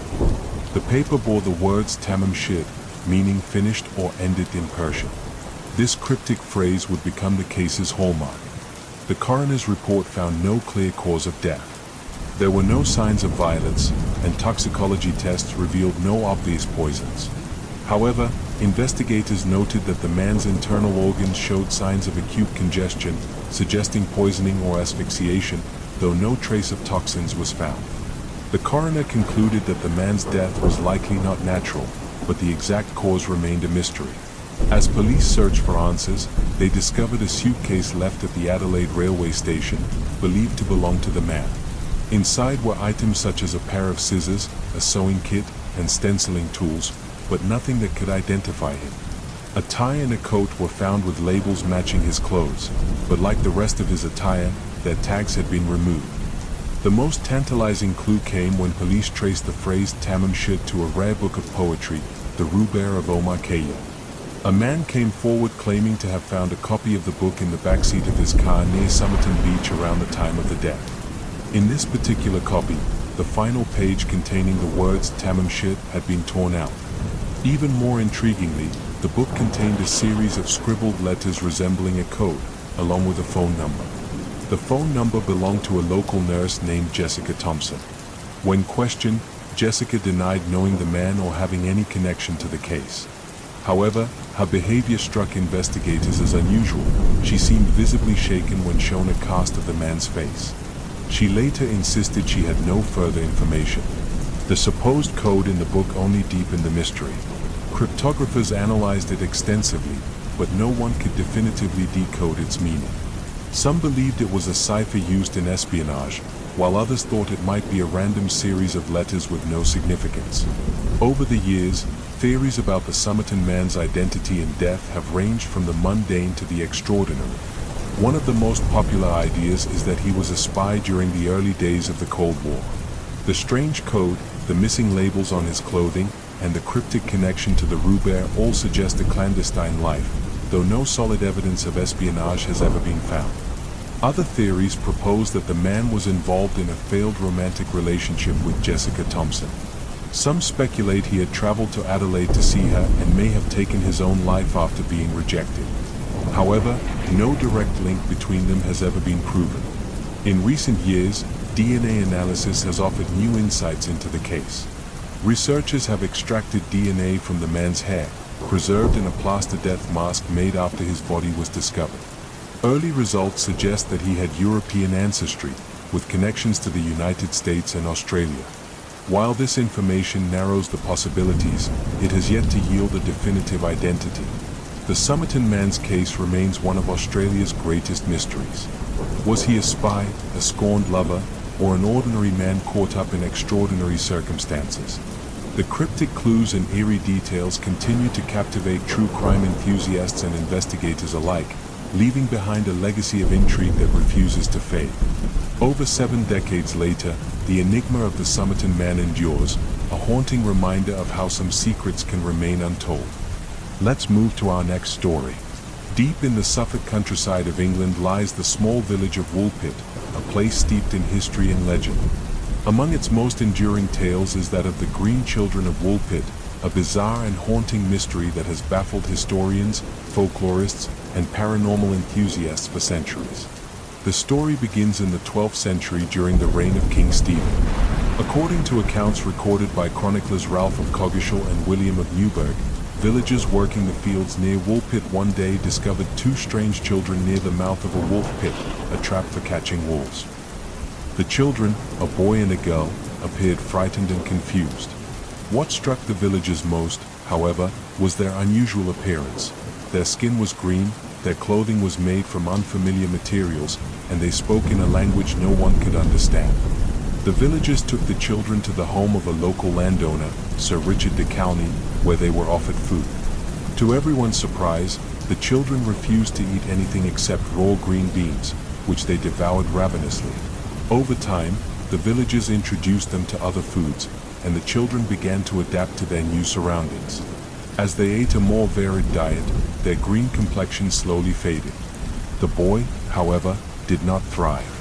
The paper bore the words Tamam Shid, meaning finished or ended in Persian. This cryptic phrase would become the case's hallmark. The coroner's report found no clear cause of death. There were no signs of violence, and toxicology tests revealed no obvious poisons. However, investigators noted that the man's internal organs showed signs of acute congestion, suggesting poisoning or asphyxiation, though no trace of toxins was found. The coroner concluded that the man's death was likely not natural, but the exact cause remained a mystery. As police searched for answers, they discovered a suitcase left at the Adelaide railway station, believed to belong to the man. Inside were items such as a pair of scissors, a sewing kit, and stenciling tools, but nothing that could identify him. A tie and a coat were found with labels matching his clothes, but like the rest of his attire, their tags had been removed. The most tantalizing clue came when police traced the phrase Tamam Shid to a rare book of poetry, the Rubair of Omar Khayyam. A man came forward claiming to have found a copy of the book in the backseat of his car near Somerton Beach around the time of the death. In this particular copy, the final page containing the words Tamamshit had been torn out. Even more intriguingly, the book contained a series of scribbled letters resembling a code, along with a phone number. The phone number belonged to a local nurse named Jessica Thompson. When questioned, Jessica denied knowing the man or having any connection to the case. However, her behavior struck investigators as unusual. She seemed visibly shaken when shown a cast of the man's face. She later insisted she had no further information. The supposed code in the book only deepened the mystery. Cryptographers analyzed it extensively, but no one could definitively decode its meaning. Some believed it was a cipher used in espionage, while others thought it might be a random series of letters with no significance. Over the years, theories about the Somerton man's identity and death have ranged from the mundane to the extraordinary. One of the most popular ideas is that he was a spy during the early days of the Cold War. The strange code, the missing labels on his clothing, and the cryptic connection to the Roubaix all suggest a clandestine life, though no solid evidence of espionage has ever been found. Other theories propose that the man was involved in a failed romantic relationship with Jessica Thompson. Some speculate he had traveled to Adelaide to see her and may have taken his own life after being rejected. However, no direct link between them has ever been proven. In recent years, DNA analysis has offered new insights into the case. Researchers have extracted DNA from the man's hair, preserved in a plaster death mask made after his body was discovered. Early results suggest that he had European ancestry, with connections to the United States and Australia. While this information narrows the possibilities, it has yet to yield a definitive identity. The Somerton man's case remains one of Australia's greatest mysteries. Was he a spy, a scorned lover, or an ordinary man caught up in extraordinary circumstances? The cryptic clues and eerie details continue to captivate true crime enthusiasts and investigators alike, leaving behind a legacy of intrigue that refuses to fade. Over 7 decades later, the enigma of the Somerton man endures, a haunting reminder of how some secrets can remain untold. Let's move to our next story. Deep in the Suffolk countryside of England lies the small village of Woolpit, a place steeped in history and legend. Among its most enduring tales is that of the Green Children of Woolpit, a bizarre and haunting mystery that has baffled historians, folklorists, and paranormal enthusiasts for centuries. The story begins in the 12th century during the reign of King Stephen. According to accounts recorded by chroniclers Ralph of Coggeshall and William of Newburgh, villagers working the fields near Woolpit one day discovered 2 strange children near the mouth of a wolf pit, a trap for catching wolves. The children, a boy and a girl, appeared frightened and confused. What struck the villagers most, however, was their unusual appearance. Their skin was green, their clothing was made from unfamiliar materials, and they spoke in a language no one could understand. The villagers took the children to the home of a local landowner, Sir Richard de Calney, where they were offered food. To everyone's surprise, the children refused to eat anything except raw green beans, which they devoured ravenously. Over time, the villagers introduced them to other foods, and the children began to adapt to their new surroundings. As they ate a more varied diet, their green complexion slowly faded. The boy, however, did not thrive.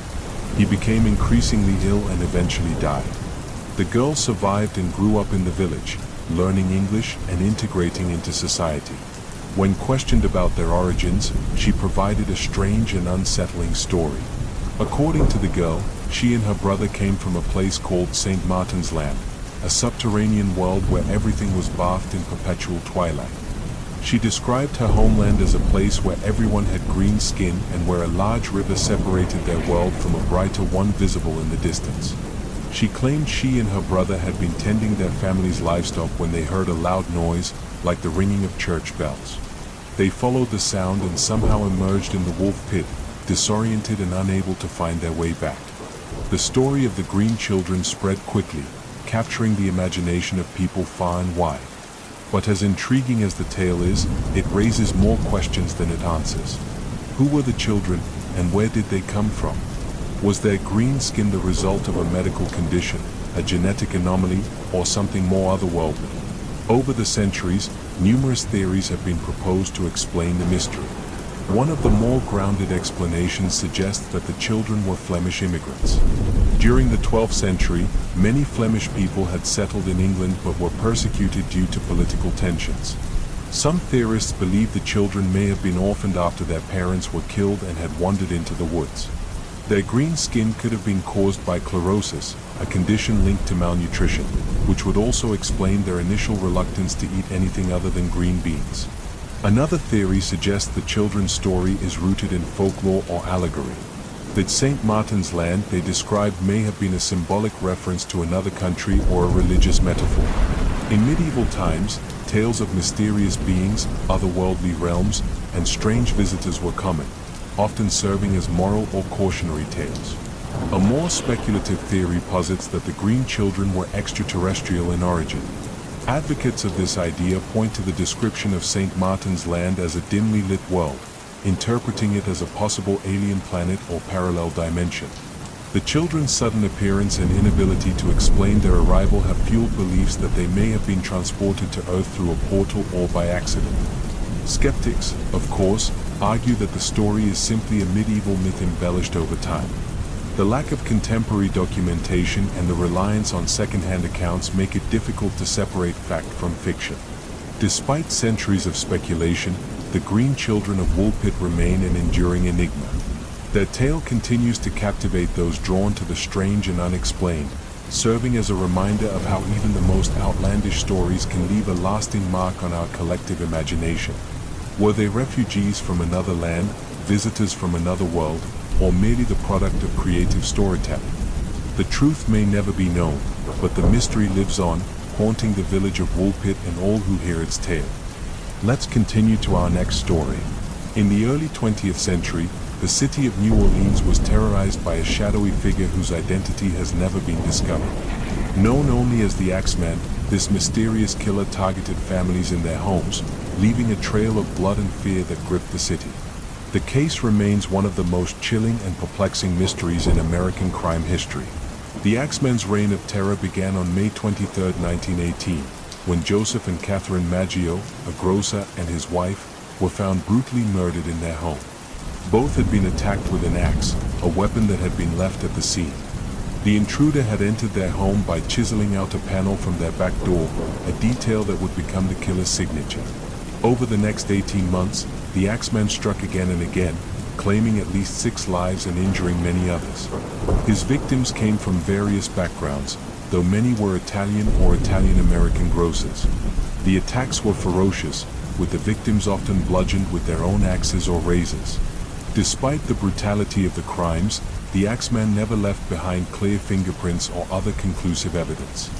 He became increasingly ill and eventually died. The girl survived and grew up in the village, learning English and integrating into society. When questioned about their origins, she provided a strange and unsettling story. According to the girl, she and her brother came from a place called St. Martin's Land, a subterranean world where everything was bathed in perpetual twilight. She described her homeland as a place where everyone had green skin and where a large river separated their world from a brighter one visible in the distance. She claimed she and her brother had been tending their family's livestock when they heard a loud noise, like the ringing of church bells. They followed the sound and somehow emerged in the wolf pit, disoriented and unable to find their way back. The story of the Green Children spread quickly, capturing the imagination of people far and wide. But as intriguing as the tale is, it raises more questions than it answers. Who were the children, and where did they come from? Was their green skin the result of a medical condition, a genetic anomaly, or something more otherworldly? Over the centuries, numerous theories have been proposed to explain the mystery. One of the more grounded explanations suggests that the children were Flemish immigrants. During the 12th century, many Flemish people had settled in England but were persecuted due to political tensions. Some theorists believe the children may have been orphaned after their parents were killed and had wandered into the woods. Their green skin could have been caused by chlorosis, a condition linked to malnutrition, which would also explain their initial reluctance to eat anything other than green beans. Another theory suggests the children's story is rooted in folklore or allegory. That St. Martin's Land they described may have been a symbolic reference to another country or a religious metaphor. In medieval times, tales of mysterious beings, otherworldly realms, and strange visitors were common, often serving as moral or cautionary tales. A more speculative theory posits that the green children were extraterrestrial in origin. Advocates of this idea point to the description of St. Martin's Land as a dimly lit world, interpreting it as a possible alien planet or parallel dimension. The children's sudden appearance and inability to explain their arrival have fueled beliefs that they may have been transported to Earth through a portal or by accident. Skeptics, of course, argue that the story is simply a medieval myth embellished over time. The lack of contemporary documentation and the reliance on second-hand accounts make it difficult to separate fact from fiction. Despite centuries of speculation, the green children of Woolpit remain an enduring enigma. Their tale continues to captivate those drawn to the strange and unexplained, serving as a reminder of how even the most outlandish stories can leave a lasting mark on our collective imagination. Were they refugees from another land, visitors from another world, or merely the product of creative storytelling? The truth may never be known, but the mystery lives on, haunting the village of Woolpit and all who hear its tale. Let's continue to our next story. In the early 20th century, the city of New Orleans was terrorized by a shadowy figure whose identity has never been discovered. Known only as the Axeman, this mysterious killer targeted families in their homes, leaving a trail of blood and fear that gripped the city. The case remains one of the most chilling and perplexing mysteries in American crime history. The Axeman's reign of terror began on May 23, 1918, when Joseph and Catherine Maggio, a grocer, and his wife, were found brutally murdered in their home. Both had been attacked with an axe, a weapon that had been left at the scene. The intruder had entered their home by chiseling out a panel from their back door, a detail that would become the killer's signature. Over the next 18 months, the Axeman struck again and again, claiming at least 6 lives and injuring many others. His victims came from various backgrounds, though many were Italian or Italian-American grocers. The attacks were ferocious, with the victims often bludgeoned with their own axes or razors. Despite the brutality of the crimes, the Axeman never left behind clear fingerprints or other conclusive evidence.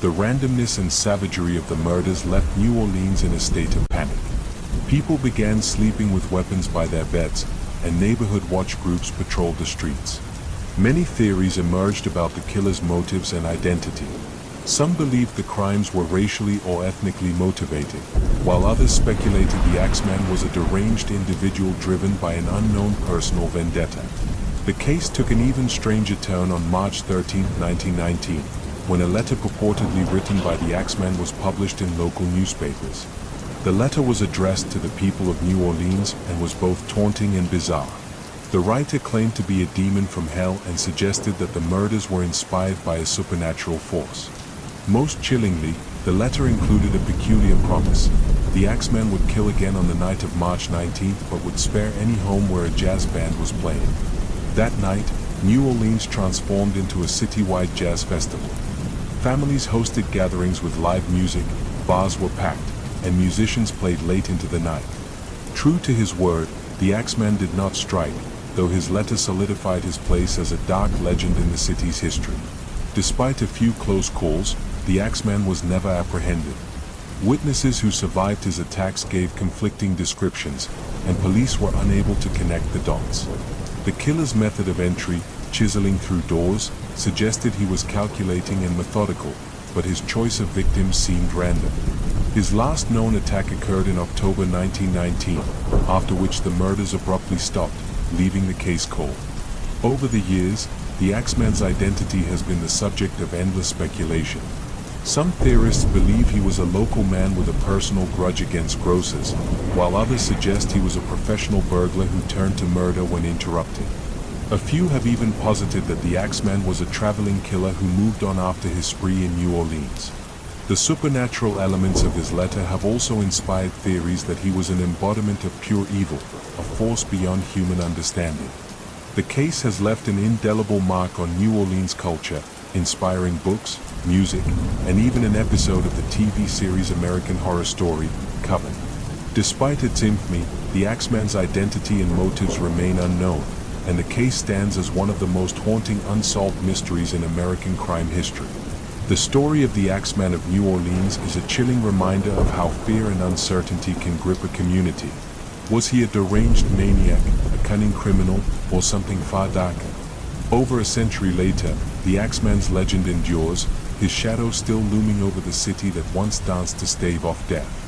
The randomness and savagery of the murders left New Orleans in a state of panic. People began sleeping with weapons by their beds, and neighborhood watch groups patrolled the streets. Many theories emerged about the killer's motives and identity. Some believed the crimes were racially or ethnically motivated, while others speculated the Axeman was a deranged individual driven by an unknown personal vendetta. The case took an even stranger turn on March 13, 1919, when a letter purportedly written by the Axeman was published in local newspapers. The letter was addressed to the people of New Orleans and was both taunting and bizarre. The writer claimed to be a demon from hell and suggested that the murders were inspired by a supernatural force. Most chillingly, the letter included a peculiar promise. The Axeman would kill again on the night of March 19th, but would spare any home where a jazz band was playing. That night, New Orleans transformed into a citywide jazz festival. Families hosted gatherings with live music, bars were packed, and musicians played late into the night. True to his word, the Axeman did not strike, though his letter solidified his place as a dark legend in the city's history. Despite a few close calls, the Axeman was never apprehended. Witnesses who survived his attacks gave conflicting descriptions, and police were unable to connect the dots. The killer's method of entry, chiseling through doors, suggested he was calculating and methodical, but his choice of victims seemed random. His last known attack occurred in October 1919, after which the murders abruptly stopped, leaving the case cold. Over the years, the Axeman's identity has been the subject of endless speculation. Some theorists believe he was a local man with a personal grudge against grocers, while others suggest he was a professional burglar who turned to murder when interrupted. A few have even posited that the Axeman was a traveling killer who moved on after his spree in New Orleans. The supernatural elements of his letter have also inspired theories that he was an embodiment of pure evil, a force beyond human understanding. The case has left an indelible mark on New Orleans culture, inspiring books, music, and even an episode of the TV series American Horror Story, Coven. Despite its infamy, the Axeman's identity and motives remain unknown, and the case stands as one of the most haunting unsolved mysteries in American crime history. The story of the Axeman of New Orleans is a chilling reminder of how fear and uncertainty can grip a community. Was he a deranged maniac, a cunning criminal, or something far darker? Over a century later, the Axeman's legend endures, his shadow still looming over the city that once danced to stave off death.